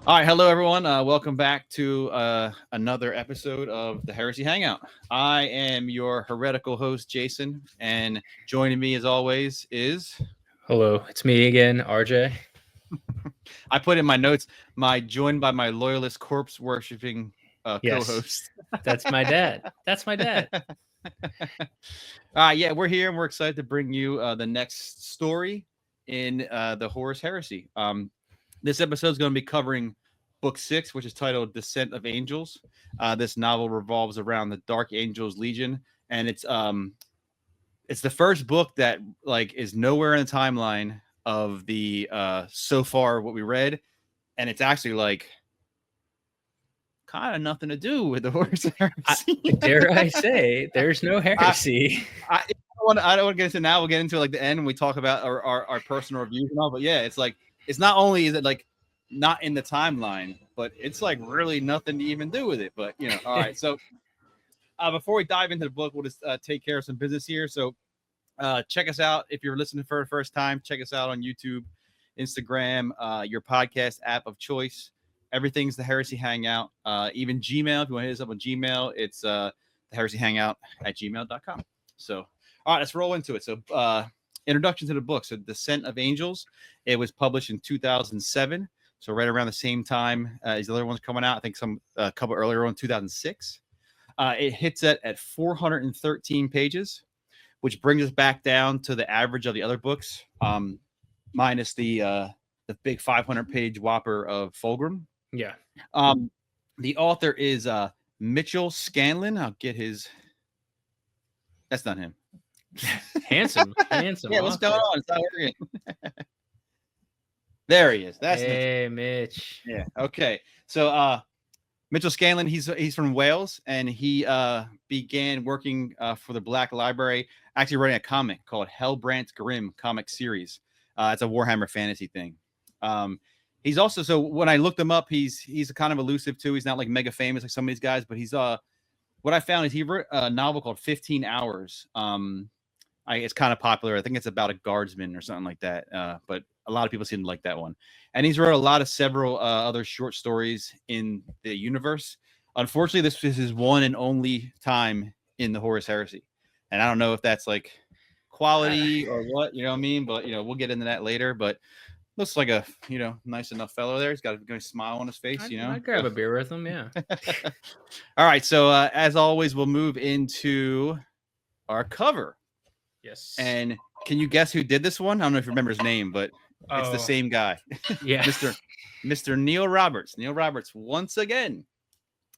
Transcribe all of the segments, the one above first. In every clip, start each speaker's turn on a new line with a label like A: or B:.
A: All right, hello everyone. Welcome back to another episode of the Heresy Hangout. I am your heretical host, Jason, and joining me as always is
B: Hello, it's me again, RJ.
A: I put in my notes my joined by my loyalist corpse worshipping
B: Yes,
A: co-host.
B: that's my dad. That's my dad.
A: Yeah, we're here and we're excited to bring you the next story in the Horus Heresy. This episode is going to be covering book 6, which is titled Descent of Angels. This novel revolves around the Dark Angels Legion, and it's the first book that like is nowhere in the timeline of the so far what we read, and it's actually like kind of nothing to do with the Horus Heresy.
B: Dare I say, there's no heresy.
A: I don't want to get into now. We'll get into like the end when we talk about our personal reviews and all. But yeah, it's like it's not only is it like not in the timeline, but it's like really nothing to even do with it. But you know, all right. So before we dive into the book, we'll just take care of some business here. So check us out if you're listening for the first time. Check us out on YouTube, Instagram, your podcast app of choice. Everything's the Heresy Hangout. Even Gmail, if you want to hit us up on Gmail, it's the Heresy Hangout at gmail.com. So, all right, let's roll into it. So, introduction to the book. So, Descent of Angels. It was published in 2007. So, right around the same time as the other ones coming out. I think a couple earlier on, 2006. It hits it at 413 pages, which brings us back down to the average of the other books, minus the big 500-page whopper of Fulgrim.
B: Yeah.
A: The author is Mitchell Scanlon. I'll get his. That's not him.
B: Handsome.
A: Yeah, what's going on? It's not working. There he is. That's
B: hey, Mitch.
A: Yeah. Okay. So Mitchell Scanlon, he's from Wales, and he began working for the Black Library, actually writing a comic called Hellbrant Grimm comic series. It's a Warhammer fantasy thing. He's also, so when I looked him up, he's kind of elusive too. He's not like mega famous like some of these guys, but he's what I found is he wrote a novel called 15 Hours. It's kind of popular. I think it's about a guardsman or something like that. But a lot of people seem to like that one. And he's wrote a lot of several other short stories in the universe. Unfortunately, this is his one and only time in the Horus Heresy. And I don't know if that's like quality or what, you know what I mean? But, we'll get into that later. But looks like a, nice enough fellow there. He's got a good smile on his face,
B: I'd grab a beer with him, yeah.
A: All right. So, as always, we'll move into our cover.
B: Yes.
A: And can you guess who did this one? I don't know if you remember his name, but it's the same guy.
B: Yeah.
A: Mr. Neil Roberts. Neil Roberts once again.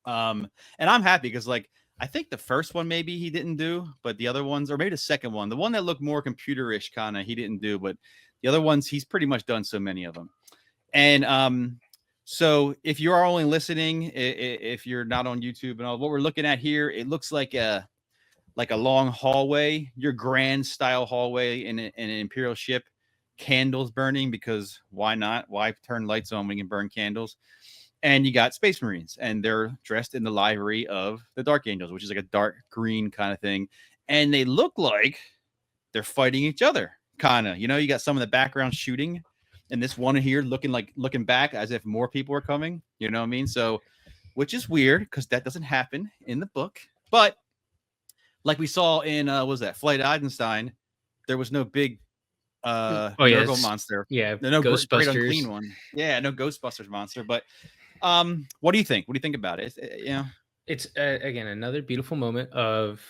A: And I'm happy because like I think the first one maybe he didn't do, but the other ones, or maybe the second one, the one that looked more computerish kind of he didn't do, but the other ones he's pretty much done so many of them. And so if you are only listening, if you're not on YouTube and all, what we're looking at here, it looks like a long hallway, your grand style hallway in an Imperial ship, candles burning because why not? Why turn lights on when you can burn candles? And you got Space Marines, and they're dressed in the livery of the Dark Angels, which is like a dark green kind of thing. And they look like they're fighting each other, kind of. You got some of the background shooting, and this one here looking back as if more people are coming. You know what I mean? So, which is weird because that doesn't happen in the book. But like we saw in what was that Flight Eisenstein, there was no big Nurgle monster.
B: Yeah,
A: no
B: Ghostbusters.
A: Great unclean one. Yeah, no Ghostbusters monster. But what do you think? What do you think about it?
B: It's again another beautiful moment of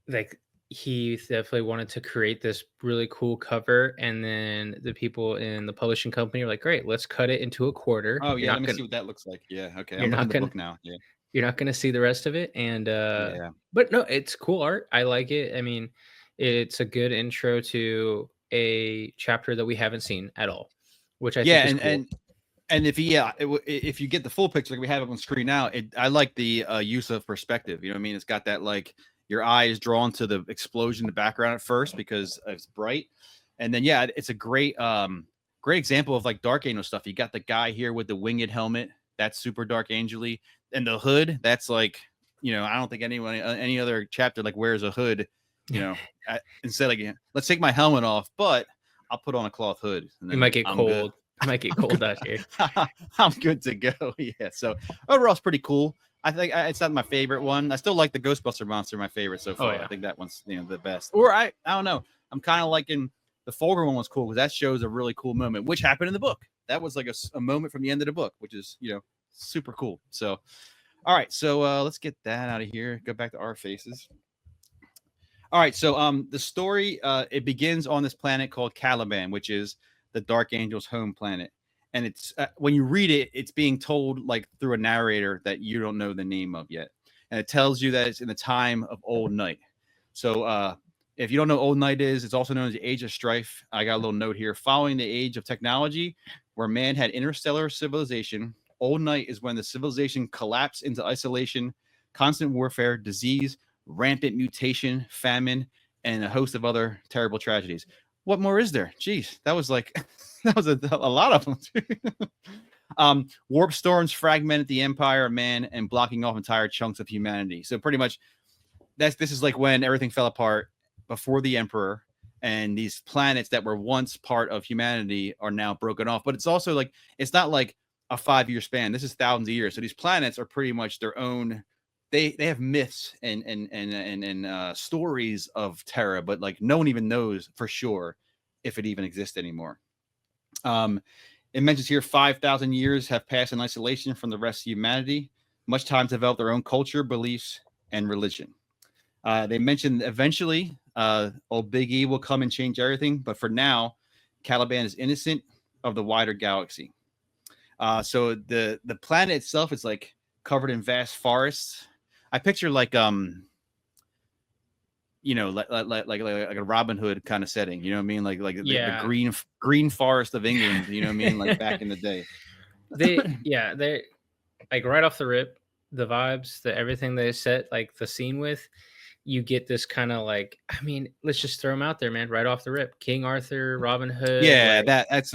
B: like he definitely wanted to create this really cool cover, and then the people in the publishing company are like, "Great, let's cut it into a quarter."
A: Oh yeah, let me see what that looks like. Yeah, okay.
B: You're not gonna
A: book now. Yeah.
B: You're not going to see the rest of it. And, but no, it's cool art. I like it. I mean, it's a good intro to a chapter that we haven't seen at all, which I think is cool.
A: And if you get the full picture like we have it on screen now, I like the use of perspective. You know what I mean? It's got that like your eye is drawn to the explosion in the background at first because it's bright. And then, yeah, it's a great example of like Dark Angel stuff. You got the guy here with the winged helmet. That's super Dark Angel-y. And the hood, that's like, I don't think any other chapter like wears a hood, instead like, let's take my helmet off, but I'll put on a cloth hood.
B: And you might get cold. It might get cold out here.
A: I'm good to go. Yeah. So overall, it's pretty cool. I think it's not my favorite one. I still like the Ghostbuster monster, my favorite so far.
B: Oh, yeah.
A: I think that one's the best. Or I don't know. I'm kind of liking the Folger one was cool because that shows a really cool moment, which happened in the book. That was like a moment from the end of the book, which is super cool. So, all right. So let's get that out of here. Go back to our faces. All right. So the story it begins on this planet called Caliban, which is the Dark Angel's home planet. And it's when you read it, it's being told like through a narrator that you don't know the name of yet. And it tells you that it's in the time of Old Night. So if you don't know what Old Night is, it's also known as the Age of Strife. I got a little note here. Following the age of technology, where man had interstellar civilization, Old Night is when the civilization collapsed into isolation, constant warfare, disease, rampant mutation, famine, and a host of other terrible tragedies. What more is there? Jeez, that was like that was a lot of them. Warp storms fragmented the empire of man and blocking off entire chunks of humanity. So pretty much this is like when everything fell apart before the emperor, and these planets that were once part of humanity are now broken off. But it's also like it's not like a 5-year span. This is thousands of years. So these planets are pretty much their own. They have myths and stories of terror, but like no one even knows for sure if it even exists anymore. It mentions here 5,000 years have passed in isolation from the rest of humanity. Much time to develop their own culture, beliefs, and religion. They mentioned eventually old Big E will come and change everything, but for now, Caliban is innocent of the wider galaxy. So the planet itself is like covered in vast forests. I picture like like a Robin Hood kind of setting, you know what I mean? Like the green forest of England, you know what I mean? Like back in the day.
B: They like right off the rip, the vibes, everything they set like the scene with, you get this kind of like, I mean, let's just throw them out there, man, right off the rip. King Arthur, Robin Hood.
A: Yeah, like, that's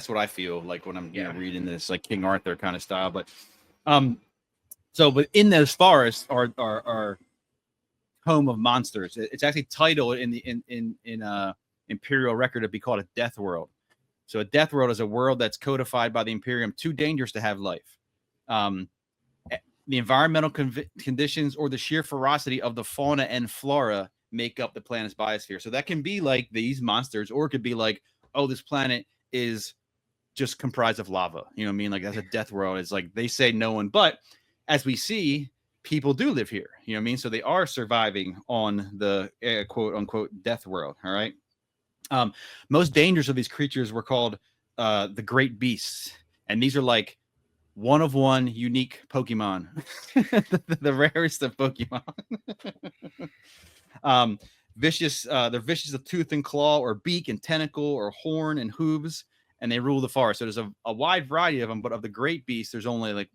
A: what I feel like when I'm reading this, like King Arthur kind of style. But so but in those forests are home of monsters. It's actually titled in the Imperial record to be called a death world. So a death world is a world that's codified by the Imperium too dangerous to have life. The environmental conditions or the sheer ferocity of the fauna and flora make up the planet's biosphere. So that can be like these monsters, or it could be like, oh, this planet is just comprised of lava. You know what I mean? Like that's a death world. It's like they say no one, but as we see, people do live here. You know what I mean? So they are surviving on the quote unquote death world. All right. Most dangerous of these creatures were called the great beasts. And these are like one of one unique Pokemon, the rarest of Pokemon. Vicious, they're vicious of tooth and claw or beak and tentacle or horn and hooves, and they rule the forest. So there's a wide variety of them, but of the great beasts, there's only like,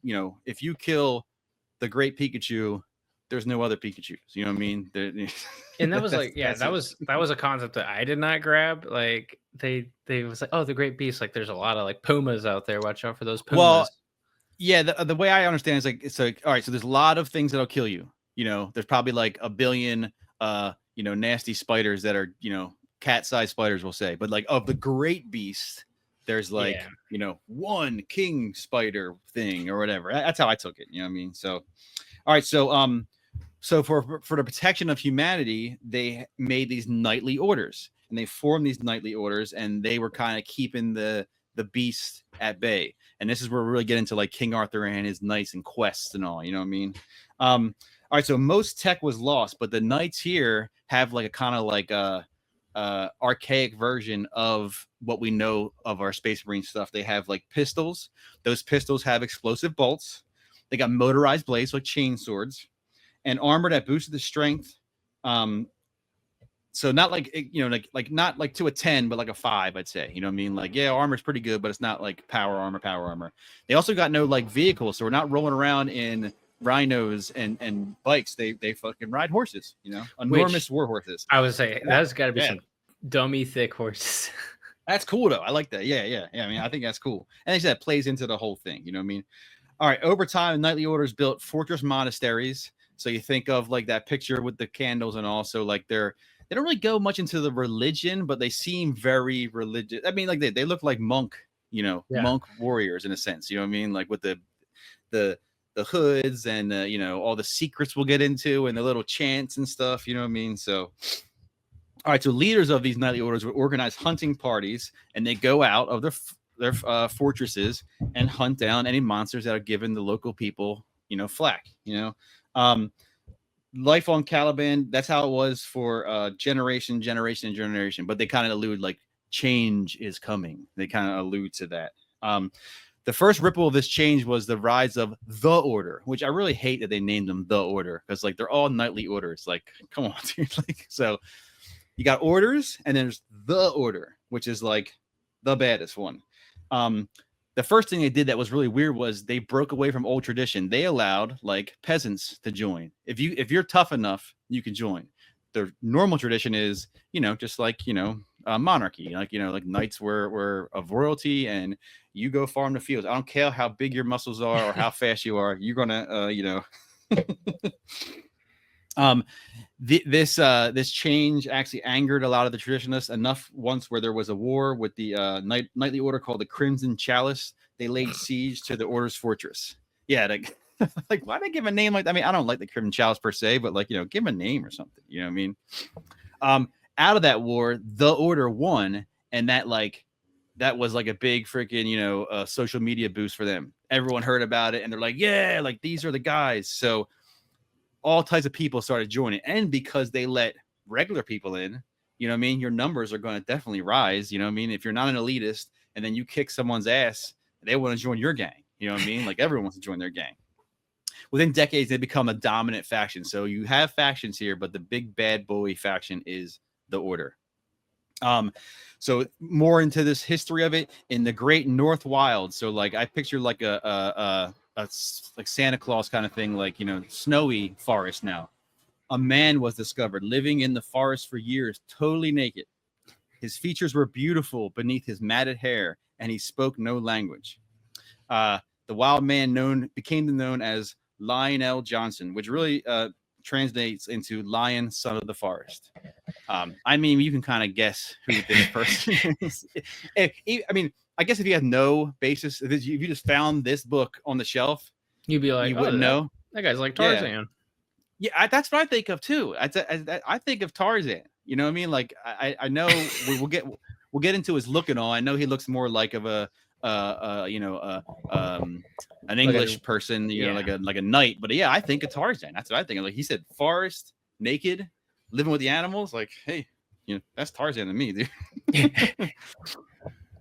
A: if you kill the great Pikachu, there's no other Pikachus. You know what I mean?
B: And that was like, that was a concept that I did not grab. Like they was like, oh, the great beast. Like there's a lot of like pumas out there. Watch out for those pumas.
A: Well, yeah, the way I understand it is like all right, so there's a lot of things that'll kill you. There's probably like a billion nasty spiders that are, cat-sized spiders, we'll say. But like of the great beast, there's like, one king spider thing or whatever. That's how I took it. You know what I mean? So all right, so for the protection of humanity, they made these knightly orders, and they formed these knightly orders, and they were kind of keeping the beast at bay. And this is where we really get into like King Arthur and his knights and quests and all, you know what I mean? All right, so most tech was lost, but the knights here have like a kind of like archaic version of what we know of our Space Marine stuff. They have like pistols. Those pistols have explosive bolts. They got motorized blades like chain swords, and armor that boosted the strength. So not like, like not like to a 10, but like a 5, I'd say. You know what I mean? Like, yeah, armor's pretty good, but it's not like power armor. They also got no like vehicles, so we're not rolling around in rhinos and bikes. They fucking ride horses, enormous war horses.
B: I would say that's got to be some dummy thick horses.
A: That's cool though. I like that. Yeah. I mean, I think that's cool. And they said it plays into the whole thing. You know what I mean? All right. Over time, knightly orders built fortress monasteries. So you think of like that picture with the candles and also like they don't really go much into the religion, but they seem very religious. I mean, like they look like monk monk warriors in a sense. You know what I mean? Like with the hoods and all the secrets we'll get into and the little chants and stuff. You know what I mean? So. All right, so leaders of these knightly orders would organize hunting parties, and they go out of their fortresses and hunt down any monsters that are giving the local people, flack. Life on Caliban, that's how it was for generation. But they kind of allude like change is coming. They kind of allude to that. The first ripple of this change was the rise of the Order, which I really hate that they named them the Order because like they're all knightly orders. Like, come on, dude. Like, so. You got orders, and then there's the Order, which is like the baddest one. The first thing they did that was really weird was they broke away from old tradition. They allowed like peasants to join. If you're tough enough, you can join. The normal tradition is, just like monarchy, like like knights were of royalty, and you go farm the fields. I don't care how big your muscles are or how fast you are. You're gonna this change actually angered a lot of the traditionalists enough once where there was a war with the knightly order called the Crimson Chalice. They laid siege to the order's fortress. Yeah, like why they give a name like that? I mean, I don't like the Crimson Chalice per se, but like give them a name or something. You know what I mean? Out of that war, the Order won, and that was like a big freaking social media boost for them. Everyone heard about it, and they're like, yeah, like these are the guys. So all types of people started joining, and because they let regular people in, you know what I mean, your numbers are going to definitely rise. You know what I mean? If you're not an elitist and then you kick someone's ass, they want to join your gang. You know what I mean? Like everyone wants to join their gang. Within decades, they become a dominant faction. So you have factions here, but the big bad boy faction is the Order. So more into this history of it in the Great North Wild. So like I picture like a like Santa Claus kind of thing, like snowy forest. Now a man was discovered living in the forest for years, totally naked. His features were beautiful beneath his matted hair, and he spoke no language. The wild man became known as Lionel Johnson, which really translates into Lion, Son of the Forest. I mean, you can kind of guess who this person is. I guess if you had no basis, if you just found this book on the shelf,
B: you'd be like,
A: you wouldn't know.
B: That guy's like Tarzan.
A: Yeah, that's what I think of too. I think of Tarzan. You know what I mean? Like I know we'll get into his look and all. I know he looks more like of an English person, like a knight. But yeah, I think of Tarzan. That's what I think of. Like he said, forest, naked, living with the animals. Like, hey, that's Tarzan to me, dude.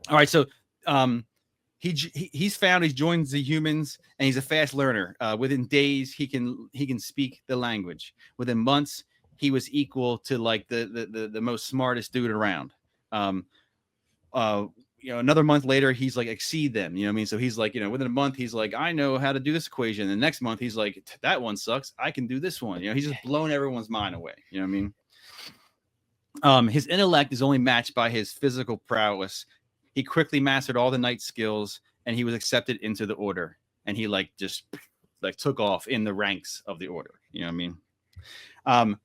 A: All right, so he's joins the humans, and he's a fast learner. Within days, he can speak the language. Within months, he was equal to like the most smartest dude around. Another month later, he's like exceed them. You know what I mean? So he's like, within a month, he's like, I know how to do this equation. And the next month, he's like, that one sucks. I can do this one. He's just blown everyone's mind away. You know what I mean? His intellect is only matched by his physical prowess. He quickly mastered all the knight skills, and he was accepted into the Order. And he just took off in the ranks of the Order. You know what I mean?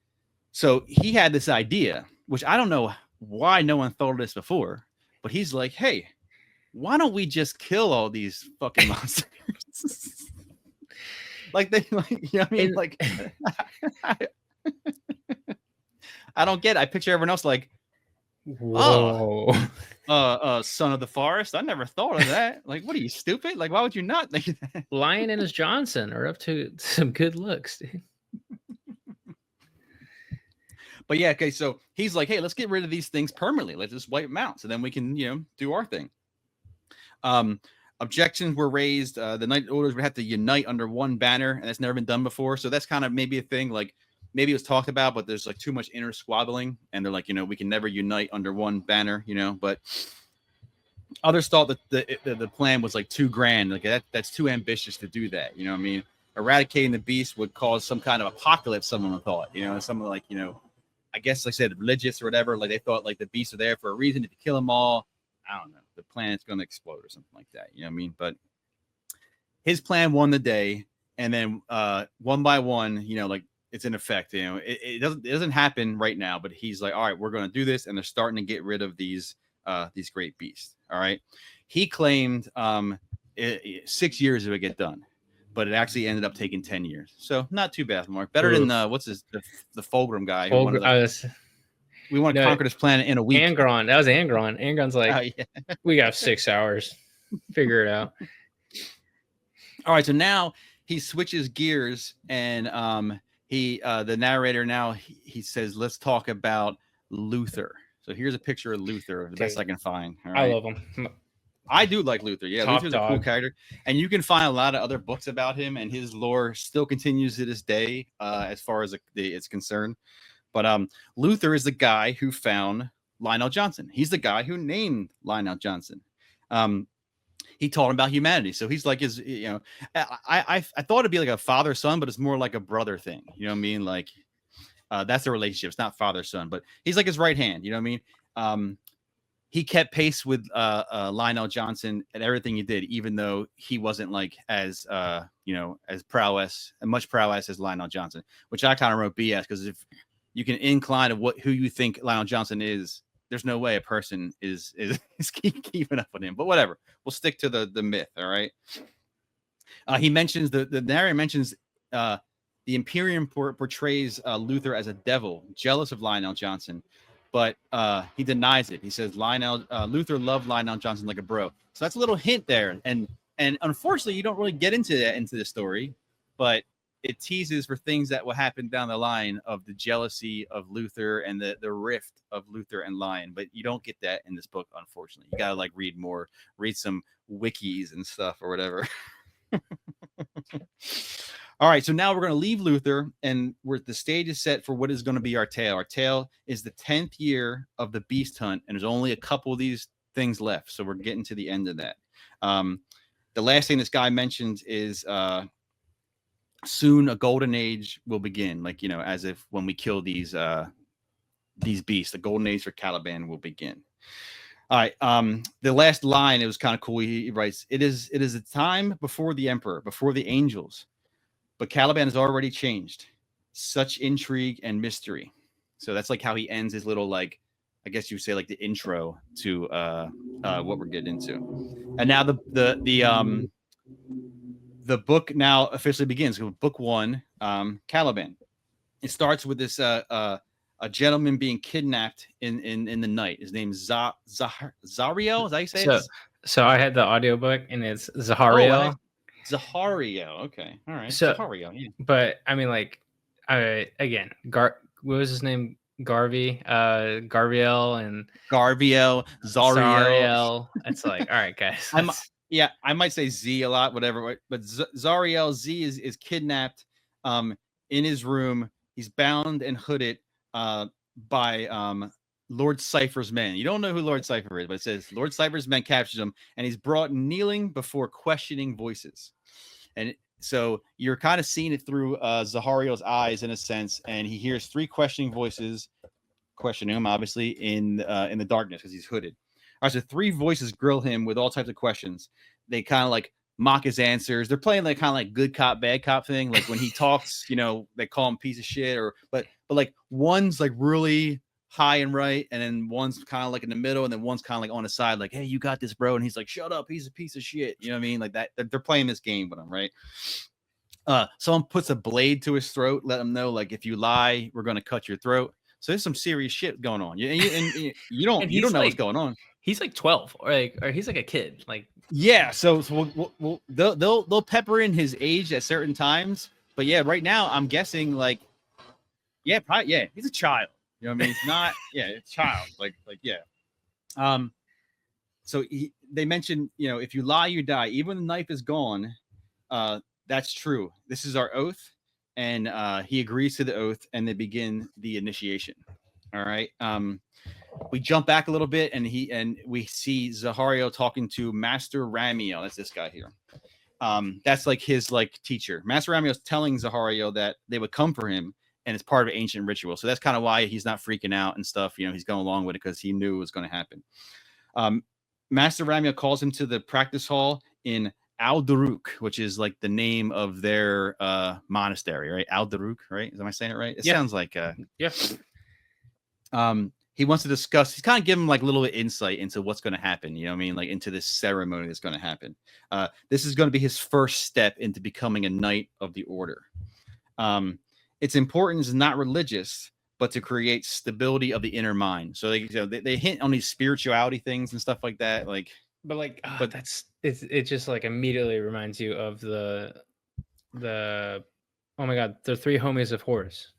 A: So he had this idea, which I don't know why no one thought of this before, but he's like, hey, why don't we just kill all these fucking monsters? You know what I mean? Like, I don't get it. I picture everyone else like,
B: whoa.
A: Son of the Forest. I never thought of that. Like, what are you, stupid? Like, why would you not think that?
B: Lion and his Johnson are up to some good looks, dude.
A: But yeah, okay, so he's like, hey, let's get rid of these things permanently. Let's just wipe them out, so then we can, do our thing. Objections were raised. The Knight Orders would have to unite under one banner, and that's never been done before. So that's kind of maybe a thing. Like maybe it was talked about, but there's like too much inner squabbling, and they're like, we can never unite under one banner, But others thought that the plan was like too grand, like that's too ambitious to do that. You know what I mean? Eradicating the beast would cause some kind of apocalypse. Someone thought, someone like I guess like I said, religious or whatever. Like they thought like the beasts are there for a reason. If you kill them all, I don't know, the planet's going to explode or something like that. You know what I mean? But his plan won the day, and then one by one, like it's in effect. It doesn't happen right now, but he's like, all right, we're going to do this, and they're starting to get rid of these great beasts. All right. he claimed 6 years it would get done, but it actually ended up taking 10 years. So not too bad, Mark. Better than what's the Fulgrim guy who wanted we want to conquer this planet in a week.
B: Angron. That was Angron. Angron's like,
A: yeah.
B: We got 6 hours. Figure it out.
A: All right, so now he switches gears, and the narrator now he says, let's talk about Luther. So here's a picture of Luther, the best I can find. All right?
B: I love him.
A: I do like Luther. Yeah,
B: Top
A: Luther's
B: dog.
A: a cool character, and you can find a lot of other books about him, and his lore still continues to this day, as far as it's concerned. But Luther is the guy who found Lionel Johnson. He's the guy who named Lionel Johnson. He taught him about humanity, so he's like his. I thought it'd be like a father son, but it's more like a brother thing. You know what I mean? Like that's the relationship. It's not father son, but he's like his right hand. You know what I mean? He kept pace with Lionel Johnson and everything he did, even though he wasn't like as as much prowess as Lionel Johnson, which I kind of wrote BS, because if you can incline of who you think Lionel Johnson is, there's no way a person is keeping up with him. But whatever, we'll stick to the myth. All right. He mentions the narrator mentions the Imperium portrays Luther as a devil, jealous of Lionel Johnson. But he denies it. He says Luther loved Lionel Johnson like a bro. So that's a little hint there. And unfortunately, you don't really get into the story, but it teases for things that will happen down the line of the jealousy of Luther and the rift of Luther and Lion. But you don't get that in this book, unfortunately. You gotta read some wikis and stuff or whatever. All right, so now we're going to leave Luther, and the stage is set for what is going to be our tale. Our tale is the 10th year of the Beast Hunt, and there's only a couple of these things left, so we're getting to the end of that. The last thing this guy mentions is soon a golden age will begin, like, as if when we kill these beasts, the golden age for Caliban will begin. All right, the last line, it was kind of cool. He writes, it is a time before the emperor, before the angels. But Caliban has already changed. Such intrigue and mystery. So that's like how he ends his little, like, I guess you would say, like, the intro to what we're getting into. And now the book now officially begins. So book 1, Caliban. It starts with this a gentleman being kidnapped in the night. His name is Zariel. Is that how you say it?
B: So I had the audiobook, and it's Zahariel.
A: Zahario. Okay. All right.
B: So,
A: Zahario, yeah.
B: But I mean, like, again, what was his name? Garviel and
A: Garviel,
B: Zariel. It's like, all right, guys.
A: I might say Z a lot, whatever. But Zariel Z is kidnapped in his room. He's bound and hooded by Lord Cypher's men. You don't know who Lord Cypher is, but it says Lord Cypher's men captures him, and he's brought kneeling before questioning voices. And so you're kind of seeing it through Zahariel's eyes in a sense, and he hears 3 questioning voices questioning him, obviously, in the darkness because he's hooded. All right, so 3 voices grill him with all types of questions. They kind of like mock his answers. They're playing like kind of like good cop, bad cop thing. Like when he talks, they call him piece of shit, but like one's like really high and right, and then one's kind of like in the middle, and then one's kind of like on the side, like, hey, you got this, bro. And he's like, shut up, he's a piece of shit. You know what I mean? Like that. They're playing this game with him, right? Someone puts a blade to his throat, let him know, like, if you lie, we're gonna cut your throat. So there's some serious shit going on. You don't know what's going on.
B: He's like 12, or he's like a kid. Like,
A: yeah. So they'll pepper in his age at certain times, but yeah, right now I'm guessing like, yeah, probably, yeah, he's a child. You know what I mean? It's not, yeah, it's child. Like, yeah. So they mentioned, if you lie, you die. Even when the knife is gone, that's true. This is our oath. And he agrees to the oath, and they begin the initiation. All right. We jump back a little bit, and we see Zahario talking to Master Ramiel. That's this guy here. That's like his teacher. Master Ramiel is telling Zahario that they would come for him, and it's part of an ancient ritual. So that's kind of why he's not freaking out and stuff. He's going along with it because he knew it was going to happen. Master Ramiel calls him to the practice hall in Al-Daruk, which is like the name of their monastery, right? Al-Daruk, right? Am I saying it right? It sounds like
B: yeah.
A: he wants to discuss. He's kind of giving like a little insight into what's going to happen. You know what I mean? Like into this ceremony that's going to happen. This is going to be his first step into becoming a knight of the order. Its importance is not religious, but to create stability of the inner mind. So they hint on these spirituality things and stuff like that. Like,
B: but it just like immediately reminds you of the oh my god, the three homies of Horus.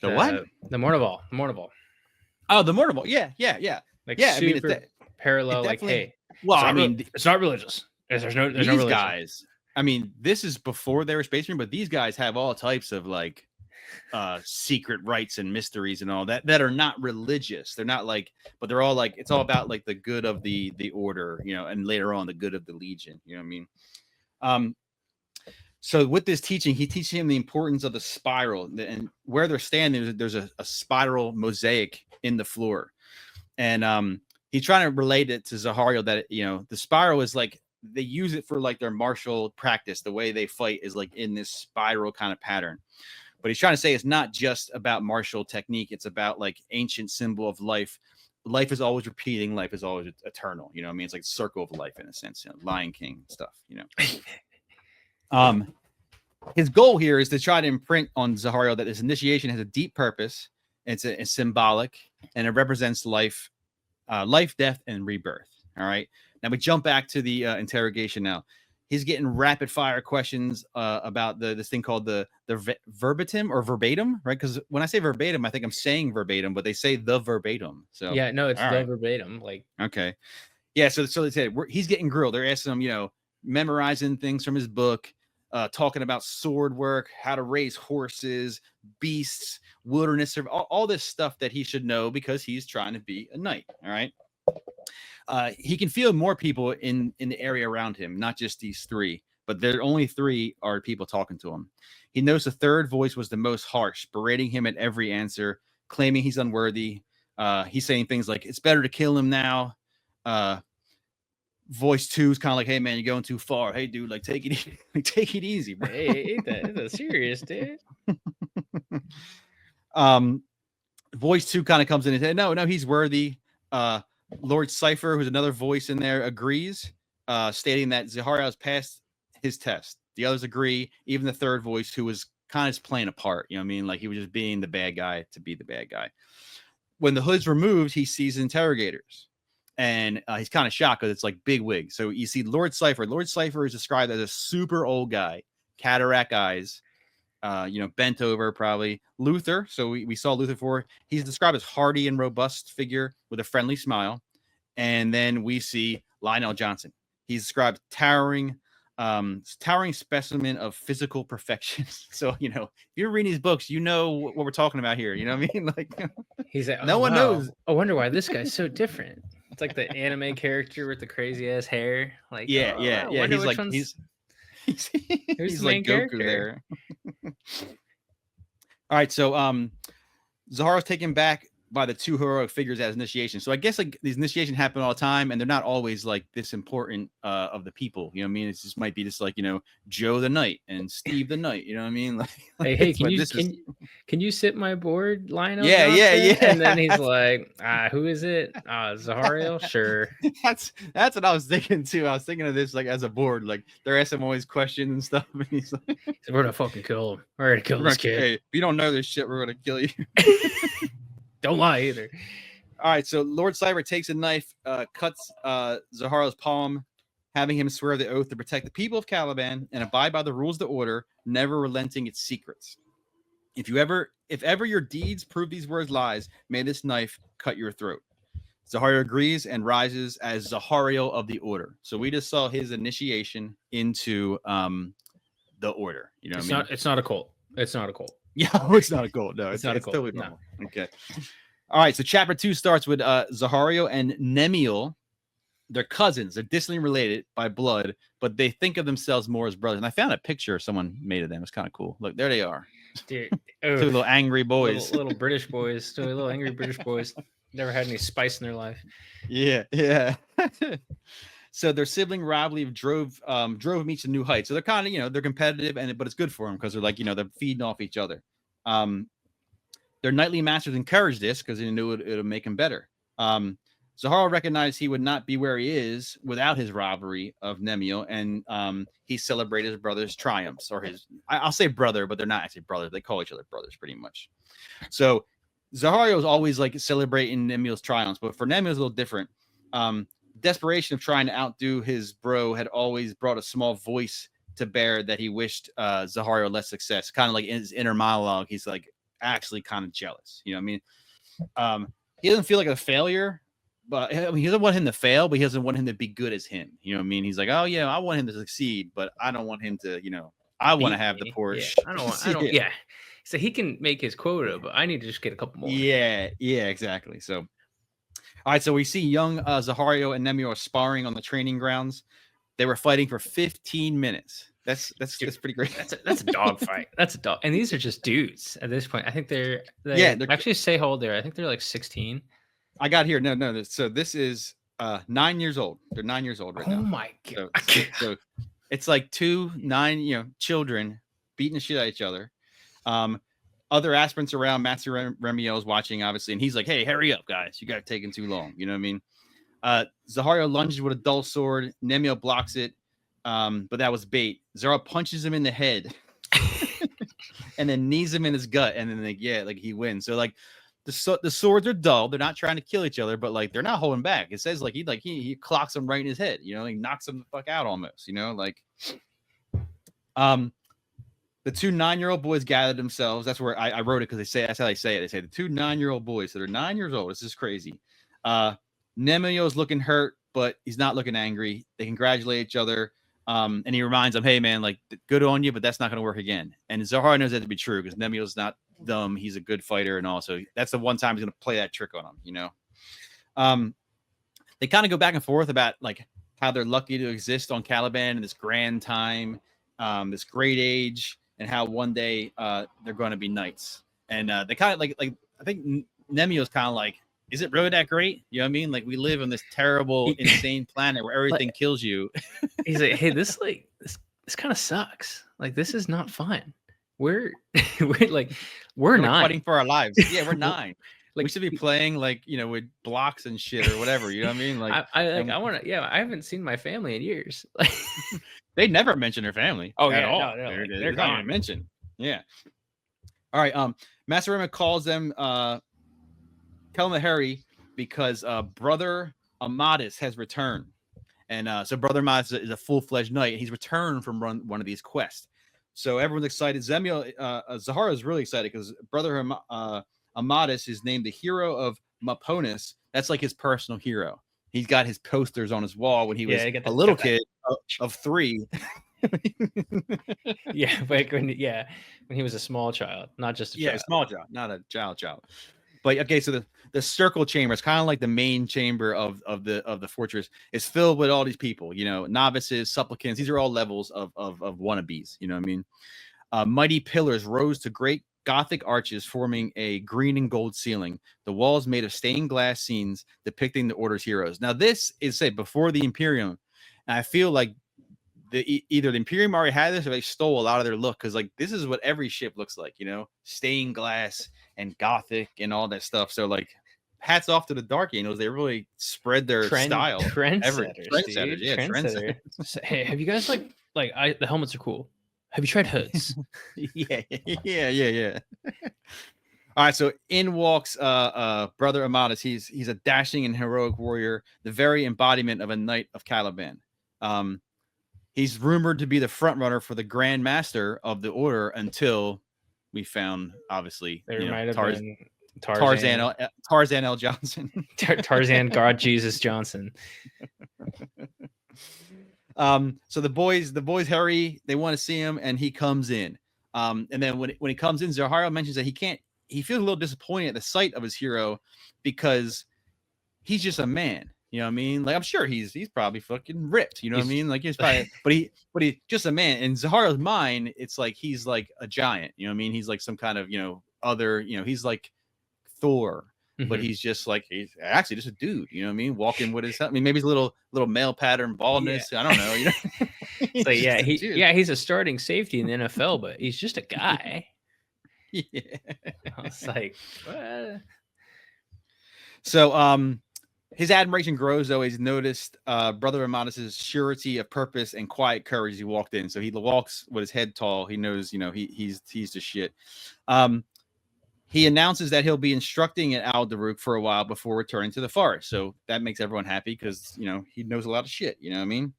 A: The what?
B: The Mournival.
A: Oh, the Mournival. Yeah.
B: Like
A: yeah,
B: super
A: I mean,
B: parallel. Like, hey,
A: well, I mean,
B: it's not religious. There's no
A: these
B: religion.
A: guys. I mean, this is before they were Space Marine, but these guys have all types of like secret rites and mysteries and all that are not religious. They're not like, but they're all like, it's all about like the good of the order, you know, and later on the good of the Legion. You know what I mean? So with this teaching, he teaches him the importance of the spiral, and where they're standing, there's a spiral mosaic in the floor. And he's trying to relate it to Zahario that, you know, the spiral is like, they use it for like their martial practice. The way they fight is like in this spiral kind of pattern. But he's trying to say it's not just about martial technique. It's about like ancient symbol of life. Life is always repeating. Life is always eternal. You know what I mean? It's like circle of life in a sense, you know, Lion King stuff, you know. His goal here is to try to imprint on Zahario that this initiation has a deep purpose. It's symbolic, and it represents life, death, and rebirth. All right. Now we jump back to the interrogation. Now he's getting rapid fire questions about this thing called the verbatim or verbatim, right? Because when I say verbatim, I think I'm saying verbatim, but they say the verbatim. So
B: yeah, no, it's the verbatim. Like,
A: okay, yeah. So they said he's getting grilled. They're asking him, you know, memorizing things from his book. Talking about sword work, how to raise horses, beasts, wilderness, all this stuff that he should know because he's trying to be a knight. All right. He can feel more people in the area around him, not just these three, but there only three are people talking to him. He knows the third voice was the most harsh, berating him at every answer, claiming he's unworthy. He's saying things like, it's better to kill him now. Voice 2 is kind of like, hey man, you're going too far. Hey dude, like take it easy. Take it easy, bro.
B: Hey, ain't that serious, dude?
A: Voice 2 kind of comes in and says, no, he's worthy. Lord Cypher, who's another voice in there, agrees, stating that Zahario has passed his test. The others agree, even the third voice, who was kind of just playing a part. You know what I mean? Like he was just being the bad guy to be the bad guy. When the hood's removed, he sees interrogators. And he's kind of shocked because it's like big wig. So you see Lord Cypher. Lord Cypher is described as a super old guy, cataract eyes, you know, bent over probably. Luther. So we saw Luther before. He's described as hardy and robust figure with a friendly smile. And then we see Lionel Johnson. He's described towering specimen of physical perfection. So, you know, if you're reading these books, you know what we're talking about here. You know what I mean? Like,
B: he's like,
A: no one knows.
B: I wonder why this guy's so different. It's like the anime character with the crazy ass hair. Like,
A: yeah. He's like, he's like Goku
B: character
A: there. All right. So, Zahario's taken back by the two heroic figures as initiation. So I guess like these initiations happen all the time, and they're not always like this important of the people. You know what I mean? It just might be just like, you know, Joe the Knight and Steve the Knight. You know what I mean? Like
B: hey, can you sit my board, Lionel?
A: Yeah.
B: And then he's like, who is it? Zahario? Sure.
A: That's what I was thinking too. I was thinking of this like as a board, like they're asking him all these questions and stuff, and he's like,
B: we're gonna fucking kill him. We're gonna kill this kid.
A: Hey, if you don't know this shit, we're gonna kill you.
B: Don't lie either.
A: All right, so Lord Cypher takes a knife, cuts Zahario's palm, having him swear the oath to protect the people of Caliban and abide by the rules of the order, never relenting its secrets. If ever your deeds prove these words lies, may this knife cut your throat. Zahario agrees and rises as Zahario of the Order. So we just saw his initiation into the Order. You know,
B: it's not a cult. It's not a cult.
A: Yeah, it's not a cult. No, it's not a cult. Totally normal. No. Okay. All right. So chapter 2 starts with Zahario and Nemiel. They're cousins. They're distantly related by blood, but they think of themselves more as brothers. And I found a picture someone made of them. It's kind of cool. Look, there they are.
B: Dude,
A: two little angry boys.
B: Little British boys. Two little angry British boys. Never had any spice in their life.
A: Yeah. So their sibling rivalry drove them each to new heights. So they're kind of, you know, they're competitive, but it's good for them because they're like, you know, they're feeding off each other. They're Their knightly masters encouraged this because they knew it would make him better. Zahara recognized he would not be where he is without his rivalry of Nemiel, and he celebrated his brother's triumphs, or I'll say brother, but they're not actually brothers. They call each other brothers pretty much. So Zahario was always like celebrating Nemiel's triumphs, but for Nemiel, it's a little different. Desperation of trying to outdo his bro had always brought a small voice to bear that he wished Zahario less success. Kind of like in his inner monologue, he's like actually kind of jealous. You know what I mean? He doesn't feel like a failure, but I mean, he doesn't want him to fail, but he doesn't want him to be good as him. You know what I mean? He's like, oh yeah, I want him to succeed, but I don't want him to, I want to have the Porsche.
B: Yeah, yeah. So he can make his quota, but I need to just get a couple more.
A: Yeah, exactly. So, all right, so we see young Zahario and Nemiel are sparring on the training grounds. They were fighting for 15 minutes. That's pretty great.
B: That's a dog fight. That's a dog. And these are just dudes at this point. I think they're actually say how old they are. I think they're like 16.
A: I got here. No. So this is 9 years old. They're 9 years old right now.
B: Oh my god.
A: So it's like 2 9 children beating the shit out of each other. Other aspirants around, Matsu Remiel is watching, obviously, and he's like, hey, hurry up, guys. You guys are taking too long. You know what I mean? Zahario lunges with a dull sword. Nemiel blocks it, but that was bait. Zara punches him in the head and then knees him in his gut, and then he wins. So like the swords are dull. They're not trying to kill each other, but like they're not holding back. It says like he clocks him right in his head. He knocks him the fuck out almost. The 2 9-year-old boys gathered themselves. That's where I wrote it because that's how they say it. They say the 2 9-year-old boys. So they're 9 years old. This is crazy. Nemiel's looking hurt, but he's not looking angry. They congratulate each other. And he reminds them, hey, man, like, good on you, but that's not going to work again. And Zahara knows that to be true because Nemiel's not dumb. He's a good fighter. And also, that's the one time he's going to play that trick on him, They kind of go back and forth about, like, how they're lucky to exist on Caliban in this grand time, this great age, and how one day they're going to be knights. And they kind of, like I think Nemiel's kind of like, is it really that great? You know what I mean? Like, we live on this terrible, insane planet where everything kills you.
B: He's like, hey, this kind of sucks. Like, this is not fun. We're like, we're 9
A: fighting for our lives. Yeah, we're 9. Like, we should be playing like, with blocks and shit or whatever. You know what I mean? Like,
B: I want to. Yeah, I haven't seen my family in years. Like,
A: they never mention their family.
B: Oh
A: at
B: yeah,
A: all.
B: no,
A: They're not even mentioned. Yeah. All right. Masarima calls them Kelmaheri because brother Amadis has returned, and so brother Amadis is a full-fledged knight. He's returned from one of these quests, so everyone's excited. Zahara is really excited because brother Amadis is named the hero of Maponis. That's like his personal hero. He's got his posters on his wall when he was a little kid of 3.
B: Yeah, like when he was a small child, not just a
A: small child, not a child. But okay, so the circle chamber is kind of like the main chamber of the fortress. It's filled with all these people, novices, supplicants. These are all levels of wannabes. You know what I mean? Mighty pillars rose to great Gothic arches forming a green and gold ceiling. The walls made of stained glass scenes depicting the Order's heroes. Now, this is said before the Imperium, and I feel like either the Imperium already had this or they stole a lot of their look, because like this is what every ship looks like, stained glass and Gothic and all that stuff. So like, hats off to the Dark Angels. They really spread their style.
B: Trendsetters.
A: Yeah, trendsetters.
B: Hey, have you guys the helmets are cool. Have you tried hoods?
A: Yeah. All right, so in walks brother Amadis. He's a dashing and heroic warrior, the very embodiment of a knight of Caliban. He's rumored to be the front runner for the Grand Master of the Order until we found, obviously, Tarzan L. Johnson.
B: Tarzan God Jesus Johnson.
A: So the boys hurry. They want to see him, and he comes in. And then when he comes in, Zahara mentions that he feels a little disappointed at the sight of his hero because he's just a man. You know what I mean? Like, I'm sure he's probably fucking ripped. You know what I mean? Like, he's probably, but he just a man. In Zahara's mind, it's like he's like a giant. You know what I mean? He's like some kind of other. He's like Thor. Mm-hmm. But he's just like, he's actually just a dude, you know what I mean? Walking with his, maybe he's a little male pattern baldness. Yeah. I don't know.
B: So he's a starting safety in the NFL, but he's just a guy.
A: Yeah.
B: I was like, what?
A: So his admiration grows though. He's noticed Brother Amatis's surety of purpose and quiet courage as he walked in. So he walks with his head tall. He knows, he's the shit. He announces that he'll be instructing at Al Daruk for a while before returning to the forest. So that makes everyone happy because, he knows a lot of shit. You know what I mean?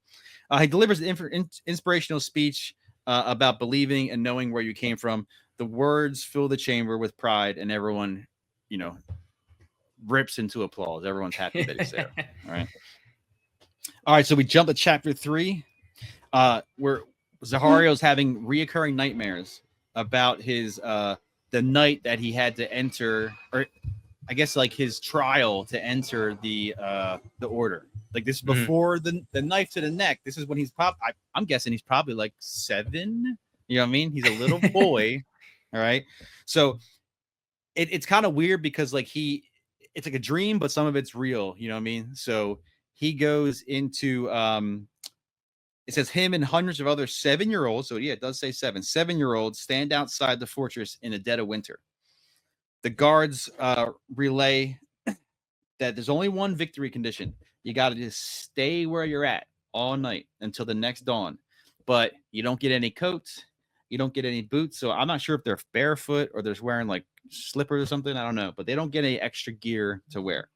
A: He delivers an inspirational speech about believing and knowing where you came from. The words fill the chamber with pride, and everyone, rips into applause. Everyone's happy that he's there. All right. So we jump to chapter 3, where Zahario's having reoccurring nightmares about his the night that he had to enter, or I guess like his trial to enter the order. Like this is before the knife to the neck. This is when he's I'm guessing he's probably like 7. You know what I mean? He's a little boy. All right. So it's kind of weird because like it's like a dream, but some of it's real. You know what I mean? So he goes into it says him and hundreds of other 7-year-olds. So yeah, it does say 7-year-olds stand outside the fortress in the dead of winter. The guards relay that there's only one victory condition. You got to just stay where you're at all night until the next dawn. But you don't get any coats. You don't get any boots. So I'm not sure if they're barefoot or they're wearing like slippers or something. I don't know. But they don't get any extra gear to wear.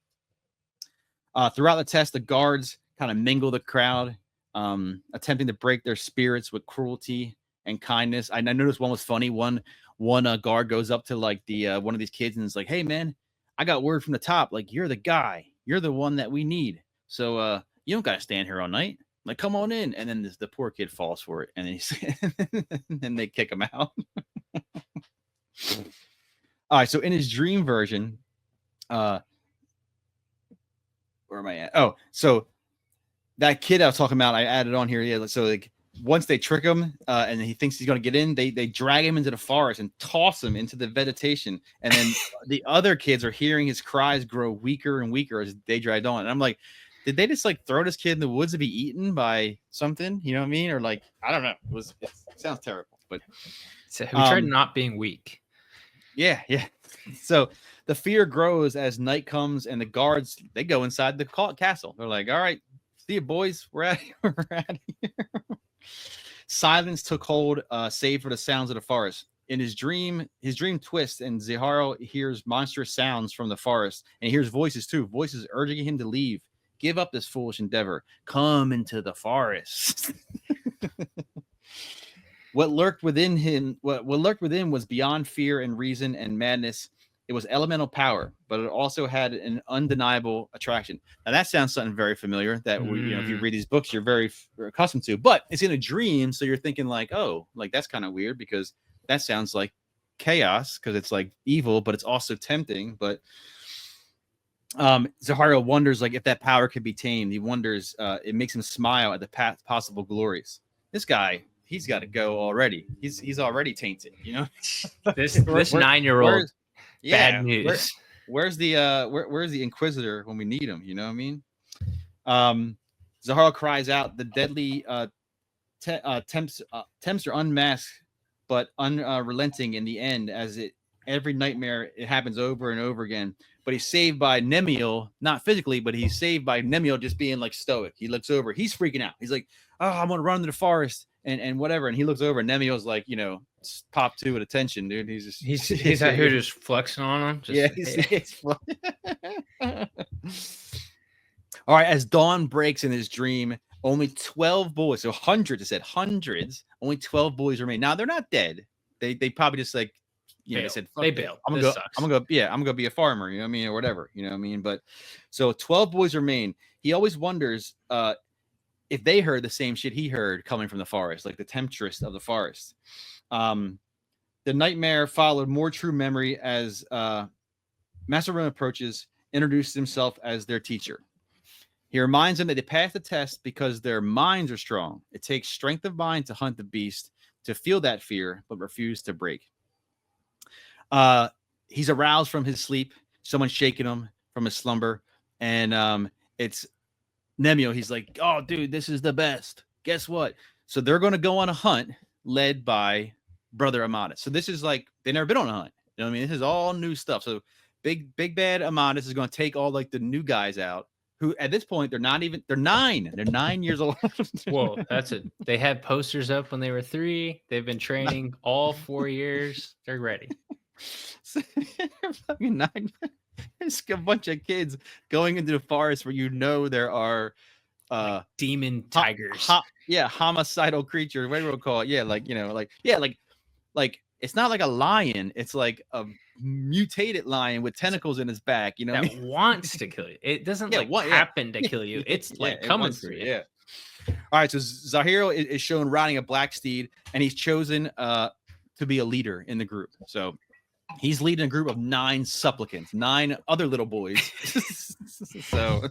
A: Throughout the test, the guards kind of mingle the crowd, attempting to break their spirits with cruelty and kindness. I noticed one was funny. One guard goes up to like the one of these kids and is like, "Hey man, I got word from the top. Like you're the guy. You're the one that we need. So you don't gotta stand here all night. Like come on in." And then the poor kid falls for it, and then they kick him out. All right. So in his dream version, where am I at? Oh, so that kid I was talking about, I added on here. Yeah. So like once they trick him and he thinks he's going to get in, they drag him into the forest and toss him into the vegetation. And then the other kids are hearing his cries grow weaker and weaker as they dragged on. And I'm like, did they just like throw this kid in the woods to be eaten by something? You know what I mean? Or like, I don't know. It sounds terrible, but
B: so we tried not being weak.
A: Yeah. So the fear grows as night comes and the guards, they go inside the castle. They're like, all right, see you boys. We're out of here. Silence took hold, save for the sounds of the forest. In his dream twists and Zahario hears monstrous sounds from the forest and he hears voices too, voices urging him to leave. Give up this foolish endeavor. Come into the forest. What lurked within was beyond fear and reason and madness. It was elemental power, but it also had an undeniable attraction. Now that sounds something very familiar that if you read these books, you're very accustomed to. But it's in a dream, so you're thinking like, oh, like that's kind of weird because that sounds like chaos because it's like evil, but it's also tempting. But Zahario wonders like if that power could be tamed. He wonders. It makes him smile at the possible glories. This guy. He's got to go already. He's already tainted, you know.
B: This 9-year-old. Bad news.
A: Where's the Inquisitor when we need him? You know what I mean? Zahario cries out. The deadly temps are unmasked, but unrelenting in the end. As every nightmare, it happens over and over again. But he's saved by Nemiel, not physically, but he's saved by Nemiel just being like stoic. He looks over. He's freaking out. He's like, "Oh, I'm gonna run into the forest." And whatever, and he looks over, and Nemiel's like, pop 2 at attention, dude. He's
B: out here just flexing on him.
A: He's all right. As dawn breaks in his dream, only 12 boys, so hundreds. I said hundreds. Only 12 boys remain. Now they're not dead. They probably just like they said
B: they bailed.
A: I'm gonna go be a farmer. You know what I mean, or whatever. You know what I mean. But so 12 boys remain. He always wonders. If they heard the same shit he heard coming from the forest, like the temptress of the forest. The nightmare followed more true memory as Master Room approaches, introduces himself as their teacher. He reminds them that they passed the test because their minds are strong. It takes strength of mind to hunt the beast, to feel that fear, but refuse to break. He's aroused from his sleep. Someone's shaking him from his slumber. And it's Nemiel. He's like, "Oh, dude, this is the best. Guess what?" So they're going to go on a hunt led by Brother Amatis. So this is like They've never been on a hunt. You know what I mean? This is all new stuff. So big bad Amadis is going to take all like the new guys out who at this point they're 9. They're 9 years old.
B: Whoa, that's it. They had posters up when they were 3. They've been training all 4 years. They're ready.
A: So, fucking 9. There's a bunch of kids going into the forest where there are
B: like demon tigers.
A: Homicidal creatures, whatever we'll call it. Yeah, like it's not like a lion, it's like a mutated lion with tentacles in his back,
B: that wants to kill you. It doesn't happen to kill you. It's like coming for you.
A: Yeah. All right, so Zahiro is shown riding a black steed, and he's chosen to be a leader in the group. So he's leading a group of 9 supplicants, 9 other little boys. So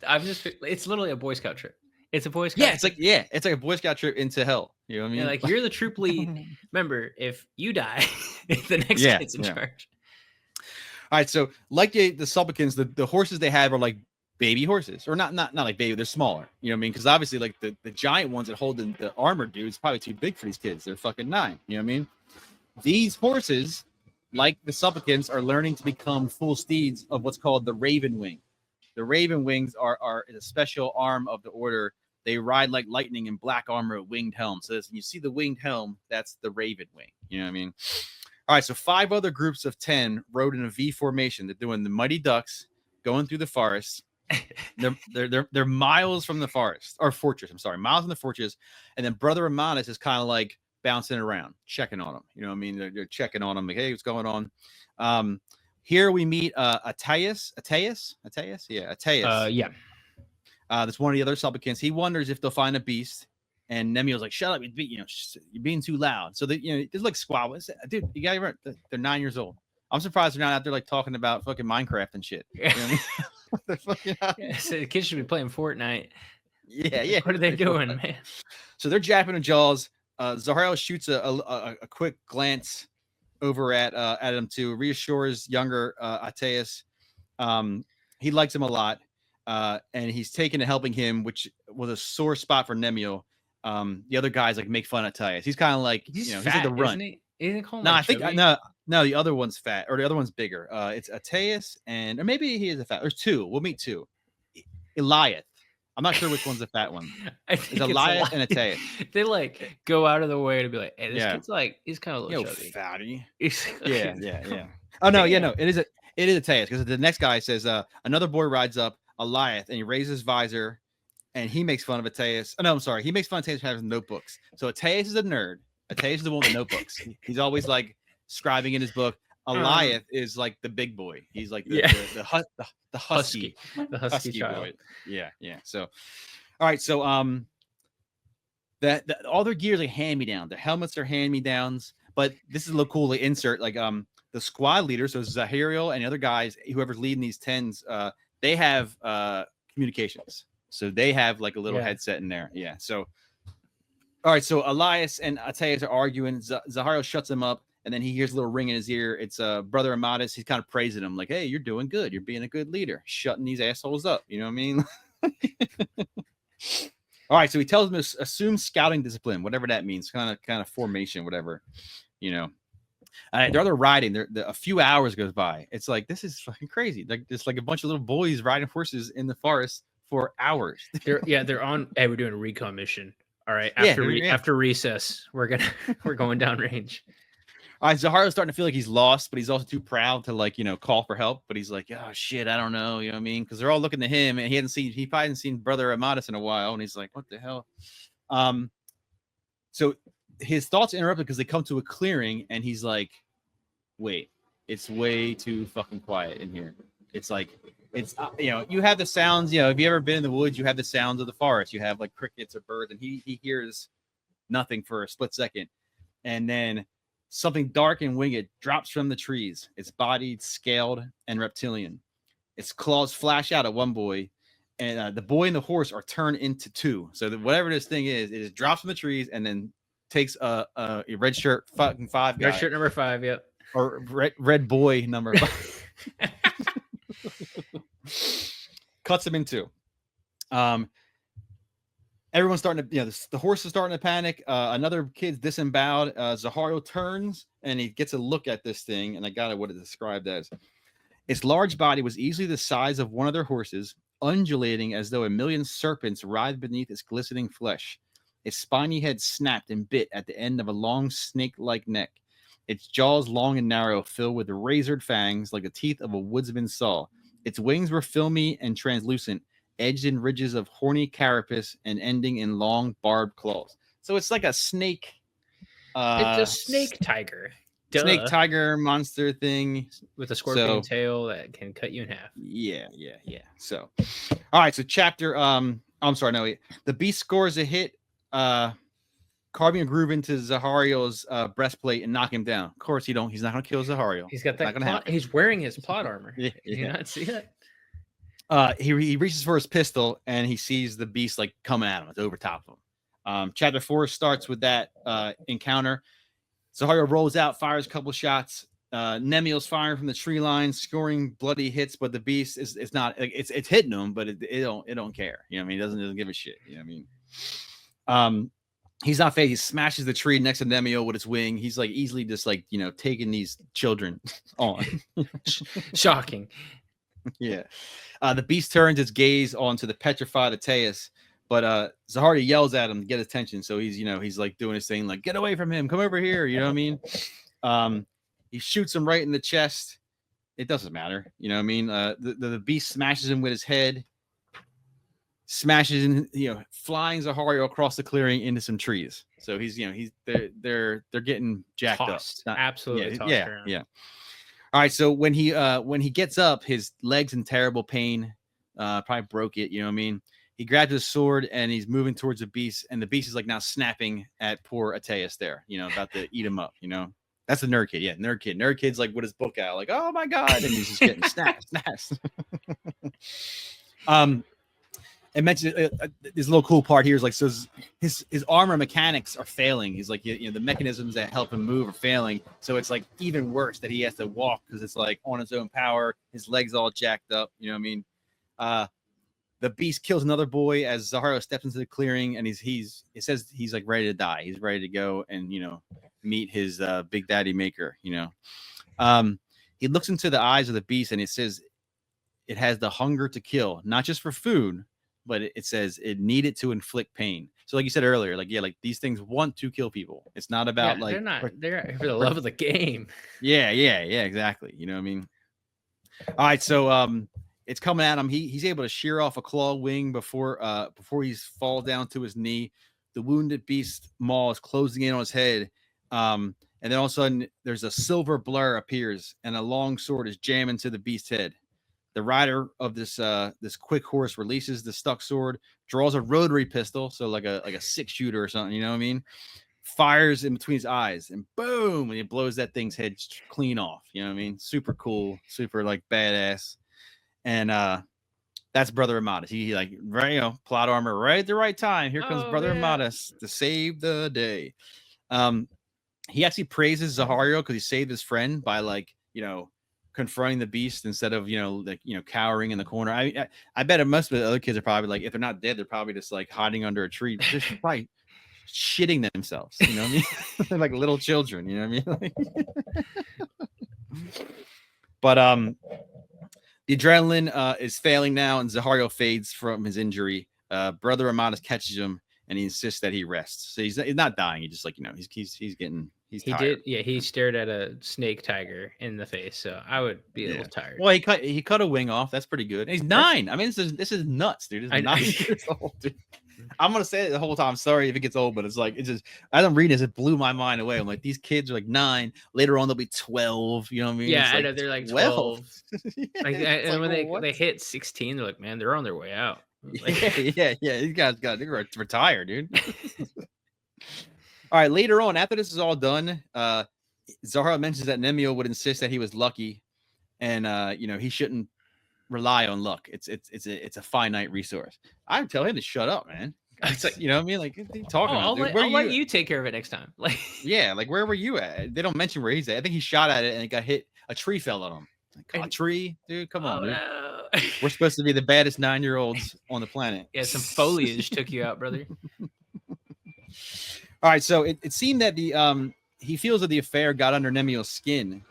B: it's literally a Boy Scout trip. It's a Boy Scout.
A: Yeah, it's like a Boy Scout trip into hell. You know what I mean?
B: Yeah, like you're the troop lead. Remember, if you die, the next kid's in charge.
A: All right, so like the supplicants, the horses they have are like baby horses, or not like baby. They're smaller. You know what I mean? Because obviously, like the giant ones that hold the armored dudes probably too big for these kids. They're fucking 9. You know what I mean? These horses, like the supplicants, are learning to become full steeds of what's called the Raven Wing. The Raven Wings are a special arm of the order. They ride like lightning in black armor with winged helms. So when you see the winged helm, that's the Raven Wing. You know what I mean? All right, so 5 other groups of 10 rode in a V formation. They're doing the Mighty Ducks, going through the forest. They're miles from the forest, or fortress. I'm sorry, miles from the fortress. And then Brother Amadis is kind of like bouncing around, checking on them. You know what I mean? They're checking on them, like, hey, what's going on? Here we meet Attias. Yeah, Attias.
B: Yeah.
A: That's one of the other supplicants. He wonders if they'll find a beast, and Nemio's like, "Shut up! You're being too loud." So there's like squabbles. Dude, you gotta remember, they're 9 years old. I'm surprised they're not out there like talking about fucking Minecraft and shit. You know what I mean?
B: So the kids should be playing Fortnite.
A: Yeah.
B: What are they doing, man?
A: So they're japping the jaws. Zahariel shoots a quick glance over at him to reassures younger Attias. He likes him a lot, and he's taken to helping him, which was a sore spot for Nemio. The other guys like make fun of Attias. He's kind of like he's like the run. No, the other one's fat, or the other one's bigger. It's Attias, or maybe he is a fat. There's 2. We'll meet 2. Eliath. I'm not sure which one's the fat one. It's Eliath and Attias.
B: They like go out of the way to be like, hey, this kid's like, he's kind of a little chubby.
A: Fatty. Yeah. Oh no, no, it is Attias, because the next guy says another boy rides up, Eliath, and he raises his visor, and he makes fun of Attias. Oh no, I'm sorry, he makes fun of Attias for having notebooks. So Attias is a nerd. Attias is the one with notebooks. He's always like scribing in his book. Eliath is like the big boy. He's like the husky.
B: The husky child.
A: Boy. Yeah. So, all right. So, that all their gears are hand me down. Their helmets are hand me downs. But this is a little cool to insert. Like the squad leader, so Zahiriel and the other guys, whoever's leading these 10s, they have communications. So they have like a little headset in there. Yeah. So, all right. So Elias and Attias are arguing. Zahariel shuts him up. And then he hears a little ring in his ear. It's Brother Amadis. He's kind of praising him, like, "Hey, you're doing good. You're being a good leader, shutting these assholes up." You know what I mean? All right, so he tells him to assume scouting discipline, whatever that means, kind of formation, whatever. You know, they're other riding. A few hours goes by. It's like, this is fucking crazy. Like just like a bunch of little boys riding horses in the forest for hours.
B: They're on. Hey, we're doing a recon mission. All right, after recess, we're going downrange.
A: All right, Zahariel's starting to feel like he's lost, but he's also too proud to like, call for help. But he's like, oh shit, I don't know, you know what I mean? Because they're all looking to him, and he probably hasn't seen Brother Amadis in a while, and he's like, what the hell? So his thoughts interrupted because they come to a clearing, and he's like, wait, it's way too fucking quiet in here. It's like, it's you have the sounds, if you ever been in the woods, you have the sounds of the forest. You have like crickets or birds, and he hears nothing for a split second, and then something dark and winged drops from the trees. It's bodied, scaled, and reptilian. Its claws flash out at one boy, and the boy and the horse are turned into 2. So whatever this thing is, it just drops from the trees and then takes a red shirt fucking 5 guy.
B: Red shirt number 5, yep.
A: Or red boy number 5. Cuts him in 2. everyone's starting to, the horse is starting to panic. Another kid's disemboweled. Zahario turns and he gets a look at this thing, and I got it what it described as. Its large body was easily the size of one of their horses, undulating as though a million serpents writhed beneath its glistening flesh. Its spiny head snapped and bit at the end of a long snake-like neck. Its jaws long and narrow, filled with razored fangs like the teeth of a woodsman's saw. Its wings were filmy and translucent, edged in ridges of horny carapace and ending in long barbed claws. So it's like a snake.
B: It's a snake tiger.
A: Snake tiger monster thing
B: with a scorpion tail that can cut you in half.
A: Yeah. So, all right. So chapter. I'm sorry. No, the beast scores a hit, carving a groove into Zahario's breastplate and knock him down. Of course, he's not going to kill Zahario.
B: He's got that. He's wearing his plot armor.
A: Yeah.
B: Did you not see that?
A: He reaches for his pistol and he sees the beast like coming at him. It's over top of him. Chapter 4 starts with that encounter. Zahario rolls out, fires a couple shots. Nemiel's firing from the tree line, scoring bloody hits, but the beast is not. It's hitting him, but it don't care. You know what I mean? It doesn't give a shit. You know what I mean? He's not phased. He smashes the tree next to Nemiel with its wing. He's like easily just like taking these children on.
B: Shocking.
A: Yeah. The beast turns its gaze onto the petrified Ateus. But Zahario yells at him to get his attention. So he's like doing his thing, like, get away from him, come over here. You know what I mean? He shoots him right in the chest. It doesn't matter. You know what I mean? The beast smashes him with his head, smashes in, flying Zahario across the clearing into some trees. So they're getting jacked
B: tossed.
A: Up.
B: Absolutely tossed around.
A: Yeah. All right. So when he gets up, his leg's in terrible pain. Probably broke it. You know what I mean? He grabs his sword and he's moving towards the beast, and the beast is like now snapping at poor Ateus there, about to eat him up. That's the nerd kid. Yeah, nerd kid. Nerd kid's like with his book out, like, oh my god, and he's just getting snaps. It mentioned this little cool part here is like, so his armor mechanics are failing. He's like, the mechanisms that help him move are failing. So it's like even worse that he has to walk because it's like on his own power. His legs all jacked up. You know what I mean? The beast kills another boy as Zahario steps into the clearing, and it says he's like ready to die. He's ready to go and meet his big daddy maker. He looks into the eyes of the beast, and it says it has the hunger to kill, not just for food, but it says it needed to inflict pain. So like you said earlier, like these things want to kill people. It's not about
B: they're for the love of the game.
A: Yeah, exactly. You know what I mean? All right, so it's coming at him. He's able to shear off a claw wing before he's fall down to his knee. The wounded beast maw is closing in on his head. And then all of a sudden there's a silver blur appears and a long sword is jammed into the beast's head. The rider of this quick horse releases the stuck sword, draws a rotary pistol, so like a 6-shooter or something, you know what I mean? Fires in between his eyes, and boom, and it blows that thing's head clean off. You know what I mean? Super cool, super like badass. And that's Brother Amatus. He like plot armor right at the right time. Here comes Brother Amatus to save the day. He actually praises Zahario because he saved his friend by confronting the beast instead of cowering in the corner. I bet most of the other kids are probably like, if they're not dead, they're probably just like hiding under a tree, just probably shitting themselves. You know what I mean? They're like little children. You know what I mean? But the adrenaline is failing now, and Zahario fades from his injury. Brother Amatus catches him, and he insists that he rests. So he's not dying. He just he's getting. He
B: tired. He stared at a snake tiger in the face, so I would be a little tired.
A: Well, he cut a wing off. That's pretty good. And he's 9. I mean, this is nuts, dude. This is 9 years old, dude. I'm gonna say it the whole time. Sorry if it ges old, but it's just as I'm reading this, it blew my mind away. I'm like, these kids are like 9. Later on, they'll be 12. You know what I mean?
B: Yeah, I know they're like 12. And when
A: what?
B: they hit 16, they're like, man, they're on their way out.
A: Yeah. These guys they're retired, dude. All right, later on, after this is all done, Zahario mentions that Nemiel would insist that he was lucky, and he shouldn't rely on luck. It's a finite resource. I tell him to shut up, man. It's like, you know what I mean? Like, what are you talking about?
B: I'll let you take care of it next time. Like,
A: yeah, like where were you at? They don't mention where he's at. I think he shot at it and it got hit. A tree fell on him. Like, a tree, dude. Come on, dude.
B: No.
A: We're supposed to be the baddest 9-year-olds on the planet.
B: Yeah, some foliage took you out, brother.
A: All right, so it seemed that he feels that the affair got under Nemuel's skin,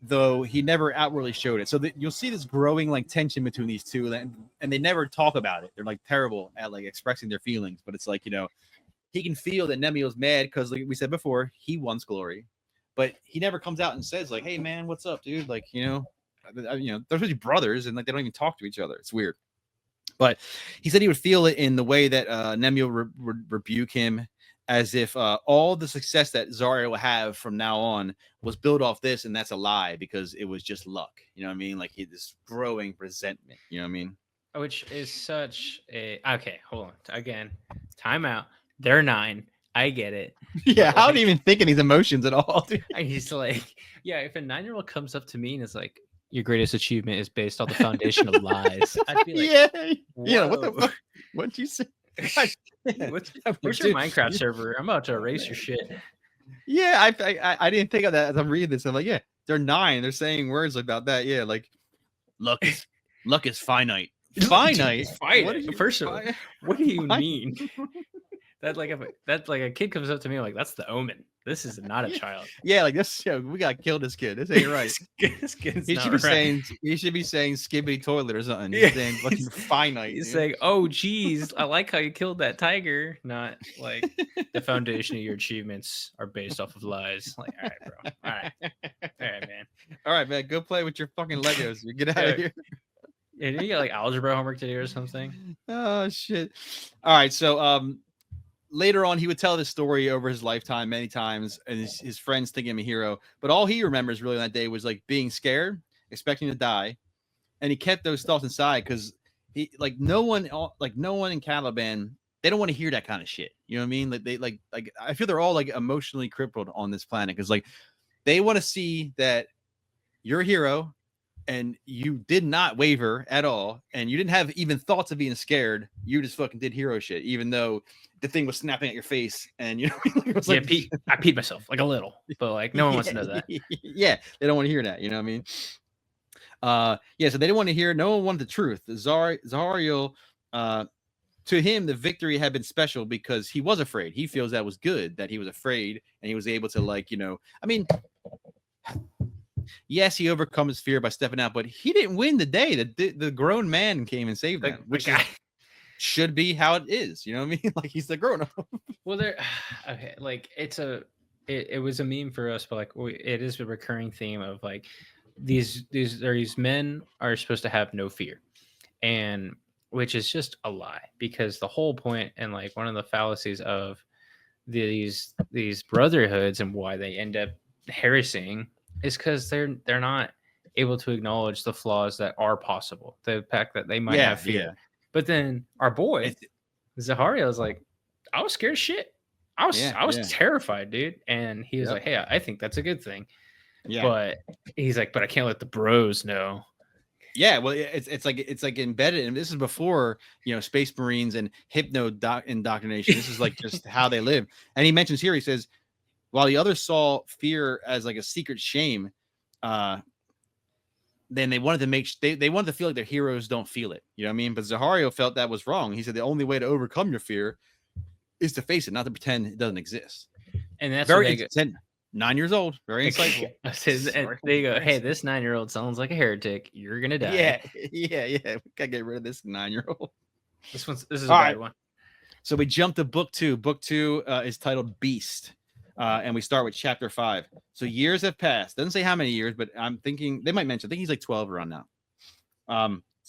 A: though he never outwardly showed it. So you'll see this growing like tension between these two, and they never talk about it. They're like terrible at like expressing their feelings, but it's like, he can feel that Nemuel's mad because, like we said before, he wants glory, but he never comes out and says like, "Hey man, what's up, dude?" Like, they're supposed to be brothers, and like they don't even talk to each other. It's weird. But he said he would feel it in the way that Nemuel would rebuke him, as if all the success that Zariel will have from now on was built off this, and that's a lie because it was just luck. You know what I mean? Like this growing resentment. You know what I mean?
B: Which is such a okay. Hold on. Again, time out. They're 9. I get it.
A: Yeah, I don't even think of these emotions at all. Dude.
B: He's like, yeah. If a 9-year-old comes up to me and is like, "Your greatest achievement is based on the foundation of lies," I'd be like,
A: yeah. What the fuck? What'd you say?
B: Where's your Minecraft server? I'm about to erase your shit.
A: Yeah, I didn't think of that as I'm reading this. I'm like, yeah, they're 9. They're saying words about that. Yeah, like luck is finite. Finite.
B: First of all, what do you mean? That's like a kid comes up to me like, that's the Omen. This is not a child.
A: Yeah, like this. We gotta kill this kid. This ain't right.
B: This kid's
A: he
B: not
A: should be
B: right.
A: saying skibbity toilet or something. He's saying fucking finite.
B: He's saying, "Oh, geez, I like how you killed that tiger." Not like the foundation of your achievements are based off of lies. Like, all right, bro. All right, man.
A: All right, man. Go play with your fucking Legos. You get out of here.
B: Yeah, you got like algebra homework to do or something.
A: Oh shit! All right, so later on, he would tell this story over his lifetime many times, and his friends think him a hero. But all he remembers really that day was like being scared, expecting to die, and he kept those thoughts inside because he no one in Caliban, they don't want to hear that kind of shit. You know what I mean? Like they like I feel they're all like emotionally crippled on this planet because like they want to see that you're a hero. And you did not waver at all, and you didn't have even thoughts of being scared. You just fucking did hero shit, even though the thing was snapping at your face. And it was like,
B: I peed myself like a little, but like no one wants to know that.
A: Yeah, they don't want to hear that. You know what I mean? So they didn't want to hear. No one wanted the truth. Zariel, to him, the victory had been special because he was afraid. He feels that was good that he was afraid, and he was able to I mean. Yes, he overcome his fear by stepping out, but he didn't win the day. The grown man came and saved him, which should be how it is. You know what I mean? Like he's the grown up.
B: Well, okay, like it was a meme for us, but like it is a recurring theme of like these men are supposed to have no fear, and which is just a lie because the whole point and like one of the fallacies of these brotherhoods and why they end up heresying is because they're not able to acknowledge the flaws that are possible, the fact that they might have fear. Yeah. But then our boy Zahariel is like, I was scared as shit. I was terrified, dude. And he was like, hey, I think that's a good thing. Yeah. But he's like, but I can't let the bros know.
A: Yeah, well, it's like embedded, and this is before Space Marines and indoctrination. This is like just how they live. And he mentions here, he says, while the others saw fear as like a secret shame, then they wanted to they wanted to feel like their heroes don't feel it. You know what I mean? But Zahariel felt that was wrong. He said the only way to overcome your fear is to face it, not to pretend it doesn't exist.
B: And that's
A: very 9 years old, very insightful.
B: And there you go. Hey, this 9-year-old sounds like a heretic. You're gonna die.
A: Yeah. We gotta get rid of this 9-year-old.
B: This is a bad one.
A: So we jump to book 2. Book 2 is titled Beast. And we start with chapter 5. So years have passed. Doesn't say how many years, but I'm thinking they might mention. I think he's like 12 around now.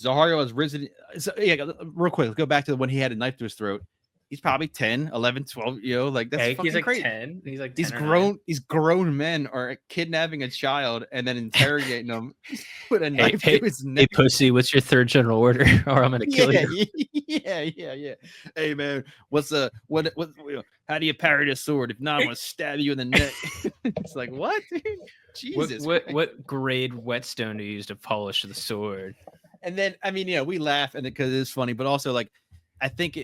A: Zahariel has risen. So, real quick, let's go back to when he had a knife to his throat. He's probably 10, 11, 12, like that's fucking
B: he's like
A: crazy.
B: 10. He's like 10
A: these grown men are kidnapping a child and then interrogating them with a knife to his neck.
B: Hey, pussy, what's your 3rd general order? Or I'm gonna kill you.
A: Yeah. Hey man, what how do you parry the sword? If not, I'm gonna stab you in the neck. It's like, what, dude? Jesus.
B: What grade whetstone do you use to polish the sword?
A: And then I mean, we laugh and because it's funny, but also like I think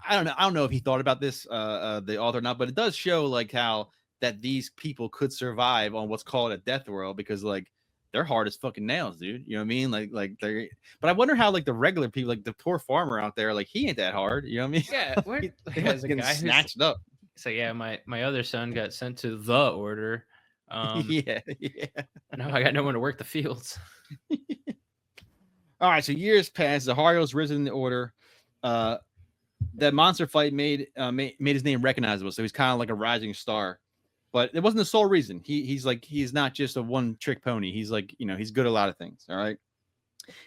A: I don't know if he thought about this, the author or not, but it does show like how that these people could survive on what's called a death world because like they're hard as fucking nails, dude. You know what I mean? Like they're. But I wonder how like the regular people, like the poor farmer out there, like he ain't that hard. You know what I mean?
B: Yeah, where
A: He
B: as
A: must
B: a
A: getting
B: guy who's
A: snatched up.
B: so yeah, my other son got sent to the order.
A: Yeah, yeah.
B: Now I got no one to work the fields.
A: All right, so years pass. Zahario's risen in the order. That monster fight made his name recognizable. So he's kind of like a rising star. But it wasn't the sole reason. He's not just a one trick pony. He's like, he's good at a lot of things. All right.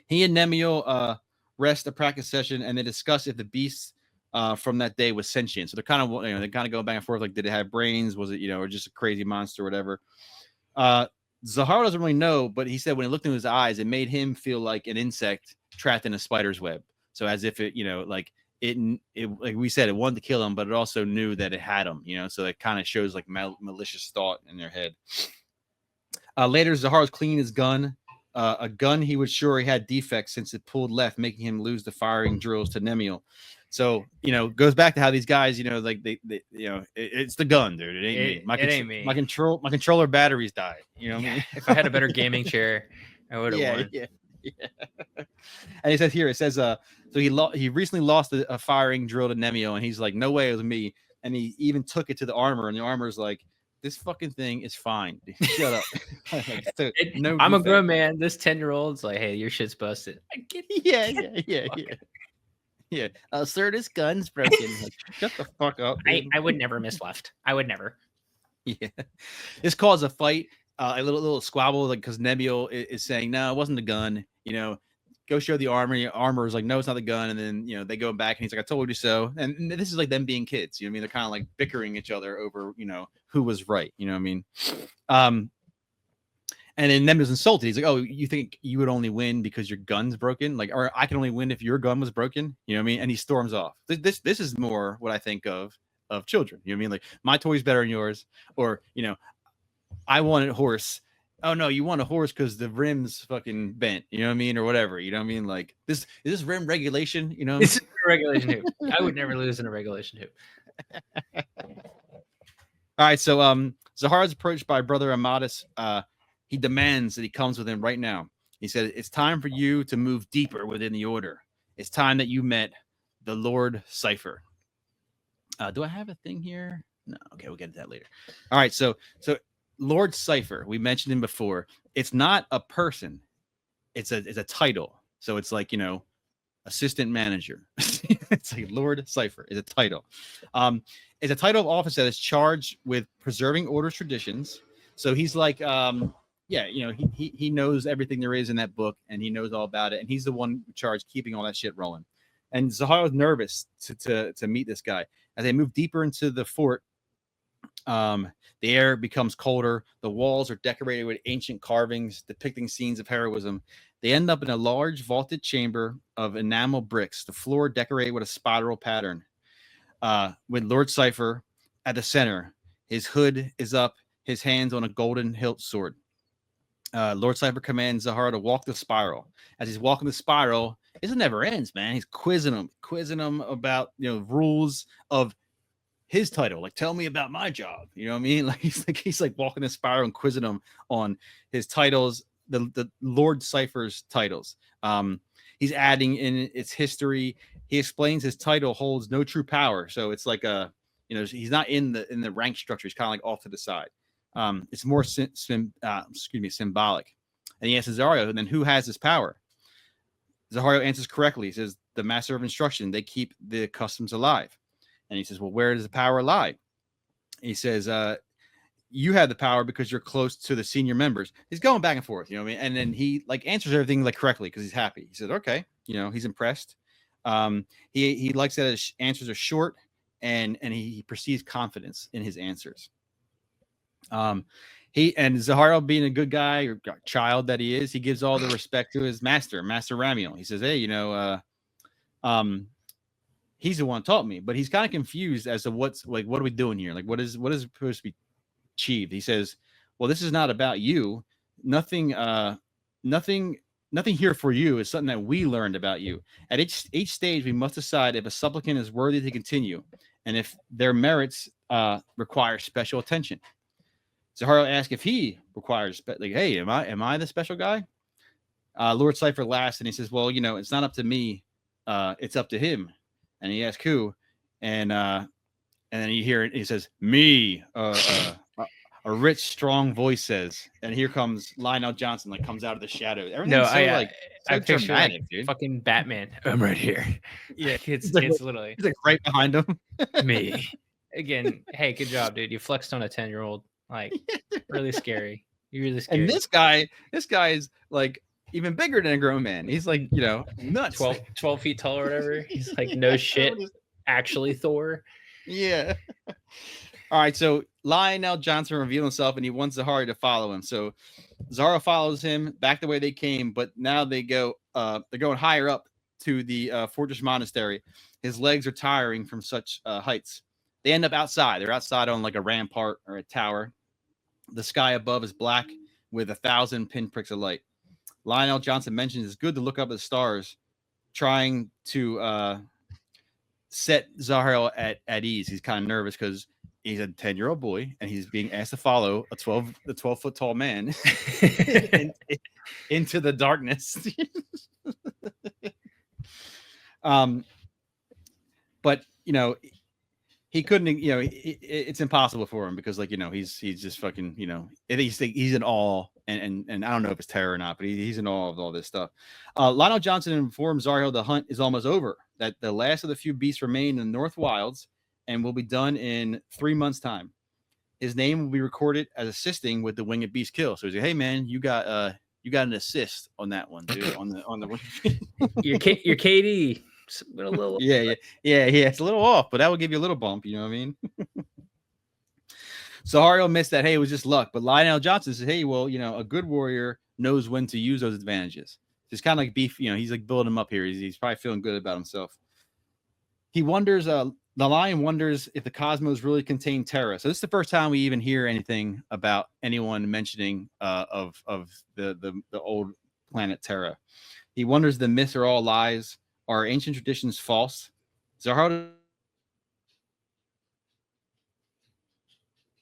A: He and Nemiel rest a practice session, and they discuss if the beast from that day was sentient. So they're kind of going back and forth. Like, did it have brains? Was it or just a crazy monster or whatever? Zahario doesn't really know, but he said when he looked into his eyes, it made him feel like an insect trapped in a spider's web. So as if it, like we said, it wanted to kill him, but it also knew that it had him, so it kind of shows like malicious thought in their head. Later, Zahario's cleaning his gun, a gun he was sure he had defects since it pulled left, making him lose the firing drills to Nemiel. So, goes back to how these guys, like they it's the gun, dude. It ain't me.
B: It ain't me.
A: My controller batteries died. You know what I mean?
B: If I had a better gaming chair, I would have won.
A: Yeah. And he says here, so he recently lost a firing drill to Nemiel, and he's like, no way, it was me. And he even took it to the armor, and the armor's like, this fucking thing is fine. Shut up.
B: I'm a grown man. This 10-year-old's like, hey, your shit's busted. I get it.
A: Yeah. Sir, this gun's broken. Like, shut the fuck up.
B: I would never miss left. I would never.
A: Yeah. This caused a fight, a little squabble, like because Nemiel is saying, no, it wasn't the gun. Go show the armor. Your armor is like, no, it's not the gun. And then, they go back and he's like, I told you so. And this is like them being kids. You know what I mean? They're kind of like bickering each other over, who was right. You know what I mean? And then Nemiel's insulted. He's like, oh, you think you would only win because your gun's broken? Like, or I can only win if your gun was broken. You know what I mean? And he storms off. This is more what I think of children. You know what I mean? Like, my toy's better than yours. Or, I wanted a horse. Oh no, you want a horse because the rim's fucking bent, you know what I mean, or whatever, you know what I mean? Like, this is this rim regulation,
B: This is a regulation hoop. I would never lose in a regulation hoop.
A: All right, so Zahario's approached by Brother Amadis. He demands that he comes with him right now. He said, it's time for you to move deeper within the order. It's time that you met the Lord Cypher. Do I have a thing here? No, okay, we'll get to that later. All right, so Lord Cypher, we mentioned him before. It's not a person. It's a title. So it's like, assistant manager. It's like Lord Cypher is a title. It's a title of office that is charged with preserving order's traditions. So he's like, he knows everything there is in that book, and he knows all about it. And he's the one charged keeping all that shit rolling. And Zahario's nervous to meet this guy. As they move deeper into the fort, the air becomes colder. The walls are decorated with ancient carvings depicting scenes of heroism. They end up in a large vaulted chamber of enamel bricks, the floor decorated with a spiral pattern. With Lord Cypher at the center, his hood is up, his hands on a golden hilt sword. Lord Cypher commands Zahario to walk the spiral. As he's walking the spiral, it never ends, man. He's quizzing him about rules of his title. Like, tell me about my job. You know what I mean? Like he's like walking the spiral and quizzing him on his titles, the Lord Cypher's titles. He's adding in its history. He explains his title holds no true power. So it's like he's not in the rank structure. He's kind of like off to the side. It's more symbolic. And he asks Zahario, then who has this power? Zahario answers correctly. He says, the master of instruction. They keep the customs alive. And he says, well, where does the power lie? He says, you have the power because you're close to the senior members. He's going back and forth, you know what I mean? And then he like answers everything like correctly because he's happy. He says, okay, he's impressed. He likes that his answers are short and he perceives confidence in his answers. Zahario, being a good guy or child that he is, he gives all the respect to his master Ramiel. He says, hey, he's the one who taught me, but he's kind of confused as to what are we doing here? Like, what is supposed to be achieved? He says, well, this is not about you. Nothing here for you is something that we learned about you. At each stage, we must decide if a supplicant is worthy to continue and if their merits require special attention. Zahariel asks if he requires, like, hey, am I the special guy? Lord Cypher laughs and he says, well, it's not up to me. It's up to him. And he asks who, and then you hear it. He says, me. A rich, strong voice says, and here comes Lionel Johnson, like comes out of the shadow. Everything's
B: I picture
A: dramatic,
B: like
A: dude.
B: fucking Batman. I'm right here.
A: Yeah,
B: it's literally
A: he's like right behind him.
B: me. Again, hey, good job, dude. You flexed on a 10-year-old. Like, really scary. You're really scary.
A: And this guy is like even bigger than a grown man. He's like, nuts.
B: 12 feet tall or whatever. He's like, no shit. Actually, Thor.
A: Yeah. All right, so Lionel Johnson revealed himself, and he wants Zahariel to follow him. So Zahariel follows him back the way they came, but now they go. They're going higher up to the Fortress Monastery. His legs are tiring from such heights. They end up outside. They're outside on like a rampart or a tower. The sky above is black with 1,000 pinpricks of light. Lionel Johnson mentions it's good to look up at the stars, trying to set Zahariel at ease. He's kind of nervous because he's a 10-year-old boy and he's being asked to follow a 12-foot tall man into the darkness. But he couldn't. It's impossible for him because he's just fucking. He's in awe, and I don't know if it's terror or not, but he's in awe of all this stuff. Lionel Johnson informs Zahariel the hunt is almost over. That the last of the few beasts remain in the North Wilds and will be done in 3 months' time. His name will be recorded as assisting with the winged beast kill. So he's like, "Hey man, you got an assist on that one, dude. on the
B: your KD, a little
A: yeah. It's a little off, but that will give you a little bump. You know what I mean?" Zahariel admits that hey, it was just luck, but Lionel Johnson says, "Hey, well, a good warrior knows when to use those advantages." It's kind of like beef. He's like building him up here. He's probably feeling good about himself. He wonders. The lion wonders if the cosmos really contain Terra. So this is the first time we even hear anything about anyone mentioning of the old planet Terra. He wonders the myths are all lies. Are ancient traditions false? Zahariel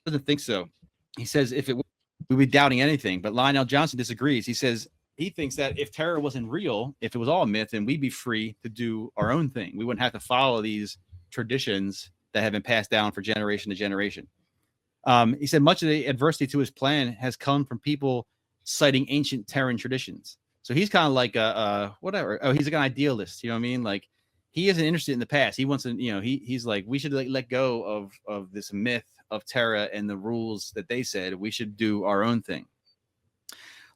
A: doesn't think so. He says if it would, we'd be doubting anything. But Lionel Johnson disagrees. He says he thinks that if Terra wasn't real, if it was all a myth, then we'd be free to do our own thing. We wouldn't have to follow these traditions that have been passed down for generation to generation. He said much of the adversity to his plan has come from people citing ancient Terran traditions. So he's kind of like whatever. Oh, he's like an idealist. You know what I mean? Like he isn't interested in the past. He wants to, he's like, we should let go of this myth of Terra and the rules that they said. We should do our own thing.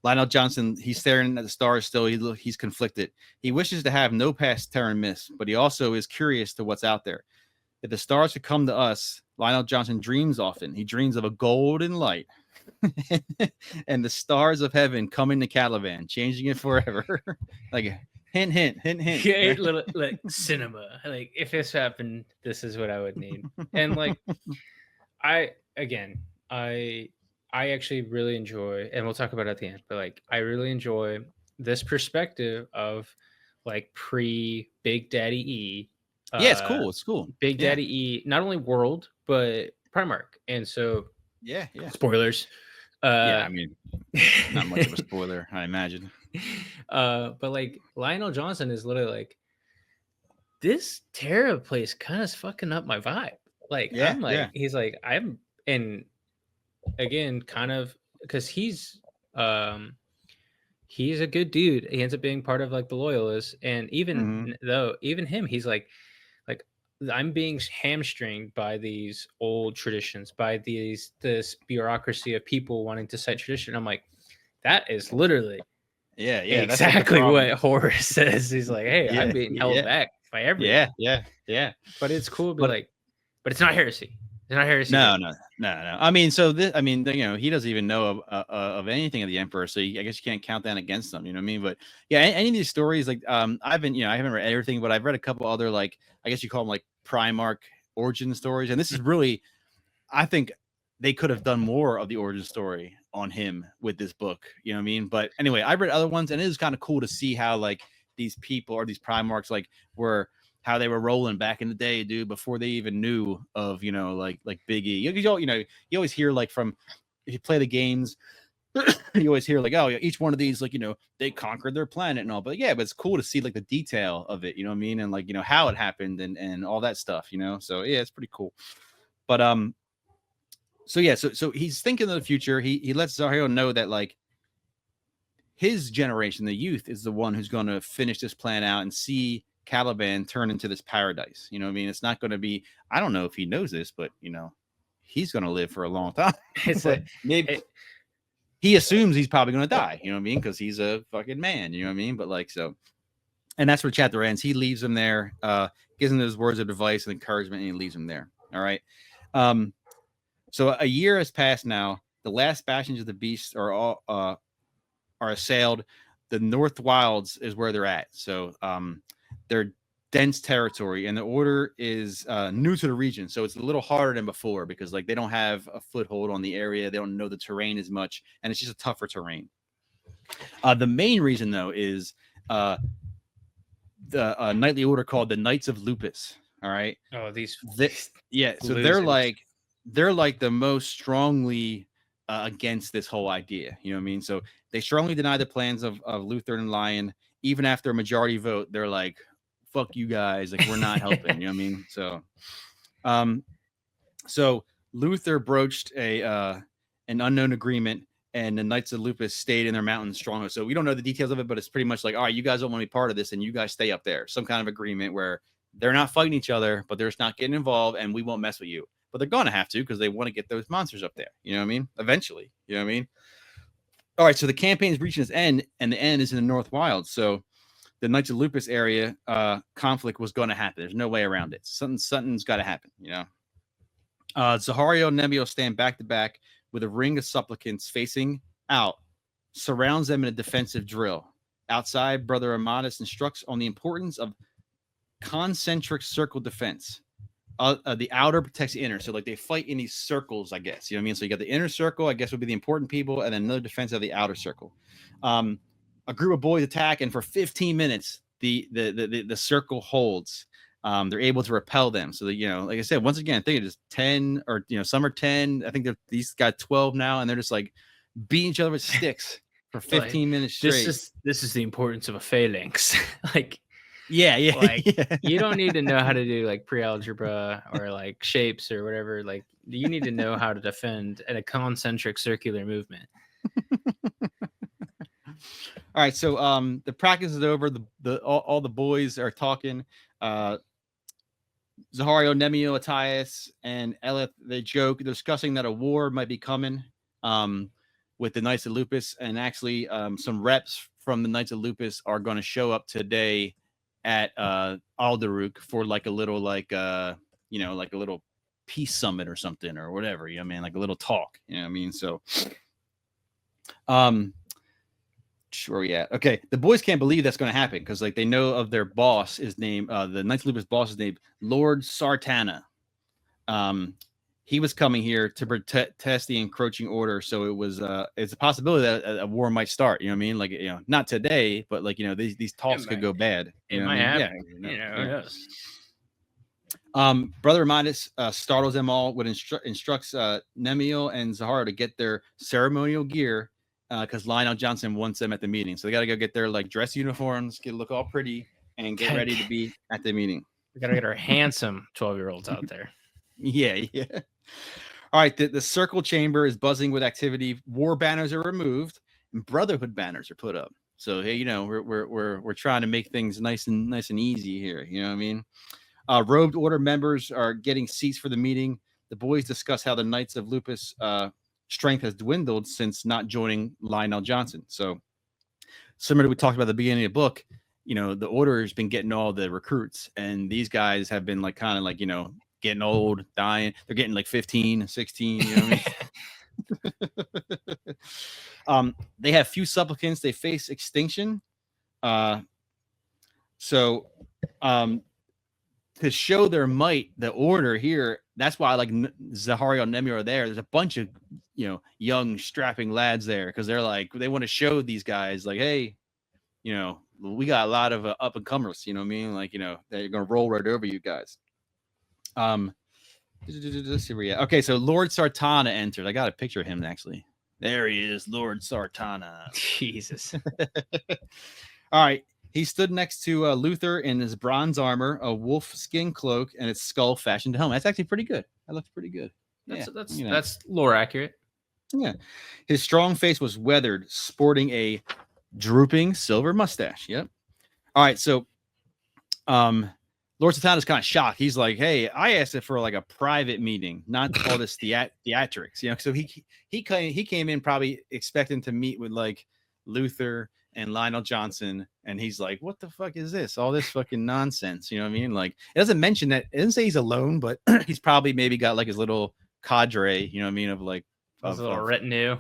A: Lionel Johnson, he's staring at the stars still. He's conflicted. He wishes to have no past Terran myths, but he also is curious to what's out there. If the stars could come to us, Lionel Johnson dreams often. He dreams of a golden light and the stars of heaven coming to Caliban, changing it forever. Like hint, hint, hint, hint.
B: Yeah, little like cinema. Like if this happened, this is what I would need. And like I actually really enjoy, and we'll talk about it at the end, but like I really enjoy this perspective of like pre Big Daddy E.
A: Yeah, it's cool. It's cool.
B: Big Daddy E, not only world, but Primarch. And so
A: yeah.
B: Spoilers.
A: I mean, not much of a spoiler, I imagine.
B: But like Lionel Johnson is literally like, this Terra place kind of fucking up my vibe. Like he's like, and again, kind of because he's a good dude. He ends up being part of like the loyalists, and even him, he's like I'm being hamstringed by these old traditions, by this bureaucracy of people wanting to cite tradition. I'm like, that is literally exactly what Horus says. He's like, hey, I'm being held back by everyone.
A: Yeah.
B: But it's cool to be like, but it's not heresy. It's not heresy.
A: No. I mean, he doesn't even know of anything of the Emperor, so I guess you can't count that against them. You know what I mean? But yeah, any of these stories, like I haven't read everything, but I've read a couple other, like I guess you call them like Primarch origin stories, and this is really, I think they could have done more of the origin story on him with this book. You know what I mean? But anyway, I've read other ones, and it is kind of cool to see how like these people or these Primarchs like were. How they were rolling back in the day, dude, before they even knew of, like Big E. You always hear like from if you play the games, you always hear like, oh, yeah, each one of these, like, you know, they conquered their planet and all. But yeah, but it's cool to see like the detail of it, you know what I mean? And like, you know, how it happened and all that stuff, you know? So yeah, it's pretty cool. But so yeah, so he's thinking of the future. He lets Zahariel know that like his generation, the youth, is the one who's going to finish this plan out and see Caliban turn into this paradise. You know what I mean? It's not going to be, I don't know if he knows this, but you know, he's going to live for a long time. Maybe he assumes he's probably going to die, you know what I mean? Because he's a fucking man, you know what I mean? But like, so, and that's where the chapter ends. He leaves him there, gives him those words of advice and encouragement, and he leaves him there. All right. So a year has passed now. The last bastions of the beast are all are assailed. The North Wilds is where they're at. So they're dense territory, and the order is new to the region. So it's a little harder than before because like they don't have a foothold on the area. They don't know the terrain as much, and it's just a tougher terrain. The main reason though is the knightly order called the Knights of Lupus. All right.
B: Oh,
A: yeah. So
B: losers.
A: they're like the most strongly against this whole idea. You know what I mean? So they strongly deny the plans of Luther and Lion. Even after a majority vote, they're like, fuck you guys. Like, we're not helping. You know what I mean? So, so Luther broached an unknown agreement, and the Knights of Lupus stayed in their mountain stronghold. So we don't know the details of it, but it's pretty much like, all right, you guys don't want to be part of this, and you guys stay up there. Some kind of agreement where they're not fighting each other, but they're just not getting involved, and we won't mess with you. But they're going to have to because they want to get those monsters up there. You know what I mean? Eventually. You know what I mean? All right. So the campaign is reaching its end, and the end is in the North Wilds. So the Knights of Lupus area conflict was going to happen. There's no way around it. Something's got to happen. You know? Zahariel and Nemio stand back to back with a ring of supplicants facing out, surrounds them in a defensive drill. Outside, Brother Amatus instructs on the importance of concentric circle defense. The outer protects the inner. So like they fight in these circles, I guess. You know what I mean? So you got the inner circle, I guess would be the important people, and then another defense of the outer circle. A group of boys attack, and for 15 minutes, the circle holds. They're able to repel them. So that, you know, like I said, once again, I think it's 10 or, you know, some are 10. I think these got 12 now, and they're just like beating each other with sticks for 15 minutes straight.
B: This is the importance of a phalanx. Like,
A: yeah.
B: Like, you don't need to know how to do like pre-algebra or like shapes or whatever. Like, you need to know how to defend at a concentric circular movement.
A: All right, so the practice is over. All the boys are talking. Zahariel, Nemio, Attias, and Eleth, they joke, discussing that a war might be coming with the Knights of Lupus, and actually some reps from the Knights of Lupus are going to show up today at Alderuk for like a little like you know, like a little peace summit or something or whatever, you know what I mean, like a little talk, you know what I mean? So sure, yeah, okay, the boys can't believe that's going to happen because like they know of their boss is named the Knights of Lupus boss is named Lord Sartana. He was coming here to protest the encroaching order, so it was it's a possibility that a war might start. You know what I mean? Like, you know, not today, but like, you know, these talks could go bad.
B: It might happen. Yeah,
A: Brother Midas startles them all with instructs Nemio and Zahara to get their ceremonial gear because Lionel Johnson wants them at the meeting, so they got to go get their like dress uniforms, look all pretty, and get ready to be at the meeting.
B: We got to get our handsome 12-year-olds out there.
A: Yeah. All right, the circle chamber is buzzing with activity. War banners are removed, and Brotherhood banners are put up. So hey, you know, we're trying to make things nice and easy here. You know what I mean? Robed Order members are getting seats for the meeting. The boys discuss how the Knights of Lupus strength has dwindled since not joining Lionel Johnson. So similar to what we talked about at the beginning of the book, you know, the Order has been getting all the recruits, and these guys have been like kind of like, you know, getting old, dying. They're getting like 15, 16, you know what I mean? They have few supplicants. They face extinction. So to show their might, the Order here, that's why like Zahariel and Nemio are there. There's a bunch of, you know, young strapping lads there because they're like, they want to show these guys like, hey, you know, we got a lot of up and comers, you know what I mean? Like, you know, they're going to roll right over you guys. Let's see where you at. Okay, so Lord Sartana entered. I got a picture of him actually. There he is, Lord Sartana.
B: Jesus.
A: All right. He stood next to Luther in his bronze armor, a wolf skin cloak, and its skull fashioned helmet. That's actually pretty good. That looks pretty good.
B: That's lore accurate.
A: Yeah. His strong face was weathered, sporting a drooping silver mustache. Yep. All right. So, Lord Satana's kind of shocked. He's like, "Hey, I asked it for like a private meeting, not all this theatrics." You know, so he came in probably expecting to meet with like Luther and Lionel Johnson, and he's like, "What the fuck is this? All this fucking nonsense?" You know what I mean? Like, it doesn't mention that. It doesn't say he's alone, but he's probably maybe got like his little cadre. You know what I mean? Of like
B: His little retinue.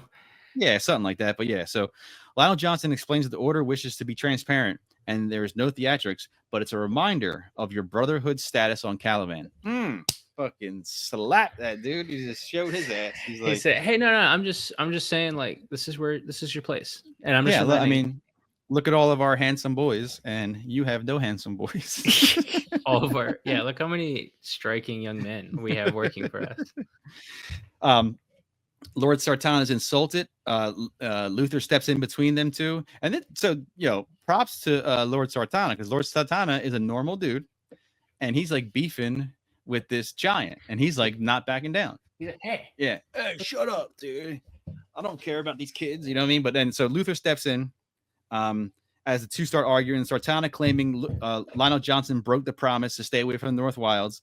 A: Yeah, something like that. But yeah, so Lionel Johnson explains that the order wishes to be transparent and there's no theatrics, but it's a reminder of your brotherhood status on Caliban. Fucking slap that dude. He just showed his ass. He's like,
B: He said, "Hey, no, I'm just saying, like, this is your place." And I'm just
A: I mean, look at all of our handsome boys, and you have no handsome boys.
B: all of our look how many striking young men we have working for
A: us. Lord Sartana is insulted. Luther steps in between them two. And then, so, props to Lord Sartana, because Lord Sartana is a normal dude. And he's like beefing with this giant. And he's like not backing down.
B: He's like, hey.
A: Yeah. Hey, shut up, dude. I don't care about these kids. You know what I mean? But then, so Luther steps in as the two start arguing. Sartana claiming Lionel Johnson broke the promise to stay away from the North Wilds.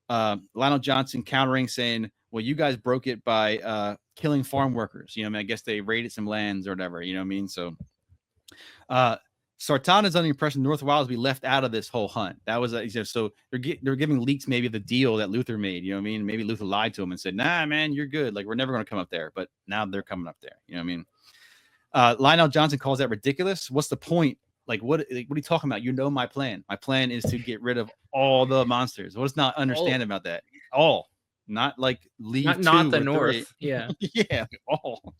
A: Lionel Johnson countering, saying, well, you guys broke it by killing farm workers. You know what I mean? I guess they raided some lands or whatever. You know what I mean? So Sartana is under the impression North Wilds be left out of this whole hunt. That was so they're giving leaks maybe of the deal that Luther made. You know what I mean? Maybe Luther lied to him and said, nah, man, you're good. Like, we're never going to come up there. But now they're coming up there. You know what I mean? Lionel Johnson calls that ridiculous. What's the point? What are you talking about? You know my plan. My plan is to get rid of all the monsters. What's not understand about that? All. Not like leave
B: not the North. Yeah.
A: Yeah, all.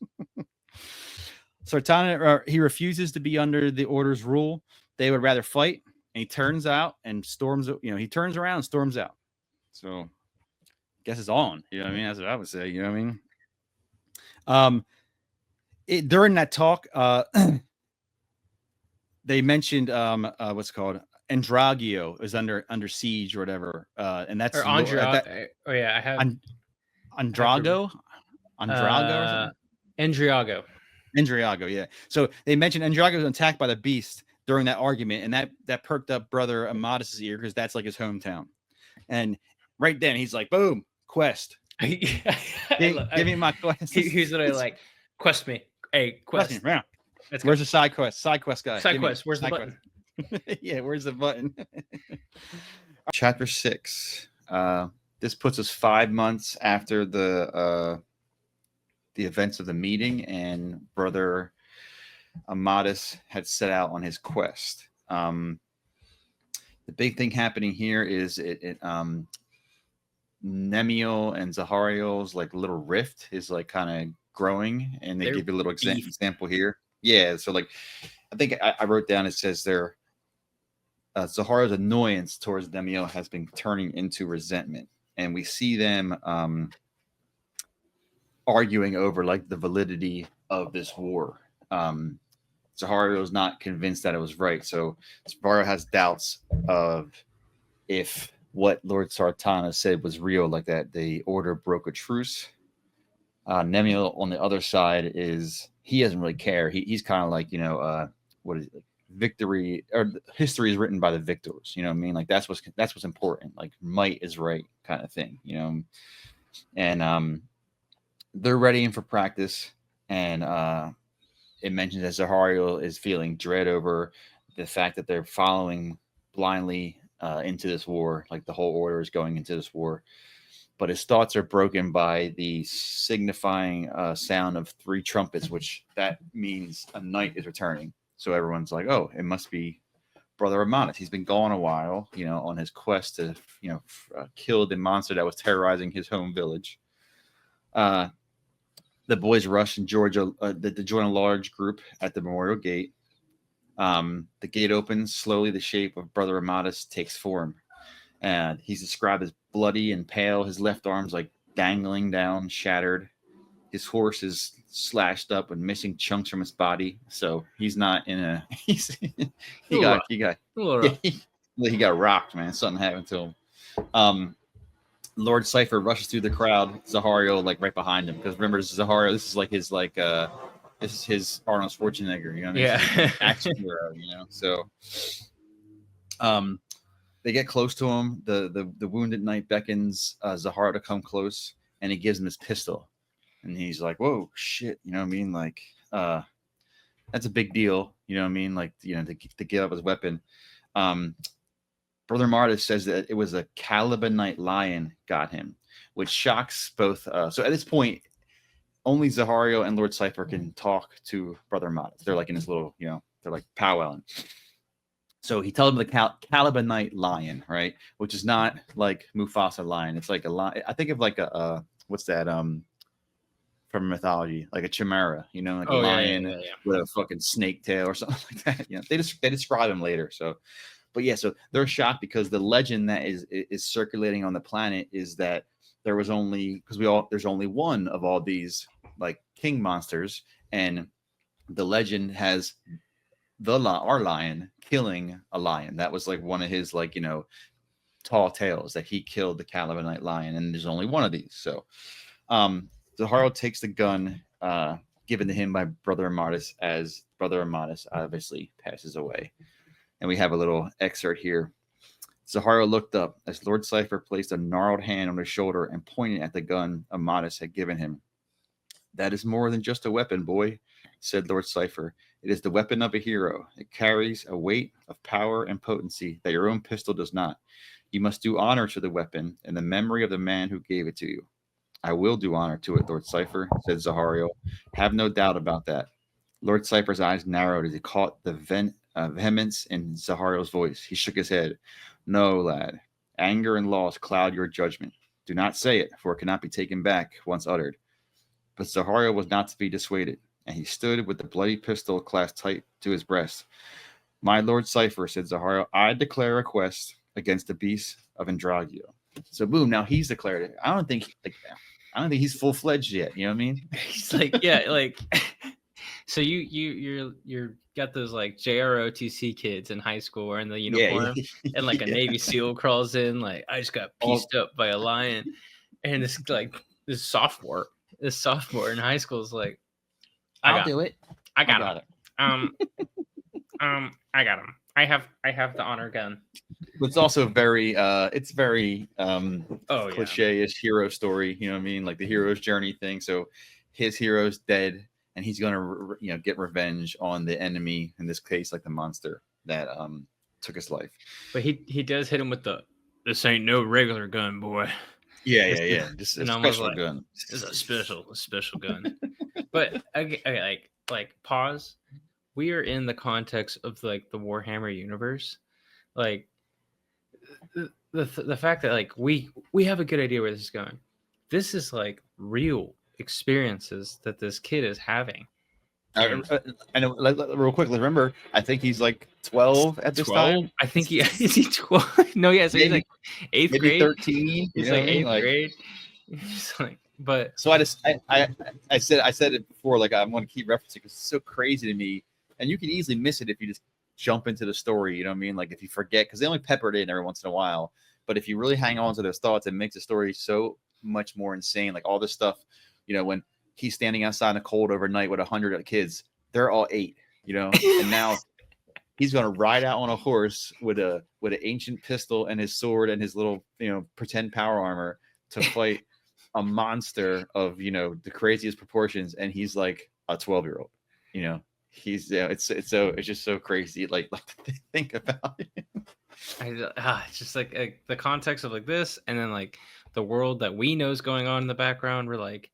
A: Sartana, he refuses to be under the order's rule. They would rather fight, and he turns out and storms. He turns around and storms out. So, I guess it's on. You know what I mean? That's what I would say. You know what I mean? During that talk, they mentioned what's it called? Andragio is under siege or whatever, and that's
B: I have
A: Andrago. Andriago, yeah. So they mentioned Andriago was attacked by the beast during that argument, and that perked up Brother Amadis's ear because that's like his hometown. And right then he's like, "Boom, quest! give me my quest."
B: Here's what I like: quest me, hey, quest me.
A: Yeah. Where's the side quest? Side quest guy.
B: Side quest. Where's the button?
A: Yeah, where's the button? Chapter 6. This puts us 5 months after the events of the meeting, and Brother Amadis had set out on his quest. The big thing happening here is Nemiel and Zahariel's like little rift is like kind of growing, and they give you a little example here. Yeah, so like I think I wrote down, it says there Zahariel's annoyance towards Nemiel has been turning into resentment, and we see them arguing over like the validity of this war. Zahariel is not convinced that it was right, so Zahariel has doubts of if what Lord Sartana said was real, like that the order broke a truce. Nemiel on the other side he doesn't really care. He's kind of like, what is it? Like, victory or history is written by the victors. You know what I mean? Like that's what's important. Like might is right kind of thing. And they're readying for practice, and it mentions that Zahariel is feeling dread over the fact that they're following blindly into this war. Like the whole order is going into this war. But his thoughts are broken by the signifying sound of 3 trumpets, which that means a knight is returning. So everyone's like, oh, it must be Brother Amadis. He's been gone a while, on his quest to, kill the monster that was terrorizing his home village. The boys rush and to join a large group at the memorial gate. The gate opens slowly. The shape of Brother Amadis takes form. And he's described as bloody and pale. His left arm's like dangling down, shattered. His horse is slashed up and missing chunks from his body. So he's not in a. He got yeah, he got rocked, man. Something happened to him. Lord Cypher rushes through the crowd. Zahario like right behind him, because remember Zahario. This is like his this is his Arnold Schwarzenegger. You know what I mean?
B: Yeah.
A: Action hero. You know. So they get close to him. The wounded knight beckons Zahario to come close, and he gives him his pistol. And he's like, whoa, shit. You know what I mean? Like, that's a big deal. You know what I mean? Like, you know, to give up his weapon. Brother Martis says that it was a Caliban lion got him, which shocks both. So at this point, only Zahario and Lord Cypher can talk to Brother Martis. They're like in this little, you know, they're like powwowing. So he tells him the Caliban lion, right? Which is not like Mufasa lion. It's like a lion. I think of like a what's that? From mythology, like a chimera, you know, like a lion with a fucking snake tail or something like that. You know, they describe him later. So, but yeah, so they're shocked because the legend that is circulating on the planet is that there was only there's only one of all these like king monsters, and the legend has our lion killing a lion. That was like one of his like, you know, tall tales that he killed the Calibanite lion, and there's only one of these. So, Zahario takes the gun given to him by Brother Amatis as Brother Amatis obviously passes away. And we have a little excerpt here. Zahario looked up as Lord Cypher placed a gnarled hand on his shoulder and pointed at the gun Amatis had given him. That is more than just a weapon, boy, said Lord Cypher. It is the weapon of a hero. It carries a weight of power and potency that your own pistol does not. You must do honor to the weapon and the memory of the man who gave it to you. I will do honor to it, Lord Cypher, said Zahario. Have no doubt about that. Lord Cypher's eyes narrowed as he caught the vehemence in Zahario's voice. He shook his head. No, lad. Anger and loss cloud your judgment. Do not say it, for it cannot be taken back once uttered. But Zahario was not to be dissuaded, and he stood with the bloody pistol clasped tight to his breast. My Lord Cypher, said Zahario, I declare a quest against the beast of Andragio. So boom, now he's declared it. I don't think he's full-fledged yet. You know what I mean?
B: He's like, yeah, like so you're got those like JROTC kids in high school wearing the uniform, and like a Navy SEAL crawls in, like, I just got pieced up by a lion. And this sophomore in high school is like, I'll do it. I got it. I got him. I have the honor gun.
A: It's also very cliche-ish hero story, you know what I mean? Like the hero's journey thing. So his hero's dead, and he's gonna get revenge on the enemy, in this case like the monster that took his life.
B: But he does hit him with this ain't no regular gun, boy.
A: Yeah. Just a special gun.
B: It's a special gun. But I like pause. We are in the context of like the Warhammer universe. Like the fact that like we have a good idea where this is going. This is like real experiences that this kid is having.
A: And real quick, remember, I think he's like 12 at this time.
B: I think is he 12? No, yeah, so he's like 8th grade.
A: 13.
B: He's like 8th grade. He's like, but
A: so I said it before, like I'm going to keep referencing because it's so crazy to me, and you can easily miss it if you just jump into the story. You know what I mean? Like if you forget, because they only pepper it in every once in a while. But if you really hang on to those thoughts, it makes the story so much more insane. Like all this stuff, when he's standing outside in the cold overnight with 100 kids, they're all 8, and now he's going to ride out on a horse with an ancient pistol and his sword and his little, pretend power armor to fight a monster of, the craziest proportions. And he's like a 12-year-old, he's it's just so crazy. Like to think about it.
B: It's just like the context of like this, and then like the world that we know is going on in the background. We're like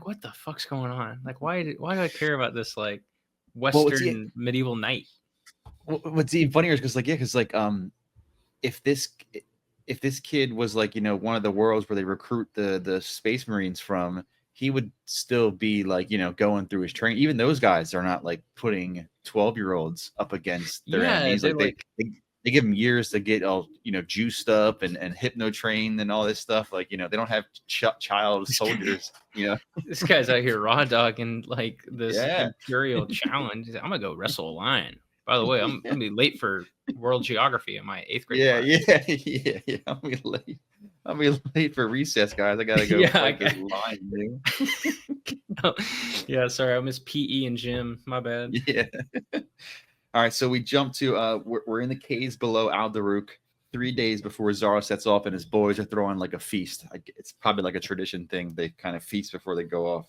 B: what the fuck's going on? Like why do I care about this like Western medieval knight?
A: What's even funnier is because if this kid was like one of the worlds where they recruit the space marines from, he would still be like going through his training. Even those guys are not like putting 12-year-olds up against their enemies. they give them years to get all, juiced up and hypno trained and all this stuff. Like, they don't have child soldiers,
B: This guy's out here raw dogging like this
A: Yeah.
B: imperial challenge. He's like, I'm gonna go wrestle a lion. By the way, I'm gonna be late for world geography in my 8th grade class.
A: Yeah. I'll be late for recess, guys. I gotta go fight this lion, dude.
B: Yeah, sorry, I missed PE and gym. My bad.
A: Yeah. All right, so we jump to we're in the caves below Aldaruk 3 days before Zara sets off, and his boys are throwing like a feast. It's probably like a tradition thing. They kind of feast before they go off.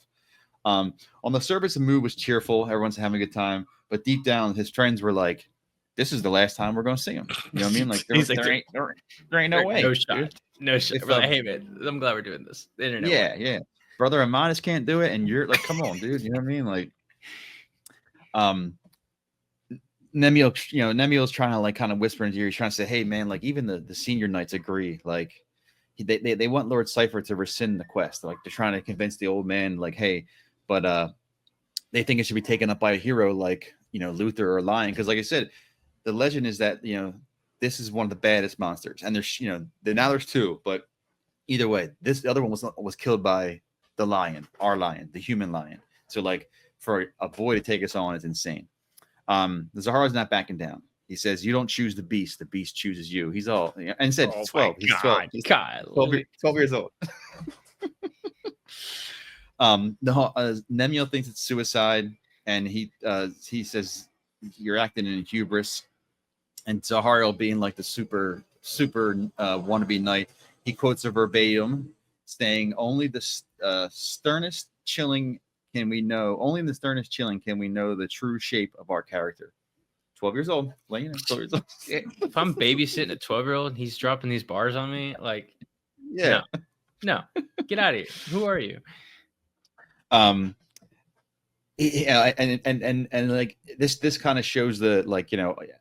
A: On the surface, the mood was cheerful. Everyone's having a good time, but deep down, his friends were like, "This is the last time we're going to see him." You know what I mean? Like, there ain't no way,
B: no shot,
A: dude.
B: no shot. We're like, hey man, I'm glad we're doing this. The internet.
A: Yeah. Brother Amadis can't do it, and you're like, come on, dude. You know what I mean? Like, Nemiel's trying to like kind of whisper into your ear. He's trying to say, hey man, like even the senior knights agree. Like they want Lord Cypher to rescind the quest. Like they're trying to convince the old man, like, hey, but they think it should be taken up by a hero like Luther or Lion. Because like I said, the legend is that this is one of the baddest monsters. And there's now there's two, but either way, the other one was killed by the lion, our lion, the human lion. So like for a boy to take us on is insane. Zaharo's not backing down. He says, "You don't choose the beast chooses you." He's all and said 12. He's 12. He's 12 years old. Nemiel thinks it's suicide, and he says, "You're acting in hubris." And Zahariel, being like the super wannabe knight, he quotes a verbatim, saying, "Only the sternest chilling can we know. Only in the sternest chilling can we know the true shape of our character." 12 years old. 12 years old.
B: If I'm babysitting a 12-year-old and he's dropping these bars on me, like,
A: yeah,
B: no, get out of here. Who are you?
A: Yeah, and like this kind of shows the like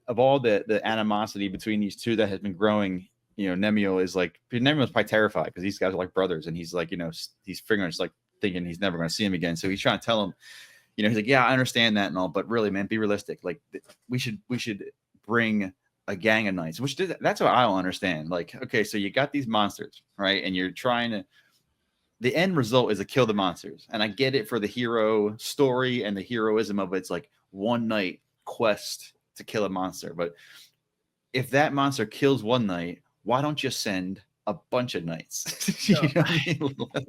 A: of all the animosity between these two that has been growing. Nemiel is probably terrified because these guys are like brothers, and he's like he's figuring it's like thinking he's never going to see him again. So he's trying to tell him, he's like, yeah, I understand that and all, but really, man, be realistic. Like we should bring a gang of knights, that's what I don't understand. Like, okay, so you got these monsters, right? And you're trying to, the end result is to kill the monsters. And I get it for the hero story and the heroism of it's like one night quest to kill a monster. But if that monster kills one knight, why don't you send a bunch of knights? You know what I mean? Like,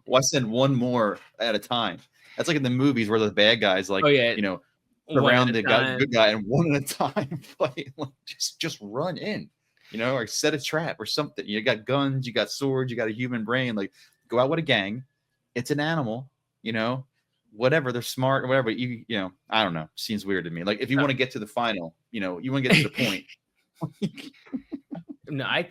A: why send one more at a time? That's like in the movies where the bad guys around the good guy and one at a time fight. Like, just run in, or set a trap or something. You got guns, you got swords, you got a human brain. Like, go out with a gang. It's an animal, whatever. They're smart or whatever. I don't know. Seems weird to me. Like, if you want to get to the final, you want to get to the point.
B: No, I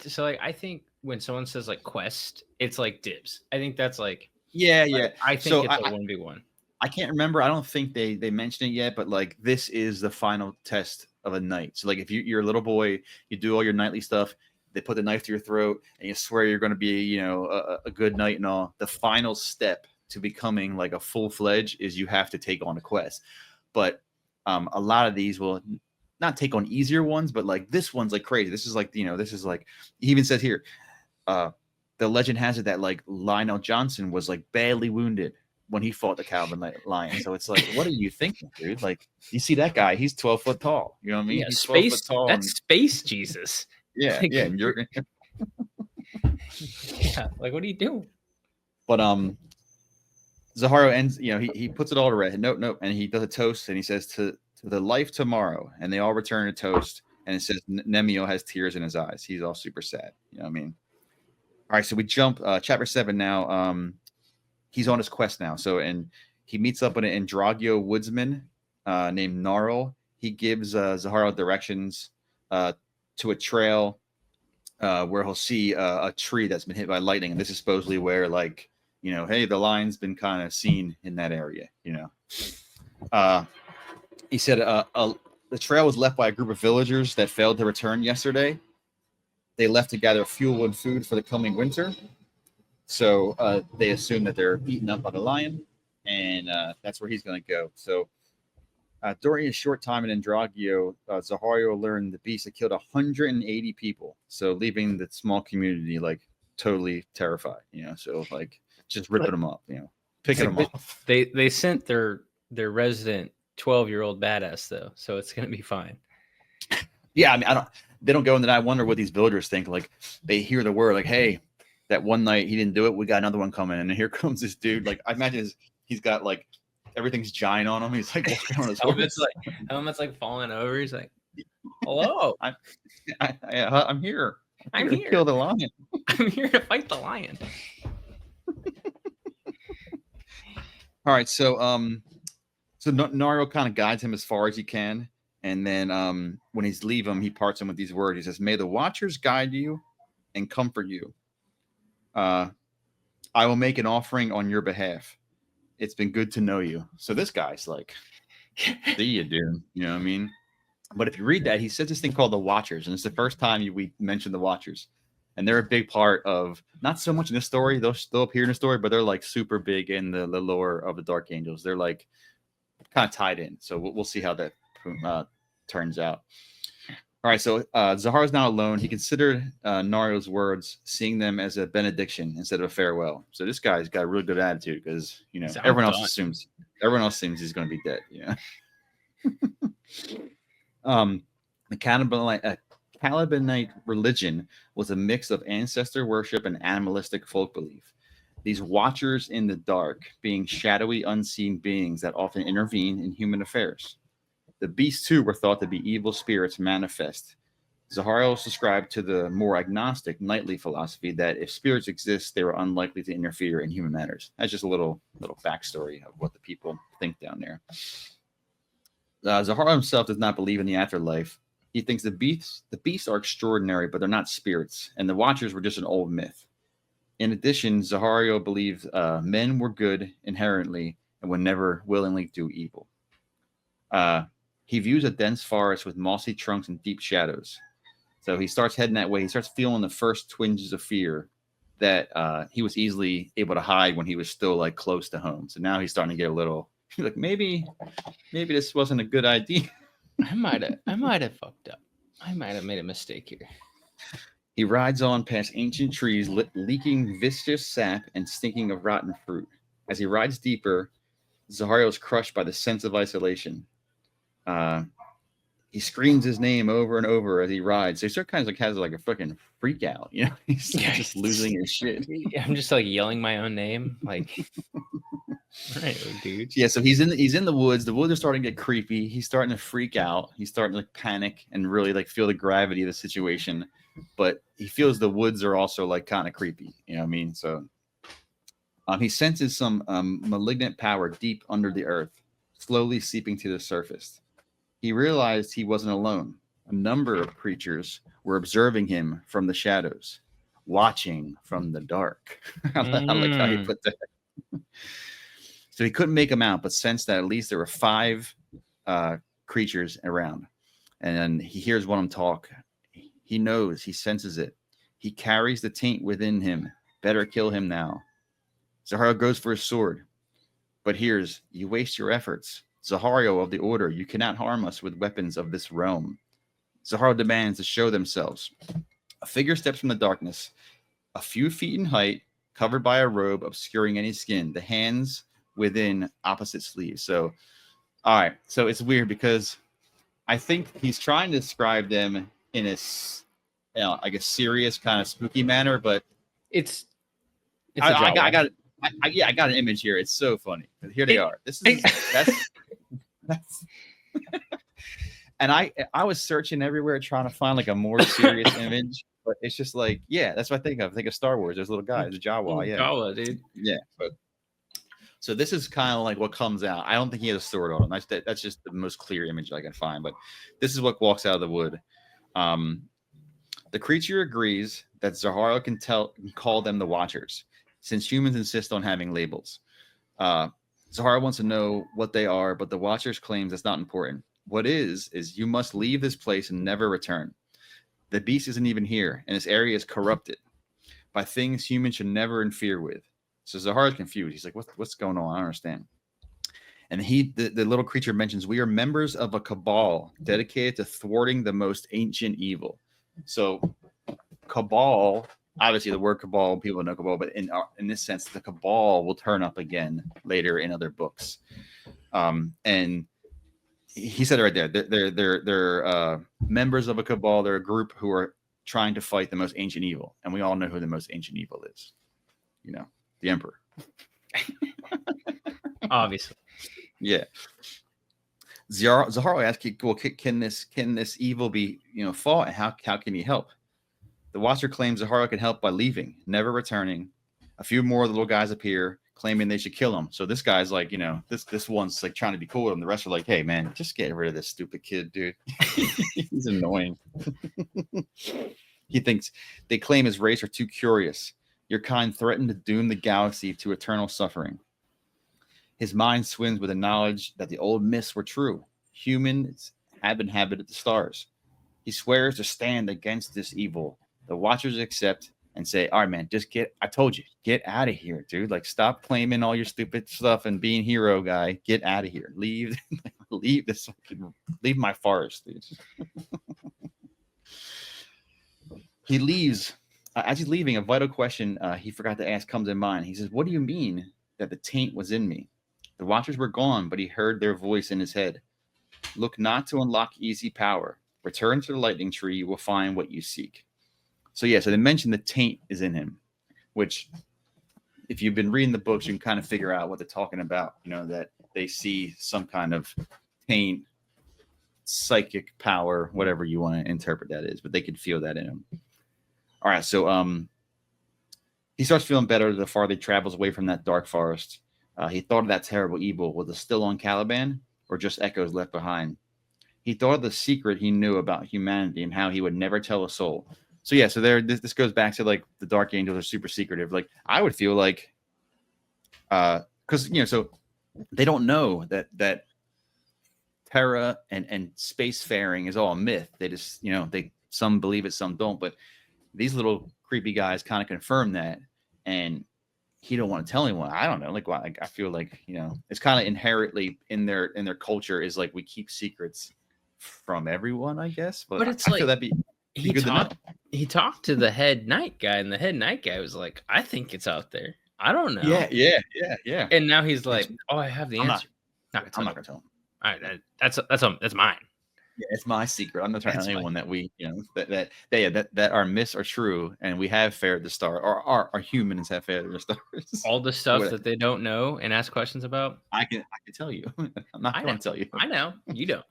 B: think when someone says like quest, it's like dibs. I think that's like
A: yeah.
B: I think it's a 1v1.
A: I can't remember. I don't think they mentioned it yet, but like this is the final test of a knight. So like if you're a little boy, you do all your knightly stuff. They put the knife to your throat, and you swear you're going to be a good knight and all. The final step to becoming like a full-fledged is you have to take on a quest. But a lot of these will not take on easier ones, but like this one's like crazy. This is like this is like, he even says here, the legend has it that like Lionel Johnson was like badly wounded when he fought the Caliban lion. So it's like, what are you thinking, dude? Like, you see that guy, he's 12 foot tall. You know what I mean?
B: Yeah,
A: he's
B: space tall. That's space Jesus.
A: Yeah,
B: like,
A: yeah. And you're
B: yeah, like, what are you doing?
A: But Zaharo ends, he puts it all to rest. Nope. And he does a toast, and he says to the life tomorrow, and they all return a toast, and it says Nemiel has tears in his eyes. He's all super sad. You know what I mean? All right, so we jump chapter 7 now. He's on his quest now. So, and he meets up with an Andragio woodsman named Gnarl. He gives Zaharo directions to a trail where he'll see a tree that's been hit by lightning. And this is supposedly where, like, hey, the lion's been kind of seen in that area, He said the trail was left by a group of villagers that failed to return yesterday. They left to gather fuel and food for the coming winter. So they assume that they're eaten up by the lion, and that's where he's going to go. So During his short time in Andragio, Zahario learned the beast had killed 180 people, so leaving the small community like totally terrified. So like just ripping them up, picking them off.
B: They sent their resident 12-year-old badass though, so it's gonna be fine.
A: Yeah, I mean, they don't go into that. I wonder what these villagers think. Like they hear the word, like, "Hey, that one night he didn't do it. We got another one coming." And here comes this dude. Like I imagine he's got like everything's giant on him. He's like walking on his horse.
B: Helmet's like falling over. He's like, "Hello,
A: I'm here.
B: I'm
A: to
B: here.
A: kill the lion.
B: I'm here to fight the lion."
A: All right, so Nario kind of guides him as far as he can, and then when he's leaving him, he parts him with these words. He says, "May the Watchers guide you and comfort you. I will make an offering on your behalf. It's been good to know you." So this guy's like, see you, dude. You know what I mean? But if you read that, he says this thing called the Watchers, and it's the first time we mentioned the Watchers. And they're a big part of, not so much in this story, they'll still appear in the story, but they're like super big in the lore of the Dark Angels. They're like kind of tied in. So we'll see how that turns out. All right, so Zahar's now alone. He considered Nario's words, seeing them as a benediction instead of a farewell. So this guy's got a really good attitude because everyone else assumes he's going to be dead. The Calibanite religion was a mix of ancestor worship and animalistic folk belief. These watchers in the dark being shadowy, unseen beings that often intervene in human affairs. The beasts, too, were thought to be evil spirits manifest. Zahario subscribed to the more agnostic knightly philosophy that if spirits exist, they were unlikely to interfere in human matters. That's just a little backstory of what the people think down there. Zahario himself does not believe in the afterlife. He thinks the beasts are extraordinary, but they're not spirits, and the Watchers were just an old myth. In addition, Zahario believed men were good inherently and would never willingly do evil. He views a dense forest with mossy trunks and deep shadows. So he starts heading that way. He starts feeling the first twinges of fear that he was easily able to hide when he was still like close to home. So now he's starting to get a little like maybe this wasn't a good idea.
B: I might have fucked up. I might have made a mistake here.
A: He rides on past ancient trees, leaking viscous sap and stinking of rotten fruit. As he rides deeper, Zahario is crushed by the sense of isolation. He screams his name over and over as he rides. So he sort of kind of like has like a fucking freak out, He's just losing his shit.
B: I'm just like yelling my own name, like. Right, dude.
A: Yeah, so he's in the woods. The woods are starting to get creepy. He's starting to freak out. He's starting to like panic and really like feel the gravity of the situation. But he feels the woods are also like kind of creepy. You know what I mean? So he senses some malignant power deep under the earth, slowly seeping to the surface. He realized he wasn't alone. A number of creatures were observing him from the shadows, watching from the dark. I like how he put that. So he couldn't make them out, but sensed that at least there were 5 creatures around. And then he hears one of them talk. He knows, he senses it. He carries the taint within him. Better kill him now. Zahario goes for his sword, but hears, you waste your efforts. Zahario of the Order, you cannot harm us with weapons of this realm. Zahario demands to show themselves. A figure steps from the darkness, a few feet in height, covered by a robe obscuring any skin. The hands within opposite sleeves. So, all right. So it's weird because I think he's trying to describe them in a, like a serious kind of spooky manner, but I got an image here. It's so funny. Here they are. This is that's and I was searching everywhere trying to find like a more serious image, but it's just like, yeah, that's what I think of. I think of Star Wars. There's a little guy, there's a Jawa, yeah.
B: Jawa, dude.
A: Yeah, but so this is kind of like what comes out. I don't think he has a sword on him. That's just the most clear image I can find. But this is what walks out of the wood. The creature agrees that Zahario can call them the Watchers, since humans insist on having labels. Zahario wants to know what they are, but the Watchers claims that's not important. What is you must leave this place and never return. The beast isn't even here, and this area is corrupted by things humans should never interfere with. So Zahario's confused. He's like, what's going on? I don't understand. And the little creature mentions, we are members of a cabal dedicated to thwarting the most ancient evil. So cabal, obviously the word cabal, people know cabal, but in this sense, the cabal will turn up again later in other books. And he said it right there. They're members of a cabal. They're a group who are trying to fight the most ancient evil. And we all know who the most ancient evil is. You know, the Emperor.
B: Obviously.
A: Yeah. Zaharo asks, well, can this evil be, fought, and how can he help? The Watcher claims Zaharo can help by leaving, never returning. A few more of the little guys appear, claiming they should kill him. So this guy's like, this one's like trying to be cool with him. The rest are like, hey man, just get rid of this stupid kid, dude. He's annoying. He thinks they claim his race are too curious. Your kind threatened to doom the galaxy to eternal suffering. His mind swims with the knowledge that the old myths were true. Humans have inhabited the stars. He swears to stand against this evil. The Watchers accept and say, all right, man, just I told you, get out of here, dude. Like, stop claiming all your stupid stuff and being hero guy. Get out of here. Leave my forest, dude. He leaves. As he's leaving, a vital question he forgot to ask comes in mind. He says, what do you mean that the taint was in me? The Watchers were gone, but he heard their voice in his head. Look not to unlock easy power. Return to the lightning tree. You will find what you seek. So they mentioned the taint is in him, which if you've been reading the books, you can kind of figure out what they're talking about. That they see some kind of taint, psychic power, whatever you want to interpret that is, but they can feel that in him. All right, so he starts feeling better the farther he travels away from that dark forest. He thought of that terrible evil. Was it still on Caliban or just echoes left behind? He thought of the secret he knew about humanity and how he would never tell a soul. So this goes back to like the Dark Angels are super secretive. Like I would feel like, because so they don't know that Terra and spacefaring is all a myth. They just some believe it, some don't. But these little creepy guys kind of confirm that, and he don't want to tell anyone. I don't know. Like, why? I feel like it's kind of inherently in their culture is like we keep secrets from everyone, I guess. But
B: it's
A: I feel that'd be good to know.
B: He talked to the head night guy, and the head night guy was like, "I think it's out there. I don't know."
A: Yeah.
B: And now he's like, "Oh, I have the answer."
A: I'm not gonna tell him.
B: All right, that's mine.
A: Yeah, it's my secret. I'm not telling anyone that we, that our myths are true, and we have fared the star, or our humans have fared the stars.
B: All the stuff that they don't know and ask questions about.
A: I can tell you. I'm not going to tell you.
B: I know you don't.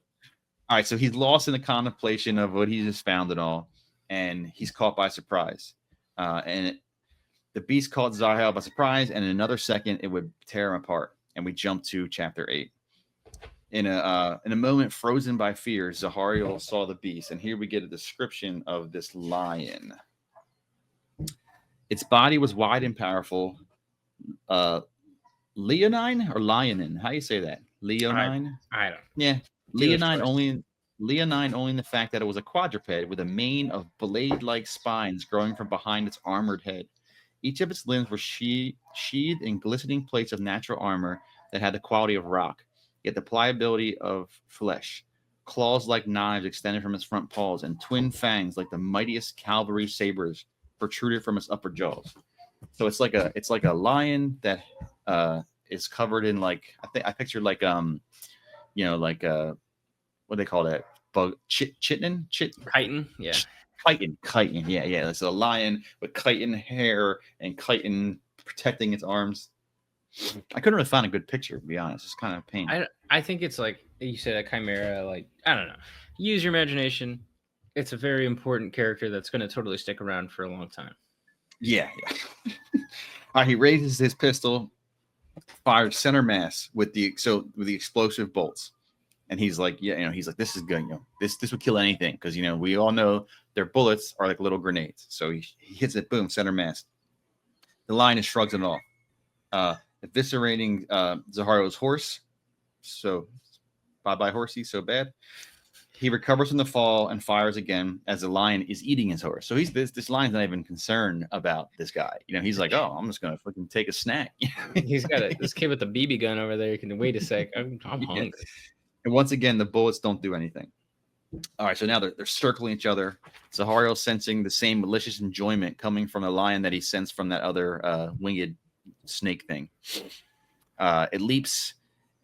A: All right, so he's lost in the contemplation of what he just found and all, and he's caught by surprise. The beast caught Zahel by surprise, and in another second, it would tear him apart. And we jump to chapter 8. In a moment frozen by fear, Zahariel saw the beast, and here we get a description of this lion. Its body was wide and powerful. Leonine or Lionin? How do you say that? Leonine?
B: I don't.
A: Yeah, Leonine only in the fact that it was a quadruped with a mane of blade-like spines growing from behind its armored head. Each of its limbs were sheathed in glistening plates of natural armor that had the quality of rock, yet the pliability of flesh. Claws like knives extended from its front paws, and twin fangs like the mightiest cavalry sabers protruded from its upper jaws. So it's like a lion that is covered in like I picture like what do they call that bug? Chitin?
B: Chitin, yeah.
A: Chitin, yeah. It's a lion with chitin hair and chitin protecting its arms. I couldn't really find a good picture, to be honest. It's kind of a pain.
B: I think it's like you said, a chimera. Like, I don't know. Use your imagination. It's a very important character that's going to totally stick around for a long time. Yeah.
A: All right, he raises his pistol, fires center mass with the explosive bolts, and he's like, this is good. This would kill anything because we all know their bullets are like little grenades. So he hits it, boom, center mass. The lion shrugs it off. Eviscerating Zaharo's horse. So bye-bye horsey, so bad. He recovers from the fall and fires again as the lion is eating his horse. So this lion's not even concerned about this guy. He's like, oh, I'm just gonna fucking take a snack.
B: He's got this kid with the BB gun over there. You can wait a sec. I'm hungry.
A: And once again, the bullets don't do anything. All right, so now they're circling each other. Zahario sensing the same malicious enjoyment coming from the lion that he sensed from that other winged snake thing. It leaps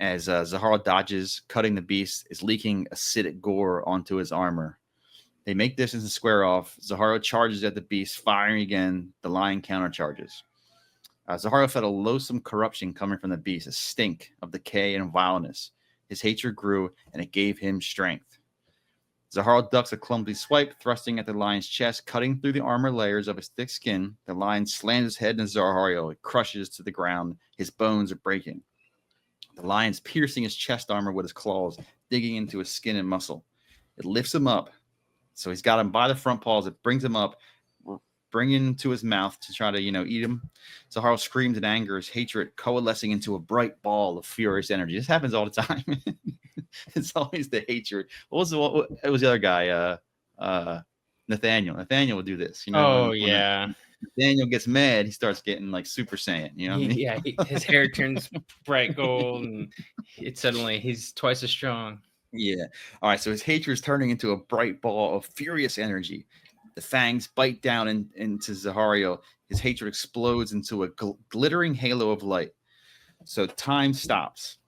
A: as Zahara dodges, cutting the beast, is leaking acidic gore onto his armor. They make distance and square off. Zahara charges at the beast, firing again. The lion countercharges. Zahara felt a loathsome corruption coming from the beast, a stink of decay and vileness. His hatred grew, and it gave him strength. Zahara ducks a clumsy swipe, thrusting at the lion's chest, cutting through the armor layers of his thick skin. The lion slams his head into Zahario. It crushes to the ground. His bones are breaking. The lion's piercing his chest armor with his claws, digging into his skin and muscle. It lifts him up. So he's got him by the front paws. It brings him up, bringing him to his mouth to try to, eat him. Zahara screams in anger, his hatred coalescing into a bright ball of furious energy. This happens all the time. It's always the hatred. It was the other guy, Nathaniel. Nathaniel would do this.
B: Yeah.
A: Nathaniel gets mad, he starts getting like Super Saiyan. You know what I mean?
B: Yeah, his hair turns bright gold, and he's twice as strong.
A: Yeah. All right. So his hatred is turning into a bright ball of furious energy. The fangs bite down into Zahario. His hatred explodes into a glittering halo of light. So time stops.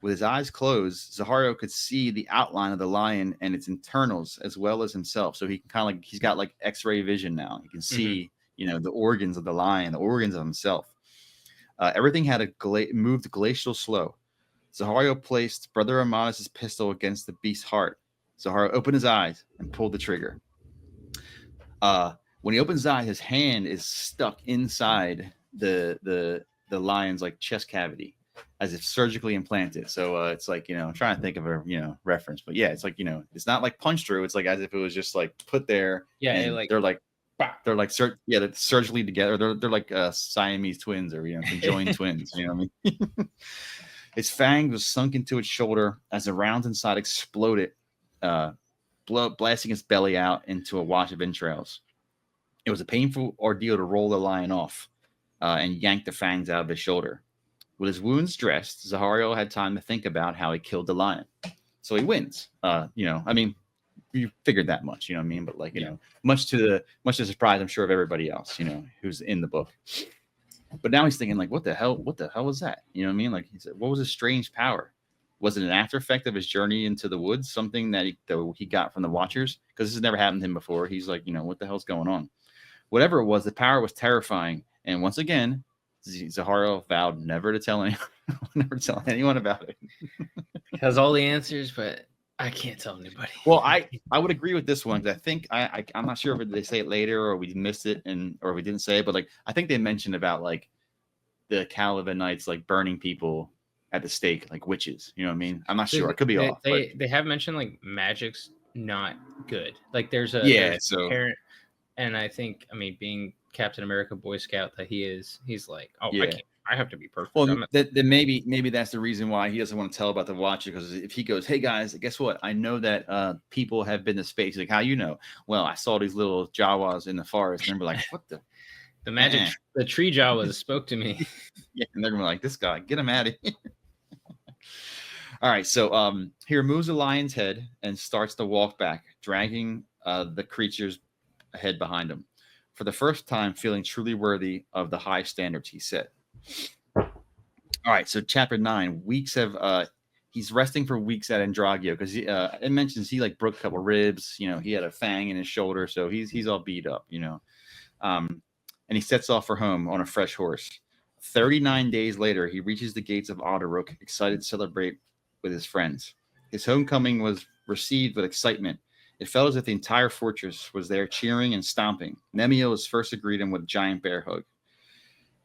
A: With his eyes closed, Zahario could see the outline of the lion and its internals as well as himself. So he can kind of he's got like X-ray vision now. He can see, the organs of the lion, the organs of himself. Everything had moved glacial slow. Zahario placed Brother Amanis' pistol against the beast's heart. Zahario opened his eyes and pulled the trigger. When he opens his eyes, his hand is stuck inside the lion's like chest cavity, as if surgically implanted. So it's like, I'm trying to think of a reference, but yeah, it's like, it's not like punched through. It's like as if it was just like put there.
B: Yeah,
A: they're surgically together. They're like Siamese twins or conjoined twins. You know what I mean? Its fang was sunk into its shoulder as the rounds inside exploded, blasting its belly out into a wash of entrails. It was a painful ordeal to roll the lion off and yank the fangs out of his shoulder. With his wounds dressed, Zahario had time to think about how he killed the lion. So he wins. You figured that much, you know what I mean? But much to the surprise, I'm sure, of everybody else, who's in the book. But now he's thinking, like, what the hell was that? You know what I mean? Like, he said, what was his strange power? Was it an after effect of his journey into the woods? Something that he got from the Watchers? Because this has never happened to him before. He's like, what the hell's going on? Whatever it was, the power was terrifying. And once again, Zahario vowed never to tell anyone about it.
B: He has all the answers, but I can't tell anybody.
A: Well, I would agree with this one because I think I'm not sure if they say it later or we missed it or we didn't say it, but like I think they mentioned about like the Caliban Knights like burning people at the stake like witches. You know what I mean? I'm not sure. I could be off.
B: They have mentioned like magic's not good. Like there's a parent, and I think being Captain America Boy Scout that he is, he's like, I have to be perfect.
A: Well, then maybe that's the reason why he doesn't want to tell about the Watcher, because if he goes, hey guys, guess what? I know that people have been to space. Like, how you know? Well, I saw these little Jawas in the forest, and they're like, what
B: the magic? The tree Jawas spoke to me.
A: Yeah, and they're gonna be like, this guy, get him out of here. All right, so he removes the lion's head and starts to walk back, dragging the creature's head behind him. For the first time, feeling truly worthy of the high standards he set. All right, so chapter 9. He's resting for weeks at Andragio because it mentions he like broke a couple ribs. He had a fang in his shoulder, so he's all beat up. And he sets off for home on a fresh horse. 39 days later, he reaches the gates of Otterrook, excited to celebrate with his friends. His homecoming was received with excitement. It felt as if the entire fortress was there cheering and stomping. Nemio was first to greet him with a giant bear hug.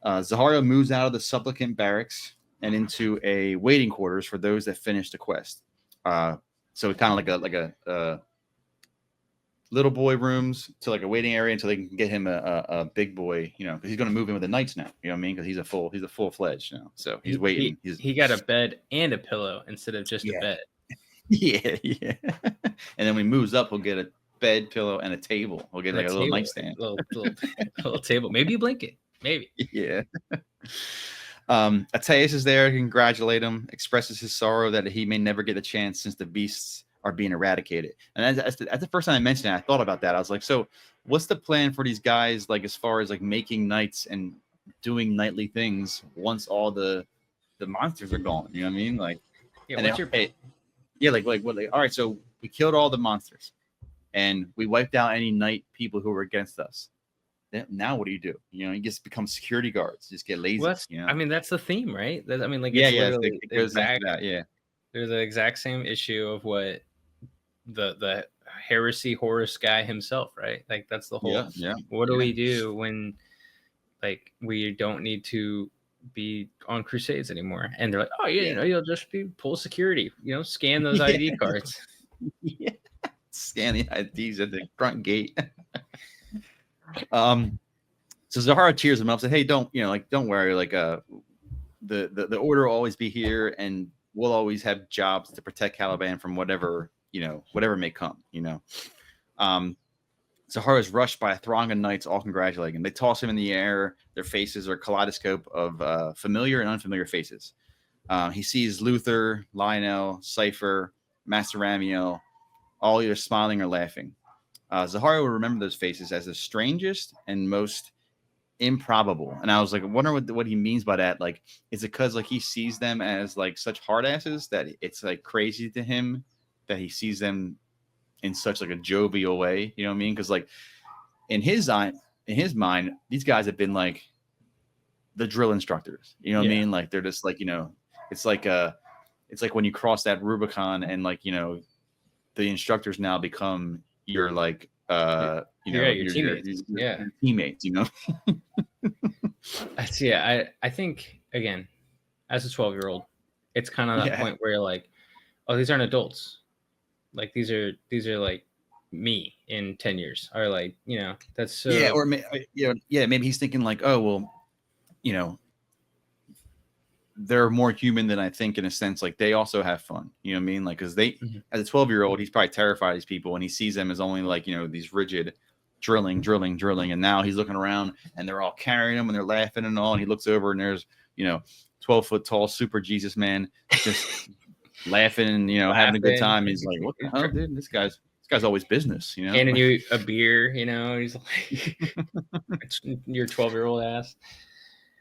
A: Zahario moves out of the supplicant barracks and into a waiting quarters for those that finish the quest. So kind of like a little boy rooms to like a waiting area until they can get him a big boy, because he's going to move in with the knights now. You know what I mean? Because he's a full fledged now. So he's waiting.
B: He got a bed and a pillow instead of just a bed.
A: Yeah, yeah. And then when he moves up, he'll get a bed, pillow, and a table. He'll get
B: And
A: like
B: a
A: a little
B: table,
A: nightstand.
B: little table, maybe a blanket, maybe.
A: Yeah. Ateus is there to congratulate him, expresses his sorrow that he may never get a chance since the beasts are being eradicated. And that's the first time I mentioned it, I thought about that. I was like, so what's the plan for these guys, like as far as like making knights and doing knightly things once all the monsters are gone? You know what I mean? Like,
B: Yeah,
A: and
B: what's your
A: yeah, like what? Like, all right, so we killed all the monsters, and we wiped out any knight people who were against us. Now what do? You know, you just become security guards. Just get lazy.
B: well, that's,
A: You know?
B: I mean, that's the theme, right? I mean, like,
A: Yeah,
B: it's
A: yeah.
B: literally
A: It
B: the
A: goes into
B: exact,
A: that. Yeah,
B: they're the exact same issue of what the heresy Horus guy himself, right? Like, that's the whole,
A: yeah, yeah.
B: what do
A: Yeah.
B: we do when, like, we don't need to be on crusades anymore? And they're like, oh yeah,
A: Yeah.
B: you know, you'll just be full security, you know, scan those
A: Yeah.
B: ID cards.
A: Yeah. Scan the IDs at the front gate. So Zahara cheers him up, said, "Hey, don't don't worry. Like, the order will always be here, and we'll always have jobs to protect Caliban from whatever whatever may come. You know." Zahara is rushed by a throng of knights, all congratulating him. They toss him in the air. Their faces are a kaleidoscope of familiar and unfamiliar faces. He sees Luther, Lionel, Cypher, Master Ramiel, all either smiling or laughing. Zahara will remember those faces as the strangest and most improbable. And I was like, I wonder what he means by that. Like, is it because like he sees them as like such hard asses that it's like crazy to him that he sees them in such like a jovial way? You know what I mean? Because like in his mind, these guys have been like the drill instructors. You know what I
B: Yeah.
A: mean? Like they're just like it's like when you cross that Rubicon and like the instructors now become your like
B: your teammates. Yeah.
A: your teammates. You know.
B: I think, again, as a 12-year-old, it's kind of that
A: Yeah.
B: point where you're like, oh, these aren't adults. Like, these are like me in 10 years, or like, you know, that's so.
A: Yeah, or maybe he's thinking like, oh well, they're more human than I think in a sense. Like they also have fun. You know what I mean? Like because as a 12-year-old, he's probably terrified of these people, and he sees them as only like these rigid drilling, and now he's looking around and they're all carrying him and they're laughing and all, and he looks over and there's 12-foot tall super Jesus man just laughing and having a good time. He's like, what the hell, dude? This guy's always business.
B: Handing you a beer. He's like, it's your 12-year-old ass.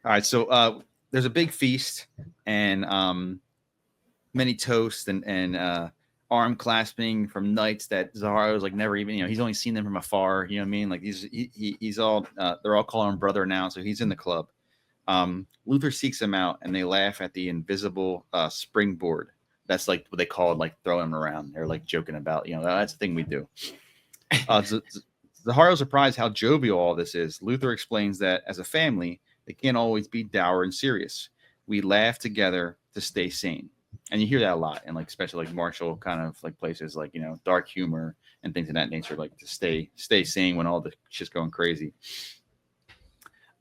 A: All right, so there's a big feast and many toasts and arm clasping from knights that Zaharo's like never even he's only seen them from afar. You know what I mean? Like he's all they're all calling him brother now, so he's in the club. Luther seeks him out and they laugh at the invisible springboard. That's like what they call it, like throwing him around. They're like joking about that's the thing we do. Zaharo's surprised how jovial all this is. Luther explains that as a family, they can't always be dour and serious. We laugh together to stay sane. And you hear that a lot in like especially like martial kind of like places like dark humor and things of that nature, like to stay sane when all the shit's going crazy.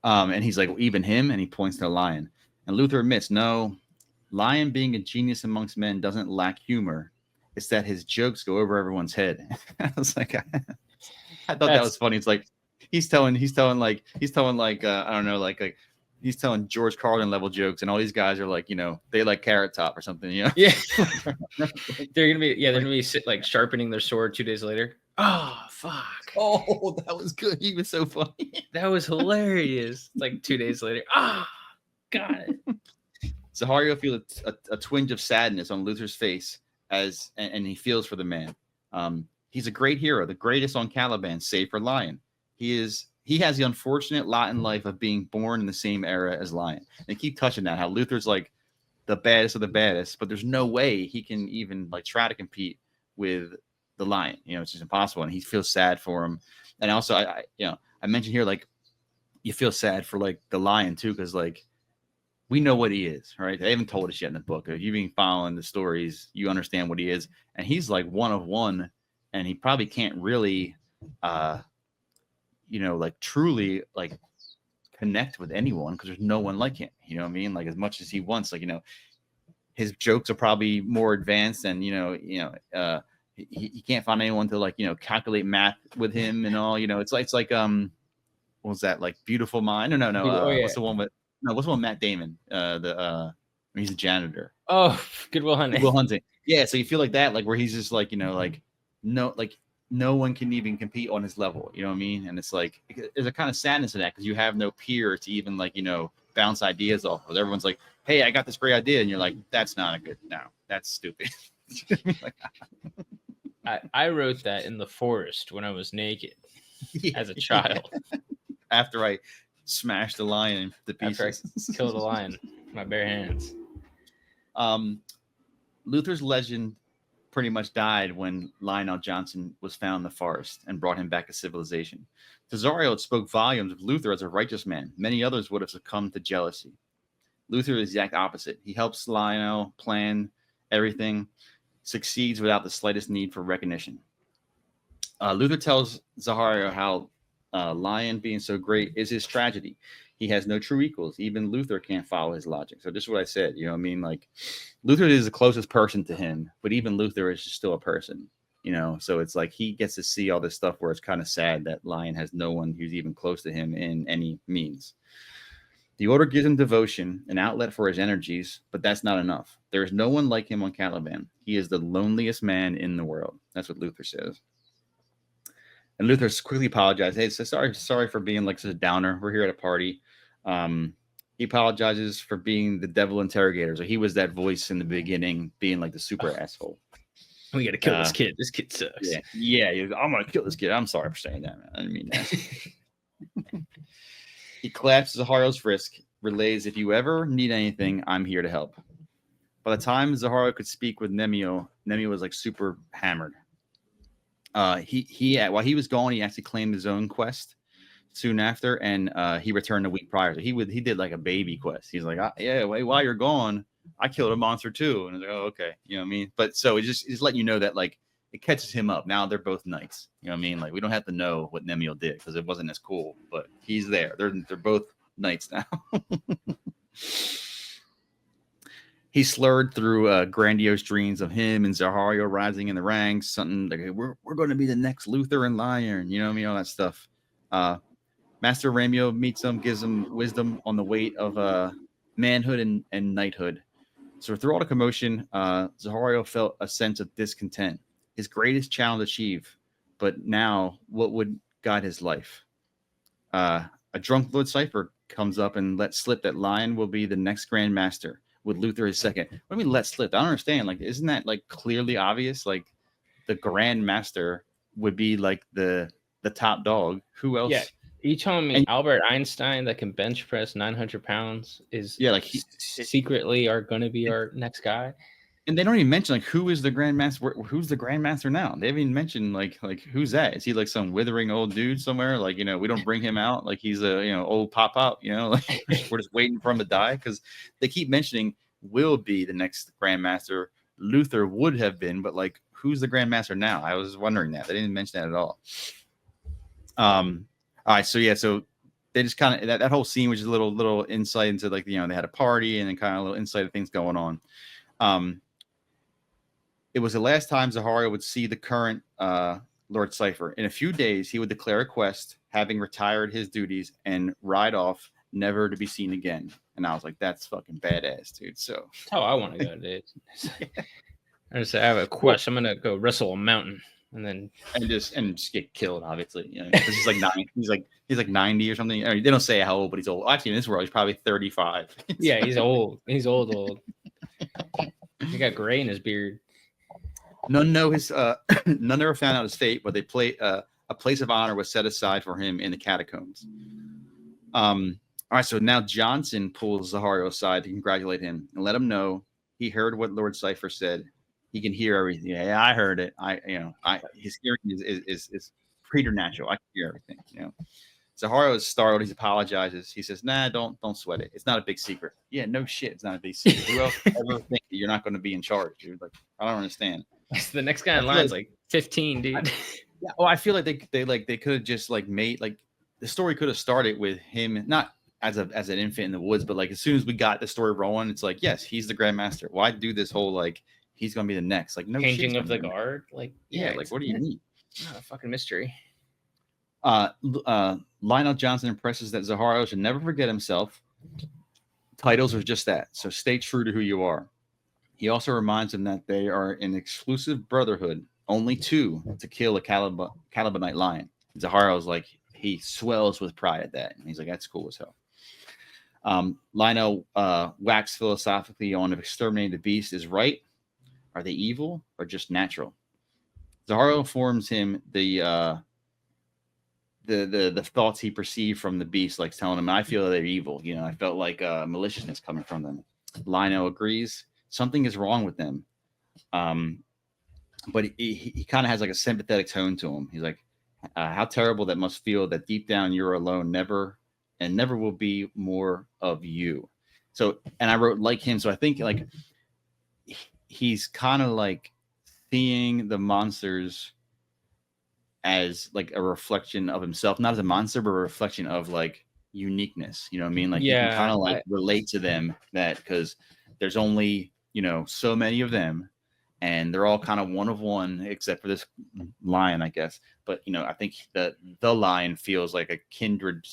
A: And he's like, well, even him, and he points to the lion. And Luther admits, no, Lion being a genius amongst men doesn't lack humor. It's that his jokes go over everyone's head. I was like, I thought that was funny. It's like he's telling like I don't know, like he's telling George Carlin level jokes, and all these guys are like, they like Carrot Top or something,
B: Yeah. they're gonna be like sharpening their sword 2 days later. Oh fuck!
A: Oh, that was good. He was so funny.
B: That was hilarious. Like 2 days later. Ah, got it.
A: Zahario feels a twinge of sadness on Luther's face and he feels for the man. He's a great hero, the greatest on Caliban, save for Lion. He has the unfortunate lot in life of being born in the same era as Lion. And they keep touching that, how Luther's like the baddest of the baddest, but there's no way he can even like try to compete with the Lion. It's just impossible. And he feels sad for him. And also, I mentioned here, like, you feel sad for like the Lion too, because like we know what he is, right? They haven't told us yet in the book. If you've been following the stories, you understand what he is. And he's like one of one, and he probably can't really like truly like connect with anyone because there's no one like him. You know what I mean? Like as much as he wants, like, his jokes are probably more advanced, and he can't find anyone to like calculate math with him and all. It's like what was that, like Beautiful Mind? No.
B: Oh yeah.
A: What's the one with Matt Damon? He's a janitor.
B: Oh, Good Will Hunting.
A: Good Will Hunting. Yeah, so you feel like that, like where he's just like like no one can even compete on his level. You know what I mean? And it's like there's a kind of sadness in that because you have no peer to even like bounce ideas off of. Everyone's like, hey, I got this great idea, and you're like, that's not a good. No, that's stupid.
B: I wrote that in the forest when I was naked as a child.
A: After I smashed the lion to pieces.
B: After I killed a lion with my bare hands.
A: Luther's legend pretty much died when Lionel Johnson was found in the forest and brought him back to civilization. Cesario had spoke volumes of Luther as a righteous man. Many others would have succumbed to jealousy. Luther is the exact opposite. He helps Lionel plan everything, succeeds without the slightest need for recognition. Luther tells Zahario how Lion being so great is his tragedy. He has no true equals. Even Luther can't follow his logic. So this is what I said. You know what I mean? Like Luther is the closest person to him, but even Luther is just still a person. So it's like he gets to see all this stuff where it's kind of sad that Lion has no one who's even close to him in any means. The order gives him devotion, an outlet for his energies, but that's not enough. There is no one like him on Caliban. He is the loneliest man in the world. That's what Luther says. And Luther quickly apologized. Hey, sorry for being like such a downer. We're here at a party. He apologizes for being the devil interrogator. So he was that voice in the beginning, being like the super asshole.
B: We got to kill this kid. This kid sucks.
A: Yeah. I'm gonna kill this kid. I'm sorry for saying that, man. I didn't mean that. He collapses Zahario's wrist, relays, if you ever need anything, I'm here to help. By the time Zahario could speak with Nemio was like super hammered. While he was gone, he actually claimed his own quest soon after, and he returned a week prior. So he did like a baby quest. He's like, while you're gone, I killed a monster too. And I was like, oh, okay, you know what I mean? But so it's just letting you know that like it catches him up. Now they're both knights. You know what I mean? Like we don't have to know what Nemio did because it wasn't as cool, but he's there. They're both knights now. He slurred through grandiose dreams of him and Zahario rising in the ranks, something like we're going to be the next Luther and Lion, you know what I mean? All that stuff. Master Ramio meets him, gives him wisdom on the weight of manhood and knighthood. So through all the commotion, Zahario felt a sense of discontent. His greatest challenge achieved, but now what would guide his life? A drunk Lord Cypher comes up and lets slip that Lion will be the next Grand Master, with Luther his second. What do you mean let slip? I don't understand. Like, isn't that like clearly obvious? Like the Grand Master would be like the top dog. Who else?
B: Yeah. Are you telling me Albert Einstein that can bench press 900 pounds is secretly are going to be our next guy?
A: And they don't even mention like who is the Grand Master. Who's the Grand Master now? They haven't even mentioned like who's that? Is he like some withering old dude somewhere? Like we don't bring him out like he's a old pop up. Like we're just waiting for him to die because they keep mentioning will be the next Grand Master. Luther would have been, but like who's the Grand Master now? I was wondering that they didn't mention that at all. All right, so they just kind of that whole scene was just a little insight into like they had a party and then kind of a little insight of things going on. It was the last time Zahario would see the current Lord Cypher. In a few days, he would declare a quest, having retired his duties, and ride off, never to be seen again. And I was like, that's fucking badass, dude. So
B: that's how I want to go, dude. I just say, I have a quest. I'm gonna go wrestle a mountain, and just get killed. Obviously, because he's like 9. He's like 90 or something. I mean, they don't say how old, but he's old. Actually, in this world, he's probably 35. Yeah, he's old. He's old. He got gray in his beard.
A: None ever found out his fate, but a place of honor was set aside for him in the catacombs. All right, so now Johnson pulls Zahario aside to congratulate him and let him know he heard what Lord Cypher said. He can hear everything. Yeah, I heard it. His hearing is preternatural. I can hear everything. Zahario is startled. He apologizes. He says, "Nah, don't sweat it. It's not a big secret." Yeah, no shit. It's not a big secret. Who else would ever think that you're not going to be in charge, dude? Like, I don't understand.
B: The next guy in line is like 15, dude.
A: I feel like they could have just like made like the story could have started with him, not as an infant in the woods, but like as soon as we got the story rolling, it's like, yes, he's the Grandmaster. Why do this whole like he's gonna be the next? Like no shit,
B: Changing
A: he's
B: of
A: gonna
B: the
A: be the next.
B: guard, like
A: Yeah, like what do you need?
B: Not a fucking mystery.
A: Lionel Johnson impresses that Zahara should never forget himself. Titles are just that, so stay true to who you are. He also reminds him that they are an exclusive brotherhood, only two to kill a Calibanite lion. Zahara's like, he swells with pride at that. And he's like, that's cool as hell. Lionel waxed philosophically on if exterminating the beast is right. Are they evil or just natural? Zahara informs him the thoughts he perceived from the beast, like telling him, I feel that they're evil. You know, I felt like maliciousness coming from them. Lionel agrees. Something is wrong with them. But he kind of has like a sympathetic tone to him. He's like, how terrible that must feel that deep down you're alone, never will be more of you. So, and I wrote like him. So I think like he's kind of like seeing the monsters as like a reflection of himself, not as a monster, but a reflection of like uniqueness. You know what I mean? Like you can kind of like relate to them that because there's only, you know, so many of them and they're all kind of one of one, except for this lion, I guess. But, you know, I think that the lion feels like a kindred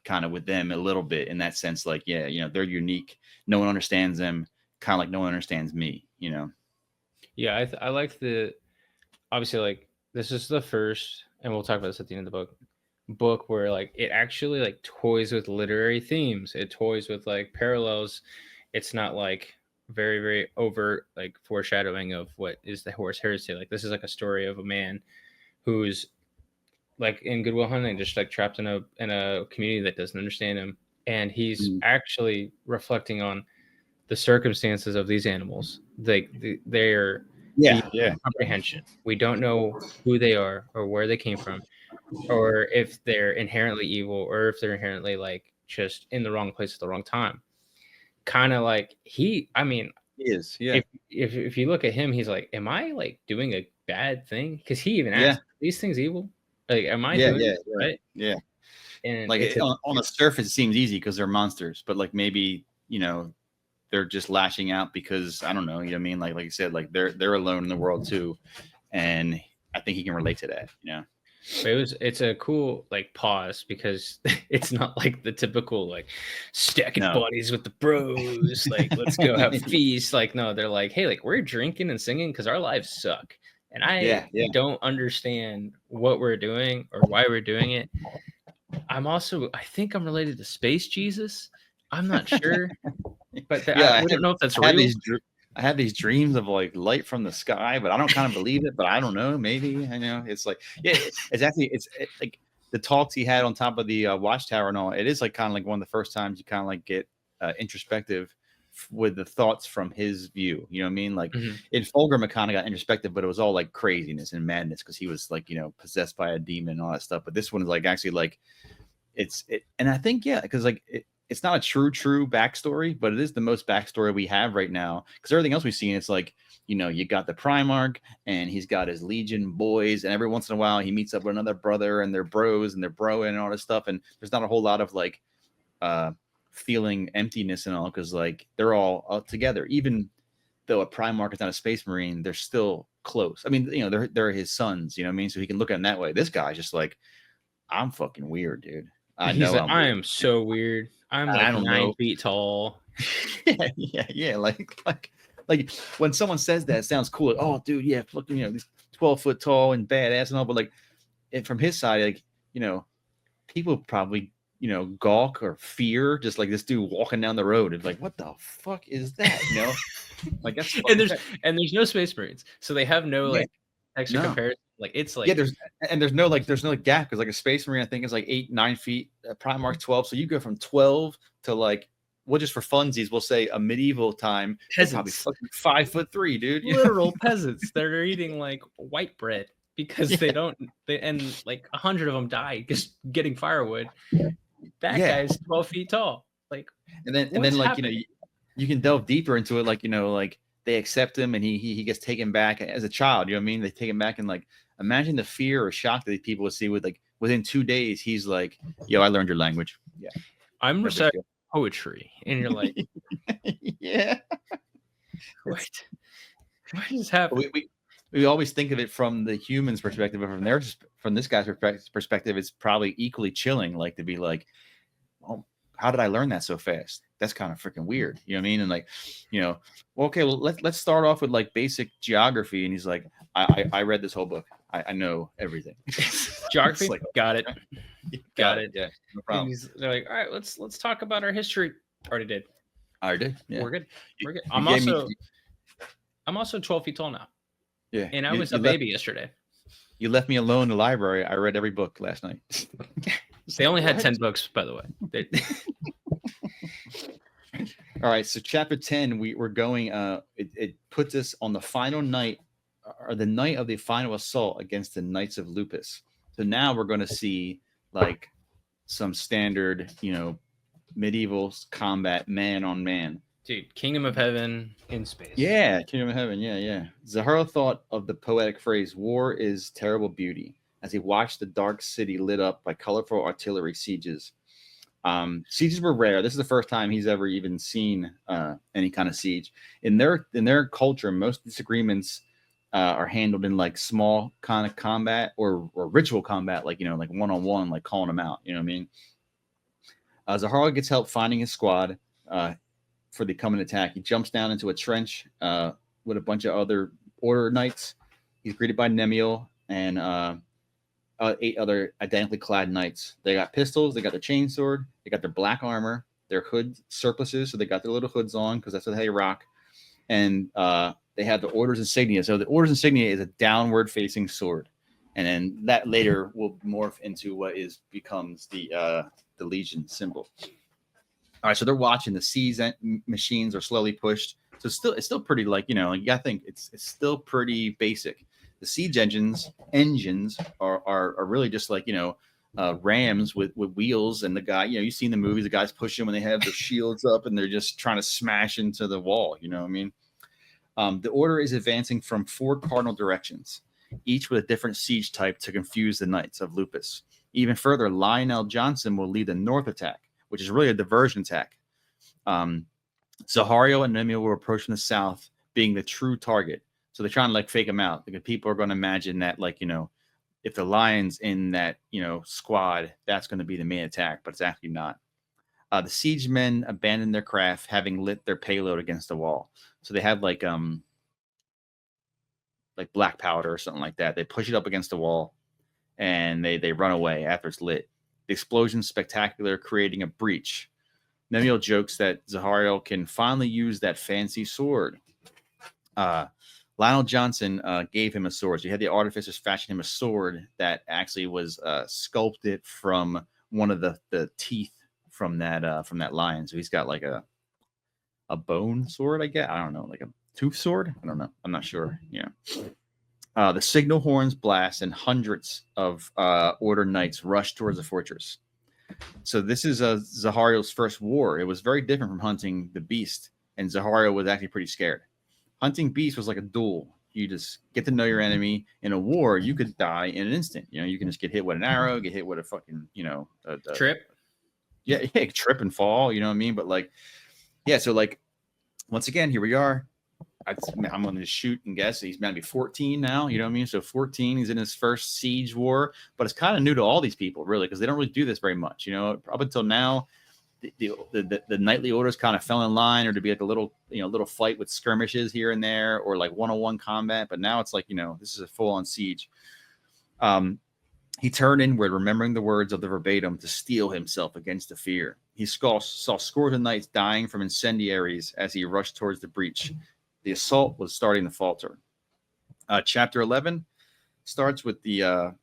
A: kind of with them a little bit in that sense. Like, yeah, you know, they're unique. No one understands them. Kind of like no one understands me, you know?
B: Yeah. I like obviously like this is the first, and we'll talk about this at the end of the book where like it actually like toys with literary themes. It toys with like parallels. It's not like very, very overt like foreshadowing of what is the Horus Heresy. Like this is like a story of a man who's like in Good Will Hunting, just like trapped in a community that doesn't understand him, and he's actually reflecting on the circumstances of these animals. Like they're comprehension. We don't know who they are or where they came from, or if they're inherently evil or if they're inherently like just in the wrong place at the wrong time. Kind of like he
A: is, yeah.
B: If you look at him, he's like, am I like doing a bad thing? Because he even asked, these things evil? Like, am I doing this, right?
A: Yeah.
B: And
A: like on the surface, it seems easy because they're monsters, but like maybe, you know, they're just lashing out because I don't know, you know what I mean? Like you said, like they're alone in the world too. And I think he can relate to that, you know.
B: But it's a cool like pause because it's not like the typical like stacking bodies with the bros, like let's go have a feast. Like no, they're like, hey, like we're drinking and singing because our lives suck. And I don't understand what we're doing or why we're doing it. I think I'm related to Space Jesus. I'm not sure. But I don't know if that's real.
A: I have these dreams of like light from the sky, but I don't kind of believe it. But I don't know. Maybe I know it's like it's like the talks he had on top of the watchtower and all. It is like kind of like one of the first times you kind of like get introspective with the thoughts from his view. You know what I mean? Like in Fulgrim, it kind of got introspective, but it was all like craziness and madness because he was like, you know, possessed by a demon and all that stuff. But this one is like actually like and I think because like it's not a true backstory, but it is the most backstory we have right now. Because everything else we've seen, it's like, you know, you got the Primarch and he's got his Legion boys, and every once in a while he meets up with another brother and they're bros and they're broing and all this stuff. And there's not a whole lot of like feeling emptiness and all because like they're all together. Even though a Primarch is not a Space Marine, they're still close. I mean, you know, they're his sons, you know what I mean? So he can look at them that way. This guy's just like, I'm fucking weird, dude. I am
B: so weird. I'm like 9 feet tall.
A: yeah. Like when someone says that, it sounds cool. Like, oh, dude, yeah, fucking, you know, these 12-foot tall and badass and all. But like, from his side, like, you know, people probably, you know, gawk or fear just like this dude walking down the road. It's like, what the fuck is that? You know, like that's
B: and there's no Space Marines, so they have no like extra comparison. Like it's like
A: there's no gap because like a Space Marine I think is like 8-9 feet, Primarch 12. So you go from 12 to like just for funsies we'll say a medieval time peasants, probably fucking 5'3", dude.
B: Literal peasants that are eating like white bread because they and like 100 of them die just getting firewood. That guy's 12 feet tall. Like
A: and then like happening? You know you can delve deeper into it, like, you know, like they accept him and he gets taken back as a child, you know what I mean? They take him back and like imagine the fear or shock that these people would see with like within 2 days he's like, yo, I learned your language.
B: I'm
A: No big
B: reciting
A: deal.
B: poetry, and you're like,
A: Yeah.
B: what? What just happened?
A: We always think of it from the human's perspective, but from this guy's perspective, it's probably equally chilling. Like to be like, oh, how did I learn that so fast? That's kind of freaking weird. You know what I mean? And like, well, okay, well let's start off with like basic geography. And he's like, I read this whole book. I know everything.
B: Geography,
A: like,
B: got it. Got it.
A: Yeah, no
B: And
A: problem.
B: they're like, all right, let's talk about our history. Already did.
A: I did. Yeah.
B: We're good. We're good.
A: You
B: I'm also 12 feet tall now.
A: Yeah.
B: And I was a baby yesterday.
A: You left me alone in the library. I read every book last night.
B: They only had 10 books, by the way.
A: All right. So chapter 10, we're going, it puts us on the final night, or the night of the final assault against the Knights of Lupus. So now we're going to see like some standard, medieval combat, man on man.
B: Dude, Kingdom of Heaven in space.
A: Yeah, Kingdom of Heaven. Yeah. Zahara thought of the poetic phrase, war is terrible beauty, as he watched the dark city lit up by colorful artillery sieges. Sieges were rare. This is the first time he's ever even seen any kind of siege. In their culture, most disagreements are handled in like small kind of combat or ritual combat, like like one-on-one, like calling them out. You know what I mean? Zahara gets help finding his squad for the coming attack. He jumps down into a trench with a bunch of other Order Knights. He's greeted by Nemiel and 8 other identically clad knights. They got pistols, they got their chainsword, they got their black armor, their hood surplices, so they got their little hoods on because that's what they rock. And they have the Order's insignia. So the Order's insignia is a downward facing sword. And then that later will morph into what becomes the Legion symbol. All right, so they're watching the siege machines are slowly pushed. So it's still pretty like you gotta think it's still pretty basic. The siege engines are really just like rams with wheels, and the guy you've seen the movies, the guys push them when they have their shields up and they're just trying to smash into the wall. You know what I mean? The Order is advancing from 4 cardinal directions, each with a different siege type to confuse the Knights of Lupus. Even further, Lionel Johnson will lead the north attack, which is really a diversion attack. Zahario and Nemiel will approach from the south, being the true target. So they're trying to like fake them out because people are going to imagine that if the Lion's in that squad, that's going to be the main attack, but it's actually not. The siege men abandon their craft, having lit their payload against the wall. So they have like black powder or something like that. They push it up against the wall, and they run away after it's lit. The explosion's spectacular, creating a breach. Nemiel jokes that Zahario can finally use that fancy sword. Lionel Johnson gave him a sword. So he had the artificers fashion him a sword that actually was sculpted from one of the teeth from that lion. So he's got like a bone sword, I guess. I don't know, like a tooth sword. I don't know. I'm not sure. Yeah. The signal horns blast, and hundreds of Order Knights rush towards the fortress. So this is Zahario's first war. It was very different from hunting the beast, and Zahario was actually pretty scared. Hunting beast was like a duel. You just get to know your enemy. In a war, you could die in an instant. You can just get hit with an arrow, get hit with a fucking,
B: trip.
A: Yeah, trip and fall. You know what I mean? But like, yeah. So like, once again, here we are. I'm going to shoot and guess he's going to be 14 now. You know what I mean? So 14, he's in his first siege war, but it's kind of new to all these people, really, because they don't really do this very much. Up until now, the knightly orders kind of fell in line, or to be like a little fight with skirmishes here and there, or like one-on-one combat. But now it's like this is a full-on siege. He turned inward, remembering the words of the verbatim, to steel himself against the fear. He saw scores of knights dying from incendiaries as he rushed towards the breach. The assault was starting to falter. Chapter 11 starts with the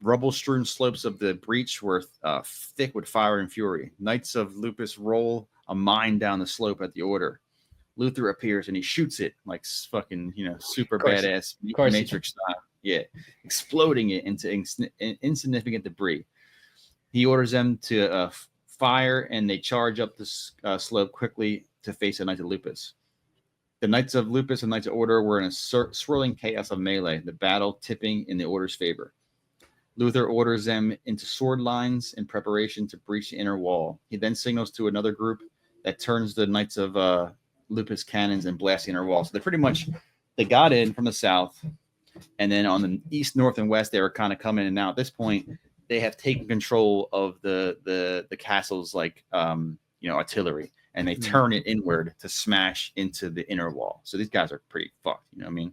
A: rubble-strewn slopes of the breach were thick with fire and fury. Knights of Lupus roll a mine down the slope at the Order. Luther appears and he shoots it like fucking, super badass Matrix style. Yeah, exploding it into insignificant debris. He orders them to fire, and they charge up the slope quickly to face the Knights of Lupus. The Knights of Lupus and Knights of Order were in a swirling chaos of melee, the battle tipping in the Order's favor. Luther orders them into sword lines in preparation to breach the inner wall. He then signals to another group that turns the Knights of Lupus cannons and blasts the inner wall. So they pretty much they got in from the south, and then on the east, north, and west, they were kind of coming in. Now at this point, they have taken control of the castle's artillery, and they turn it inward to smash into the inner wall. So these guys are pretty fucked. You know what I mean?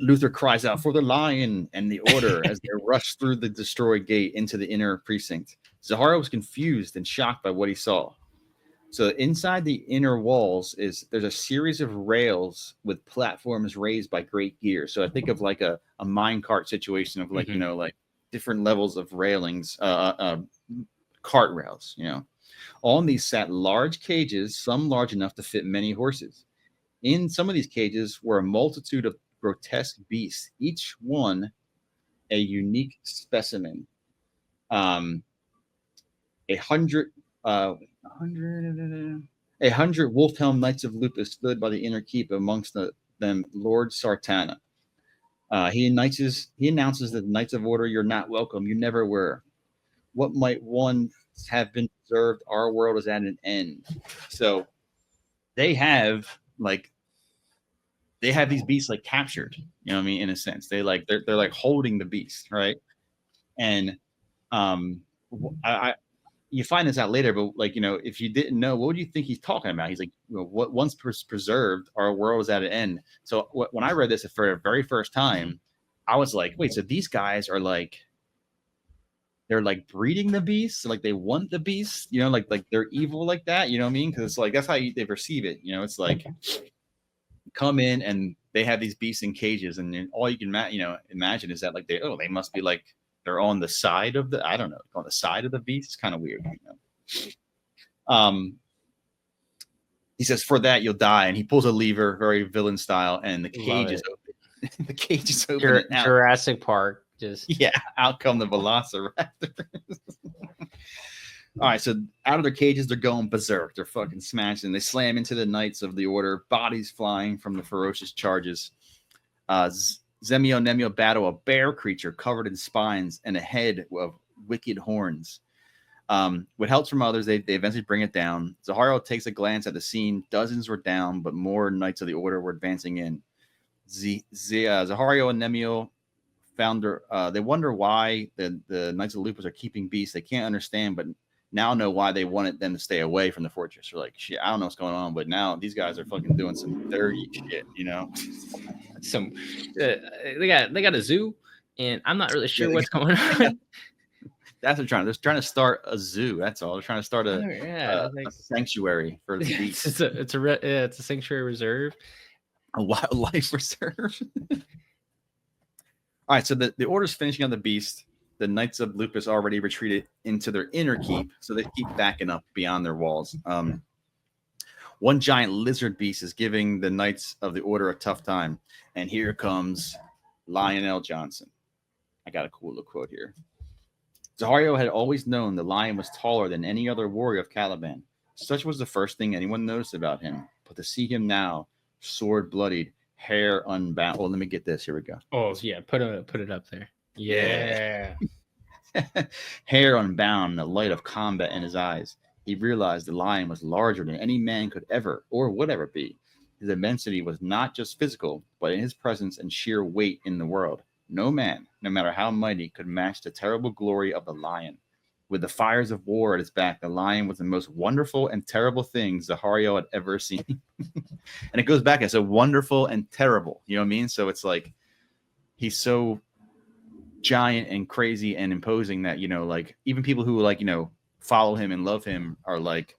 A: Luther cries out for the lion and the order as they rush through the destroyed gate into the inner precinct. Zahario was confused and shocked by what he saw. So inside the inner walls there's a series of rails with platforms raised by great gear. So I think of like a minecart situation of like, like different levels of railings, cart rails, On these sat large cages, some large enough to fit many horses. In some of these cages were a multitude of grotesque beasts, each one a unique specimen. 100 Wolfhelm Knights of Lupus stood by the inner keep, amongst them Lord Sartana. He announces that the Knights of Order, you're not welcome. You never were. What might one have been preserved? Our world is at an end. So they have these beasts like captured. You know what I mean? In a sense, they're like holding the beast, right? And you find this out later, but if you didn't know, what would you think he's talking about? He's like, what once preserved, our world is at an end. So when I read this for the very first time, I was like, wait, so these guys are they're like breeding the beasts, like they want the beasts, like they're evil like that, you know what I mean? Because it's like that's how they perceive it, it's like come in and they have these beasts in cages, and then all you can imagine is that they must be like they're on the side of the on the side of the beast. It's kind of weird. He says, for that you'll die, and he pulls a lever, very villain style, and the cage is open. The cage is open.
B: Jurassic Park,
A: out come the velociraptors. All right, so out of their cages, they're going berserk. They're fucking smashing. They slam into the Knights of the Order, bodies flying from the ferocious charges. Zemio Nemio battle a bear creature covered in spines and a head of wicked horns. With help from others, they eventually bring it down. Zahario takes a glance at the scene. Dozens were down, but more Knights of the Order were advancing in. Zahario and Nemio they wonder why the Knights of Lupus are keeping beasts. They can't understand, but now know why they wanted them to stay away from the fortress. They're like, shit, I don't know what's going on, but now these guys are fucking doing some dirty shit,
B: they got a zoo, and I'm not really sure what's going on.
A: That's what they're trying to start a zoo. That's all. They're trying to start a sanctuary for the beasts.
B: It's a sanctuary reserve,
A: a wildlife reserve. All right, so the order's finishing on the beast. The Knights of Lupus already retreated into their inner keep, so they keep backing up beyond their walls. One giant lizard beast is giving the Knights of the Order a tough time, and here comes Lionel Johnson. I got a cool little quote here. Zahario had always known the lion was taller than any other warrior of Caliban. Such was the first thing anyone noticed about him. But to see him now, sword bloodied, hair unbound. Well, let me get this. Here we go.
B: Oh, yeah. Put it up there. Yeah.
A: Hair unbound, the light of combat in his eyes. He realized the lion was larger than any man could ever or would ever be. His immensity was not just physical, but in his presence and sheer weight in the world. No man, no matter how mighty, could match the terrible glory of the lion. With the fires of war at his back, the lion was the most wonderful and terrible thing Zahario had ever seen. And it goes back as a wonderful and terrible. You know what I mean? So it's like he's so giant and crazy and imposing that, even people who follow him and love him are like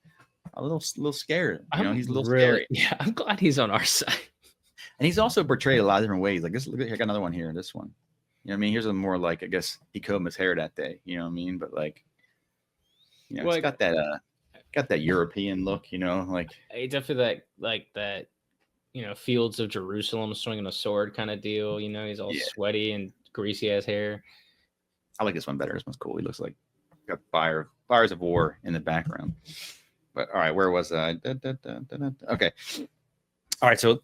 A: a little scared. He's a little scary.
B: Yeah, I'm glad he's on our side. And
A: he's also portrayed a lot of different ways. Like this, look at another one here. This one, you know what I mean? Here's a more I guess he combed his hair that day. You know what I mean? But it's got that European look. He
B: definitely that. Fields of Jerusalem swinging a sword kind of deal. He's all sweaty and greasy ass hair.
A: I like this one better. This one's cool. He looks like got fires of war in the background. But all right, where was I? Okay. All right, so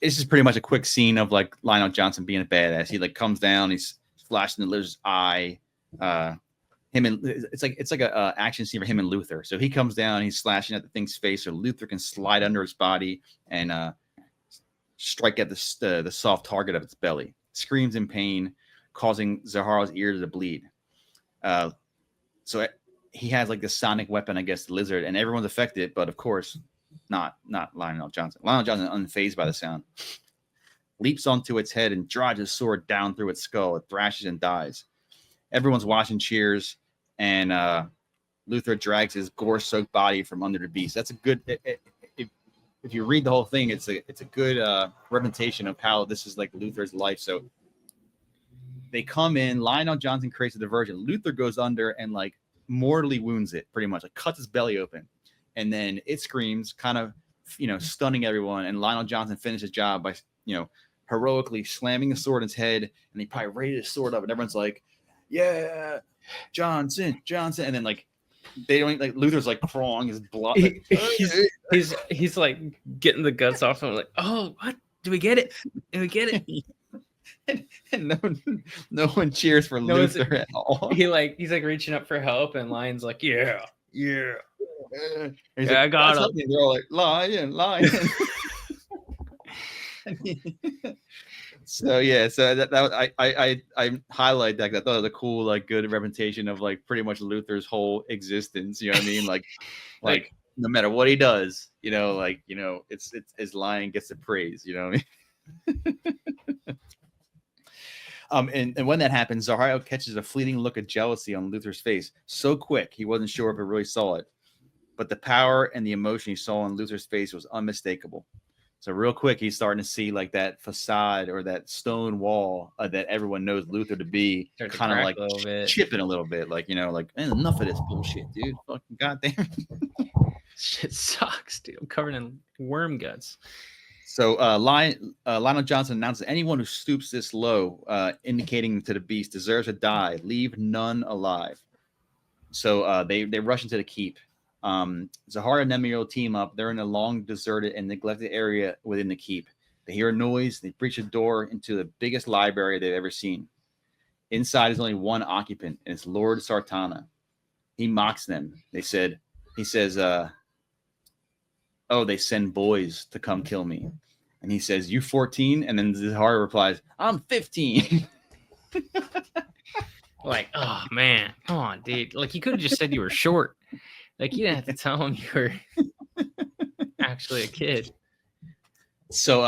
A: it's just pretty much a quick scene of like Lionel Johnson being a badass. He like comes down, he's flashing the lizard's eye. Him and it's like a action scene for him and Luther. So he comes down, he's slashing at the thing's face, so Luther can slide under its body and strike at the soft target of its belly. Screams in pain, causing Zaharo's ears to bleed. So he has like this sonic weapon against the lizard, and everyone's affected, but of course, not Lionel Johnson. Lionel Johnson, unfazed by the sound, leaps onto its head and drives his sword down through its skull. It thrashes and dies. Everyone's watching, cheers, and Luther drags his gore-soaked body from under the beast. That's a good. If you read the whole thing, it's a good representation of how this is like Luther's life. So they come in. Lionel Johnson creates a diversion. Luther goes under and like mortally wounds it, pretty much, like cuts its belly open, and then it screams, kind of, stunning everyone. And Lionel Johnson finishes his job by, heroically slamming the sword in its head, and he probably raised his sword up, and everyone's like, "Yeah, Johnson," and then like they don't like Luther's like crawling his blood. Like,
B: he's like getting the guts off him, like, "Oh, what? Do we get it? Do we get it?"
A: and no one cheers for Luther at all.
B: He's like reaching up for help, and Lion's like, "Yeah,
A: yeah,
B: like, I got him."
A: They're all like, "Lion." So that I highlight that. I thought it was a cool, like, good representation of like pretty much Luther's whole existence. You know what I mean? Like no matter what he does, it's his lion gets the praise. You know what I mean? And when that happens, Zahario catches a fleeting look of jealousy on Luther's face, so quick he wasn't sure if he really saw it. But the power and the emotion he saw on Luther's face was unmistakable. So real quick, he's starting to see like that facade or that stone wall that everyone knows Luther to be, kind of like chipping a little bit, like, like, man, enough of this bullshit, dude. Fucking goddamn.
B: Shit sucks, dude. I'm covered in worm guts.
A: So Lionel Johnson announces anyone who stoops this low, indicating to the beast, deserves to die. Leave none alive. So they rush into the keep. Zahario and Nemio team up. They're in a long, deserted, and neglected area within the keep. They hear a noise. They breach a door into the biggest library they've ever seen. Inside is only one occupant, and it's Lord Sartana. He mocks them. He says, "Oh, they send boys to come kill me." And he says, "You 14?" And then Zahario replies, "I'm 15."
B: Like, oh man, come on, dude. Like, you could have just said you were short. Like, you didn't have to tell him you were actually a kid.
A: So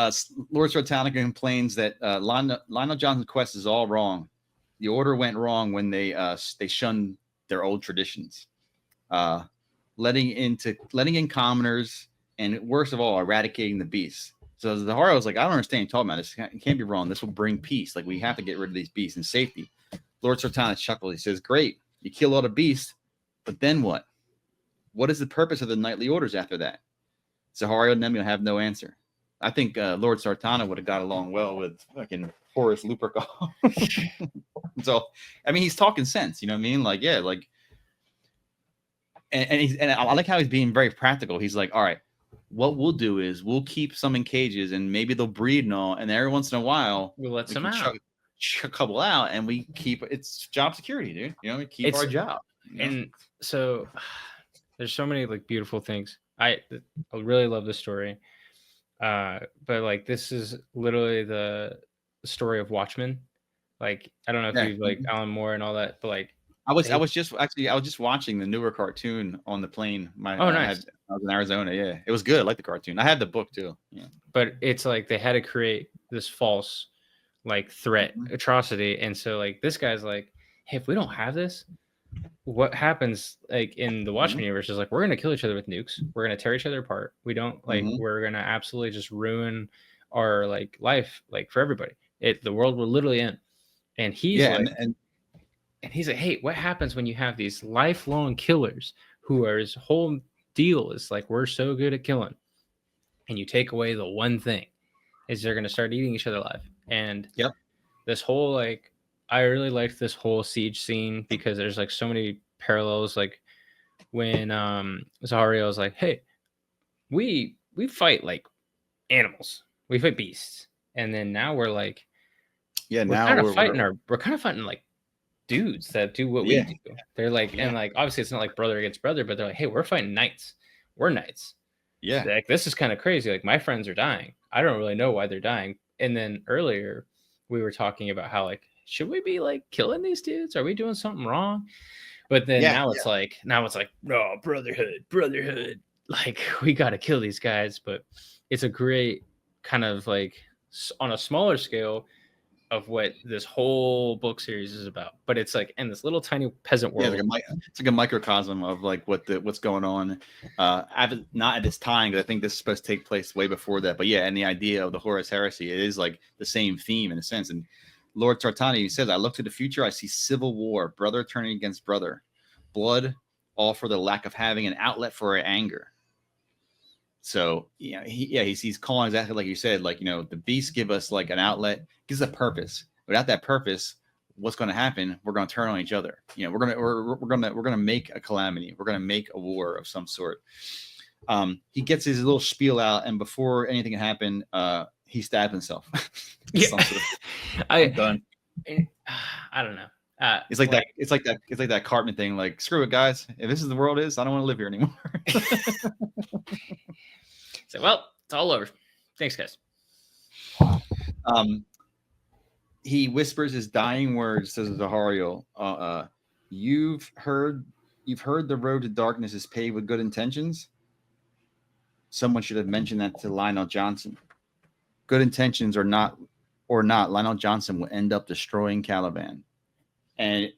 A: Lord Sartana complains that Lionel Johnson's quest is all wrong. The order went wrong when they shunned their old traditions, letting in commoners, and worst of all, eradicating the beasts. So Zahario was like, "I don't understand you talking about this. It can't be wrong. This will bring peace. Like, we have to get rid of these beasts in safety." Lord Sartana chuckled. He says, "Great, you kill all the beasts, but then what? What is the purpose of the knightly orders after that?" Zahario and Nemio have no answer. I think Lord Sartana would have got along well with fucking Horus Lupercal. So, I mean, he's talking sense. You know what I mean? Like, yeah, like, and I like how he's being very practical. He's like, "All right, what we'll do is we'll keep some in cages, and maybe they'll breed and all, and every once in a while
B: we'll let some out,
A: a couple out, and we keep it's job security, dude. We keep our job."
B: And so there's so many like beautiful things. I really love this story, but like, this is literally the story of Watchmen. Like, I don't know if you like Alan Moore and all that, but like,
A: I was just watching the newer cartoon on the plane.
B: Nice.
A: I was in Arizona. Yeah, it was good. I like the cartoon. I had the book too. Yeah,
B: but it's like they had to create this false like threat, atrocity, and so like this guy's like, "Hey, if we don't have this, what happens like in the Watchmen universe is like, we're gonna kill each other with nukes. We're gonna tear each other apart. We don't like we're gonna absolutely just ruin our like life, like, for everybody. The world will literally end." And he's and he's like, "Hey, what happens when you have these lifelong killers his whole deal is like, we're so good at killing, and you take away the one thing is they're gonna start eating each other alive." And this whole like, I really liked this whole siege scene because there's like so many parallels. Like when Zahario is like, "Hey, we fight like animals. We fight beasts. And then now we're like,
A: Yeah,
B: we're
A: now
B: kind of fighting like dudes that do what we
A: yeah,
B: do. They're like,
A: yeah,
B: and like obviously it's not like brother against brother, but they're like, hey, we're fighting knights. We're knights.
A: yeah.
B: Like, this is kind of crazy. Like, my friends are dying. I don't really know why they're dying. And then earlier we were talking about how, like, should we be like killing these dudes? Are we doing something wrong? But then
A: Yeah,
B: now it's like, no, brotherhood. Like, we got to kill these guys. But it's a great kind of like on a smaller scale of what this whole book series is about. But it's like in this little tiny peasant
A: yeah.
B: world.
A: It's like a microcosm of like what's going on. Not at this time, because I think this is supposed to take place way before that. But yeah, and the idea of the Horus Heresy, it is like the same theme in a sense. And Lord Tartani says, "I look to the future. I see civil war, brother turning against brother, blood, all for the lack of having an outlet for anger." So he's calling exactly like you said. Like, the beasts give us like an outlet, gives a purpose. Without that purpose, what's going to happen? We're going to turn on each other. We're gonna make a calamity. We're gonna make a war of some sort. He gets his little spiel out, and before anything can happen, he stabs himself.
B: Yeah.
A: I'm done.
B: I don't know.
A: It's like that. It's like that Cartman thing. Like, screw it, guys. If this is the world is, I don't want to live here anymore.
B: So, well, it's all over. Thanks, guys.
A: He whispers his dying words to Zahario. You've heard the road to darkness is paved with good intentions. Someone should have mentioned that to Lionel Johnson. Good intentions or not, Lionel Johnson will end up destroying Caliban. And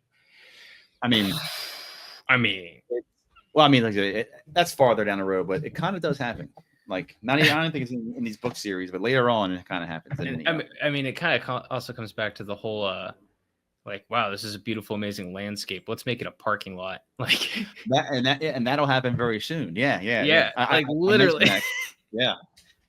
A: that's farther down the road, but it kind of does happen. Like, I don't think it's in these book series, but later on it kind of happens.
B: It kind of also comes back to the whole like, wow, this is a beautiful, amazing landscape. Let's make it a parking lot. Like
A: and that'll happen very soon. Yeah.
B: Literally.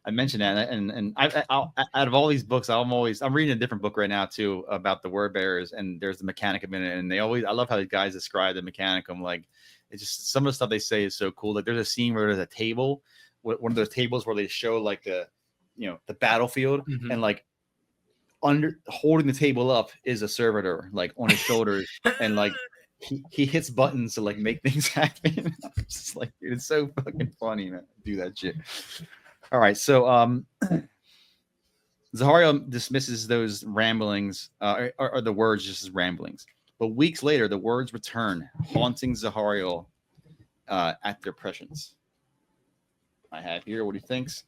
A: I mentioned that, and I out of all these books, I'm reading a different book right now too about the word bearers, and there's the Mechanicum in it, and I love how the guys describe the Mechanicum. Like, it's just some of the stuff they say is so cool. Like, there's a scene where there's a table, one of those tables where they show like the battlefield, and like under holding the table up is a servitor, like on his shoulders, and like he hits buttons to like make things happen. It's just like, dude, it's so fucking funny, man. Do that shit. All right, so Zahario dismisses those ramblings, or the words just as ramblings. But weeks later, the words return, haunting Zahario at their presence. I have here what he thinks.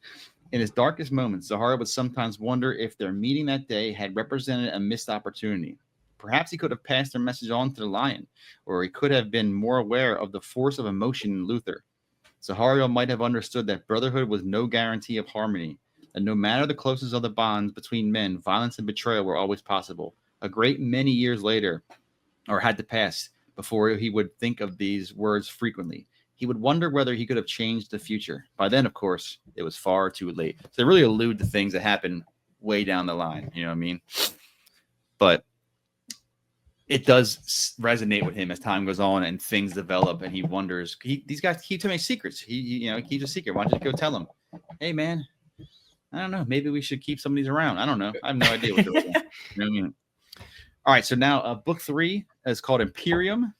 A: In his darkest moments, Zahario would sometimes wonder if their meeting that day had represented a missed opportunity. Perhaps he could have passed their message on to the Lion, or he could have been more aware of the force of emotion in Luther. Zahario might have understood that brotherhood was no guarantee of harmony, and no matter the closeness of the bonds between men, violence and betrayal were always possible. A great many years later, or had to pass, before he would think of these words frequently. He would wonder whether he could have changed the future. By then, of course, it was far too late. So they really allude to things that happen way down the line. You know what I mean? But it does resonate with him as time goes on and things develop, and he wonders. These guys keep too many secrets. He keeps a secret. Why don't you go tell him? Hey, man, I don't know. Maybe we should keep some of these around. I don't know. I have no idea what they're doing. You know what I mean? All right. So now, book 3 is called Imperium.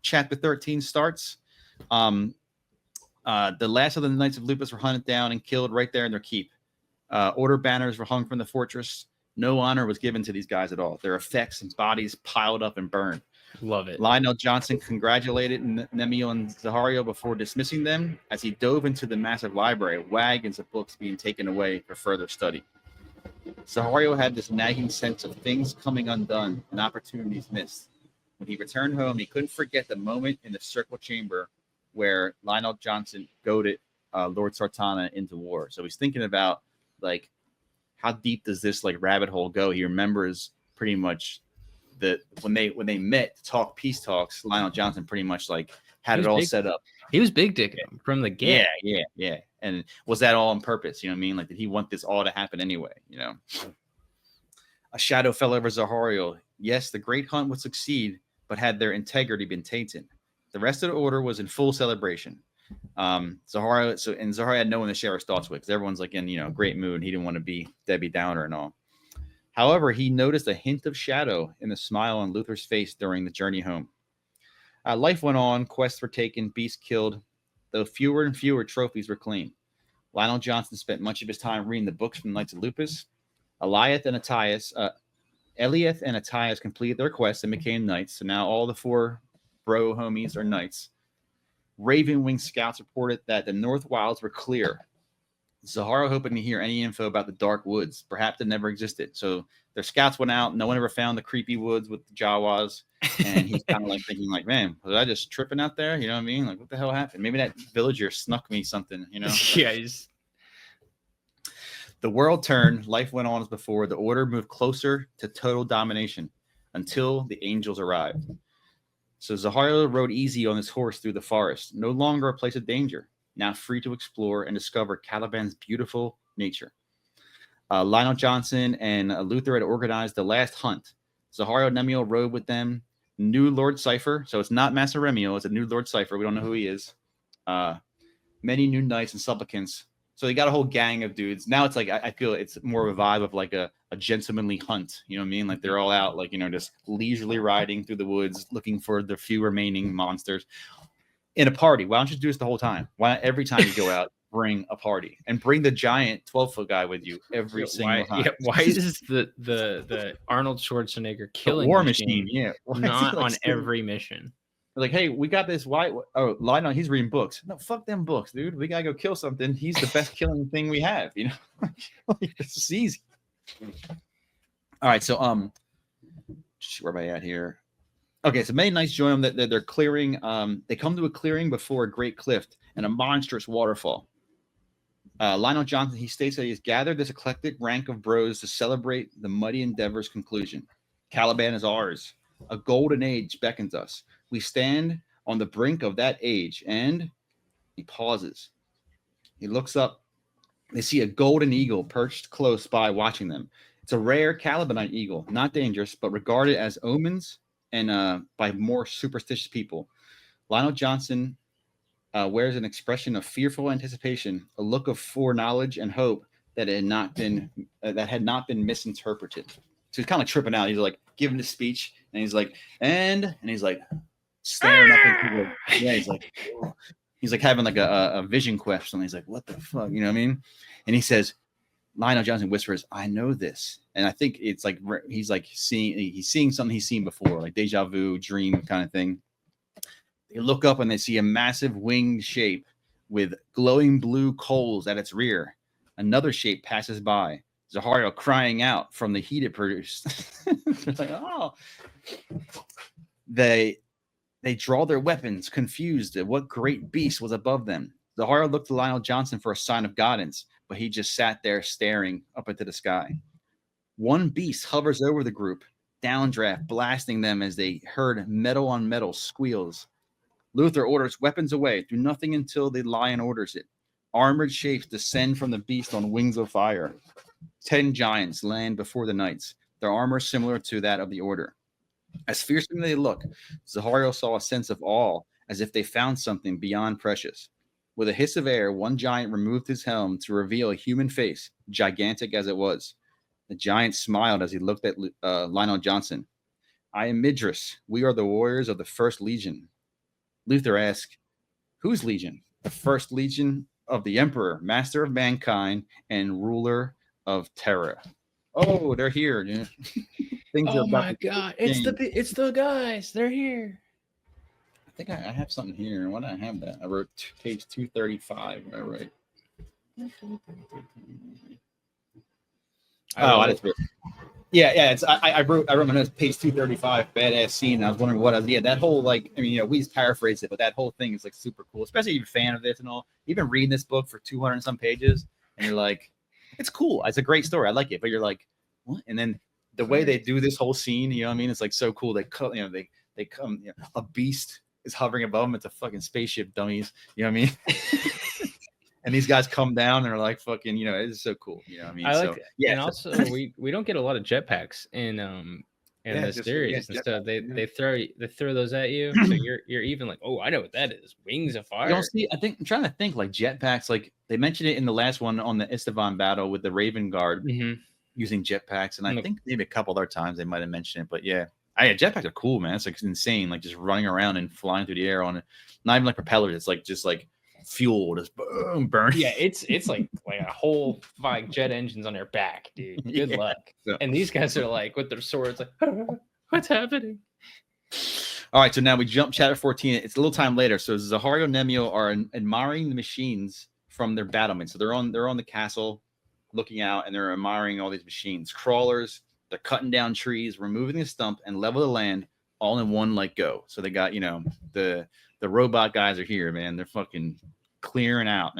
A: Chapter 13 starts. The last of the Knights of Lupus were hunted down and killed right there in their keep. Order banners were hung from the fortress. No honor was given to these guys at all. Their effects and bodies piled up and burned.
B: Love it.
A: Lionel Johnson congratulated Nemiel and Zahario before dismissing them as he dove into the massive library, wagons of books being taken away for further study. Zahario had this nagging sense of things coming undone and opportunities missed. When he returned home, he couldn't forget the moment in the circle chamber where Lionel Johnson goaded Lord Sartana into war. So he's thinking about, like, how deep does this like rabbit hole go? He remembers pretty much that when they met to talk peace talks, Lionel Johnson pretty much like had it all set up.
B: He was big dicking from the get.
A: Yeah. And was that all on purpose? You know what I mean? Like, did he want this all to happen anyway? You know, a shadow fell over Zahario. Yes, the great hunt would succeed, but had their integrity been tainted? The rest of the order was in full celebration. Zahara had no one to share his thoughts with because everyone's like in great mood. He didn't want to be Debbie Downer and all. However, he noticed a hint of shadow in the smile on Luther's face during the journey home. Life went on, quests were taken, beasts killed, though fewer and fewer trophies were claimed. Lionel Johnson spent much of his time reading the books from the Knights of Lupus. Eliath and Attias completed their quests and became knights, so now all the 4 bro homies are knights. Raven-winged scouts reported that the North Wilds were clear. Zahara hoping to hear any info about the Dark Woods. Perhaps it never existed. So their scouts went out. No one ever found the creepy woods with the Jawas. And he's kind of like thinking like, man, was I just tripping out there? You know what I mean? Like, what the hell happened? Maybe that villager snuck me something,
B: Yeah.
A: The world turned. Life went on as before. The Order moved closer to total domination until the angels arrived. So Zahara rode easy on his horse through the forest, no longer a place of danger, now free to explore and discover Caliban's beautiful nature. Lionel Johnson and Luther had organized the last hunt. Zahara and Nemiel rode with them. New Lord Cypher, so it's not Master Remiel, it's a new Lord Cypher. We don't know who he is. Many new knights and supplicants. So they got a whole gang of dudes. Now it's like I feel it's more of a vibe of like a gentlemanly hunt. You know what I mean? Like they're all out, like just leisurely riding through the woods, looking for the few remaining monsters in a party. Why don't you do this the whole time? Why not every time you go out, bring a party and bring the giant 12-foot guy with you every single time?
B: Yeah, why is the Arnold Schwarzenegger killing
A: war machine? Yeah,
B: not on every mission.
A: Like, hey, we got this white. Oh, Lionel, he's reading books. No, fuck them books, dude. We gotta go kill something. He's the best killing thing we have. This is easy. All right, so where am I at here? Okay, so many knights join them. That they're clearing. They come to a clearing before a great cliff and a monstrous waterfall. Lionel Johnson, he states that he's gathered this eclectic rank of bros to celebrate the muddy endeavor's conclusion. Caliban is ours. A golden age beckons us. We stand on the brink of that age, and he pauses. He looks up. They see a golden eagle perched close by watching them. It's a rare Calibanite eagle, not dangerous, but regarded as omens and by more superstitious people. Lionel Johnson wears an expression of fearful anticipation, a look of foreknowledge and hope that had not been misinterpreted. So he's kind of tripping out. He's like giving the speech, and he's like, and he's like staring up into the he's like having like a vision quest, and he's like, what the fuck, you know what I mean? And he says, Lionel Johnson whispers, I know this. And I think it's like he's seeing something he's seen before, like deja vu, dream kind of thing. They look up and they see a massive winged shape with glowing blue coals at its rear. Another shape passes by. Zahara crying out from the heat it produced. It's like, oh. They draw their weapons, confused at what great beast was above them. Zahara looked to Lionel Johnson for a sign of guidance, but he just sat there staring up into the sky. One beast hovers over the group, downdraft blasting them as they heard metal on metal squeals. Luther orders weapons away, do nothing until the lion orders it. Armored shapes descend from the beast on wings of fire. 10 giants land before the knights, their armor similar to that of the order. As fiercely they look, Zahara saw a sense of awe, as if they found something beyond precious. With a hiss of air, one giant removed his helm to reveal a human face, gigantic as it was. The giant smiled as he looked at Lionel Johnson. I am Midras. We are the warriors of the First Legion. Luther asked, whose legion? The First Legion of the Emperor, master of mankind, and ruler of Terra. Oh, they're here. Yeah.
B: Oh my god, it's the guys. They're here.
A: I think I have something here. Why did I have that? I wrote page 235. I write. Oh, I just wrote. Yeah. It's I wrote my notes, page 235. Badass scene. I was wondering what. That whole we just paraphrased it, but that whole thing is like super cool. Especially if you're a fan of this and all. You've been reading this book for 200 and some pages, and you're like, it's cool. It's a great story. I like it, but you're like, what? And then the way they do this whole scene, you know what I mean? It's like so cool. They cut, they come, a beast is hovering above them. It's a fucking spaceship, dummies. You know what I mean? And these guys come down and they're like fucking, it's so cool. You know what I mean?
B: I like, and also we don't get a lot of jetpacks in in
A: Yeah,
B: the
A: just
B: series and stuff.
A: jetpack, yeah.
B: They throw those at you, so you're even like, oh, I know what that is. Wings of
A: You don't
B: fire.
A: see. I think I'm trying to think like jetpacks. Like they mentioned it in the last one on the Estevan battle with the Raven Guard
B: Mm-hmm.
A: using jetpacks, and I
B: And
A: think maybe a couple other times they might have mentioned it. But yeah, jetpacks are cool, man. It's like insane, like just running around and flying through the air on it. Not even like propellers. It's like just like fuel, just boom, burning.
B: yeah, it's like a whole like jet engines on their back, dude. Good
A: Yeah.
B: luck.
A: So-
B: And these guys are like with their swords, like, what's happening?
A: All right, so now we jump chapter 14. It's a little time later. So Zahario and Nemio are admiring the machines from their battlement. So they're on the castle looking out and they're admiring all these machines. Crawlers, they're cutting down trees, removing the stump, and level the land all in one like go. So they got, the robot guys are here, man. They're fucking clearing out.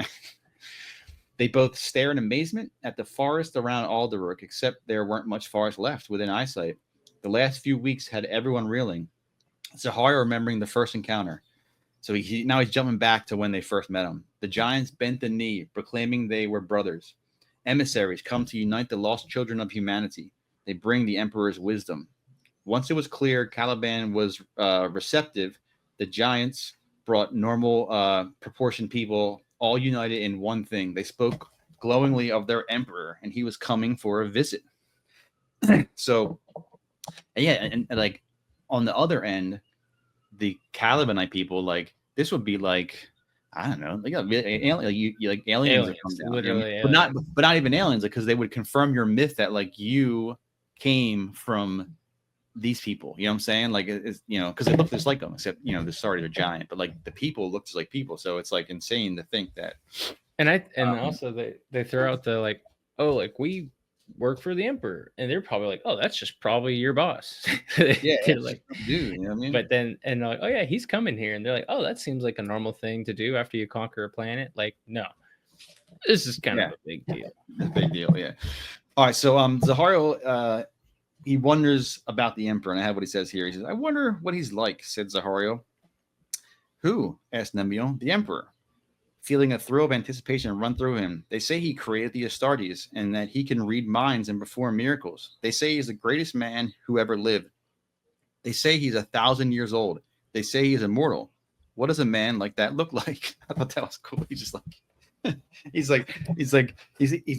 A: They both stare in amazement at the forest around Alderrook, except there weren't much forest left within eyesight. The last few weeks had everyone reeling. Zahario remembering the first encounter. So now he's jumping back to when they first met him. The giants bent the knee, proclaiming they were brothers. Emissaries come to unite the lost children of humanity. They bring the emperor's wisdom. Once it was clear Caliban was receptive, the giants brought normal proportioned people all united in one thing. They spoke glowingly of their emperor, and he was coming for a visit. So, yeah, and like on the other end, the Calibanite people, like this would be like, I don't know, like aliens that come down,
B: literally,
A: but not even aliens, because they would confirm your myth that like you came from these people. You know what I'm saying? Like it's because they look just like them, except the sorry they're giant, but like the people look just like people. So it's like insane to think that.
B: And also they throw out the like, oh, like we work for the emperor, and they're probably like, oh, that's just probably your boss.
A: Yeah,
B: they're like,
A: dude, you know what I mean?
B: but then and they're like, oh yeah, he's coming here, and they're like, oh, that seems like a normal thing to do after you conquer a planet. Like, no, this is kind of a big deal.
A: It's a big deal, yeah. All right, so Zahario, he wonders about the emperor, and I have what he says here. He says, I wonder what he's like, said Zahario. Who? Asked Nemio. The emperor. Feeling a thrill of anticipation run through him. They say he created the Astartes and that he can read minds and perform miracles. They say he's the greatest man who ever lived. They say he's 1,000 years old. They say he's immortal. What does a man like that look like? I thought that was cool. He's just like, he's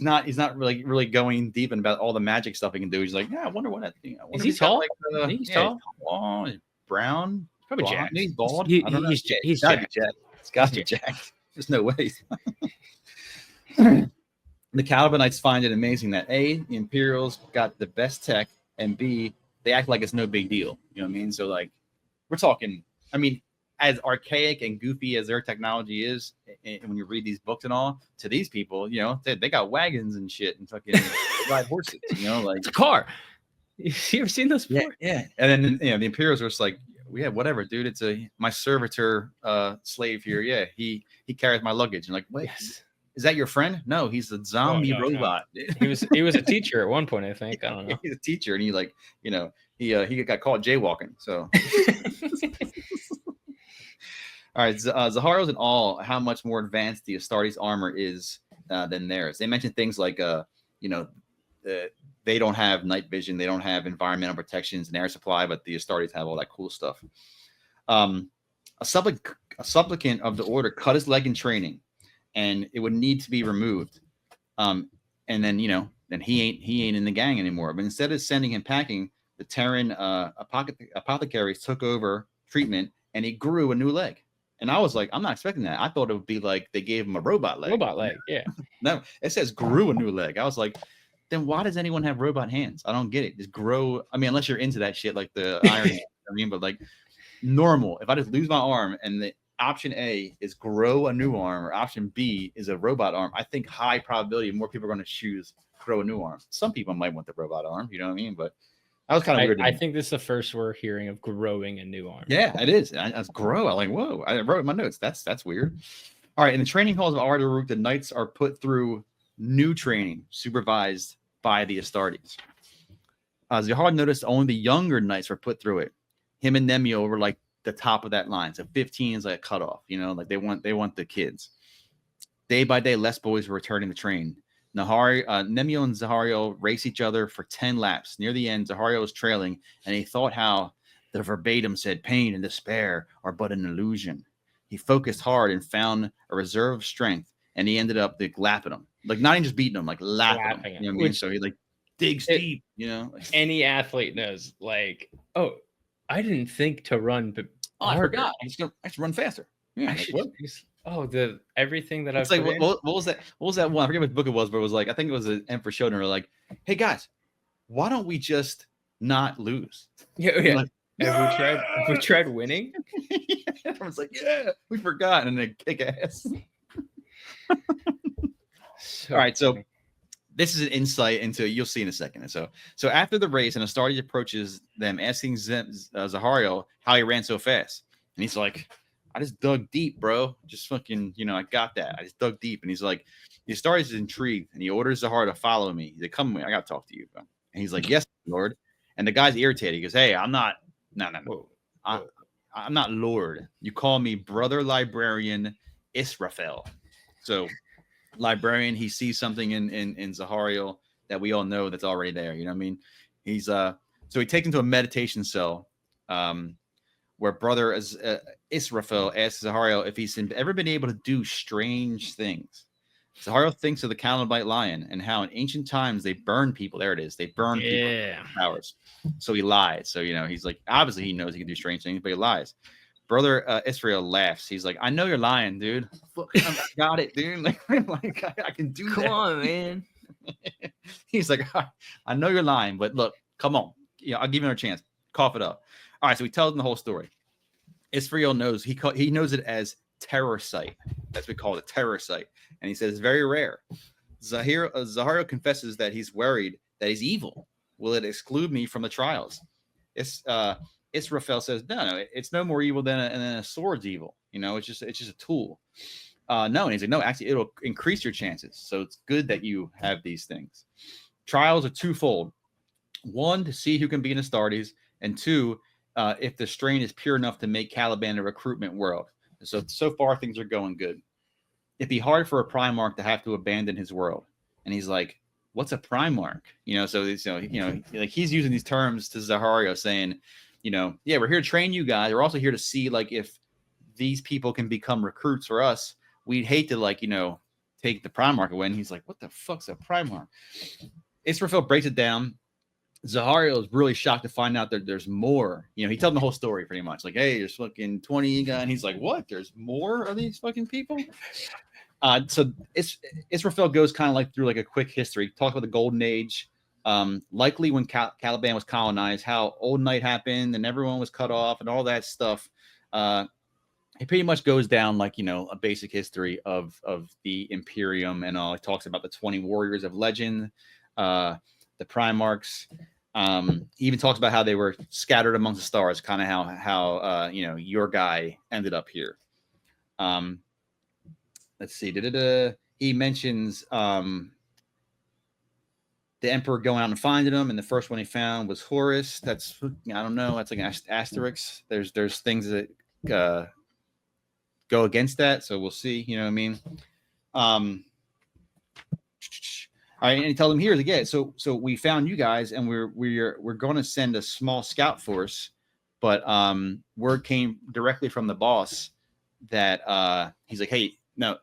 A: not really going deep about all the magic stuff he can do. He's like, yeah, I wonder what that thing.
B: Is he tall?
A: He's tall. Oh, he's brown.
B: Probably
A: blonde.
B: Jack.
A: He's bald.
B: I
A: don't know.
B: He's
A: gotta
B: Jack.
A: be Jack. It's got to be Jack. There's no way. The Calvinites find it amazing that A, the Imperials got the best tech, and B, they act like it's no big deal. You know what I mean? So like, we're talking. I mean, as archaic and goofy as their technology is, and when you read these books and all, to these people, they got wagons and shit and fucking ride horses. Like
B: it's a car. You ever seen those before?
A: Yeah. And then the Imperials are just like, yeah, whatever, dude. It's my servitor slave here. Yeah, he carries my luggage. And like, wait, is that your friend? No, he's a zombie robot.
B: No. He was a teacher at one point, I think. I don't know.
A: He's a teacher, and he got caught jaywalking. So, all right, Zahario's in awe how much more advanced the Astartes armor is than theirs. They mentioned things like, they don't have night vision, they don't have environmental protections and air supply, but the Astartes have all that cool stuff. A supplicant of the order cut his leg in training, and it would need to be removed. And then then he ain't in the gang anymore. But instead of sending him packing, the Terran apothecaries took over treatment, and he grew a new leg. And I was like, I'm not expecting that. I thought it would be like they gave him a robot leg.
B: Yeah.
A: No, it says grew a new leg. I was like, then why does anyone have robot hands? I don't get it. Just grow. I mean, unless you're into that shit, like the Iron Man, but like normal. If I just lose my arm and the option A is grow a new arm, or option B is a robot arm, I think high probability more people are going to choose grow a new arm. Some people might want the robot arm, you know what I mean? But that was kind of weird.
B: I think this is the first we're hearing of growing a new arm.
A: Yeah, it is. I was grow. I'm like, whoa. I wrote in my notes. That's weird. All right. In the training halls of Alderrook, the knights are put through new training supervised by the Astartes. Zahario noticed only the younger knights were put through it. Him and Nemio were like the top of that line. So 15 is like a cutoff, like they want the kids. Day by day, less boys were returning to train. Nemio and Zahario race each other for 10 laps. Near the end, Zahario was trailing, and he thought how the verbatim said pain and despair are but an illusion. He focused hard and found a reserve of strength, and he ended up lapping him. Like, not even just beating him, like lapping him. You know what I mean? So he digs deep, Like,
B: any athlete knows, like, oh, I didn't think to run, but
A: I forgot. I should run faster. Yeah,
B: everything that
A: it's
B: I've
A: like, what was that? What was that one? I forget what book it was, but it was like, I think it was an Emperor Shonen. Like, hey guys, why don't we just not lose?
B: Yeah. Like, have we tried winning?
A: Everyone's like, yeah, we forgot, and then kick ass. All right, so this is an insight into, you'll see in a second. So after the race, and Astartes approaches them, asking Zahario how he ran so fast, and he's like, I just dug deep, bro. Just fucking, I got that. I just dug deep. And he's like, Astartes is intrigued, and he orders Zahario to follow me. He's like, come with me. I got to talk to you, bro. And he's like, yes, Lord. And the guy's irritated. He goes, hey, I'm not, no. I'm not Lord. You call me Brother Librarian Israfel. So librarian, he sees something in Zahario that we all know that's already there. You know what I mean? He's so he takes him to a meditation cell, where Brother Israfel asks Zahario if he's ever been able to do strange things. Zahario thinks of the Caliban lion and how in ancient times they burn people. There it is. They burn people for hours. So he lies. So, he's like, obviously he knows he can do strange things, but he lies. Brother Israel laughs. He's like, I know you're lying, dude. I got it, dude. Like I can do that.
B: Come on, man.
A: He's like, I know you're lying, but look, come on. I'll give you another chance. Cough it up. All right, so he tells him the whole story. Israel knows, he knows it as terror sight. That's what we call it, terror sight. And he says it's very rare. Zahario confesses that he's worried that he's evil. Will it exclude me from the trials? Israfel says, no, it's no more evil than a sword's evil. It's just a tool. No, and he's like, no, actually, it'll increase your chances. So it's good that you have these things. Trials are twofold. One, to see who can be in Astartes, and two, if the strain is pure enough to make Caliban a recruitment world. So far, things are going good. It'd be hard for a Primarch to have to abandon his world. And he's like, what's a Primarch? Like he's using these terms to Zahario saying, yeah, we're here to train you guys. We're also here to see, like, if these people can become recruits for us. We'd hate to, take the Primarch away. And he's like, what the fuck's a Primarch? Israfel breaks it down. Zahario is really shocked to find out that there's more. He tells him the whole story pretty much. Like, hey, there's fucking 20 and he's like, what? There's more of these fucking people? So Israfel goes kind of like through like a quick history, talk about the Golden Age, likely when Caliban was colonized, how Old Night happened and everyone was cut off and all that stuff. It pretty much goes down like, a basic history of the Imperium and all. It talks about the 20 warriors of legend, the Primarchs. He even talks about how they were scattered amongst the stars, kind of how your guy ended up here. Let's see. He mentions the Emperor going out and finding them, and the first one he found was Horus. That's, I don't know. That's like an asterisk. There's things that go against that, so we'll see. You know what I mean? All right, and he tells them, here's again. So we found you guys, and we're going to send a small scout force, but word came directly from the boss that he's like, hey, no,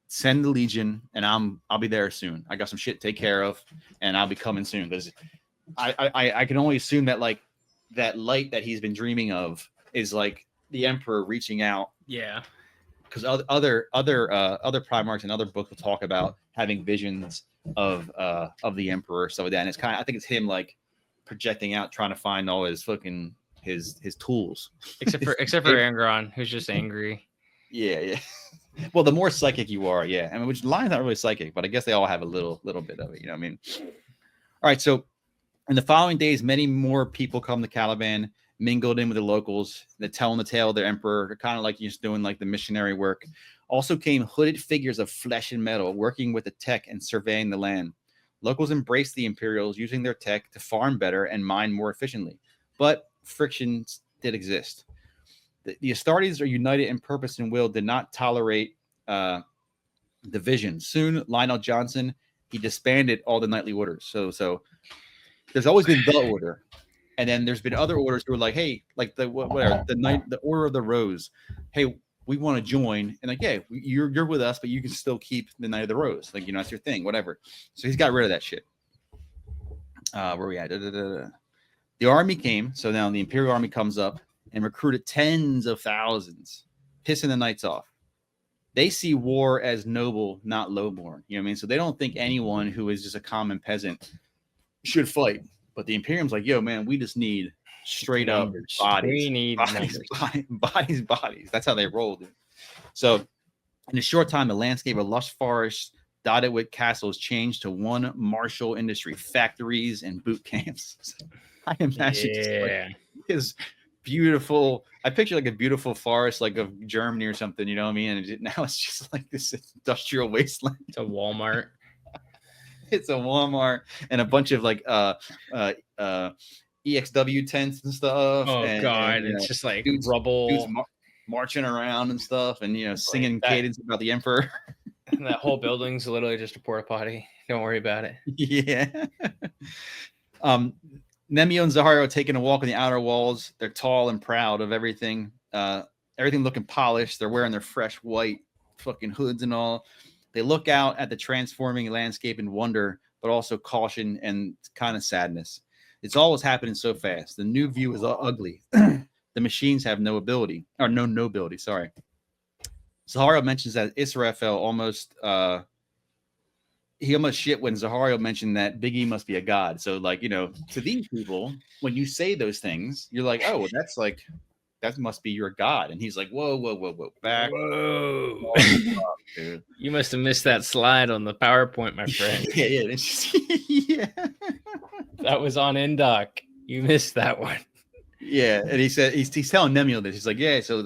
A: send the Legion, and I'll be there soon. I got some shit to take care of, and I'll be coming soon. Because I can only assume that like that light that he's been dreaming of is like the Emperor reaching out.
B: Yeah.
A: Because other Primarchs and other books will talk about having visions of the Emperor, stuff like that. And it's I think it's him like projecting out, trying to find all his fucking his tools.
B: Except for Angron, who's just angry.
A: Yeah. Well, the more psychic you are, yeah. I mean, which Lion's not really psychic, but I guess they all have a little bit of it. You know what I mean? All right. So in the following days, many more people come to Caliban, mingled in with the locals that telling the tale of their emperor, kind of like just doing like the missionary work. Also came hooded figures of flesh and metal, working with the tech and surveying the land. Locals embraced the Imperials, using their tech to farm better and mine more efficiently. But frictions did exist. The Astartes are united in purpose and will, did not tolerate division. Soon, Lionel Johnson, he disbanded all the knightly orders. So there's always been the order, and then there's been other orders who are like, hey, like the the Order of the Rose, hey, we want to join, and like, yeah, you're with us, but you can still keep the Knight of the Rose, like, you know, that's your thing, whatever. So he's got rid of that shit. Where we at? The army came, so now the Imperial army comes up and recruited tens of thousands, pissing the knights off. They see war as noble, not lowborn. You know what I mean? So they don't think anyone who is just a common peasant should fight. But the Imperium's like, yo, man, we just need straight numbers. Up bodies. We need bodies. That's how they roll, dude. So in a short time, the landscape of lush forests dotted with castles changed to one martial industry, factories and boot camps. I imagine his beautiful. I picture like a beautiful forest, like of Germany or something. You know what I mean? And now it's just like this industrial wasteland.
B: It's a Walmart.
A: It's a Walmart and a bunch of like EXW tents and stuff.
B: Oh god, and, it's just like dudes, rubble.
A: Dudes marching around and stuff, and you know, singing cadence about the emperor.
B: And that whole building's literally just a porta potty. Don't worry about it.
A: Yeah. Nemio and Zahario taking a walk on the outer walls. They're tall and proud of everything. Everything looking polished. They're wearing their fresh white fucking hoods and all. They look out at the transforming landscape in wonder, but also caution and kind of sadness. It's always happening so fast. The new view is ugly. The machines have no ability, or no nobility, sorry. Zahario mentions that Israfel almost shit when Zahario mentioned that Big E must be a god. So, like, you know, to these people, when you say those things, you're like, oh, well, that's like, that must be your god. And he's like, whoa, back.
B: Whoa. Dude. You must have missed that slide on the PowerPoint, my friend.
A: Yeah. Yeah.
B: That was on Indoc. You missed that one.
A: Yeah, and he said he's telling Nemio this. He's like, yeah. So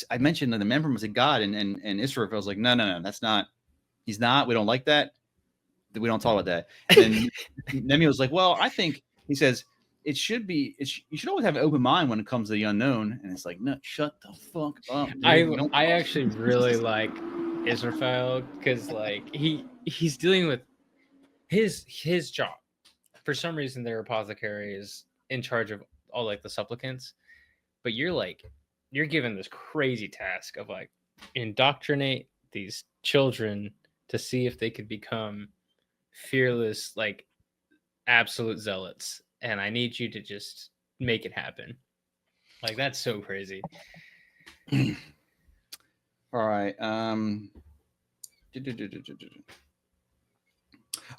A: I mentioned that the member was a god, and Israfel's like, no, that's not. He's not. We don't like that. We don't talk about that. And then Nemio's like, well, I think he says it should be. You should always have an open mind when it comes to the unknown. And it's like, no, shut the fuck up. Dude.
B: I actually really like Israfel because like he's dealing with his job. For some reason, their apothecary is in charge of all like the supplicants, but you're given this crazy task of like indoctrinate these children to see if they could become fearless, like absolute zealots, and I need you to just make it happen. Like, that's so crazy.
A: All right.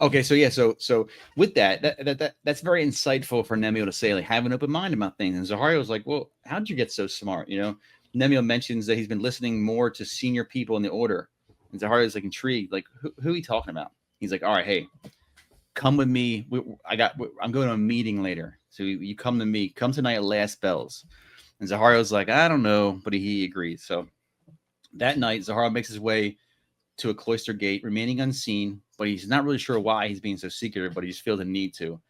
A: Okay, so yeah, so with that's very insightful for Nemio to say, like, have an open mind about things. And Zahario's like, well, how'd you get so smart? You know, Nemio mentions that he's been listening more to senior people in the order, and Zahario's like intrigued, like, who are you talking about? He's like, all right, hey, come with me. I'm going to a meeting later, so you come to me. Come tonight at last bells. And Zahario's like, I don't know, but he agrees. So that night, Zahario makes his way to a cloister gate, remaining unseen, but he's not really sure why he's being so secretive, but he just feels the need to.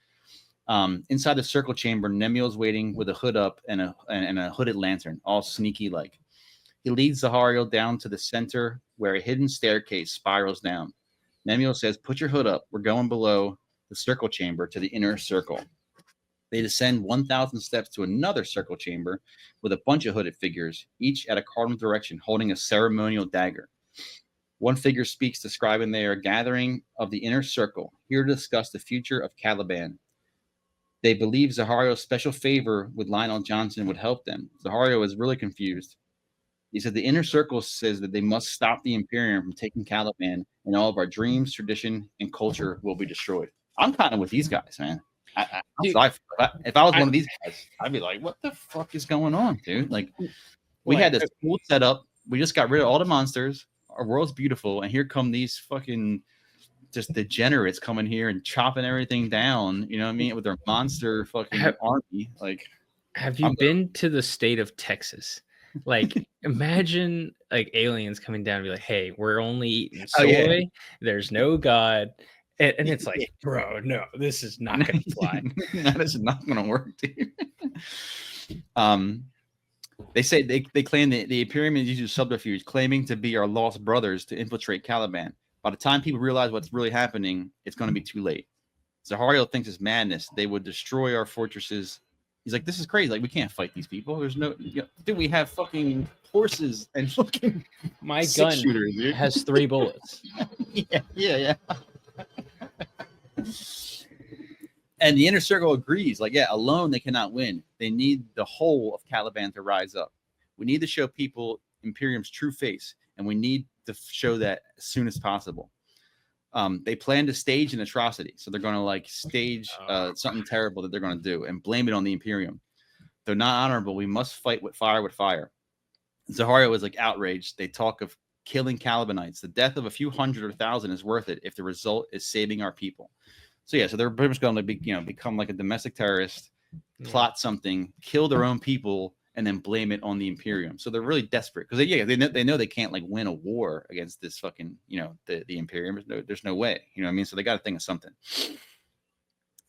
A: Inside the circle chamber, Nemio's waiting with a hood up and a hooded lantern, all sneaky like. He leads Zahario down to the center where a hidden staircase spirals down. Nemio says, put your hood up. We're going below the circle chamber to the inner circle. They descend 1,000 steps to another circle chamber with a bunch of hooded figures, each at a cardinal direction, holding a ceremonial dagger. One figure speaks, describing they are a gathering of the inner circle, here to discuss the future of Caliban. They believe Zahario's special favor with Lionel Johnson would help them. Zahario is really confused. He said the inner circle says that they must stop the Imperium from taking Caliban, and all of our dreams, tradition, and culture will be destroyed. I'm kind of with these guys, man. If I was one of these guys, I'd be like, what the fuck is going on, dude? Like, we had this cool setup. We just got rid of all the monsters. Our world's beautiful, and here come these fucking just degenerates coming here and chopping everything down. You know what I mean? With their monster fucking army. Like,
B: have you been to the state of Texas? Like, imagine like aliens coming down and be like, "Hey, we're only eating soy. Yeah. There's no God." And it's like, bro, no, this is not going to fly.
A: That is not going to work, dude. They say they claim that the Imperium uses subterfuge, claiming to be our lost brothers to infiltrate Caliban. By the time people realize what's really happening, it's going to be too late. Zahario thinks it's madness. They would destroy our fortresses. He's like, this is crazy. Like, we can't fight these people. There's no, dude, we have fucking horses and fucking
B: my gun
A: shooters, dude.
B: has 3 bullets.
A: Yeah. And the inner circle agrees. Like, yeah, alone they cannot win. They need the whole of Caliban to rise up. We need to show people Imperium's true face, and we need to show that as soon as possible. They plan to stage an atrocity, so they're going to like stage something terrible that they're going to do and blame it on the Imperium. They're not honorable. We must fight with fire with fire. Zahario is like outraged. They talk of killing Calibanites. The death of a few hundred or thousand is worth it if the result is saving our people. So yeah, so they're pretty much going to be, become like a domestic terrorist, plot something, kill their own people, and then blame it on the Imperium. So they're really desperate because they know they can't like win a war against this fucking the Imperium. There's no way. You know what I mean? So they got to think of something.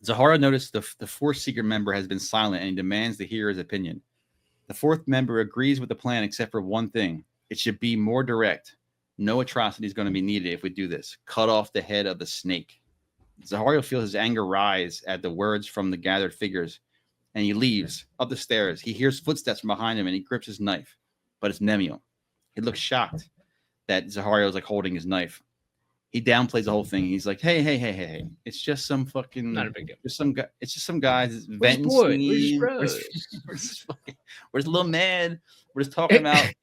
A: Zahario noticed the fourth secret member has been silent and he demands to hear his opinion. The fourth member agrees with the plan except for one thing. It should be more direct. No atrocity is going to be needed if we do this. Cut off the head of the snake. Zahario feels his anger rise at the words from the gathered figures, and he leaves up the stairs. He hears footsteps from behind him, and he grips his knife. But it's Nemiel. He looks shocked that Zahario is like holding his knife. He downplays the whole thing. He's like, "Hey! It's just some fucking
B: not a big deal.
A: Just some guy. It's just some guys venting. We're just a little mad. We're just talking about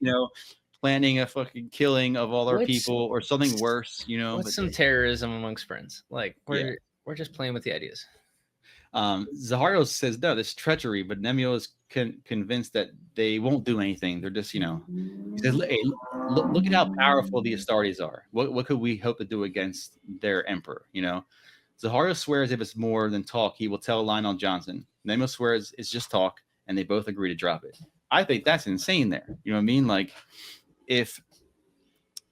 A: planning a fucking killing of all our people or something worse.
B: What's some terrorism amongst friends? Like we're just playing with the ideas."
A: Zahario says no, this is treachery, but Nemiel is convinced that they won't do anything. They're just, he says, hey, look at how powerful the Astartes are. What could we hope to do against their emperor? Zahario swears if it's more than talk, he will tell Lionel Johnson. Nemiel swears it's just talk, and they both agree to drop it. I think that's insane there. You know what I mean? Like, if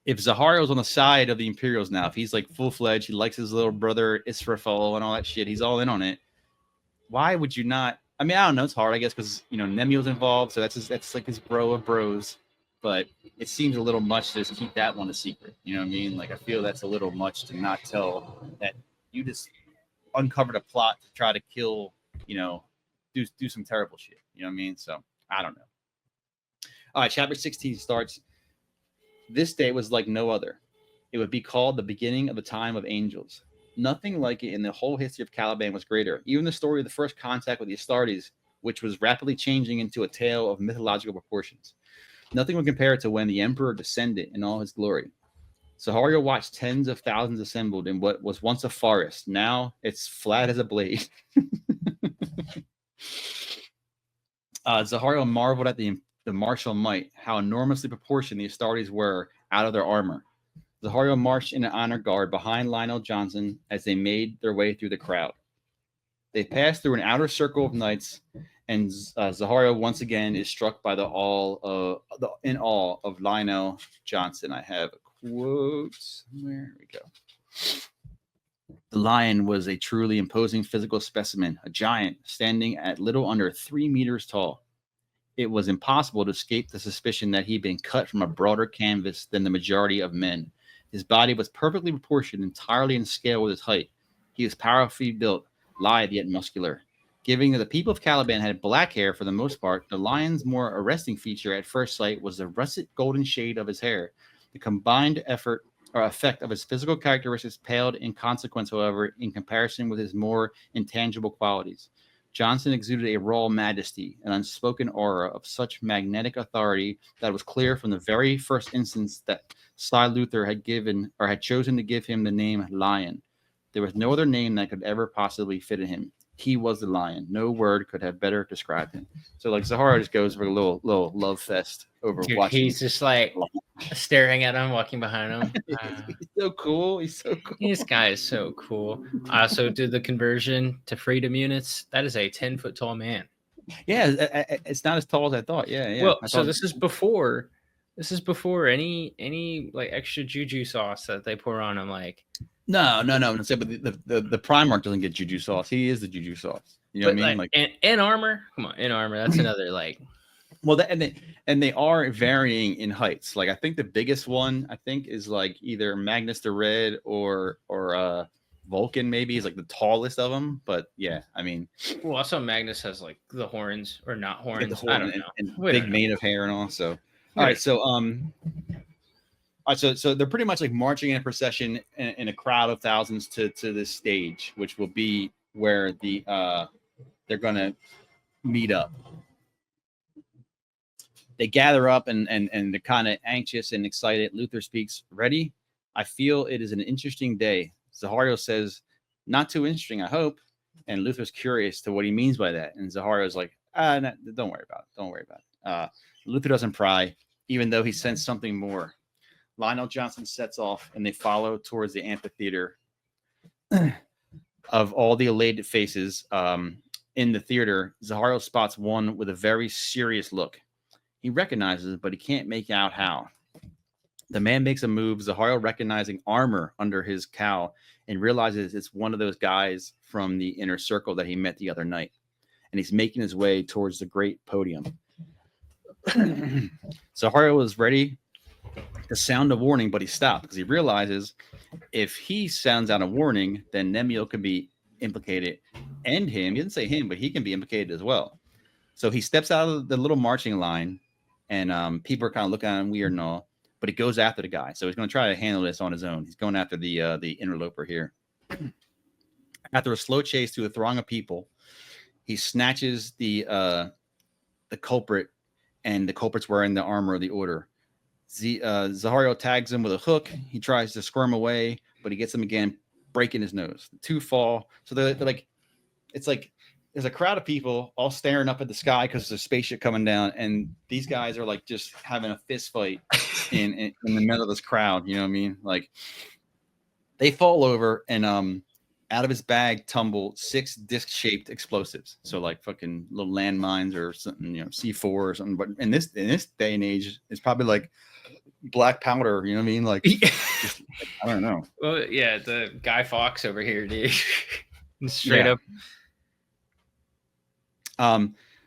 A: Zahario's on the side of the Imperials now, if he's like full-fledged, he likes his little brother Israfel and all that shit, he's all in on it. Why would you not? I mean, I don't know. It's hard, I guess, because Nemiel's involved, so that's like his bro of bros. But it seems a little much to just keep that one a secret. You know what I mean? Like, I feel that's a little much to not tell that you just uncovered a plot to try to kill, do some terrible shit. You know what I mean? So I don't know. All right, chapter 16 starts. This day was like no other. It would be called the beginning of the time of angels. Nothing like it in the whole history of Caliban was greater. Even the story of the first contact with the Astartes, which was rapidly changing into a tale of mythological proportions. Nothing would compare to when the Emperor descended in all his glory. Zahario watched tens of thousands assembled in what was once a forest. Now it's flat as a blade. Zahario marveled at the martial might, how enormously proportioned the Astartes were out of their armor. Zahario marched in an honor guard behind Lionel Johnson as they made their way through the crowd. They passed through an outer circle of knights, and Zahario once again is struck by the in awe of Lionel Johnson. I have a quote somewhere. Here we go. The lion was a truly imposing physical specimen, a giant standing at little under 3 meters tall. It was impossible to escape the suspicion that he'd been cut from a broader canvas than the majority of men. His body was perfectly proportioned, entirely in scale with his height. He was powerfully built, lithe yet muscular. Given that the people of Caliban had black hair for the most part, the lion's more arresting feature at first sight was the russet golden shade of his hair. The combined effect of his physical characteristics paled in consequence, however, in comparison with his more intangible qualities. Johnson exuded a raw majesty, an unspoken aura of such magnetic authority that it was clear from the very first instance that Cy Luther had chosen to give him the name Lion. There was no other name that could ever possibly fit him. He was the Lion. No word could have better described him. So, like, Zahario just goes for a little love fest over watching.
B: He's just like staring at him, walking behind him.
A: He's so cool. He's so cool.
B: This guy is so cool. I also did the conversion to freedom units. That is a 10-foot tall man.
A: Yeah, it's not as tall as I thought. Yeah.
B: Well, so this is before any like extra juju sauce that they pour on him. Like,
A: no. But the Primarch doesn't get juju sauce. He is the juju sauce. You know what I mean?
B: Like in armor. Come on, in armor. That's another like.
A: Well, and they are varying in heights. Like I think the biggest one I think is like either Magnus the Red or Vulcan maybe is like the tallest of them. But yeah, I mean,
B: Well, also Magnus has like the horns or not
A: get the
B: horns. I
A: horn
B: don't know.
A: and
B: We
A: big
B: don't know.
A: mane of hair and all. So
B: We
A: all
B: don't
A: right, so so they're pretty much like marching in a procession in a crowd of thousands to this stage, which will be where they're gonna meet up. They gather up and they're kind of anxious and excited. Luther speaks. Ready? I feel it is an interesting day. Zahario says, not too interesting, I hope. And Luther's curious to what he means by that. And Zahario's like, no, don't worry about it. Don't worry about it. Luther doesn't pry, even though he sensed something more. Lionel Johnson sets off and they follow towards the amphitheater. Of all the elated faces in the theater, Zahario spots one with a very serious look. He recognizes it, but he can't make out how. The man makes a move, Zahario recognizing armor under his cowl and realizes it's one of those guys from the inner circle that he met the other night. And he's making his way towards the great podium. Zahario was ready to sound a warning, but he stopped because he realizes if he sounds out a warning, then Nemiel could be implicated, and him. He didn't say him, but he can be implicated as well. So he steps out of the little marching line, and people are kind of looking at him weird and all, but he goes after the guy. So he's going to try to handle this on his own. He's going after the interloper here. After a slow chase through a throng of people, he snatches the culprit, and the culprit's wearing the armor of the order. Zahario tags him with a hook. He tries to squirm away, but he gets him again, breaking his nose. The two fall. So they're like, it's like there's a crowd of people all staring up at the sky because there's a spaceship coming down, and these guys are like just having a fist fight in the middle of this crowd. You know what I mean? Like they fall over, and out of his bag tumble 6 disc-shaped explosives. So like fucking little landmines or something, C4 or something. But in this day and age, it's probably like black powder. You know what I mean? Like, just, I don't know.
B: Well, yeah, the Guy Fawkes over here, dude. Straight up.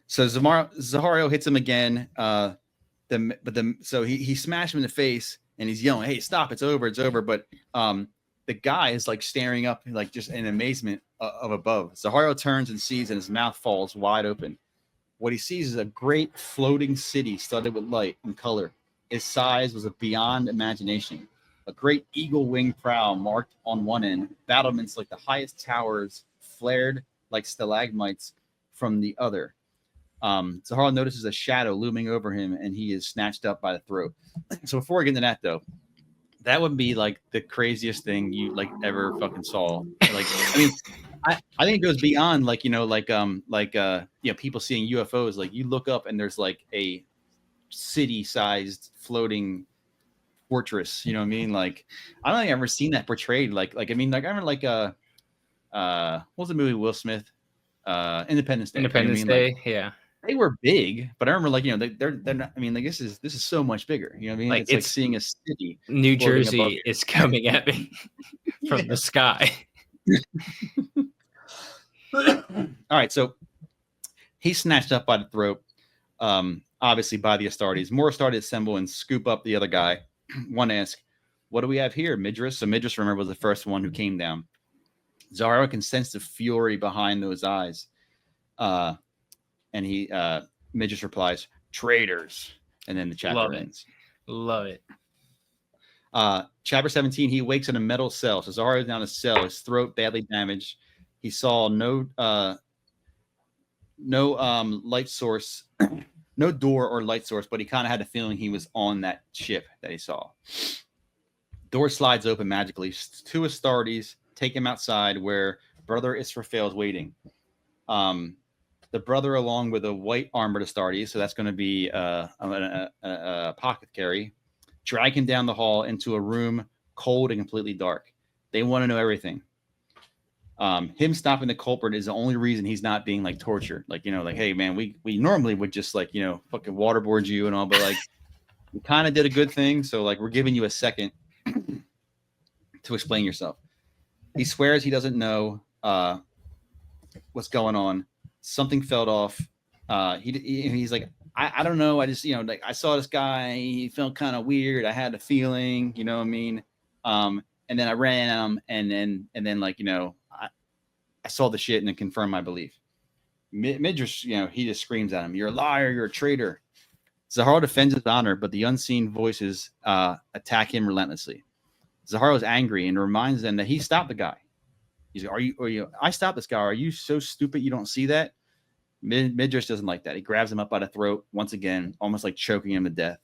A: So Zahario hits him again. So he smashed him in the face, and he's yelling, "Hey, stop! It's over! It's over!" But the guy is like staring up, like just in amazement of above. Zahario turns and sees, and his mouth falls wide open. What he sees is a great floating city studded with light and color. Its size was beyond imagination. A great eagle-winged prow marked on one end, battlements like the highest towers flared like stalagmites from the other. Zahario notices a shadow looming over him, and he is snatched up by the throat. So before we get into that, though, that would be like the craziest thing you like ever fucking saw. Like, I mean, I think it goes beyond like, people seeing UFOs. Like you look up and there's like a city-sized floating fortress. You know what I mean? Like, I don't think I've ever seen that portrayed. I remember what was the movie Will Smith? Independence Day.
B: Independence Day, yeah.
A: They were big, but I remember they're not. I mean, like this is so much bigger. You know what I mean?
B: Like,
A: It's like seeing a city.
B: New Jersey is coming at me from the sky.
A: All right, so he's snatched up by the throat, obviously by the Astartes. More Astartes assemble and scoop up the other guy. One asks, "What do we have here, Midris?" So Midris, remember, was the first one who came down. Zahario can sense the fury behind those eyes. And he Midris replies, "Traitors." And then the chapter ends.
B: Love it.
A: Chapter 17, he wakes in a metal cell. So Zario's down a cell, his throat badly damaged. He saw no light source, no door or light source, but he kind of had a feeling he was on that ship that he saw. Door slides open magically. 2 Astartes take him outside where Brother Israfel is waiting. The brother, along with a white armored Astartes, so that's going to be a apothecary, drag him down the hall into a room cold and completely dark. They want to know everything. Him stopping the culprit is the only reason he's not being like tortured. Like, hey man, we normally would just like, fucking waterboard you and all, but like you kind of did a good thing. So like, we're giving you a second to explain yourself. He swears he doesn't know what's going on. Something fell off. He's like, I don't know. I just, like I saw this guy, he felt kind of weird. I had a feeling, you know what I mean? And then I ran at him and then like, I saw the shit and it confirmed my belief. Midrish, he just screams at him, "You're a liar, you're a traitor." Zaharo defends his honor, but the unseen voices attack him relentlessly. Zaharo is angry and reminds them that he stopped the guy. He's like, I stopped this guy. Are you so stupid you don't see that? Midrish doesn't like that. He grabs him up by the throat once again, almost like choking him to death.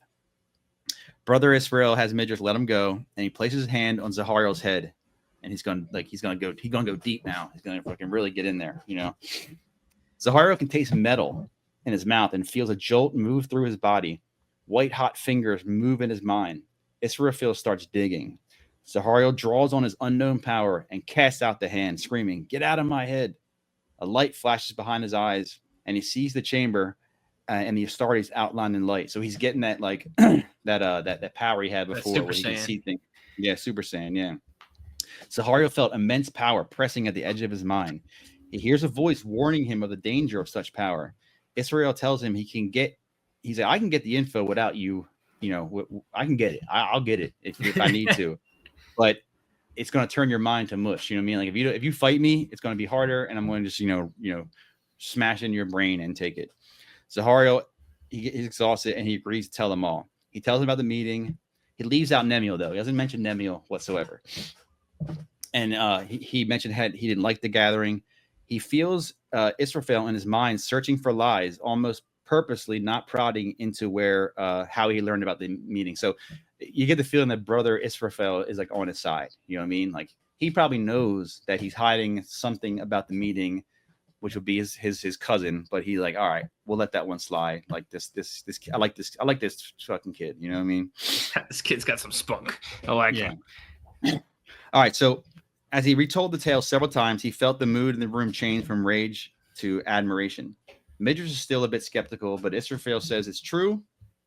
A: Brother Israel has Midrish let him go, and he places his hand on Zaharo's head, and he's gonna go deep now. He's gonna fucking really get in there, Zaharo can taste metal in his mouth and feels a jolt move through his body. White hot fingers move in his mind. Israfil starts digging. Zaharo draws on his unknown power and casts out the hand, screaming, "Get out of my head!" A light flashes behind his eyes, and he sees the chamber and the Astartes outlined in light. So he's getting that like that power he had before, where he can see things. Yeah, Super Saiyan. Yeah. Zaharo felt immense power pressing at the edge of his mind. He hears a voice warning him of the danger of such power. Israel tells him he's like, "I can get the info without you. I can get it. I'll get it if I need to, but it's going to turn your mind to mush. You know what I mean? Like if you fight me, it's going to be harder, and I'm going to just smash in your brain and take it." Zaharo, he's exhausted, and he agrees to tell them all. He tells them about the meeting. He leaves out Nemiel though. He doesn't mention Nemiel whatsoever. And he mentioned he didn't like the gathering. He feels Israfel in his mind searching for lies, almost purposely not prodding into how he learned about the meeting. So you get the feeling that brother Israfel is like on his side. You know what I mean? Like he probably knows that he's hiding something about the meeting, which would be his cousin. But he's like, all right, we'll let that one slide. Like this I like this fucking kid. You know what I mean?
B: This kid's got some spunk. I like him.
A: All right, so as he retold the tale several times, he felt the mood in the room change from rage to admiration. Midrish is still a bit skeptical, but Israfel says it's true.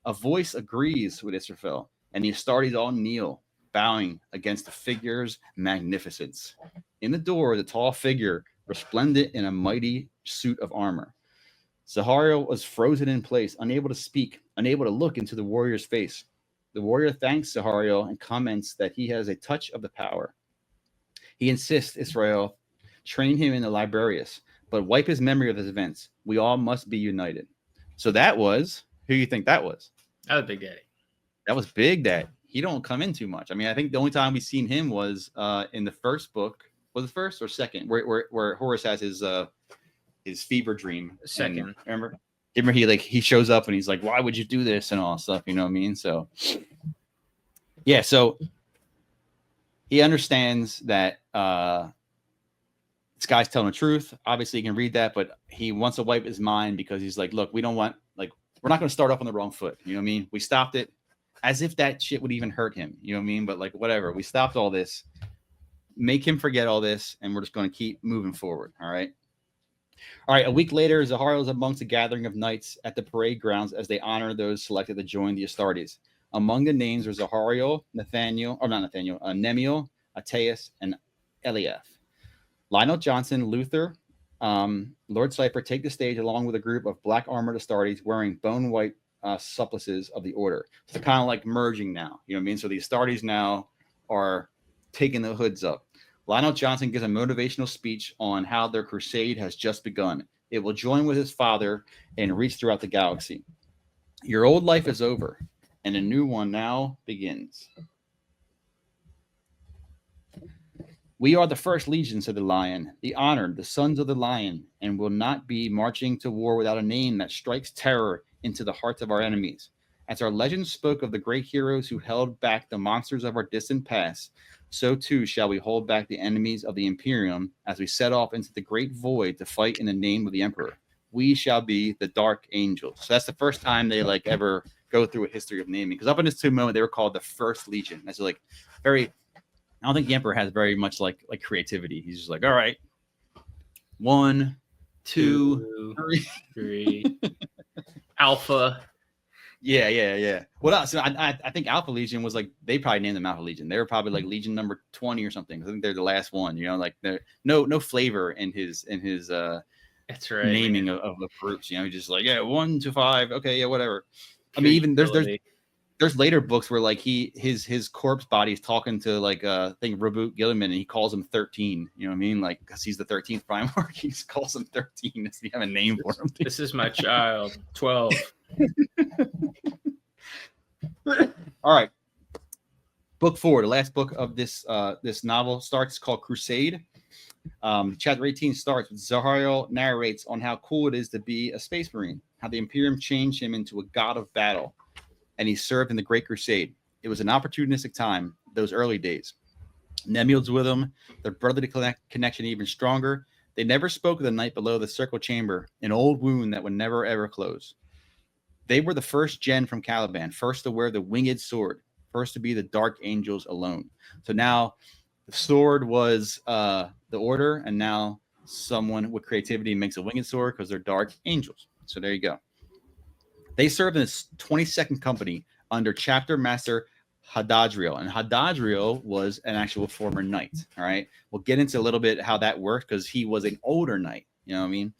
A: A voice agrees with Israfel, and the Astartes all kneel, bowing against the figure's magnificence. In the door, the tall figure, resplendent in a mighty suit of armor. Zaharo was frozen in place, unable to speak, unable to look into the warrior's face. The warrior thanks Zaharo and comments that he has a touch of the power. He insists Israel train him in the Librarius, but wipe his memory of his events. We all must be united. So that was, who do you think that was?
B: That was Big Daddy.
A: That was Big Daddy. He don't come in too much. I mean, I think the only time we've seen him was in the first book. Was it first or second? Where Horus has his fever dream.
B: Second.
A: And remember he shows up and he's like, "Why would you do this?" and all stuff. You know what I mean? So yeah, so he understands that this guy's telling the truth. Obviously, he can read that, but he wants to wipe his mind because he's like, look, we're not going to start off on the wrong foot. You know what I mean? We stopped it as if that shit would even hurt him. You know what I mean? But like, whatever. We stopped all this. Make him forget all this, and we're just going to keep moving forward. All right. All right. A week later, Zaharo is amongst a gathering of knights at the parade grounds as they honor those selected to join the Astartes. Among the names are Zaharo, Nemiel, Ateus, and Eliath. Lionel Johnson, Luther, Lord Cypher take the stage along with a group of black armored Astartes wearing bone white supplices of the order. So they're kind of like merging now. You know what I mean? So the Astartes now are taking the hoods up. Lionel Johnson gives a motivational speech on how their crusade has just begun. It will join with his father and reach throughout the galaxy. Your old life is over, and a new one now begins. We are the first legion, said the lion, the honored, the sons of the lion, and will not be marching to war without a name that strikes terror into the hearts of our enemies. As our legends spoke of the great heroes who held back the monsters of our distant past, so too shall we hold back the enemies of the Imperium as we set off into the great void to fight in the name of the Emperor. We shall be the Dark Angels. So that's the first time they like ever go through a history of naming. Because up in this moment, they were called the First Legion. That's like very... I don't think the Emperor has very much like creativity. He's just like, all right, 1, 2,
B: 3. Alpha.
A: Yeah. What else? I think Alpha Legion was like, they probably named them Alpha Legion. They were probably like Legion number 20 or something. I think they're the last one. You know, like no flavor in his
B: That's right.
A: naming of the groups. You know, just like, yeah, 1 to 5. Okay, yeah, whatever. I mean, even there's later books where like his corpse body is talking to like I think Reboot Gilliman, and he calls him 13. You know what I mean? Like, because he's the 13th Primarch, he just calls him 13. Does he have a name for him?
B: This is my child, 12.
A: All right. Book 4, the last book of this this novel starts, called Crusade. Chapter 18 starts with Zahariel narrates on how cool it is to be a space marine, how the Imperium changed him into a god of battle, and he served in the Great Crusade. It was an opportunistic time, those early days. Nemuel's with him, their brotherly connection even stronger. They never spoke of the night below the circle chamber, an old wound that would never ever close. They were the first gen from Caliban, first to wear the winged sword, first to be the Dark Angels alone. So now the sword was the order, and now someone with creativity makes a winged sword because they're Dark Angels. So there you go. They served in this 22nd company under Chapter Master Hadadriel, and Hadadriel was an actual former knight. All right, we'll get into a little bit how that worked because he was an older knight. You know what I mean?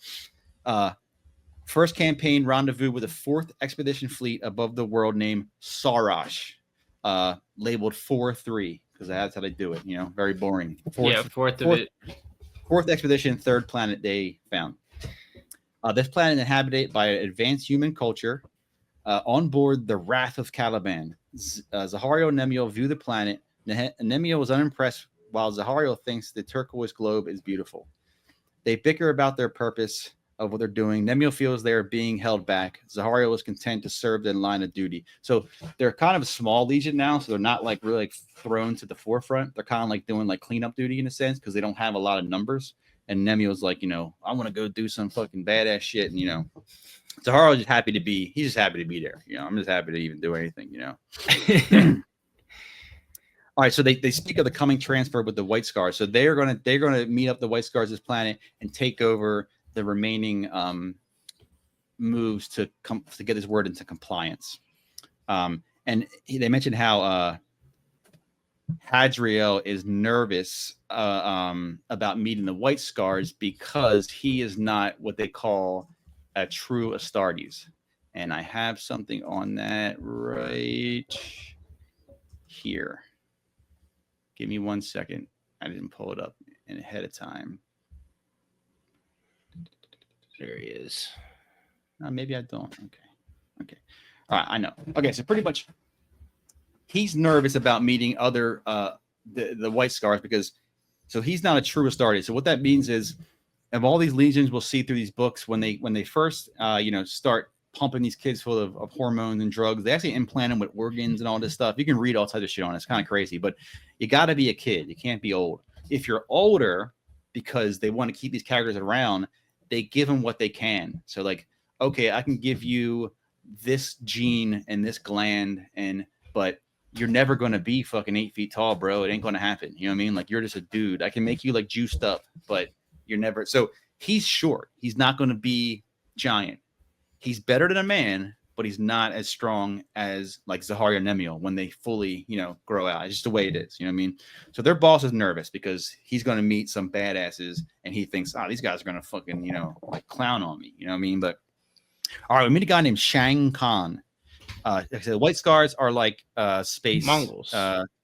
A: First campaign rendezvous with the 4th Expedition Fleet above the world named Sarash, labeled 4-3 because that's how they do it. You know, very boring.
B: Fourth of it.
A: 4th Expedition, 3rd planet they found. This planet inhabited by an advanced human culture. On board the Wrath of Caliban, Zahariel and Nemuel view the planet. Nemuel was unimpressed, while Zahariel thinks the turquoise globe is beautiful. They bicker about their purpose of what they're doing. Nemuel feels they are being held back. Zahariel is content to serve in line of duty. So they're kind of a small legion now, so they're not like really like thrown to the forefront. They're kind of like doing like cleanup duty in a sense because they don't have a lot of numbers. And Nemuel's like, you know, I want to go do some fucking badass shit, and you know, Zahariel's just happy to be. He's just happy to be there. You know, I'm just happy to even do anything. You know. All right, so they speak of the coming transfer with the White Scars. So they're gonna meet up the White Scars' planet and take over the remaining moves to get his word into compliance. And they mentioned how Hadriel is nervous about meeting the White Scars because he is not what they call a true Astartes. And I have something on that right here. Give me 1 second. I didn't pull it up ahead of time.
B: There he is.
A: Maybe I don't. Okay. All right, I know. Okay, so pretty much he's nervous about meeting other the White Scars because so he's not a true Astartes. So what that means is of all these legions we'll see through these books when they first start pumping these kids full of hormones and drugs, they actually implant them with organs and all this stuff. You can read all types of shit on it. It's kind of crazy, but you got to be a kid. You can't be old. If you're older, because they want to keep these characters around, they give them what they can. So like, okay, I can give you this gene and this gland, but you're never going to be fucking 8 feet tall, bro. It ain't going to happen. You know what I mean? Like, you're just a dude. I can make you like juiced up, but you're never. So he's short. He's not going to be giant. He's better than a man, but he's not as strong as like Zahariel and Nemuel when they fully, grow out. It's just the way it is. You know what I mean? So their boss is nervous because he's going to meet some badasses and he thinks, these guys are going to fucking, like clown on me. You know what I mean? But all right, we meet a guy named Shang Khan. The White Scars are like space
B: Mongols.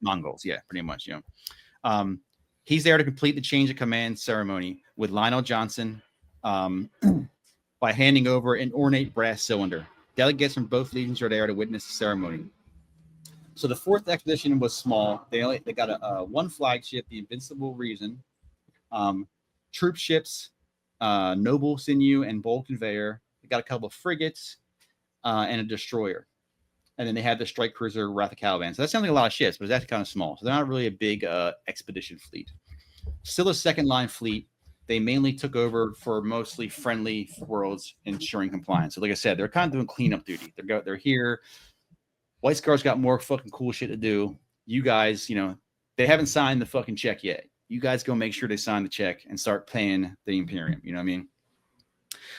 A: Mongols, yeah, pretty much. He's there to complete the change of command ceremony with Lionel Johnson. By handing over an ornate brass cylinder. Delegates from both legions are there to witness the ceremony. So the 4th expedition was small. They got a one flagship, the Invincible Reason, troop ships, Noble Sinew and Bold Conveyor. They got a couple of frigates and a destroyer. And then they had the strike cruiser Wrath of Caliban. So that sounds like a lot of ships, but that's kind of small. So they're not really a big expedition fleet. Still a second line fleet. They mainly took over for mostly friendly worlds, ensuring compliance. So like I said, they're kind of doing cleanup duty. They're here. White Scars got more fucking cool shit to do. You guys, they haven't signed the fucking check yet. You guys go make sure they sign the check and start paying the Imperium. You know what I mean?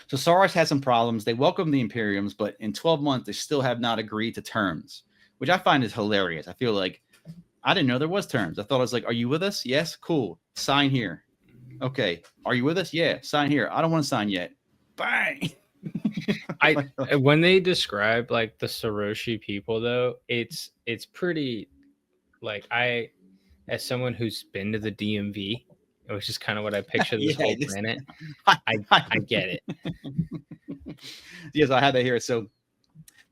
A: So Saras had some problems. They welcomed the Imperiums, but in 12 months, they still have not agreed to terms, which I find is hilarious. I feel like I didn't know there was terms. I thought I was like, are you with us? Yes, cool. Sign here. Okay, are you with us? Yeah, sign here. I don't want to sign yet. Bang.
B: When they describe like the Soroshi people though, it's pretty like as someone who's been to the DMV, which is kind of what I picture this whole planet. I get it.
A: Yes, I had that here. So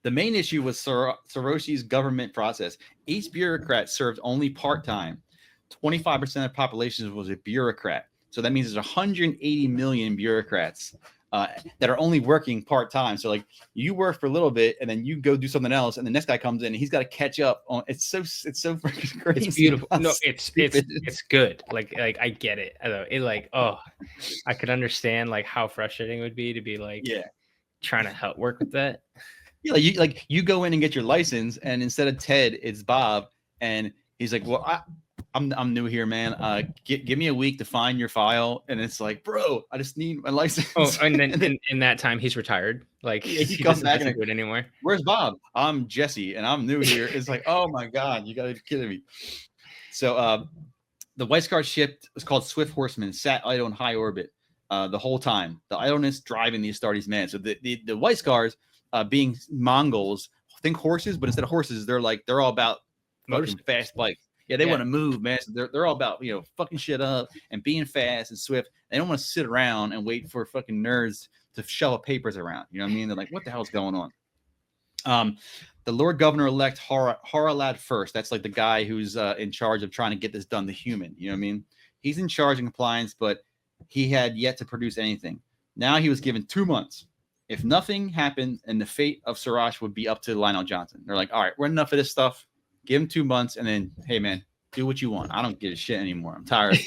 A: the main issue was Soroshi's government process. Each bureaucrat served only part-time. 25% of the population was a bureaucrat. So that means there's 180 million bureaucrats that are only working part-time. So like you work for a little bit and then you go do something else and the next guy comes in and he's got to catch up on. It's so freaking crazy.
B: It's beautiful. No, it's good. Like I get it. It like, oh, I could understand like how frustrating it would be to be like trying to help work with that.
A: Yeah, you go in and get your license, and instead of Ted, it's Bob, and he's like, "Well, I'm new here, man. Give me a week to find your file." And it's like, "Bro, I just need my license."
B: Oh, and then in that time, he's retired. Like
A: he comes back and
B: do it anymore.
A: Where's Bob? I'm Jesse, and I'm new here. It's like, oh my god, you gotta be kidding me. So the White Scar ship was called Swift Horseman, sat idle in high orbit the whole time. The idleness driving the Astartes mad. So the White Scars. Being Mongols, think horses, but instead of horses, they're all about fucking fast bikes. Yeah, they want to move, man. So they're all about fucking shit up and being fast and swift. They don't want to sit around and wait for fucking nerds to shovel papers around. You know what I mean? They're like, what the hell's going on? The Lord Governor elect Haralad first. That's like the guy who's in charge of trying to get this done. The human. You know what I mean? He's in charge of compliance, but he had yet to produce anything. Now he was given 2 months. If nothing happened, and the fate of Sorosh would be up to Lionel Johnson. They're like, all right, we're enough of this stuff. Give him 2 months, and then, hey, man, do what you want. I don't give a shit anymore. I'm tired.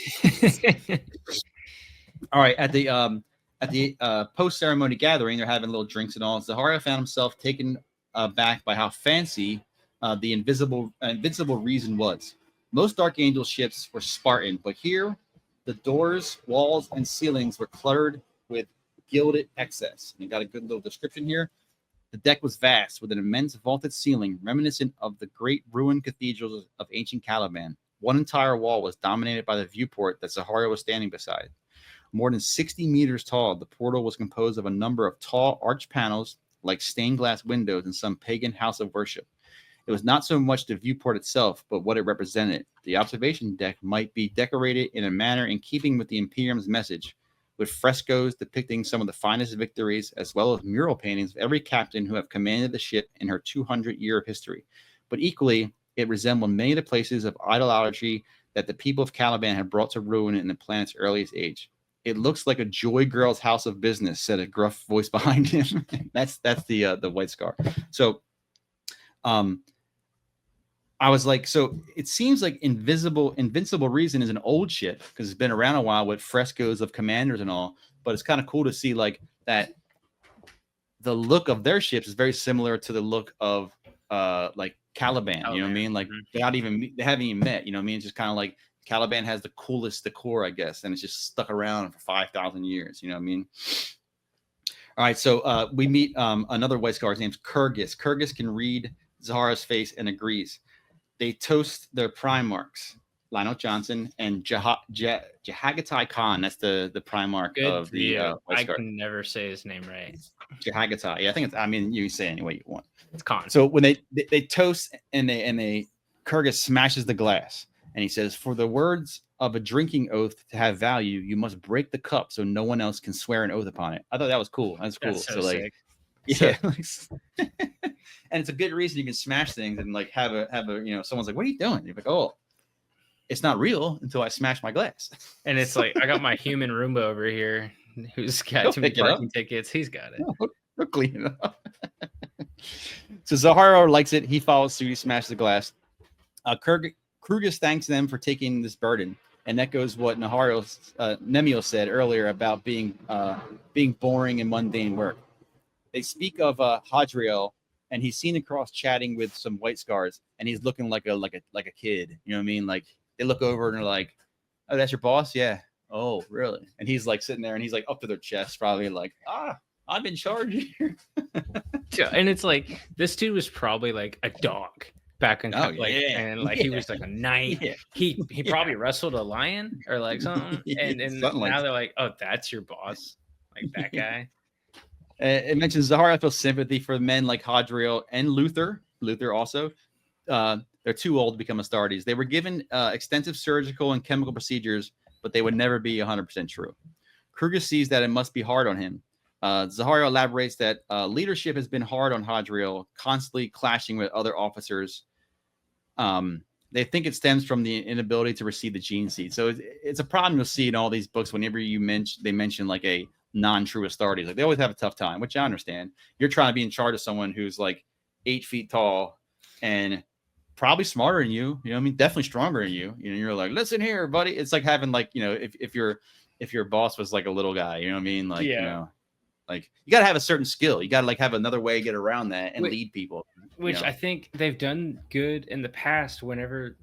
A: All right, at the post-ceremony gathering, they're having little drinks and all. Zaharia found himself taken aback by how fancy the invincible reason was. Most Dark Angel ships were Spartan, but here, the doors, walls, and ceilings were cluttered with gilded excess. And you got a good little description here. The deck was vast, with an immense vaulted ceiling reminiscent of the great ruined cathedrals of ancient Caliban. One entire wall was dominated by the viewport that Zaharia was standing beside. More than 60 meters tall, the portal was composed of a number of tall arched panels like stained glass windows in some pagan house of worship. It was not so much the viewport itself, but what it represented. The observation deck might be decorated in a manner in keeping with the Imperium's message, with frescoes depicting some of the finest victories, as well as mural paintings of every captain who have commanded the ship in her 200-year history. But equally, it resembled many of the places of idolatry that the people of Caliban had brought to ruin in the planet's earliest age. It looks like a Joy Girl's house of business, said a gruff voice behind him. that's the White Scar. So, I was like, so it seems like Invincible Reason is an old ship because it's been around a while with frescoes of commanders and all. But it's kind of cool to see like that. The look of their ships is very similar to the look of like Caliban. You know what I mean? Like they haven't even met. You know what I mean? It's just kind of like Caliban has the coolest decor, I guess, and it's just stuck around for 5,000 years. You know what I mean? All right, so we meet another White Scar. His name's Kurgis. Kurgis can read Zahara's face and agrees. They toast their Primarchs, Lionel Johnson and Jahagatai Khan. That's the Primarch of the White Scar.
B: I can never say his name right.
A: Jahagatai. Yeah, I think it's. I mean, you can say it any way you want.
B: It's Khan.
A: So when they toast and they Kurgis smashes the glass and he says, "For the words of a drinking oath to have value, you must break the cup so no one else can swear an oath upon it." I thought that was cool. That's cool.
B: That's so like,
A: sick. Yeah. And it's a good reason you can smash things and like have a someone's like, "What are you doing?" You're like, "Oh, it's not real until I smash my glass."
B: And it's like, I got my human Roomba over here who's got too many parking tickets. He's got it.
A: We'll clean it up. So Zahara likes it. He follows suit. He smashes the glass. Kurgis thanks them for taking this burden, and that goes what Nemiel said earlier about being boring and mundane work. They speak of Hadriel, and he's seen across chatting with some White Scars, and he's looking like a kid. You know what I mean? Like they look over and they're like, "Oh, that's your boss? Yeah. Oh, really?" And he's like sitting there, and he's like up to their chest, probably like, "I'm in charge here."
B: Yeah, and it's like this dude was probably like a dog. back in
A: Oh,
B: like
A: yeah,
B: and like he was like a knight.
A: yeah,
B: He
A: yeah,
B: probably wrestled a lion or like something, and
A: something like
B: now they're like, oh, that's your boss, like that
A: that.
B: guy.
A: It mentions Zahara feels sympathy for men like Hadriel and Luther. Luther also. They're too old to become Astartes. They were given extensive surgical and chemical procedures, but they would never be 100% true. Kruger sees that it must be hard on him. Zahario elaborates that leadership has been hard on Hadriel, constantly clashing with other officers. They think it stems from the inability to receive the gene seed. So it's a problem you'll see in all these books whenever they mention like a non-true Astartes. Like they always have a tough time, which I understand. You're trying to be in charge of someone who's like 8 feet tall and probably smarter than you. You know what I mean? Definitely stronger than you. You know, you're like, listen here, buddy. It's like having like, you know, if your boss was like a little guy, you know what I mean? Like, you know, like you got to have a certain skill. You got to like have another way to get around that and lead people.
B: Which I think they've done good in the past whenever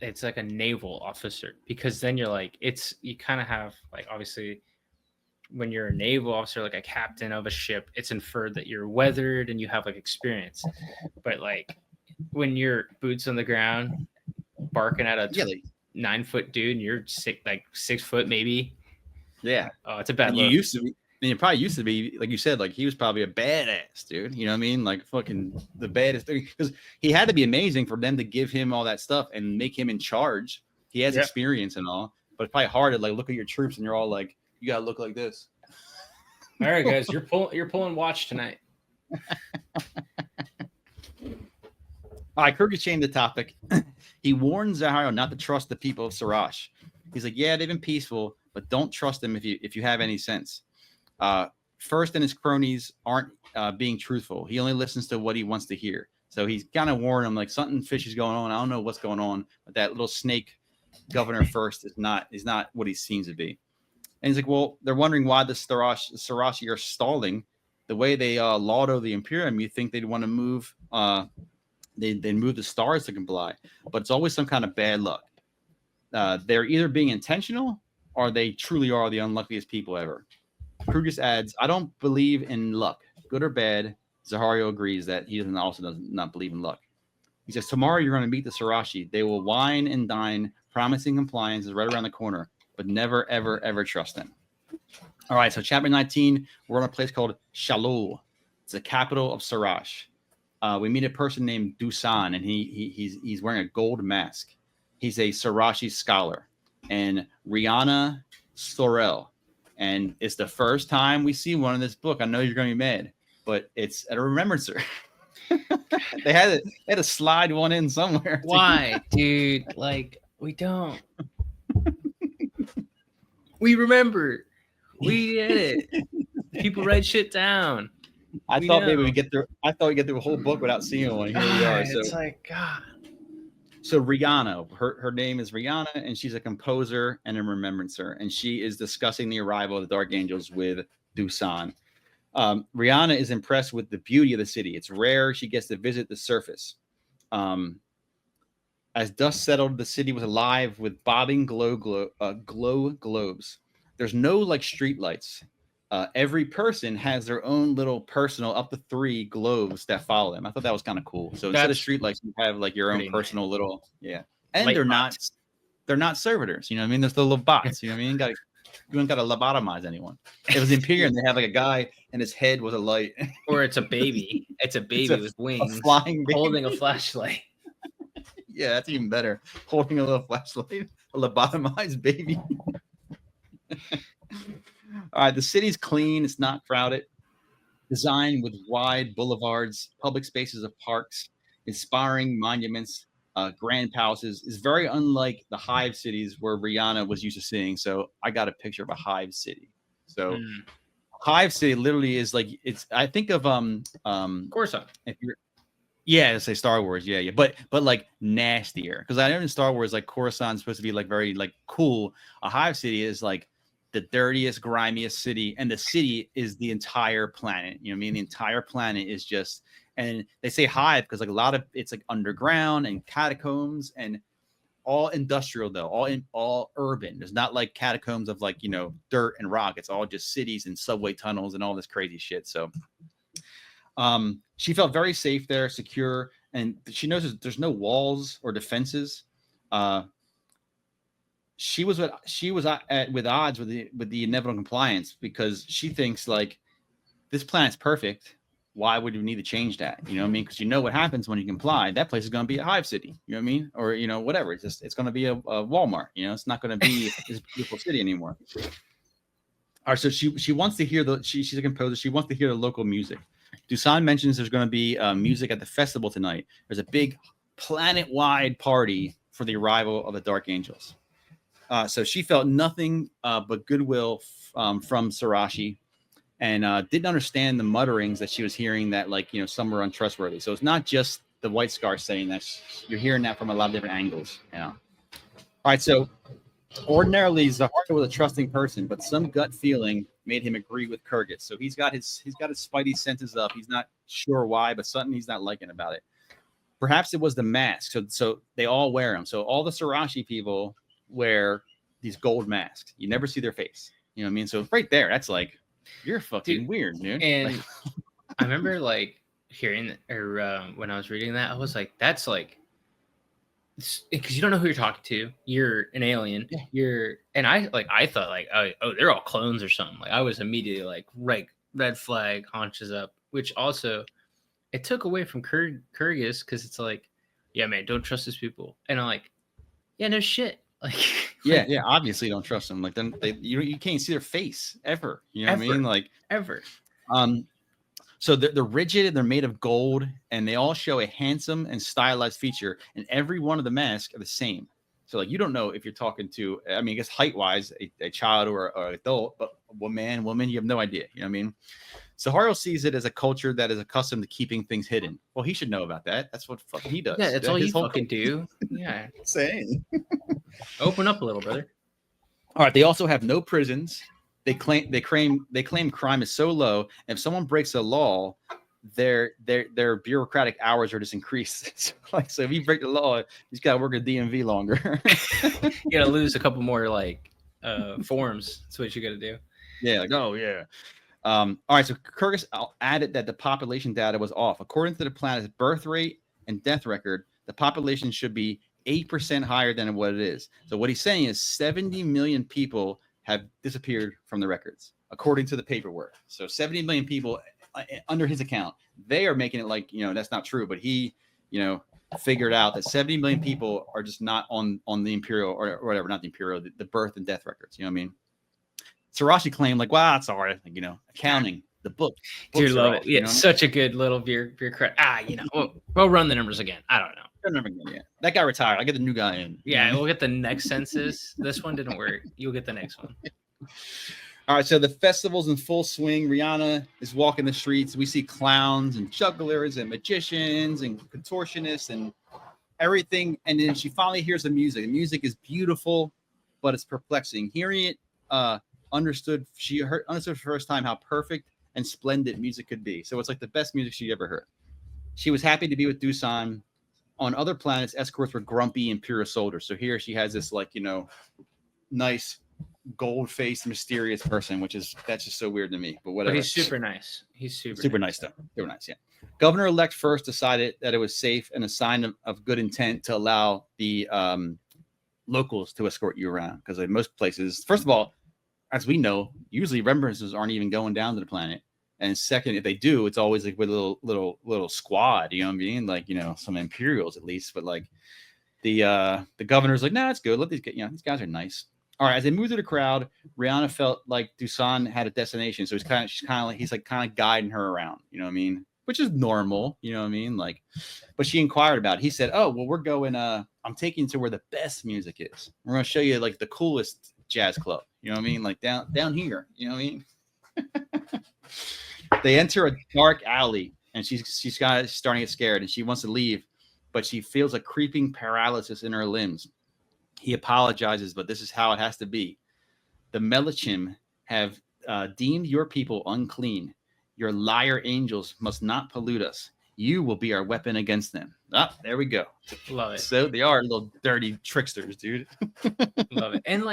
B: it's like a naval officer, because then you're like, you kind of have like, obviously when you're a naval officer, like a captain of a ship, it's inferred that you're weathered and you have like experience. But like when you're boots on the ground, barking at a 9-foot dude and you're 6 foot maybe.
A: Yeah.
B: Oh, it's a bad
A: look.
B: You
A: probably used to be, like you said, like he was probably a badass dude. You know what I mean? Like fucking the baddest thing. Because he had to be amazing for them to give him all that stuff and make him in charge. He has experience and all, but it's probably hard to like look at your troops and you're all like, you gotta look like this.
B: All right, guys, you're pulling watch tonight.
A: All right, Kruger changed the topic. He warns Zahario not to trust the people of Sarash. He's like, yeah, they've been peaceful, but don't trust them if you have any sense. First and his cronies aren't being truthful. He only listens to what he wants to hear. So he's kind of warning them like something fishy is going on. I don't know what's going on, but that little snake governor first is not what he seems to be. And he's like, well, they're wondering why the Sarashi are stalling. The way they laudo the Imperium, you think they'd want to move. They move the stars to comply, but it's always some kind of bad luck. They're either being intentional or they truly are the unluckiest people ever. Krugus adds, I don't believe in luck, good or bad. Zahario agrees that he does not believe in luck. He says, tomorrow you're going to meet the Sarashi. They will wine and dine, promising compliance is right around the corner, but never, ever, ever trust them. All right, so chapter 19, we're in a place called Shalul. It's the capital of Sarash. We meet a person named Dusan, and he's wearing a gold mask. He's a Sarashi scholar. And Rihanna Sorel. And it's the first time we see one in this book. I know you're going to be mad, but it's at a remembrancer. They had to slide one in somewhere.
B: Why, dude? Like, we don't. We remember. We did it. People write shit down.
A: I thought maybe we'd get through a whole book without seeing one. Here we are.
B: So it's like, God.
A: So Rihanna, her name is Rihanna, and she's a composer and a remembrancer, and she is discussing the arrival of the Dark Angels with Dusan. Rihanna is impressed with the beauty of the city. It's rare she gets to visit the surface. As dust settled, the city was alive with bobbing glow globes. There's no like street lights. Every person has their own little personal up to 3 globes that follow them. I thought that was kind of cool. So instead of street lights, you have like your own personal little And light they're not servitors. You know what I mean? There's the little bots. You know what I mean? You don't got to lobotomize anyone. It was Imperium. They have like a guy and his head was a light.
B: Or it's a baby. It's a baby with wings,
A: flying baby.
B: Holding a flashlight.
A: Yeah, that's even better. Holding a little flashlight, a lobotomized baby. All right, the city's clean. It's not crowded. Designed with wide boulevards, public spaces of parks, inspiring monuments, grand palaces. Is very unlike the hive cities where Rihanna was used to seeing. So I got a picture of a hive city. So hive city literally is like I think of
B: Coruscant.
A: If you're say Star Wars, but like nastier, because I know in Star Wars like Coruscant's supposed to be like very like cool. A hive city is like the dirtiest, grimiest city, and the city is the entire planet. You know what I mean? The entire planet is just, and they say hive because like a lot of it's like underground and catacombs and all industrial though, all urban. There's not like catacombs of like, dirt and rock. It's all just cities and subway tunnels and all this crazy shit. So she felt very safe there, secure, and she knows there's no walls or defenses. She was with odds with the inevitable compliance, because she thinks like this planet's perfect. Why would we need to change that? You know what I mean? Because you know what happens when you comply. That place is going to be a hive city. You know what I mean? Or whatever. It's going to be a Walmart. It's not going to be this beautiful city anymore. All right. So she wants to hear she's a composer. She wants to hear the local music. Dusan mentions there's going to be music at the festival tonight. There's a big planet-wide party for the arrival of the Dark Angels. So she felt nothing but goodwill from Sarashi, and didn't understand the mutterings that she was hearing that some were untrustworthy. So it's not just the White Scar saying that. You're hearing that from a lot of different angles. All right. So ordinarily Zahara was a trusting person, but some gut feeling made him agree with Kurgis. So he's got his spidey senses up. He's not sure why, but something he's not liking about it. Perhaps it was the mask. So they all wear them. So all the Sarashi people wear these gold masks. You never see their face. You know what I mean? So right there, that's like, you're fucking weird, dude.
B: And I remember hearing when I was reading that, I was like, that's like, because you don't know who you're talking to. You're an alien. Yeah. I thought oh, they're all clones or something. Like I was immediately like, right, red flag, haunches up. Which also, it took away from Kurgis, because it's like, yeah, man, don't trust these people. And I'm like, yeah, no shit.
A: Yeah, obviously don't trust them. Like then you can't see their face ever. You know what I mean? Like
B: ever.
A: So they're rigid and they're made of gold, and they all show a handsome and stylized feature, and every one of the masks are the same. So you don't know if you're talking to, I mean, I guess height wise, a child or an adult, but woman, you have no idea. You know what I mean? So Haru sees it as a culture that is accustomed to keeping things hidden. Well, he should know about that. That's what fucking he does.
B: Yeah, that's all you fucking do. Yeah.
A: Saying.
B: Open up a little, brother.
A: All right. They also have no prisons. They claim crime is so low, and if someone breaks a law, their bureaucratic hours are just increased. So if you break the law, you just gotta work at DMV longer.
B: You gotta lose a couple more forms. That's what you gotta do.
A: Yeah. Oh yeah. All right. So Kurgis added that the population data was off. According to the planet's birth rate and death record, the population should be 8% higher than what it is. So what he's saying is 70 million people have disappeared from the records, according to the paperwork. So 70 million people under his account. They are making it that's not true, but he, figured out that 70 million people are just not on the Imperial or whatever, not the Imperial, the birth and death records. You know what I mean? Sarashi claimed wow, it's all right. Accounting, the book.
B: Dude, love it. Yeah, such a good little bureaucrat. We'll run the numbers again. I don't know.
A: Yeah. That guy retired. I get the new guy in.
B: Yeah, we'll get the next census. This one didn't work. You'll get the next one.
A: All right, so the festival's in full swing. Rihanna is walking the streets. We see clowns and jugglers and magicians and contortionists and everything. And then she finally hears the music. The music is beautiful, but it's perplexing. Hearing it, understood for the first time how perfect and splendid music could be. So it's like the best music she ever heard. She was happy to be with Dusan. On other planets, escorts were grumpy Imperial soldiers. So here she has this nice gold-faced mysterious person, that's just so weird to me. But whatever.
B: But he's super nice. He's
A: super nice though. Super nice, yeah. Governor-elect first decided that it was safe and a sign of good intent to allow the locals to escort you around, because in most places, first of all, as we know, usually remembrances aren't even going down to the planet. And second, if they do, it's always with a little squad, you know what I mean? Some Imperials at least, but the governor's nah, it's good. Let these these guys are nice. All right, as they moved through the crowd, Rihanna felt like Dusan had a destination. So he's kind of guiding her around, you know what I mean? Which is normal, you know what I mean? But she inquired about it. He said, oh, well, we're going, I'm taking you to where the best music is. We're going to show you the coolest jazz club, you know what I mean? Down here, you know what I mean? They enter a dark alley, and she's starting to get scared, and she wants to leave, but she feels a creeping paralysis in her limbs. He apologizes, but this is how it has to be. The Melachim have deemed your people unclean. Your liar angels must not pollute us. You will be our weapon against them. Ah, there we go.
B: Love it.
A: So they are little dirty tricksters, dude.
B: Love it. And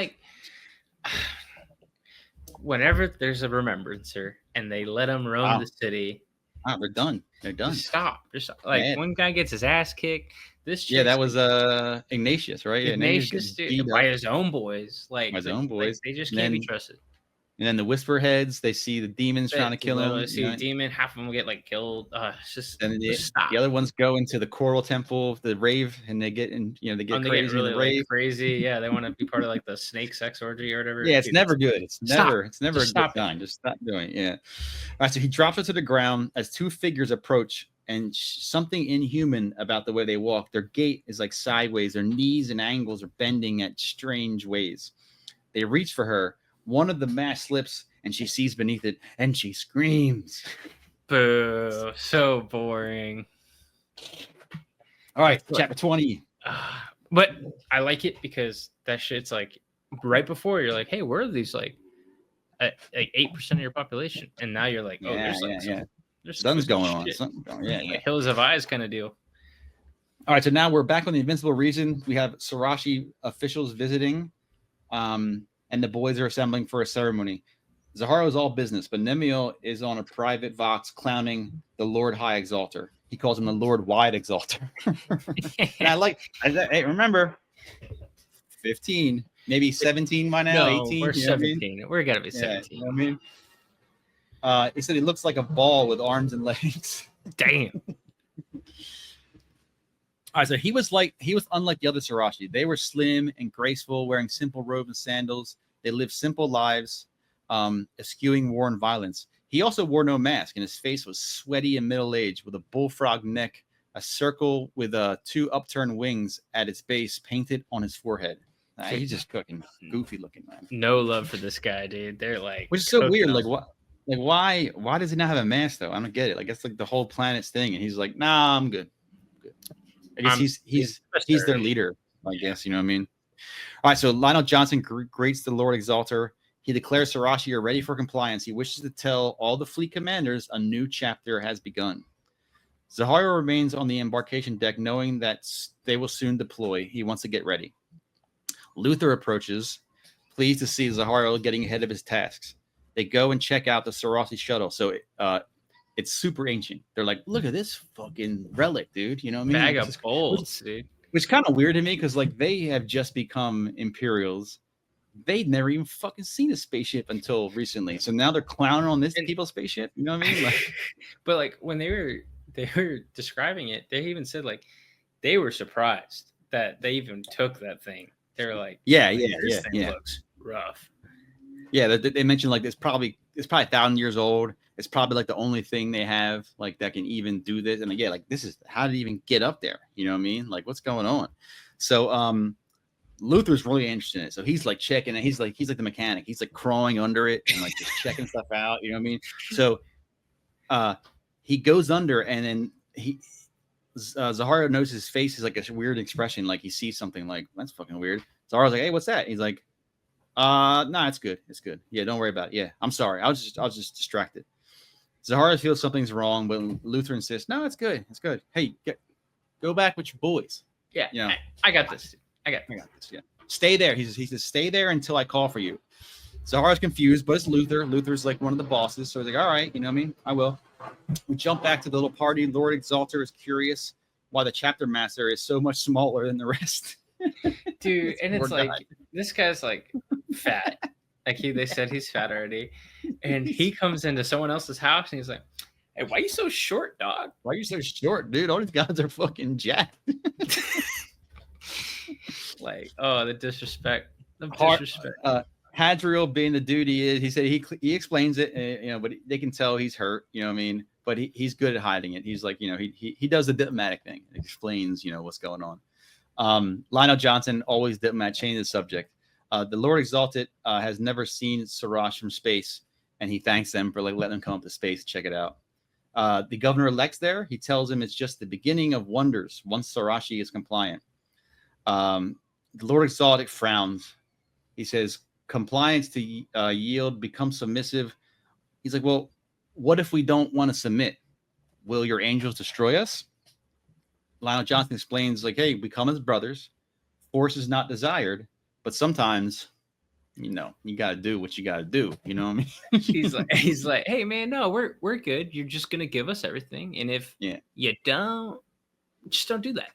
B: whenever there's a remembrancer and they let them roam the city,
A: They're done. They're done.
B: Just stop. Just like
A: Man.
B: one guy gets his ass kicked. This
A: Yeah, that
B: chick's
A: was Ignatius, right? Yeah,
B: Ignatius
A: gets
B: dude, by his own boys.
A: by
B: Like,
A: his own boys.
B: they just
A: And
B: can't be
A: then,
B: trusted.
A: and then the Whisper Heads, they see the demons trying to kill him.
B: See a demon, half of them get like killed. It's just,
A: And
B: just stop.
A: the other ones go into the coral temple, the rave, and they get in, they get
B: They
A: crazy
B: get really
A: in the rave.
B: like, crazy. Yeah, they want to be part of like the snake sex orgy or whatever.
A: Yeah, it's
B: Dude,
A: never good. It's never
B: Just
A: a good
B: stop it.
A: sign. Just stop doing it. Yeah. All right, so he drops her to the ground as two figures approach, and something inhuman about the way they walk. Their gait is like sideways. Their knees and ankles are bending at strange ways. They reach for her. One of the masks slips, and she sees beneath it, and she screams.
B: Boo! So boring.
A: All right, chapter 20.
B: But I like it because that shit's like right before you're like, hey, where are these like 8% of your population? And now you're like, oh, there's
A: Something's going on. Something's going on. Yeah,
B: like Hills of Eyes kind of deal.
A: All right, so now we're back on the Invincible Region. We have Sarashi officials visiting, and the boys are assembling for a ceremony. Zahara is all business, but Nemiel is on a private vox clowning the Lord High Exalter. He calls him the Lord Wide Exalter. And hey, remember, 15, maybe 17 by now, 18.
B: We're 17. We're going to be 17.
A: You know what I mean? He said he looks like a ball with arms and legs.
B: Damn.
A: All right, so he was unlike the other Sarashi. They were slim and graceful, wearing simple robes and sandals. They lived simple lives, eschewing war and violence. He also wore no mask, and his face was sweaty and middle-aged, with a bullfrog neck, a circle with two upturned wings at its base painted on his forehead. He's just cooking, goofy looking, man.
B: No love for this guy, dude. They're like,
A: which is so weird. Like, what? Like, why does he not have a mask though? I don't get it. Like, it's like the whole planet's thing, and he's like, nah, I'm good. I guess he's their leader, I guess. You know what I mean? All right, so Lionel Johnson greets the Lord Exalter. He declares Sarashi are ready for compliance. He wishes to tell all the fleet commanders a new chapter has begun. Zahara remains on the embarkation deck, knowing that they will soon deploy. He wants to get ready. Luther approaches, pleased to see Zahara getting ahead of his tasks. They go and check out the Sarashi shuttle. So it's super ancient. They're like, look at this fucking relic, dude. You know what I mean?
B: Bag of bolts, dude.
A: Which is kind of weird to me because like they have just become Imperials. They'd never even fucking seen a spaceship until recently. So now they're clowning on this people's spaceship. You know what I mean? Like,
B: but like when they were describing it, they even said like they were surprised that they even took that thing. They were like, this thing looks rough.
A: Yeah, they mentioned like it's probably 1,000 years old. It's probably like the only thing they have like that can even do this. And again, like this is how did it even get up there? You know what I mean? Like what's going on? So Luther's really interested in it. So he's like checking it. He's like the mechanic. He's like crawling under it and like just checking stuff out. You know what I mean? So he goes under and then Zahara knows his face is like a weird expression, like he sees something like that's fucking weird. Zahara's like, hey, what's that? He's like, no, it's good. It's good. Yeah, don't worry about it. Yeah, I'm sorry. I was just distracted. Zahara feels something's wrong, but Luther insists, no, it's good. It's good. Hey, go back with your boys.
B: Yeah,
A: you know,
B: I got this. I got
A: this. Yeah, stay there. He says, stay there until I call for you. Zahara's confused, but it's Luther. Luther's like one of the bosses, so he's like, all right, you know what I mean? I will. We jump back to the little party. Lord Exalter is curious why the chapter master is so much smaller than the rest.
B: Dude, and it's like this guy's like fat. Like they said he's fat already. And he comes into someone else's house and he's like, hey, why are you so short, dog?
A: Why are you so short, dude? All these guys are fucking jacked.
B: Like, oh, the disrespect.
A: Hadriel being the dude he is, he said he explains it, you know, but they can tell he's hurt, you know what I mean? But he's good at hiding it. He's like, you know, he does the diplomatic thing. He explains, you know, what's going on. Lionel Johnson, always diplomat, change the subject. The Lord Exalted has never seen Sarash from space, and he thanks them for like letting him come up to space to check it out. The governor-elect's there. He tells him it's just the beginning of wonders once Sarashi is compliant. The Lord Exalted frowns. He says, compliance to yield, become submissive. He's like, well, what if we don't want to submit? Will your angels destroy us? Lionel Johnson explains, like, hey, we come as brothers. Force is not desired, but sometimes you know, you got to do what you got to do. You know what I mean?
B: he's like, hey man, no, we're good. You're just gonna give us everything, and if you don't, just don't do that.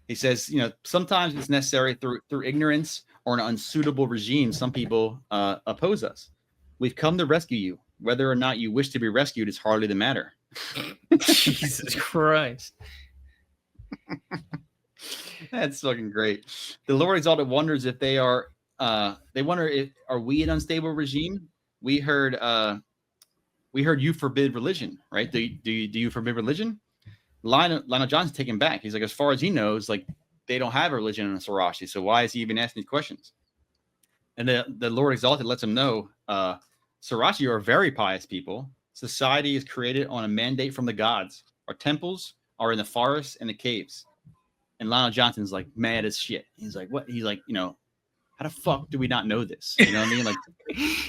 A: He says, you know, sometimes it's necessary through ignorance or an unsuitable regime. Some people oppose us. We've come to rescue you. Whether or not you wish to be rescued is hardly the matter.
B: Jesus Christ.
A: That's fucking great. The Lord Exalted wonders if they are. They wonder if are we an unstable regime? We heard you forbid religion, right? Do you forbid religion? Lionel Johnson's taken back. He's like, as far as he knows, like they don't have a religion in Sarashi, so why is he even asking these questions? And the Lord Exalted lets him know, Sarashi are very pious people. Society is created on a mandate from the gods. Our temples are in the forests and the caves. And Lionel Johnson's like mad as shit. He's like, what? He's like, you know, how the fuck do we not know this? You know what I mean? Like,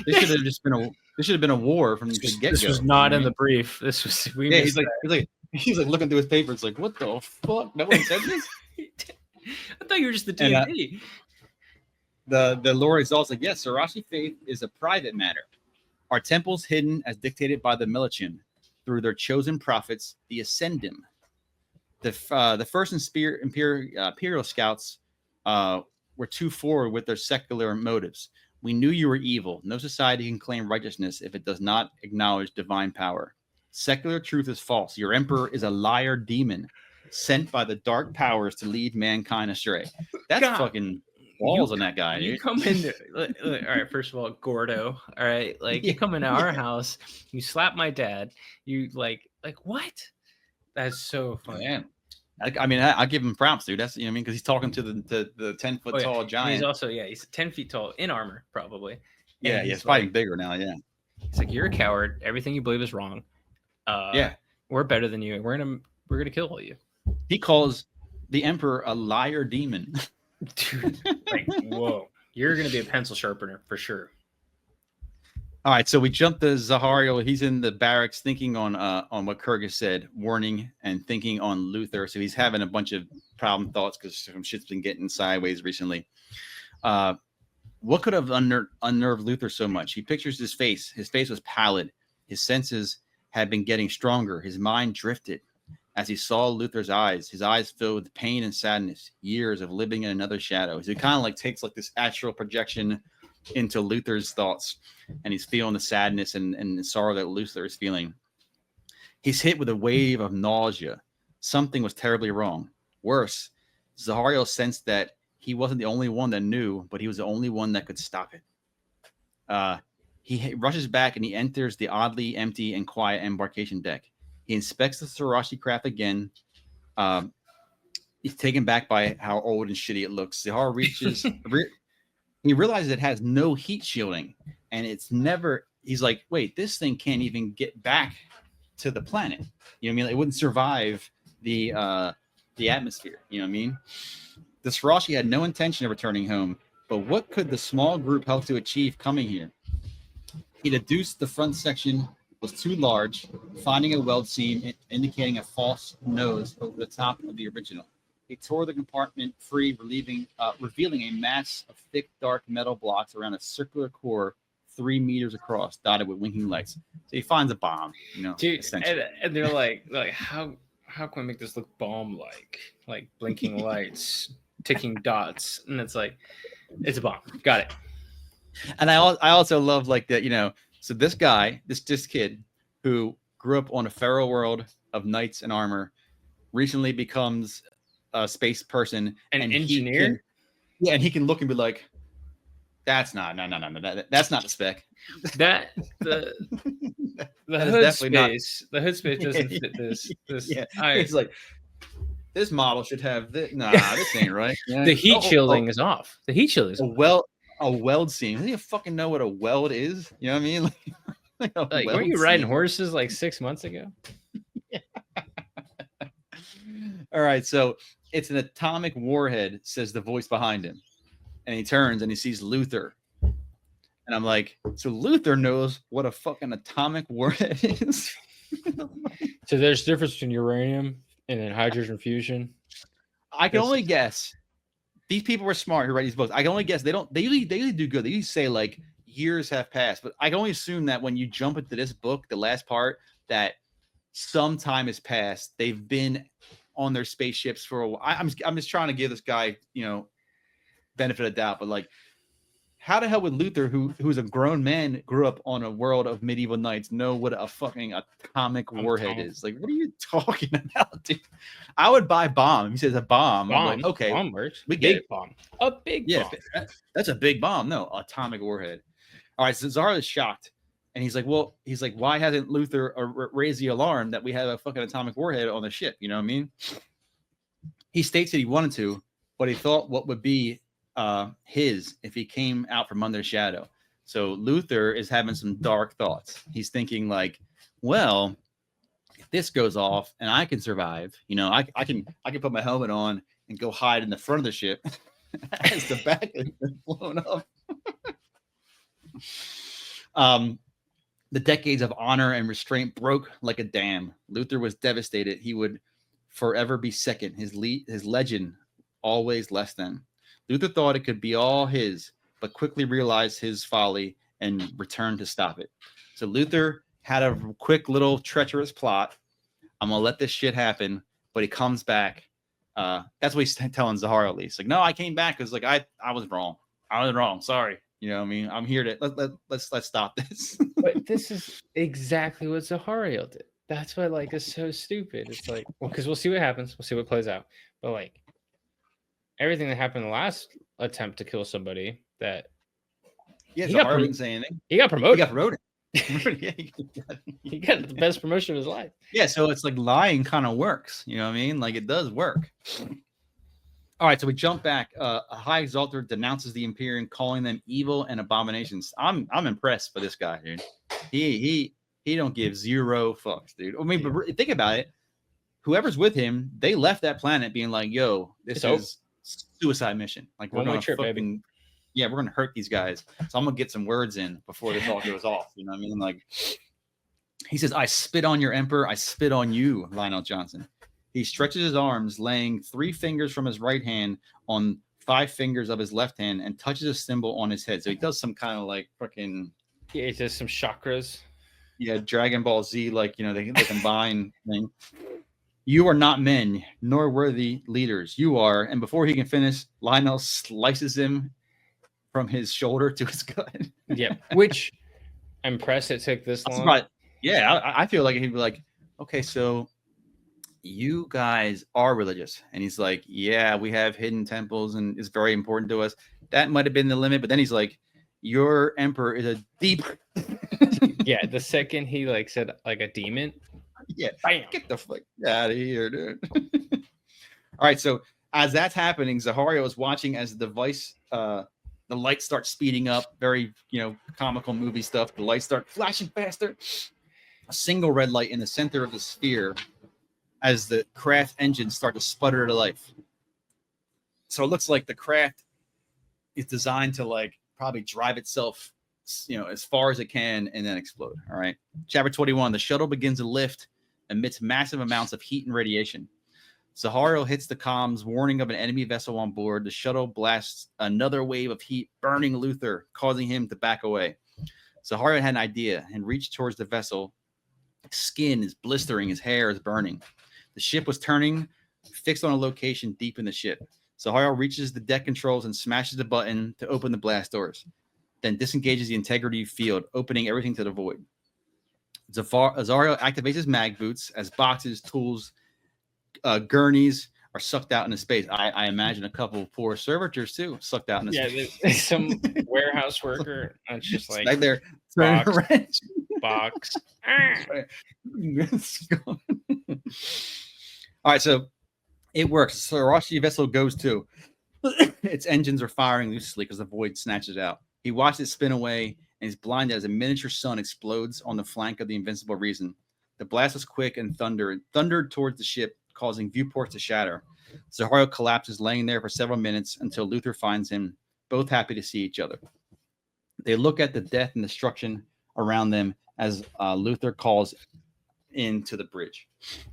A: this should have been a war from the get-go.
B: This was not in the brief. This was
A: he's like looking through his papers, like, what the fuck? No one said this.
B: I thought you were just the DMD.
A: The Lord Exalts like, yes, Sarashi faith is a private matter. Our temples hidden as dictated by the Millichin through their chosen prophets, the Ascendim. The first Imperial scouts were too forward with their secular motives. We knew you were evil. No society can claim righteousness if it does not acknowledge divine power. Secular truth is false. Your emperor is a liar demon sent by the dark powers to lead mankind astray. That's fucking balls on that guy.
B: You
A: dude.
B: come into all right. First of all, Gordo. All right, like you come into our house, you slap my dad. You like what? That's so funny.
A: Yeah. I mean, I give him props, dude. That's, you know what I mean, because he's talking to the 10-foot tall giant.
B: He's also he's 10 feet tall in armor, probably.
A: Yeah, he's fighting bigger now. Yeah,
B: he's like, you're a coward. Everything you believe is wrong. We're better than you, and we're gonna kill all you.
A: He calls the emperor a liar demon.
B: Dude, like, whoa, you're gonna be a pencil sharpener for sure.
A: All right, so we jump to Zahariel. He's in the barracks thinking on what Kurgus said, warning and thinking on Luther. So he's having a bunch of problem thoughts because some shit's been getting sideways recently. What could have unnerved Luther so much? He pictures his face. His face was pallid. His senses had been getting stronger. His mind drifted as he saw Luther's eyes. His eyes filled with pain and sadness, years of living in another shadow. So he kind of like takes like this astral projection into Luther's thoughts, and he's feeling the sadness and the sorrow that Luther is feeling. He's hit with a wave of nausea. Something was terribly wrong. Worse, Zahariel sensed that he wasn't the only one that knew, but he was the only one that could stop it. He rushes back and he enters the oddly empty and quiet embarkation deck. He inspects the Sarashi craft again. He's taken back by how old and shitty it looks. Zahar reaches... He realizes it has no heat shielding, and it's never. He's like, wait, this thing can't even get back to the planet. You know what I mean? Like, it wouldn't survive the atmosphere. You know what I mean? The Sarashi had no intention of returning home, but what could the small group hope to achieve coming here? He deduced the front section was too large, finding a weld seam indicating a false nose over the top of the original. He tore the compartment free, revealing a mass of thick, dark metal blocks around a circular core 3 meters across, dotted with winking lights. So he finds a bomb, you know.
B: Dude, and they're like how can we make this look bomb-like blinking lights, ticking dots, and it's like it's a bomb. Got it.
A: And I also love like that, you know. So this guy, this kid who grew up on a feral world of knights in armor, recently becomes a space person,
B: an engineer.
A: And he can look and be like, "That's not that's not the spec."
B: The hood space, the hood space doesn't fit this.
A: Yeah. It's like this model should have this. Nah, this ain't right. Yeah.
B: The heat shielding is off. The heat shielding is
A: a weld seam. Doesn't you fucking know what a weld is? You know what I mean?
B: Like were you riding horses like 6 months ago?
A: Yeah. All right, so it's an atomic warhead, says the voice behind him. And he turns and he sees Luther. And I'm like, so Luther knows what a fucking atomic warhead is?
B: So there's a difference between uranium and then hydrogen fusion.
A: I can only guess these people were smart who write these books. I can only guess they usually do good. They usually say like years have passed, but I can only assume that when you jump into this book, the last part, that some time has passed. They've been on their spaceships for a while. I'm just trying to give this guy, benefit of doubt, but like, how the hell would Luther, who's a grown man, grew up on a world of medieval knights, know what a fucking atomic warhead is? Like, what are you talking about, dude? I would buy bomb. He says a bomb. I'm like, okay,
B: bomb works.
A: We get
B: big bomb. A big bomb.
A: That's a big bomb. No, atomic warhead. All right, so Zara is shocked, and he's like, why hasn't Luther raised the alarm that we have a fucking atomic warhead on the ship? You know what I mean? He states that he wanted to, but he thought what would be his if he came out from under the shadow. So Luther is having some dark thoughts. He's thinking like, well, if this goes off and I can survive, I can put my helmet on and go hide in the front of the ship as the back has been blown up. The decades of honor and restraint broke like a dam. Luther was devastated. He would forever be second. His legend always less than. Luther thought it could be all his, but quickly realized his folly and returned to stop it. So Luther had a quick little treacherous plot. I'm going to let this shit happen, but he comes back. That's what he's telling Zahara, at least. Like, no, I came back because like I was wrong. I was wrong. Sorry. You know what I mean? I'm here to let's stop this.
B: But this is exactly what Zahariel did. That's what like is so stupid. It's like, well, because we'll see what happens. We'll see what plays out. But like, everything that happened in the last attempt to kill somebody, that
A: Zahara didn't say anything.
B: He got promoted.
A: He got promoted.
B: He got the best promotion of his life.
A: Yeah, so it's like lying kind of works. You know what I mean? Like it does work. All right, so we jump back. A high exalter denounces the Imperium, calling them evil and abominations. I'm impressed by this guy, dude. He don't give zero fucks, dude. I mean, but think about it. Whoever's with him, they left that planet being like, "Yo, this is suicide mission. Like we're gonna fucking, we're gonna hurt these guys. So I'm gonna get some words in before this all goes off." You know what I mean? Like he says, "I spit on your emperor. I spit on you, Lionel Johnson." He stretches his arms, laying 3 fingers from his right hand on 5 fingers of his left hand, and touches a symbol on his head. So he does some kind of like fucking
B: he does some chakras.
A: Yeah, Dragon Ball Z, like they combine thing. You are not men, nor worthy leaders. You are. And before he can finish, Lionel slices him from his shoulder to his gut.
B: Yeah, which I'm impressed it took this long.
A: Right. Yeah, I feel like he'd be like, okay, so you guys are religious. And he's like, yeah, we have hidden temples and it's very important to us. That might have been the limit. But then he's like, your emperor is a deep.
B: Yeah, the second he like said like a demon.
A: Yeah, bam. Get the fuck out of here, dude. All right, so as that's happening, Zahario is watching as the device, the lights start speeding up. Very, comical movie stuff. The lights start flashing faster. A single red light in the center of the sphere as the craft engines start to sputter to life. So it looks like the craft is designed to like probably drive itself, as far as it can and then explode. All right. Chapter 21, the shuttle begins to lift amidst massive amounts of heat and radiation. Zahario hits the comms, warning of an enemy vessel on board. The shuttle blasts another wave of heat, burning Luther, causing him to back away. Zahario had an idea and reached towards the vessel. His skin is blistering, his hair is burning. The ship was turning, fixed on a location deep in the ship. Zahario reaches the deck controls and smashes the button to open the blast doors, then disengages the integrity field, opening everything to the void. Zahario activates his mag boots as boxes, tools, gurneys are sucked out into space. I imagine a couple poor servitors too sucked out into space.
B: Yeah, some warehouse worker. It's just like
A: there,
B: box.
A: All right, so it works. So Arashi vessel goes too. Its engines are firing loosely because the void snatches it out. He watches it spin away and is blinded as a miniature sun explodes on the flank of the Invincible Reason. The blast was quick and thundered towards the ship, causing viewports to shatter. Zahario collapses, laying there for several minutes until Luther finds him, both happy to see each other. They look at the death and destruction around them as Luther calls into the bridge.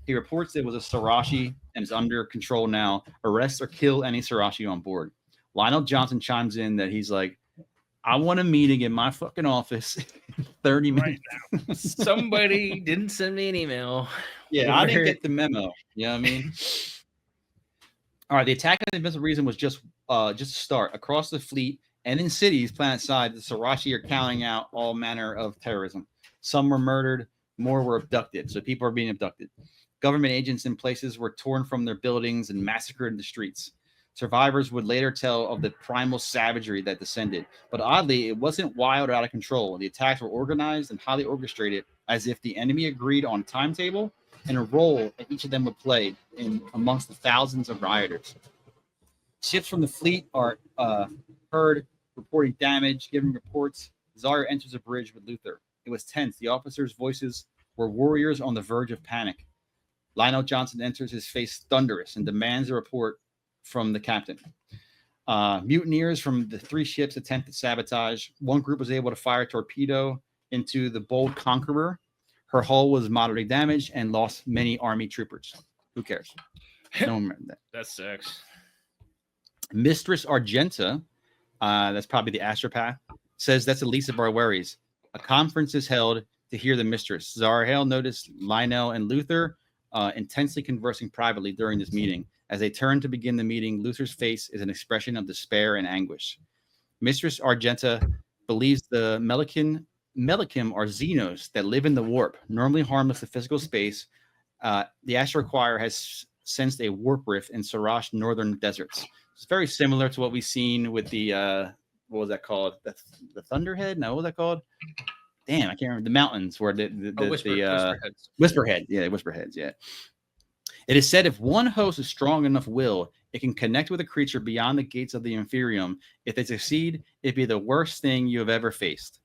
A: He reports it was a Sarashi and is under control now. Arrest or kill any Sarashi on board. Lionel Johnson chimes in that he's like, I want a meeting in my fucking office in 30 minutes.
B: Right. Somebody didn't send me an email.
A: Yeah, I didn't get the memo. You know what I mean? All right, the attack on the Invincible Reason was just a start. Across the fleet and in cities planet-side, the Sarashi are carrying out all manner of terrorism. Some were murdered, more were abducted. So people are being abducted. Government agents in places were torn from their buildings and massacred in the streets. Survivors would later tell of the primal savagery that descended. But oddly, it wasn't wild or out of control. The attacks were organized and highly orchestrated, as if the enemy agreed on a timetable and a role that each of them would play in amongst the thousands of rioters. Ships from the fleet are heard reporting damage, giving reports. Zarya enters a bridge with Luther. It was tense. The officers' voices were warriors on the verge of panic. Lionel Johnson enters, his face thunderous, and demands a report from the captain. Mutineers from the 3 ships attempted sabotage. One group was able to fire a torpedo into the Bold Conqueror. Her hull was moderately damaged and lost many army troopers. Who cares? No one remembered that.
B: That sucks.
A: Mistress Argenta, that's probably the astropath, says that's the least of our worries. A conference is held to hear the mistress. Zarahel noticed Lionel and Luther intensely conversing privately during this meeting. As they turn to begin the meeting, Luther's face is an expression of despair and anguish. Mistress Argenta believes the Melikim are Xenos that live in the warp, normally harmless to physical space. The Astro Choir has sensed a warp rift in Sarash northern deserts. It's very similar to what we've seen with the what was that called? The Thunderhead? No, what was that called? Damn, I can't remember. The mountains where Whisperheads. Whisperhead. Yeah, Whisperheads. Yeah. It is said if one host is strong enough will, it can connect with a creature beyond the gates of the Inferium. If they succeed, it'd be the worst thing you have ever faced.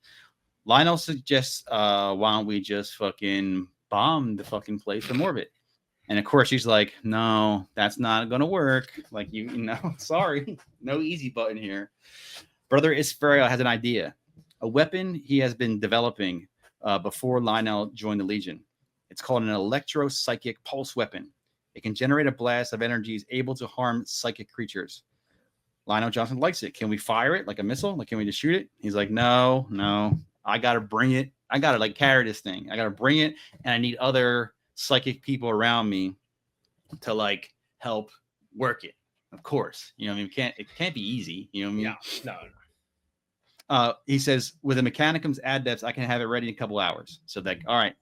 A: Lionel suggests, why don't we just fucking bomb the fucking place from orbit? And of course, she's like, no, that's not going to work. Like, you know, sorry, no easy button here. Brother Isfariel has an idea, a weapon he has been developing before Lionel joined the Legion. It's called an electro-psychic pulse weapon. It can generate a blast of energies able to harm psychic creatures. Lionel Johnson likes it. Can we fire it like a missile? Like, can we just shoot it? He's like, no. I got to bring it. I got to like carry this thing. I got to bring it. And I need other psychic people around me to like help work it. Of course. You know what I mean? It can't be easy. You know what I mean?
B: Yeah. No.
A: He says, with the Mechanicum's adepts, I can have it ready in a couple hours. So like, all right.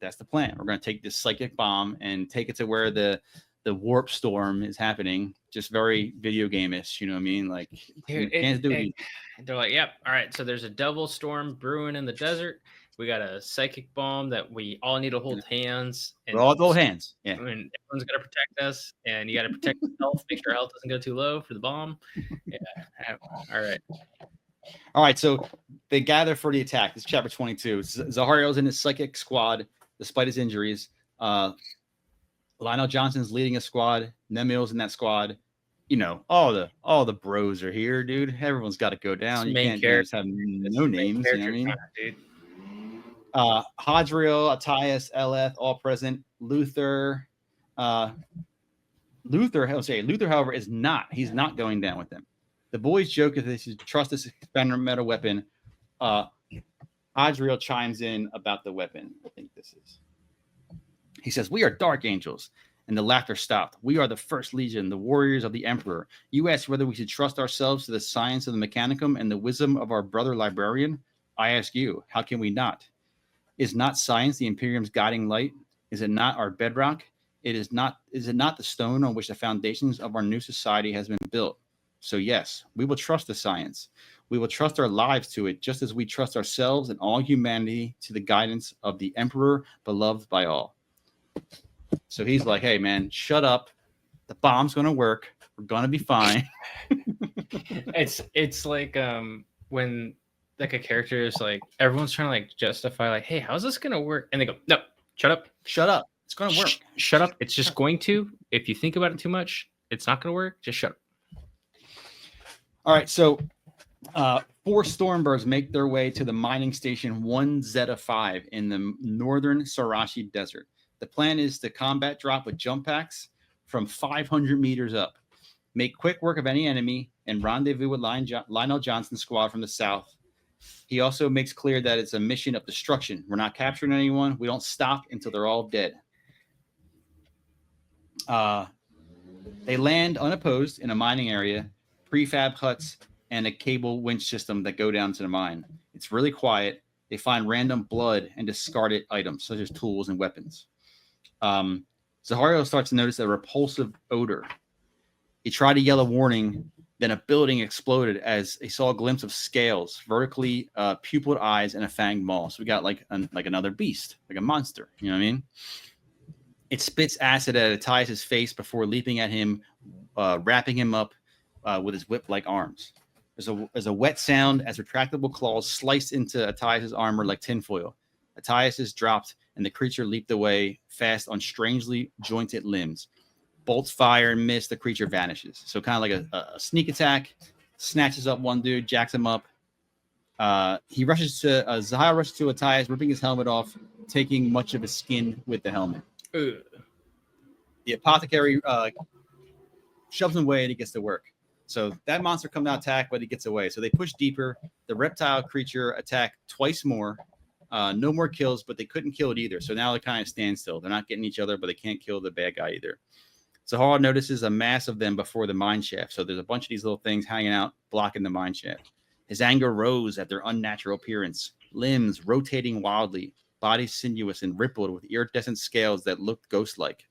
A: That's the plan. We're going to take this psychic bomb and take it to where the warp storm is happening. Just very video game-ish, you know what I mean? Like,
B: dude, they're like, yep. All right. So there's a double storm brewing in the desert. We got a psychic bomb that we all need to hold hands.
A: And we'll all hold hands. Yeah.
B: I mean, everyone's got to protect us, and you got to protect yourself. Make sure our health doesn't go too low for the bomb. Yeah.
A: All right, so they gather for the attack. This is chapter 22. Zahario's in his psychic squad, despite his injuries. Lionel Johnson's leading a squad. Nemiel's in that squad. You know, all the bros are here, dude. Everyone's got to go down. You can't just have no names. You know what I mean? Dude. Hadriel, Attias, Eleth, all present. Luther, however, is not. He's not going down with them. The boys joke if they should trust this experimental weapon. Hadriel chimes in about the weapon. I think this is. He says, "We are dark angels," and the laughter stopped. "We are the first legion, the warriors of the Emperor. You ask whether we should trust ourselves to the science of the Mechanicum and the wisdom of our brother librarian. I ask you, how can we not? Is not science the Imperium's guiding light? Is it not our bedrock? Is it not the stone on which the foundations of our new society has been built? So yes, we will trust the science. We will trust our lives to it, just as we trust ourselves and all humanity to the guidance of the Emperor, beloved by all." So he's like, "Hey, man, shut up. The bomb's going to work. We're going to be fine."
B: It's like when like a character is like, everyone's trying to like justify like, "Hey, how's this going to work?" And they go, "No, shut up. It's going to work. Shut up. It's just going to. If you think about it too much, it's not going to work. Just shut up."
A: All right, so 4 Stormbirds make their way to the mining station 1 Zeta 5 in the northern Sarashi Desert. The plan is to combat drop with jump packs from 500 meters up. Make quick work of any enemy. and rendezvous with Lionel Johnson's squad from the south. He also makes clear that it's a mission of destruction. We're not capturing anyone. We don't stop until they're all dead. They land unopposed in a mining area, prefab huts, and a cable winch system that go down to the mine. It's really quiet. They find random blood and discarded items, such as tools and weapons. Zahario starts to notice a repulsive odor. He tried to yell a warning, then a building exploded as he saw a glimpse of scales, vertically pupilled eyes, and a fanged maw. So we got like another beast, like a monster. You know what I mean? It spits acid at Atias' face before leaping at him, wrapping him up with his whip-like arms. There's a wet sound as retractable claws sliced into Atias' armor like tinfoil. Atias is dropped, and the creature leaped away fast on strangely jointed limbs. Bolts fire and miss, the creature vanishes. So kind of like a sneak attack, snatches up one dude, jacks him up. He rushes to Zahario rushes to Atias, ripping his helmet off, taking much of his skin with the helmet.
B: Ugh.
A: The apothecary shoves him away and he gets to work. So that monster comes out attack, but he gets away. So they push deeper. The reptile creature attacked twice more. No more kills, but they couldn't kill it either. So now they kind of stand still. They're not getting each other, but they can't kill the bad guy either. Zahario notices a mass of them before the mine shaft. So there's a bunch of these little things hanging out, blocking the mine shaft. His anger rose at their unnatural appearance. Limbs rotating wildly, bodies sinuous and rippled with iridescent scales that looked ghost-like.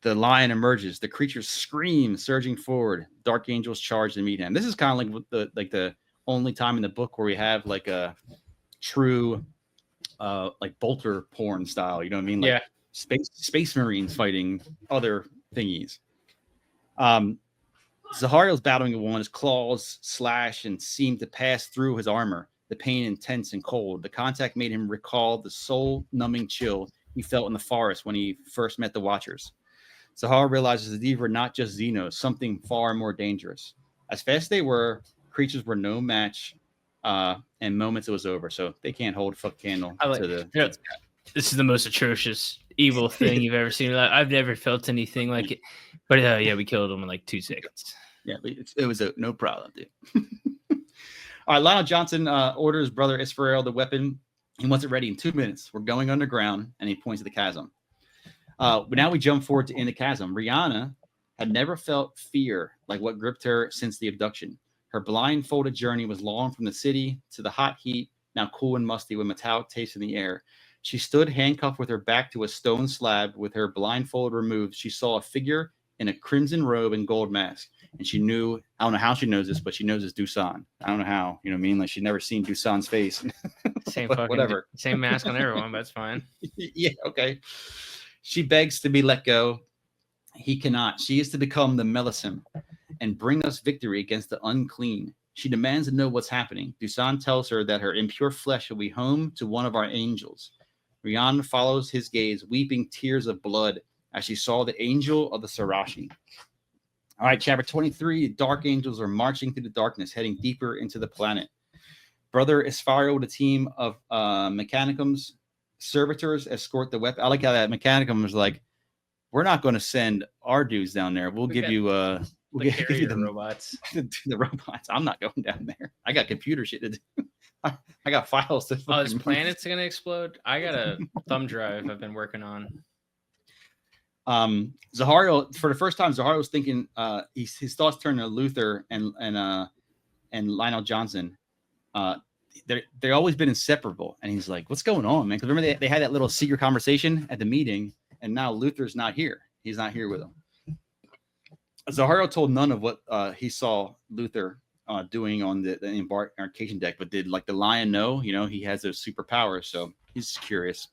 A: The lion emerges. The creature screams, surging forward. Dark angels charge to meet him. This is kind of like the only time in the book where we have like a true like bolter porn style. You know what I mean? Like space marines fighting other thingies. Zahario's battling one. His claws slash and seem to pass through his armor. The pain intense and cold. The contact made him recall the soul-numbing chill he felt in the forest when he first met the Watchers. Zahario realizes that these were not just Xenos, something far more dangerous. As fast as they were, creatures were no match, and moments it was over. So they can't hold a fuck candle to the...
B: You know, this is the most atrocious evil thing you've ever seen. I've never felt anything like it. But yeah, we killed him in like 2 seconds.
A: Yeah, it was no problem, dude. All right, Lionel Johnson orders brother Isfarel the weapon. He wants it ready in 2 minutes. We're going underground, and he points to the chasm. But now we jump forward to in the chasm. Rihanna had never felt fear like what gripped her since the abduction. Her blindfolded journey was long from the city to the hot heat, now cool and musty with metallic taste in the air. She stood handcuffed with her back to a stone slab with her blindfold removed. She saw a figure in a crimson robe and gold mask. And she knew, I don't know how she knows this, but she knows it's Dusan. I don't know how, you know what I mean? Like she'd never seen Dusan's face.
B: Same fucking, whatever. Same mask on everyone, but it's fine.
A: Yeah, okay. She begs to be let go. He cannot. She is to become the Melisim and bring us victory against the unclean. She demands to know what's happening. Dusan tells her that her impure flesh will be home to one of our angels. Rihanna follows his gaze, weeping tears of blood as she saw the angel of the Sarashi. All right, chapter 23, the dark angels are marching through the darkness, heading deeper into the planet. Brother Isfario with a team of Mechanicums servitors escort the weapon. I like how that Mechanicum was like, we're not going to send our dudes down there. We'll give you give you the
B: robots.
A: The robots. I'm not going down there. I got computer shit to do. I got files to.
B: Oh, this planet's gonna explode. I got a thumb drive I've been working on.
A: Zahario, for the first time, Zahario was thinking. His thoughts turned to Luther and Lionel Johnson. They've always been inseparable, and he's like, "What's going on, man?" Because remember they had that little secret conversation at the meeting, and now Luther's not here. He's not here with them. Zahario told none of what he saw Luther doing on the embarkation deck, but did like the lion know? You know, he has those superpowers, so he's curious.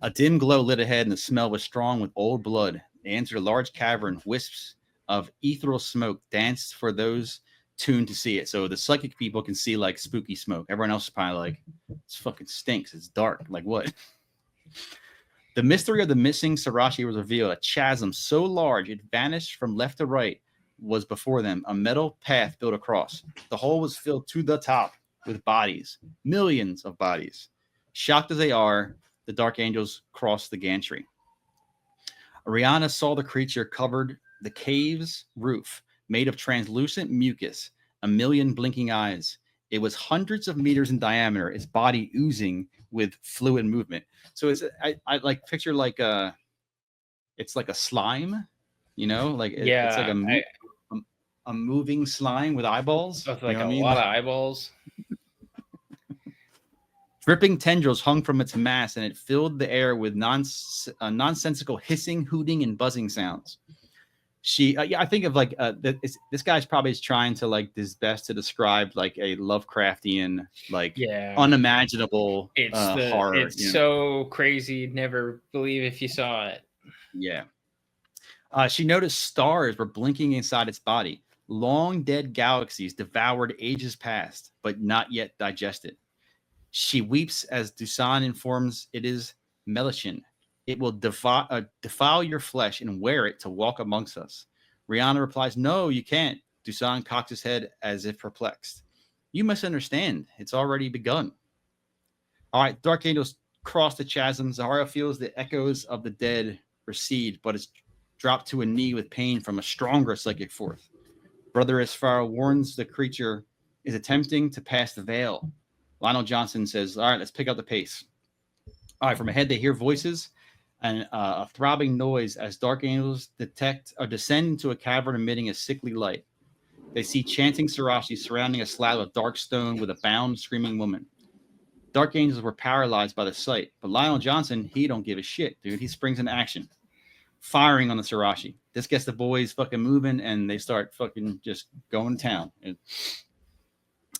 A: A dim glow lit ahead, and the smell was strong with old blood. They entered a large cavern. Wisps of ethereal smoke danced for those tuned to see it. So the psychic people can see like spooky smoke. Everyone else is probably like, "This fucking stinks. It's dark. Like what?" The mystery of the missing Sarashi was revealed. A chasm so large it vanished from left to right was before them. A metal path built across. The hole was filled to the top with bodies, millions of bodies. Shocked as they are, the dark angels crossed the gantry. Rihanna saw the creature covered the cave's roof, made of translucent mucus, a million blinking eyes. It was hundreds of meters in diameter, its body oozing with fluid movement. So I like picture like it's like a slime, like it's like a moving slime with eyeballs.
B: With
A: You
B: like
A: know
B: a
A: what I mean?
B: lot of eyeballs.
A: Dripping tendrils hung from its mass, and it filled the air with nonsensical hissing, hooting, and buzzing sounds. I think of like this guy's probably trying to like his best to describe like a Lovecraftian, like unimaginable horror.
B: It's so crazy, you'd never believe if you saw it.
A: Yeah. She noticed stars were blinking inside its body, long dead galaxies devoured ages past, but not yet digested. She weeps as Dusan informs it is Melichin. It will defile your flesh and wear it to walk amongst us. Rihanna replies, no, you can't. Dusan cocks his head as if perplexed. You must understand. It's already begun. All right, Dark Angels cross the chasm. Zahario feels the echoes of the dead recede, but is dropped to a knee with pain from a stronger psychic force. Brother Isfar warns the creature is attempting to pass the veil. Lionel Johnson says, all right, let's pick up the pace. All right, from ahead, they hear voices and a throbbing noise as Dark Angels descend into a cavern emitting a sickly light. They see chanting Sirashi surrounding a slab of dark stone with a bound, screaming woman. Dark Angels were paralyzed by the sight, but Lionel Johnson, he don't give a shit, dude. He springs into action, firing on the Sirashi. This gets the boys fucking moving, and they start fucking just going to town.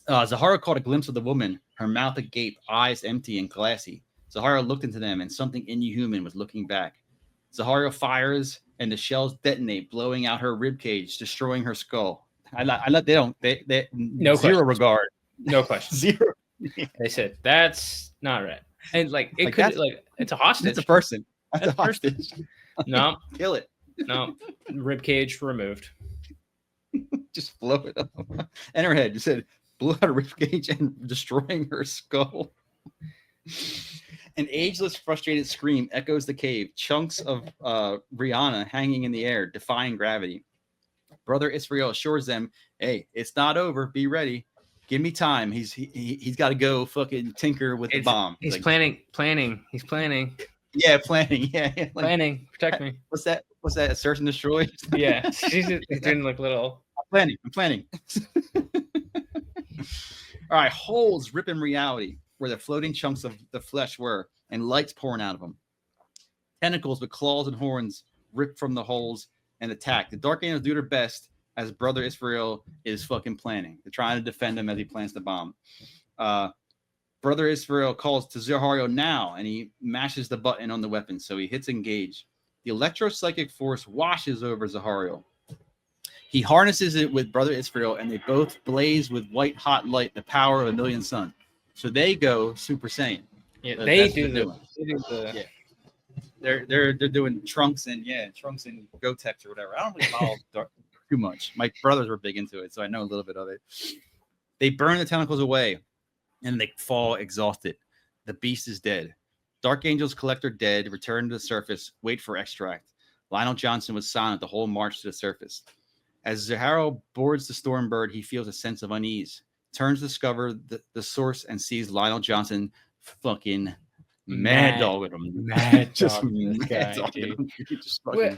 A: Zahario caught a glimpse of the woman, her mouth agape, eyes empty and glassy. Zahario looked into them, and something inhuman was looking back. Zahario fires, and the shells detonate, blowing out her ribcage, destroying her skull. They no zero
B: questions.
A: regard.
B: No question.
A: Zero.
B: They said that's not right. And like it could it's a hostage.
A: It's a person. That's a hostage.
B: No.
A: Kill it.
B: No. Ribcage removed.
A: Just blow it up. And her head. You said blew out a ribcage and destroying her skull. An ageless, frustrated scream echoes the cave. Chunks of Rihanna hanging in the air, defying gravity. Brother Israel assures them, hey, it's not over. Be ready. Give me time. He's got to go fucking tinker with the bomb.
B: He's like, planning. He's planning.
A: Yeah, planning. Yeah. Like,
B: planning. Protect me.
A: What's that? Search and destroy?
B: Yeah. He's doing like little.
A: I'm planning. All right. Holes rip in reality where the floating chunks of the flesh were and lights pouring out of them. Tentacles with claws and horns rip from the holes and attack. The Dark Angels do their best as Brother Israel is fucking planning. They're trying to defend him as he plans the bomb. Brother Israel calls to Zahario now, and he mashes the button on the weapon, so he hits engage. The electro-psychic force washes over Zahario. He harnesses it with Brother Israel, and they both blaze with white-hot light, the power of a million suns. So they go Super Saiyan.
B: Yeah, they do the.
A: Yeah. They're doing Trunks and Gotex or whatever. I don't really follow too much. My brothers were big into it, so I know a little bit of it. They burn the tentacles away, and they fall exhausted. The beast is dead. Dark Angels collect their dead, return to the surface, wait for extract. Lionel Johnson was silent the whole march to the surface. As Zahario boards the Stormbird, he feels a sense of unease. Turns to discover the source and sees Lionel Johnson fucking mad dog with him.
B: Mad
A: just
B: dog
A: mad dog. Just fucking,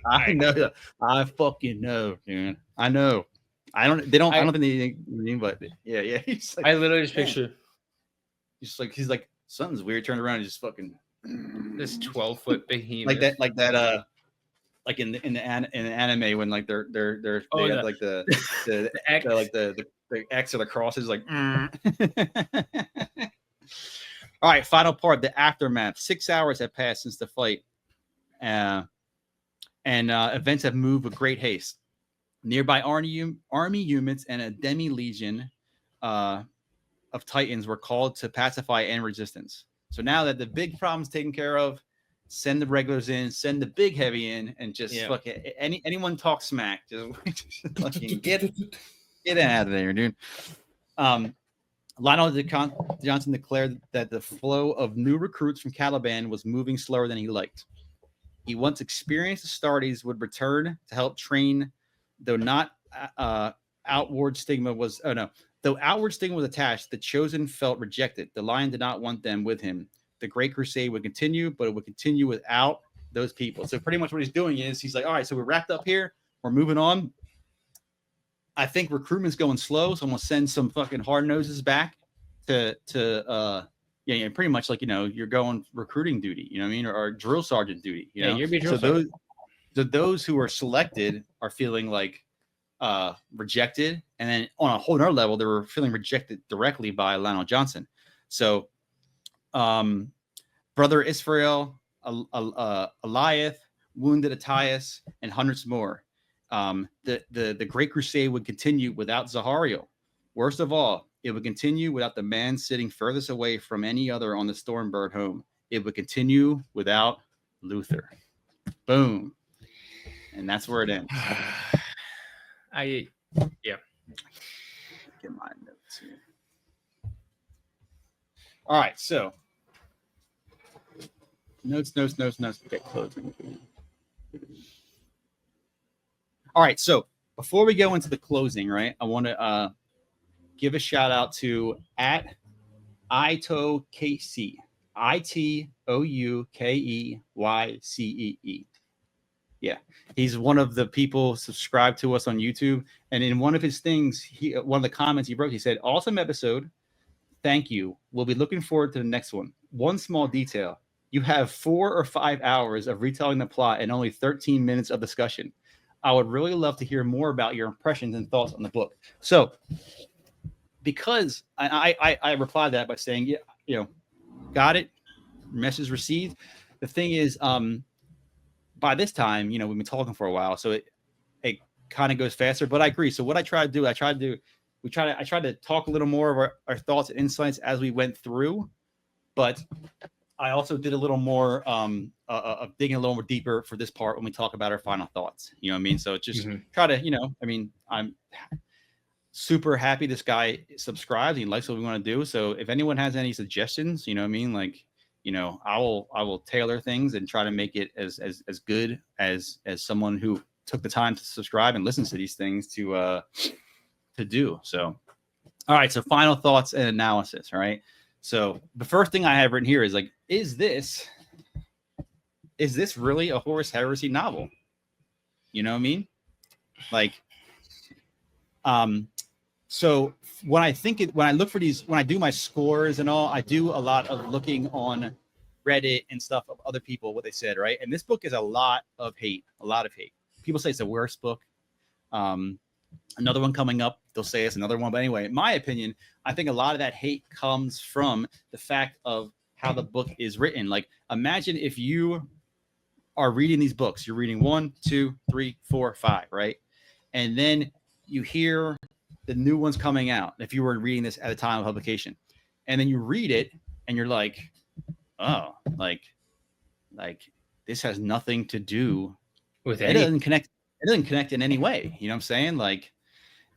A: I know. I fucking know, dude. I know. I don't think they think, but yeah. He's like,
B: I literally just picture.
A: He's like something's weird. Turned around and just fucking
B: this 12-foot behemoth
A: like that. Like in the anime when like they have like the X. The X or the crosses like. All right, final part, the aftermath. 6 hours have passed since the fight, and events have moved with great haste. Nearby army units and a demi-legion of Titans were called to pacify any resistance. So now that the big problem's taken care of, send the regulars in, send the big heavy in, and just fucking anyone talk smack, just fucking get out of there, dude. Lionel Johnson declared that the flow of new recruits from Caliban was moving slower than he liked. He once experienced Astartes would return to help train though not outward stigma was though outward stigma was attached, the chosen felt rejected. The Lion did not want them with him. The Great Crusade would continue, but it would continue without those people. So pretty much what he's doing is he's like, all right, so we're wrapped up here. We're moving on. I think recruitment's going slow, so I'm gonna send some fucking hard noses back to pretty much like, you're going recruiting duty, you know what I mean, or drill sergeant duty, you know.
B: you're be drill
A: so
B: sergeant.
A: those who are selected are feeling like rejected, and then on a whole other level, they were feeling rejected directly by Lionel Johnson. So, Brother Israel, Eliath, Wounded Attias, and hundreds more. The Great Crusade would continue without Zahariel. Worst of all, it would continue without the man sitting furthest away from any other on the Stormbird home. It would continue without Luther. Boom. And that's where it ends.
B: Get
A: my notes here. All right, so notes. Okay, closing. All right, so before we go into the closing, right, I want to give a shout out to at ITOUKC, ITOUKEYCEE. Yeah, he's one of the people subscribed to us on YouTube, and in one of his things, one of the comments he wrote, he said, "Awesome episode. Thank you. We'll be looking forward to the next one. One small detail: you have 4 or 5 hours of retelling the plot and only 13 minutes of discussion. I would really love to hear more about your impressions and thoughts on the book." So, because I replied that by saying, got it, message received. The thing is, by this time, we've been talking for a while, so it kind of goes faster. But I agree. So what I try to do, I tried to talk a little more of our thoughts and insights as we went through, but I also did a little more of digging a little more deeper for this part when we talk about our final thoughts. You know what I mean? So it's just try to, I'm super happy this guy subscribed. He likes what we want to do. So if anyone has any suggestions, you know what I mean? Like, I will tailor things and try to make it as good as someone who took the time to subscribe and listen to these things to do. So, all right. So final thoughts and analysis. All right. So the first thing I have written here is like, is this really a Horus Heresy novel? You know what I mean? Like, so when I look for these, when I do my scores and all, I do a lot of looking on Reddit and stuff of other people, what they said, right? And this book is a lot of hate. People say it's the worst book. Another one coming up, they'll say it's another one. But anyway, in my opinion, I think a lot of that hate comes from the fact of how the book is written. Like, imagine if you are reading these books, you're reading 1, 2, 3, 4, 5, right? And then you hear the new one's coming out. If you were reading this at the time of publication, and then you read it and you're like, oh, like this has nothing to do with it. It doesn't connect in any way. You know what I'm saying? Like,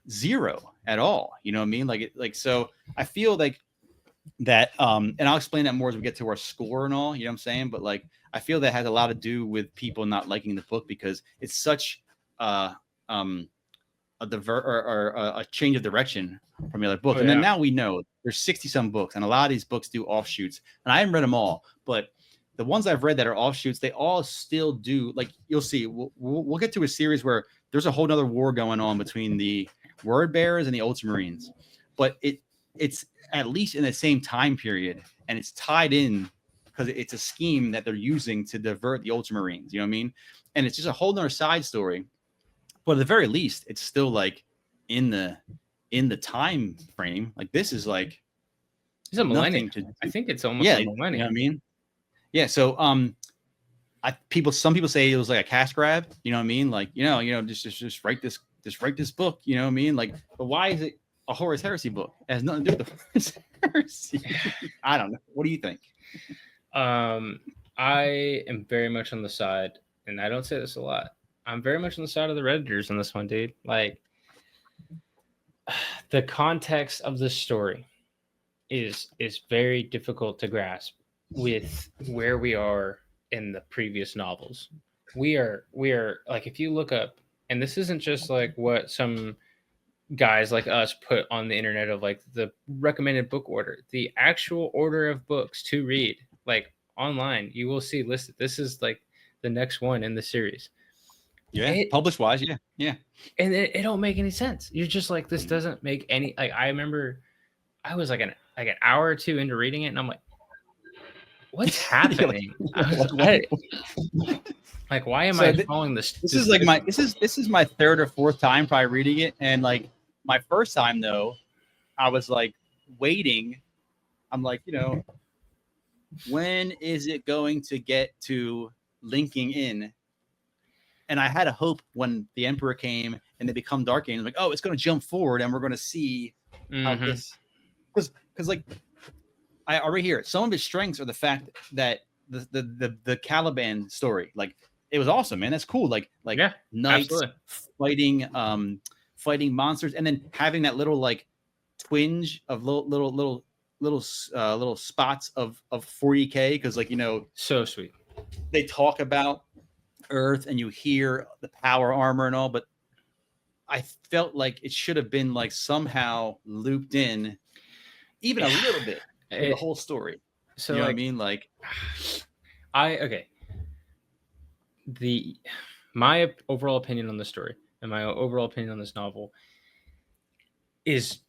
A: zero at all. You know what I mean? So I feel like that, and I'll explain that more as we get to our score and all, you know what I'm saying? But like, I feel that has a lot to do with people not liking the book because it's such a change of direction from the other book. And then now we know there's 60 some books, and a lot of these books do offshoots, and I haven't read them all, but the ones I've read that are offshoots, they all still do. Like, you'll see, we'll get to a series where there's a whole nother war going on between the Word Bearers and the Ultramarines, but it's at least in the same time period, and it's tied in because it's a scheme that they're using to divert the Ultramarines. You know what I mean? And it's just a whole nother side story. But at the very least, it's still like in the time frame. Like, this is like
B: it's a millennium. I think it's almost a millennium.
A: You know what I mean? Yeah. So some people say it was like a cash grab. You know what I mean? Like, just write this book. You know what I mean? Like, but why is it a Horus Heresy book? It has nothing to do with the Horus Heresy. I don't know. What do you think?
B: I am very much on the side, and I don't say this a lot, I'm very much on the side of the Redditors on this one, dude. Like, the context of this story is very difficult to grasp with where we are in the previous novels. We are like, if you look up and this isn't just like what some guys like us put on the internet of like the recommended book order, the actual order of books to read, like online, you will see listed. This is like the next one in the series.
A: Yeah,
B: It
A: published wise, yeah.
B: and it don't make any sense. You're just like, this doesn't make any, like, I remember I was like an hour or two into reading it, and I'm like, what's happening? Like, why am I following this?
A: This is like this is my third or fourth time probably reading it, and like my first time though, I was like waiting. I'm like, when is it going to get to linking in? And I had a hope when the Emperor came and they become Dark Angels, like, oh, it's going to jump forward and we're going to see how this, because like I already hear it. Some of his strengths are the fact that the Caliban story, like, it was awesome, man. That's cool. Like
B: yeah,
A: knights
B: absolutely.
A: fighting monsters, and then having that little like twinge of little spots of 40K, because like
B: so sweet.
A: They talk about Earth and you hear the power armor and all, but I felt like it should have been like somehow looped in even a little bit for the whole story.
B: So
A: you know what I mean? Like,
B: my overall opinion on the story and my overall opinion on this novel is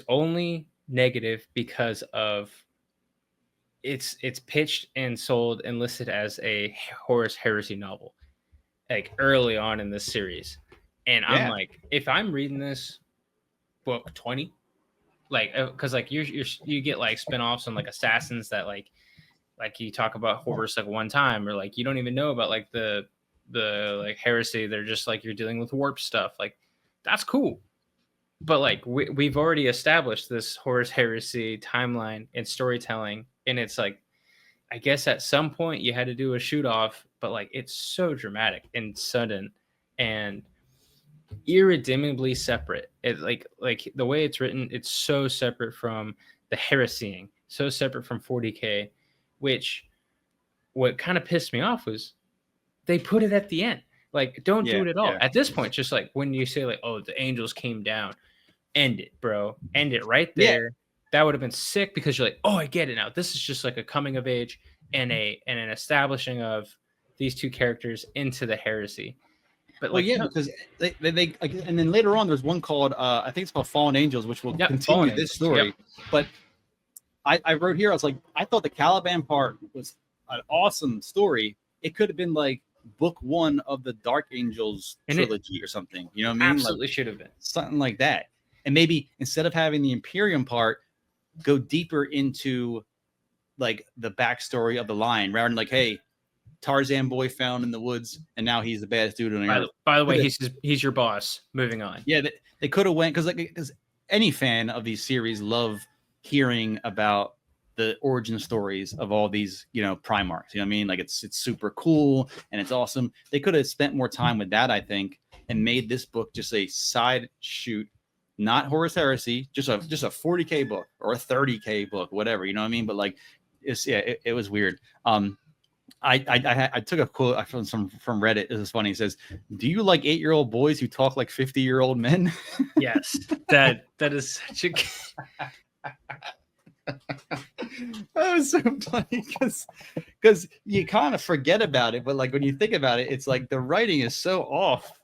B: only negative because of it's pitched and sold and listed as a Horus Heresy novel, like early on in this series. And I'm like, if I'm reading this book 20, like, because like you get like spinoffs on like assassins that like you talk about Horus like one time, or like you don't even know about like the like heresy. They're just like, you're dealing with warp stuff. Like, that's cool. But like we've already established this Horus Heresy timeline and storytelling, and it's like, I guess at some point you had to do a shoot off, but like it's so dramatic and sudden and irredeemably separate. It like the way it's written, it's so separate from the heresying, so separate from 40K, which what kind of pissed me off was they put it at the end. Like, don't do it at all. At this point, just like when you say like, oh, the angels came down, end it, bro. End it right there. Yeah. That would have been sick, because you're like, oh, I get it now. This is just like a coming of age and an establishing of these two characters into the heresy. But like,
A: because they and then later on there's one called I think it's called Fallen Angels, which will continue this story. Yep. But I wrote here, I was like, I thought the Caliban part was an awesome story. It could have been like book 1 of the Dark Angels trilogy or something. You know what I mean?
B: Absolutely, like, should have been
A: something like that. And maybe instead of having the Imperium part, go deeper into like the backstory of the line, rather than like, hey, Tarzan boy found in the woods, and now he's the baddest dude on earth.
B: By the way, he's your boss. Moving on.
A: Yeah, they could have went, because any fan of these series love hearing about the origin stories of all these, Primarchs. You know what I mean? Like, it's super cool and it's awesome. They could have spent more time with that, I think, and made this book just a side shoot, not Horus Heresy, just a 40K book or a 30K book, whatever. You know what I mean? But like, it was weird. I took a quote from Reddit. This is funny. It says, "Do you like 8-year-old boys who talk like 50-year-old men?"
B: Yes, that is such a.
A: That was so funny, because you kind of forget about it, but like when you think about it, it's like the writing is so off.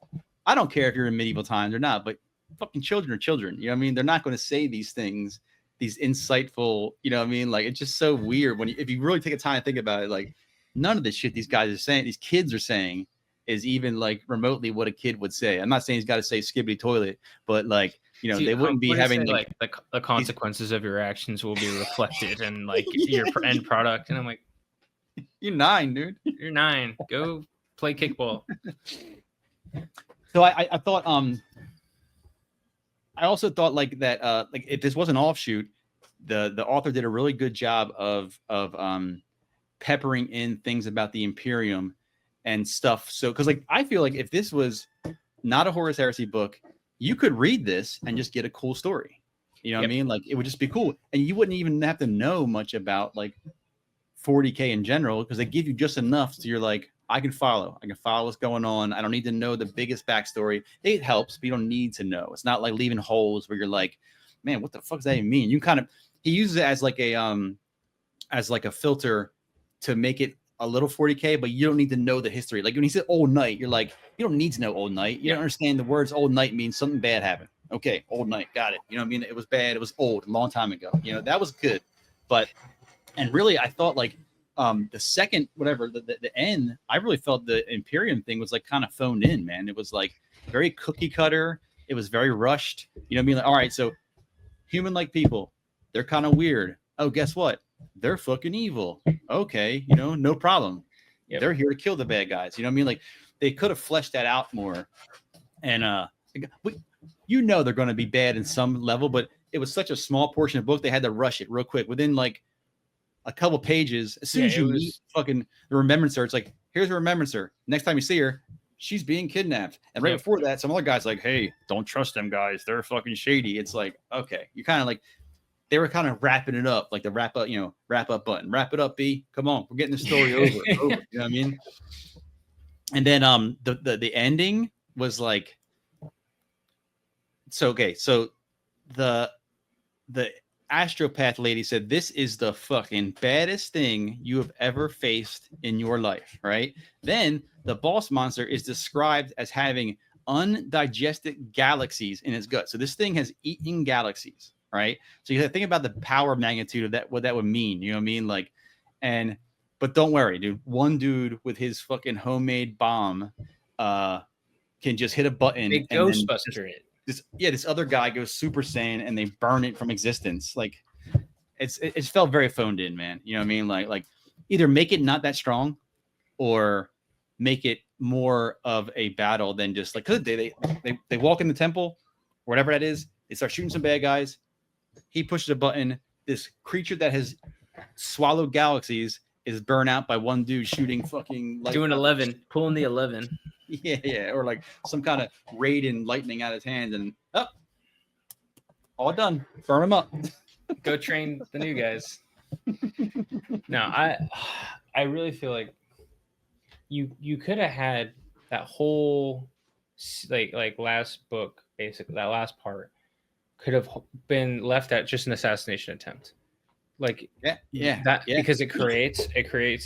A: I don't care if you're in medieval times or not, but fucking children are children. You know what I mean? They're not going to say these things, these insightful. You know what I mean? Like, it's just so weird if you really take a time to think about it. Like, none of this shit these guys are saying, these kids are saying, is even like remotely what a kid would say. I'm not saying he's got to say skibbity toilet, but like, they wouldn't be having
B: like the consequences of your actions will be reflected in like your end product. And I'm like,
A: you're 9, dude.
B: You're 9. Go play kickball.
A: So I thought, I also thought like that, like if this was an offshoot, the author did a really good job of peppering in things about the Imperium and stuff. So, because like I feel like if this was not a Horus Heresy book, you could read this and just get a cool story. You know what I mean? Like, it would just be cool, and you wouldn't even have to know much about like 40K in general, because they give you just enough so you're like, I can follow what's going on. I don't need to know the biggest backstory. It helps, but you don't need to know. It's not like leaving holes where you're like, man, what the fuck does that even mean? You kind of, he uses it as like a filter to make it a little 40K, but you don't need to know the history. Like when he said Old Knight, you're like, you don't need to know Old Knight. You don't understand the words Old Knight means something bad happened. Okay, Old Knight, got it. You know what I mean? It was bad. It was old, a long time ago. You know, that was good. But, and really, I thought like, the second, whatever, the end, I really felt the Imperium thing was like kind of phoned in, man. It was like very cookie cutter. It was very rushed. You know what I mean? Like, all right, so human-like people, they're kind of weird. Oh, guess what? They're fucking evil. Okay, you know, no problem. Yep. They're here to kill the bad guys. You know what I mean? Like they could have fleshed that out more. And you know they're going to be bad in some level, but it was such a small portion of the book, they had to rush it real quick. Within like a couple pages, as soon as you meet fucking the Remembrancer, it's like, here's a Remembrancer. Next time you see her, she's being kidnapped. And right before that, some other guy's like, hey, don't trust them guys. They're fucking shady. It's like, okay, you kind of like, they were kind of wrapping it up, like the wrap up button. Wrap it up, B. Come on, we're getting the story over. You know what I mean? And then the ending was like, so okay, so the astropath lady said, this is the fucking baddest thing you have ever faced in your life, right? Then the boss monster is described as having undigested galaxies in its gut. So this thing has eaten galaxies, right? So you think about the power magnitude of that, what that would mean, you know what I mean? Like, but don't worry, dude. One dude with his fucking homemade bomb can just hit a button.
B: They Ghostbuster it.
A: This other guy goes Super Saiyan and they burn it from existence. Like it's felt very phoned in, man. You know what I mean? Like either make it not that strong or make it more of a battle than just like, cause they walk in the temple, whatever that is, they start shooting some bad guys. He pushes a button. This creature that has swallowed galaxies is burned out by one dude shooting fucking like
B: doing 11, pulling the 11.
A: Yeah, or like some kind of raid lightning out of his hand, and all done. Burn him up.
B: Go train the new guys. No, I really feel like you could have had that whole like last book, basically that last part could have been left at just an assassination attempt. Like because it creates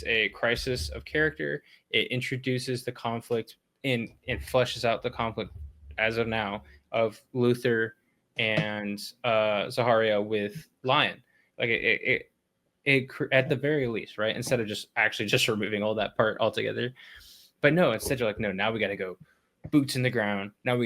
B: a crisis of character. It introduces the conflict and it fleshes out the conflict as of now of Luther and Zaharia with Lion. Like it at the very least, right? Instead of just removing all that part altogether. But no, instead you're like, no, now we got to go boots in the ground. Now we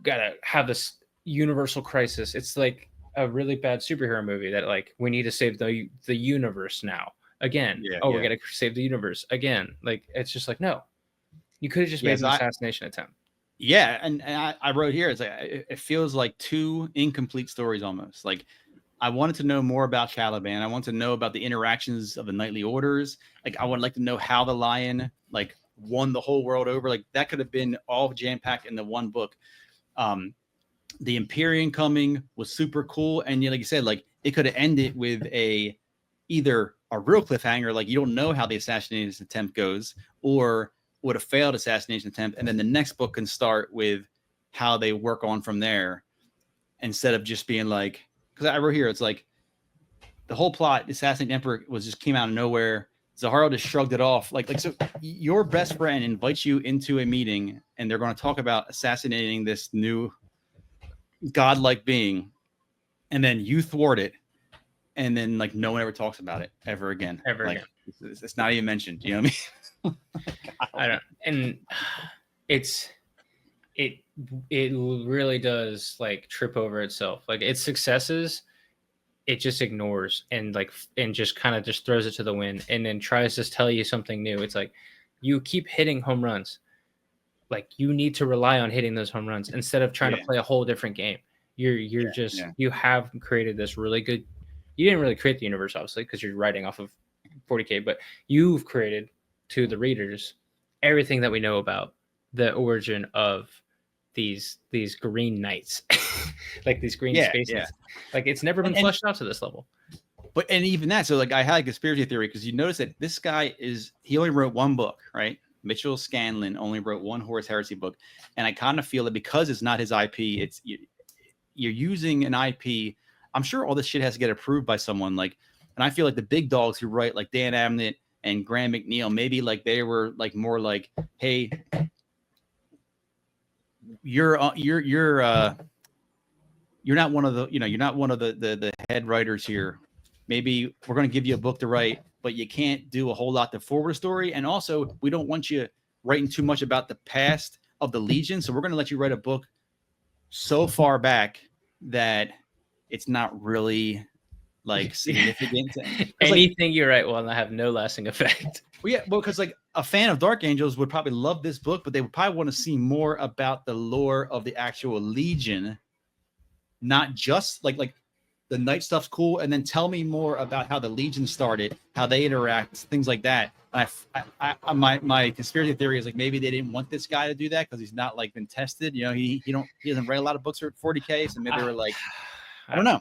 B: gotta have this universal crisis. It's like a really bad superhero movie that like we need to save the universe now again. We're gonna save the universe again. Like it's just like, no, you could have just made an assassination attempt.
A: Yeah, and I wrote here, it's like it feels like two incomplete stories almost. Like I wanted to know more about Caliban. I wanted to know about the interactions of the knightly orders. Like I would like to know how the Lion like won the whole world over. Like that could have been all jam-packed in the one book. The Imperium coming was super cool, and like you said, like it could have ended with either a real cliffhanger, like you don't know how the assassination attempt goes, or would have failed assassination attempt, and then the next book can start with how they work on from there, instead of just being like, because I wrote here, it's like the whole plot, Assassinate Emperor came out of nowhere. Zaharia just shrugged it off. Like so your best friend invites you into a meeting and they're going to talk about assassinating this new godlike being, and then you thwart it, and then like no one ever talks about it ever again. It's not even mentioned. You know what I mean?
B: I don't, and it really does like trip over itself. Like its successes, it just ignores and just kind of just throws it to the wind, and then tries to tell you something new. It's like you keep hitting home runs. Like you need to rely on hitting those home runs instead of trying to play a whole different game. You have created this really good. You didn't really create the universe, obviously, because you're writing off of 40K, but you've created to the readers everything that we know about the origin of these green knights, like these green spaces. Yeah. Like it's never been fleshed out to this level.
A: But and even that, so like I had a conspiracy theory because you notice that this guy he only wrote one book, right? Mitchell Scanlon only wrote one Horus Heresy book, and I kind of feel that because it's not his IP, you're using an IP. I'm sure all this shit has to get approved by someone. Like, and I feel like the big dogs who write, like Dan Abnett and Graham McNeil, maybe like they were like more like, hey, you're not one of the, you're not one of the head writers here. Maybe we're going to give you a book to write, but you can't do a whole lot to forward story. And also, we don't want you writing too much about the past of the Legion. So we're going to let you write a book so far back that it's not really like significant.
B: Anything you write will have no lasting effect.
A: Well, yeah, well, because like a fan of Dark Angels would probably love this book, but they would probably want to see more about the lore of the actual Legion, not just like the Knight stuff's cool, and then tell me more about how the Legion started, how they interact, things like that. My conspiracy theory is like maybe they didn't want this guy to do that because he's not like been tested. He doesn't write a lot of books for 40K, so maybe they were like, I don't know,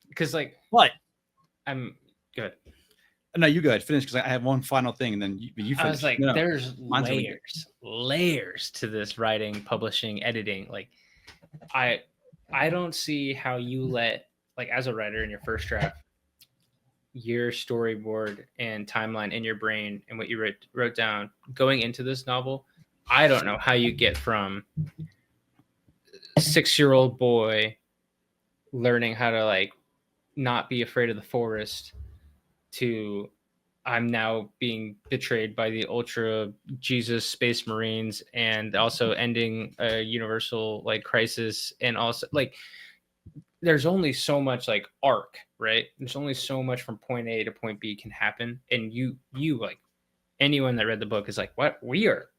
B: because like
A: what
B: I'm good.
A: No, you go ahead. Finish because I have one final thing, and then you finish.
B: I was like,
A: no,
B: there's layers to this writing, publishing, editing. Like, I don't see how you let, like, as a writer in your first draft, your storyboard and timeline in your brain and what you wrote down going into this novel. I don't know how you get from 6-year-old boy learning how to like not be afraid of the forest to I'm now being betrayed by the ultra Jesus space marines and also ending a universal like crisis. And also like, there's only so much like arc, right? There's only so much from point A to point B can happen. And you like anyone that read the book is like, what? We are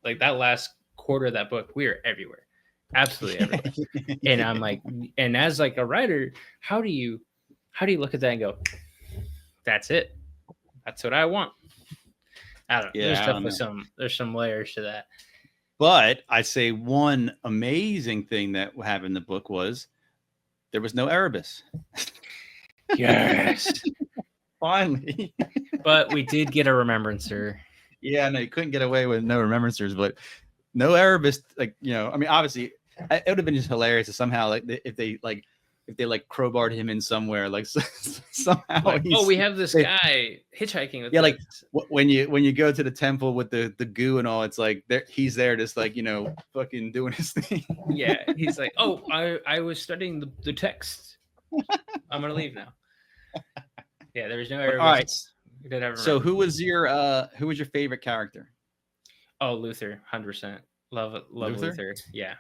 B: like that last quarter of that book. We are everywhere. Absolutely everywhere. And I'm like, and as like a writer, how do you look at that and go, that's it. That's what I want. I don't know.
A: Yeah,
B: There's definitely there's some layers to that.
A: But I say one amazing thing that happened in the book was there was no Erebus.
B: Yes.
A: Finally.
B: But we did get a remembrancer.
A: Yeah, no, you couldn't get away with no remembrancers, but no Erebus. Like, I mean, obviously it would have been just hilarious if somehow like if they crowbarred him in somewhere, like somehow.
B: Like, we have this guy hitchhiking with.
A: Yeah, like when you go to the temple with the goo and all, it's like he's there just like fucking doing his thing.
B: Yeah, he's like, oh, I was studying the text. I'm gonna leave now. Yeah, there was no Erebus.
A: All right. So who was your favorite character?
B: Oh, Luther, 100%. Love Luther. Yeah.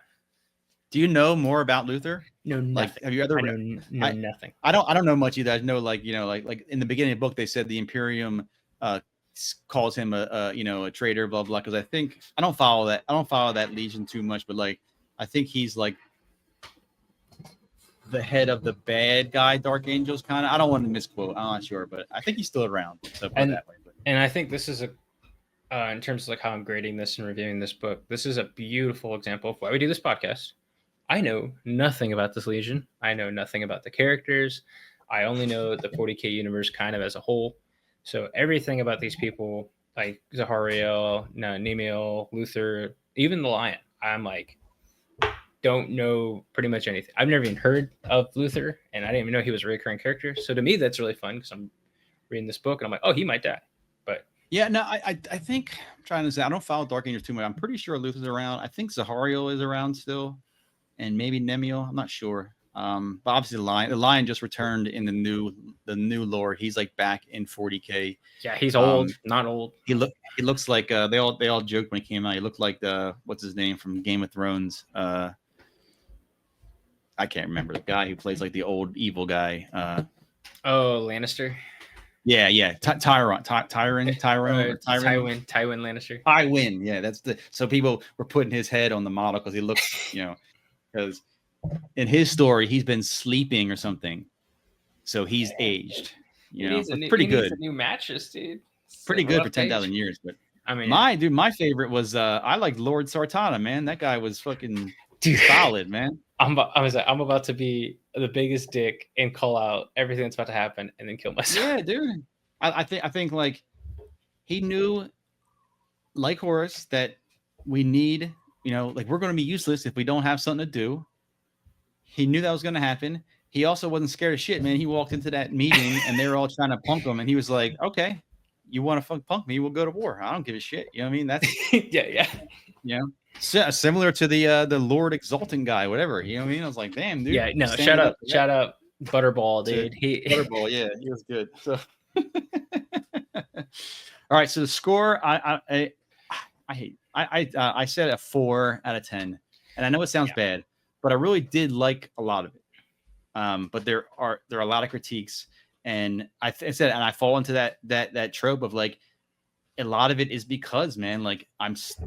A: Do you know more about Luther?
B: No, nothing.
A: Like, have you ever?
B: I know nothing.
A: I don't know much either. I know like in the beginning of the book they said the Imperium calls him a traitor, blah blah. Because I don't follow that Legion too much, but like I think he's like the head of the bad guy Dark Angels kind of. I don't want to misquote. I'm not sure, but I think he's still around. So put it that way.
B: And I think this is in terms of like how I'm grading this and reviewing this book, this is a beautiful example of why we do this podcast. I know nothing about this Legion. I know nothing about the characters. I only know the 40K universe kind of as a whole. So everything about these people, like Zahariel, Nemiel, Luther, even the Lion, I'm like, don't know pretty much anything. I've never even heard of Luther, and I didn't even know he was a recurring character. So to me, that's really fun because I'm reading this book and I'm like, oh, he might die. But
A: yeah, no, I think I'm trying to say I don't follow Dark Angels too much. I'm pretty sure Luther's around. I think Zahariel is around still. And maybe Nemiel, I'm not sure. But obviously the lion just returned in the new lore. He's like back in 40K.
B: Yeah, he's old, not old.
A: He looks like they all joked when he came out. He looked like what's his name from Game of Thrones. I can't remember the guy who plays like the old evil guy.
B: Lannister.
A: Yeah. Tywin
B: Lannister.
A: Tywin. Yeah, so people were putting his head on the model because he looks, because in his story he's been sleeping or something, so he's aged. Pretty good.
B: New matches, dude.
A: Pretty good for 10,000 years. But
B: I mean,
A: my favorite was I liked Lord Sartana, man. That guy was fucking solid, man.
B: I'm about to be the biggest dick and call out everything that's about to happen and then kill myself.
A: Yeah, dude. I think like he knew like Horus, that we need, like we're going to be useless if we don't have something to do. He knew that was going to happen. He also wasn't scared of shit, man. He walked into that meeting and they were all trying to punk him, and he was like, "Okay, you want to punk me? We'll go to war. I don't give a shit." You know what I mean? That's
B: yeah.
A: Similar to the Lord Exalting guy, whatever. You know what I mean? I was like, "Damn, dude."
B: Yeah, no, shout out Butterball, dude.
A: Butterball, yeah, he was good. So, all right. So the score, I hate. I said a 4 out of 10, and I know it sounds bad, but I really did like a lot of it. But there are a lot of critiques, and I said, and I fall into that trope of like, a lot of it is because, man, like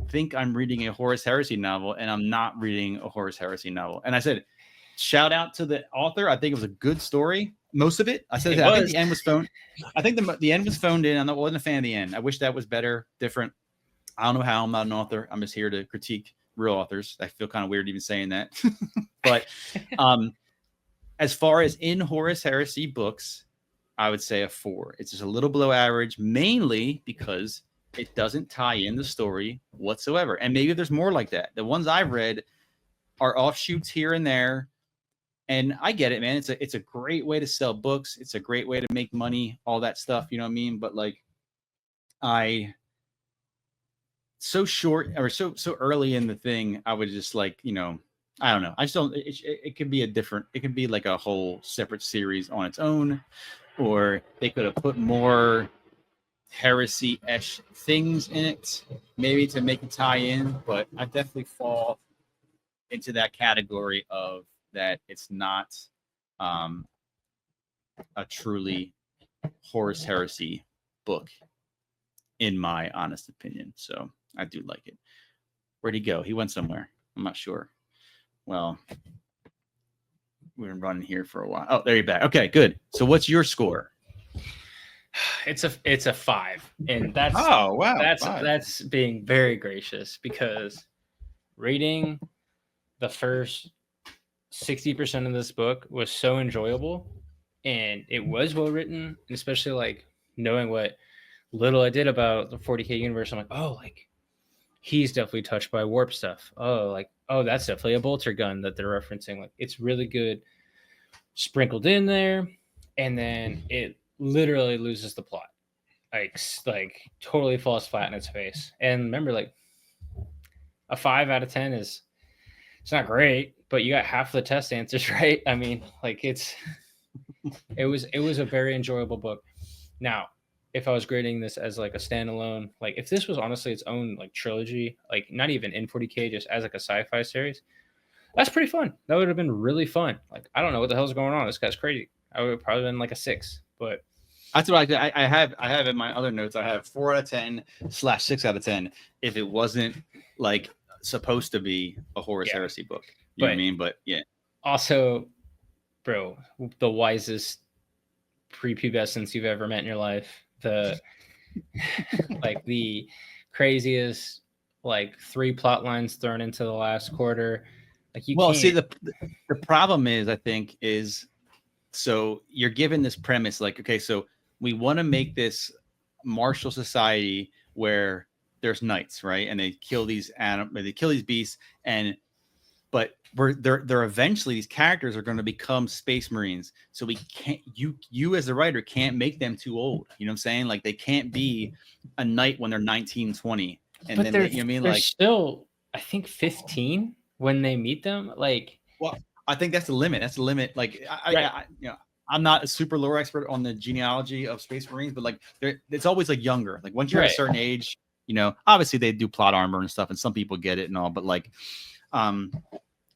A: think I'm reading a Horus Heresy novel, and I'm not reading a Horus Heresy novel. And I said, shout out to the author. I think it was a good story. Most of it. I said, I think the end was phoned. I think the end was phoned in. I wasn't a fan of the end. I wish that was better, different. I don't know how. I'm not an author. I'm just here to critique real authors. I feel kind of weird even saying that. But as far as in Horus Heresy books, I would say a 4. It's just a little below average, mainly because it doesn't tie in the story whatsoever. And maybe there's more like that. The ones I've read are offshoots here and there. And I get it, man. It's a great way to sell books. It's a great way to make money, all that stuff. You know what I mean? But like, so short or so early in the thing, I would just like, I don't know. I just don't. It could be it could be like a whole separate series on its own, or they could have put more heresy-esque things in it, maybe to make it tie in. But I definitely fall into that category of that it's not a truly Horus Heresy book, in my honest opinion. So I do like it. Where'd he go? He went somewhere. I'm not sure. Well, we've been running here for a while. Oh, there you're back. Okay, good. So what's your score?
B: It's a 5, and that's that's being very gracious, because reading the first 60% of this book was so enjoyable, and it was well written, and especially like knowing what little I did about the 40K universe. I'm like, oh, like he's definitely touched by warp stuff. Oh, that's definitely a bolter gun that they're referencing. Like, it's really good sprinkled in there, and then it literally loses the plot. Like totally falls flat in its face. And remember, like, a 5 out of 10 it's not great, but you got half the test answers right. I mean, like, it was a very enjoyable book. Now, if I was grading this as like a standalone, like if this was honestly its own like trilogy, like not even in 40K, just as like a sci-fi series, that's pretty fun. That would have been really fun. Like, I don't know what the hell's going on. This guy's crazy. I would have probably been like a 6, but
A: that's what I have in my other notes. I have 4 out of 10 / 6 out of 10 if it wasn't like supposed to be a Horus Heresy book. You know what I mean? But yeah.
B: Also, bro, the wisest prepubescents you've ever met in your life. The like the craziest like 3 plot lines thrown into the last quarter. Like, you can't...
A: see, the problem is, I think, is, so you're given this premise like, okay, so we want to make this martial society where there's knights, right? And they kill these beasts, but they're eventually, these characters are going to become space marines. So we can't, you as the writer can't make them too old. You know what I'm saying? Like, they can't be a knight when they're 19, 20. And
B: but then, you know what I mean? Like, still, I think 15 when they meet them. Like,
A: well, I think that's the limit. That's the limit. Like, I'm not a super lore expert on the genealogy of space marines, but like, it's always like younger. Like, once you're at a certain age, obviously they do plot armor and stuff, and some people get it and all, but like,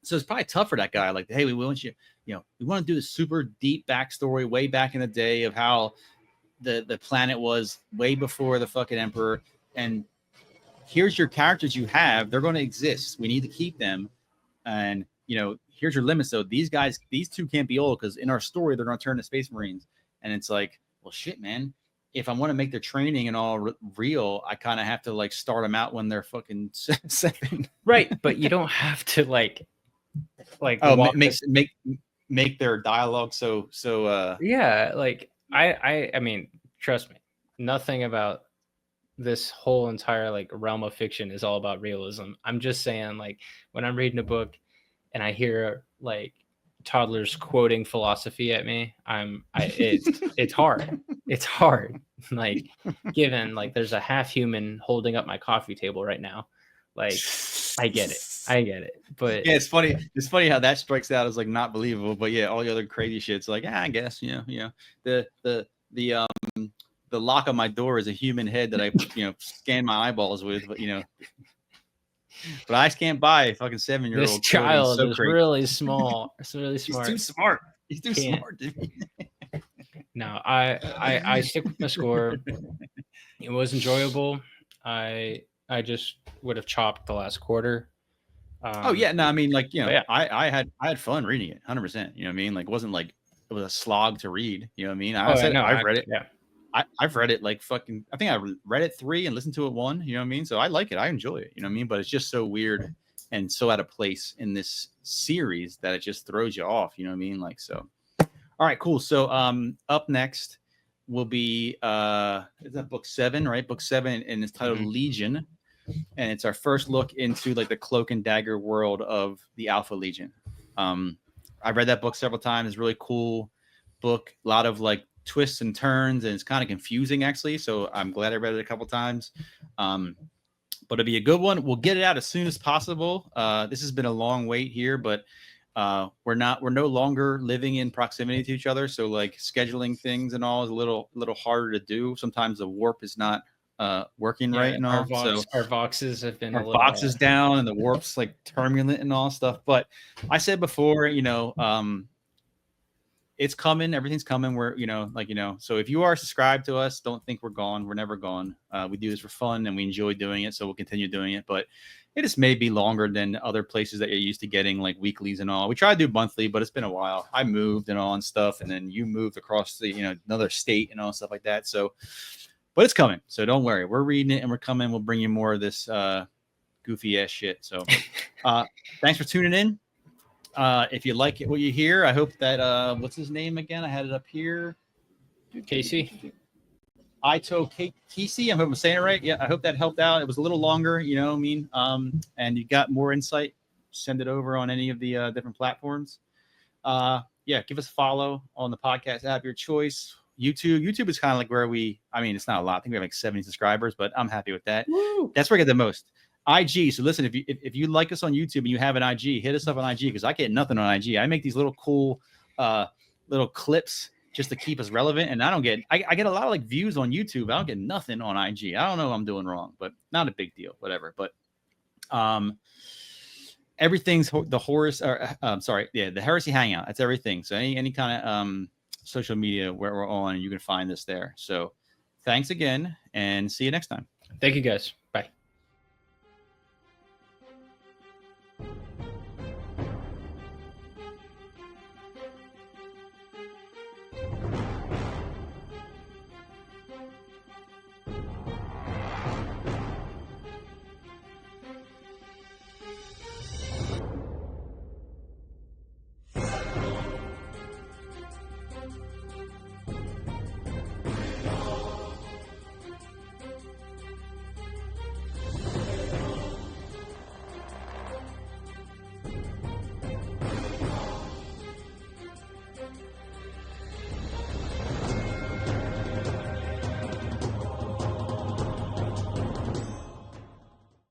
A: so it's probably tough for that guy. Like, hey, we want you, we want to do this super deep backstory way back in the day of how the planet was way before the fucking emperor. And here's your characters you have. They're going to exist. We need to keep them. And, here's your limits. So these two can't be old, because in our story, they're going to turn to space marines. And it's like, well, shit, man. If I want to make their training and all real, I kind of have to like start them out when they're fucking 7.
B: Right. But you don't have to like
A: make their dialogue so
B: yeah. Like, I mean, trust me, nothing about this whole entire like realm of fiction is all about realism. I'm just saying, like, when I'm reading a book and I hear like toddlers quoting philosophy at me, it's hard. It's hard. Like, given like there's a half human holding up my coffee table right now. Like, I get it. But
A: yeah, it's funny. It's funny how that strikes out as like not believable. But yeah, all the other crazy shit's like, I guess, the lock on my door is a human head that I scan my eyeballs with, but but I can't buy a fucking 7-year-old.
B: this child is really small. It's really smart.
A: He's too smart. He's too smart.
B: No, I stick with my score. It was enjoyable. I just would have chopped the last quarter.
A: Oh yeah, no, I mean, like,
B: yeah.
A: I had fun reading it, 100%. You know what I mean? Like, it wasn't like it was a slog to read. You know what I mean? I've read it.
B: Yeah.
A: I've read it like fucking. I think I read it 3 and listened to it 1. You know what I mean? So I like it. I enjoy it. You know what I mean? But it's just so weird and so out of place in this series that it just throws you off. You know what I mean? Like, so. All right, cool. So up next will be is that book 7, right? Book 7, and it's titled Legion, and it's our first look into like the cloak and dagger world of the Alpha Legion. I've read that book several times. It's a really cool book. A lot of like twists and turns, and it's kind of confusing actually. So I'm glad I read it a couple times. But it'll be a good one. We'll get it out as soon as possible. This has been a long wait here, but we're no longer living in proximity to each other. So like scheduling things and all is a little harder to do. Sometimes the warp is not working right and all.
B: Our voxes have been
A: our boxes down and the warp's like turbulent and all stuff. But I said before, it's coming. Everything's coming. We're, so if you are subscribed to us, don't think we're gone. We're never gone. We do this for fun and we enjoy doing it. So we'll continue doing it, but it just may be longer than other places that you're used to getting like weeklies and all. We try to do monthly, but it's been a while. I moved and all and stuff. And then you moved across the, another state and all stuff like that. So, but it's coming. So don't worry. We're reading it and we're coming. We'll bring you more of this goofy ass shit. So thanks for tuning in. If you like it, what you hear, I hope that what's his name again? I had it up here.
B: Casey.
A: Ito Casey. I hope I'm saying it right. Yeah, I hope that helped out. It was a little longer, and you got more insight. Send it over on any of the different platforms. Give us a follow on the podcast app, your choice. YouTube is kind of like where it's not a lot. I think we have like 70 subscribers, but I'm happy with that. Woo! That's where I get the most. IG. So listen, if you like us on YouTube and you have an IG, hit us up on IG because I get nothing on IG. I make these little cool little clips just to keep us relevant, and I get a lot of like views on YouTube. I don't get nothing on IG. I don't know what I'm doing wrong, but not a big deal. Whatever. But everything's the Horus. The Heresy Hangout. That's everything. So any kind of social media where we're on, you can find us there. So thanks again, and see you next time.
B: Thank you, guys.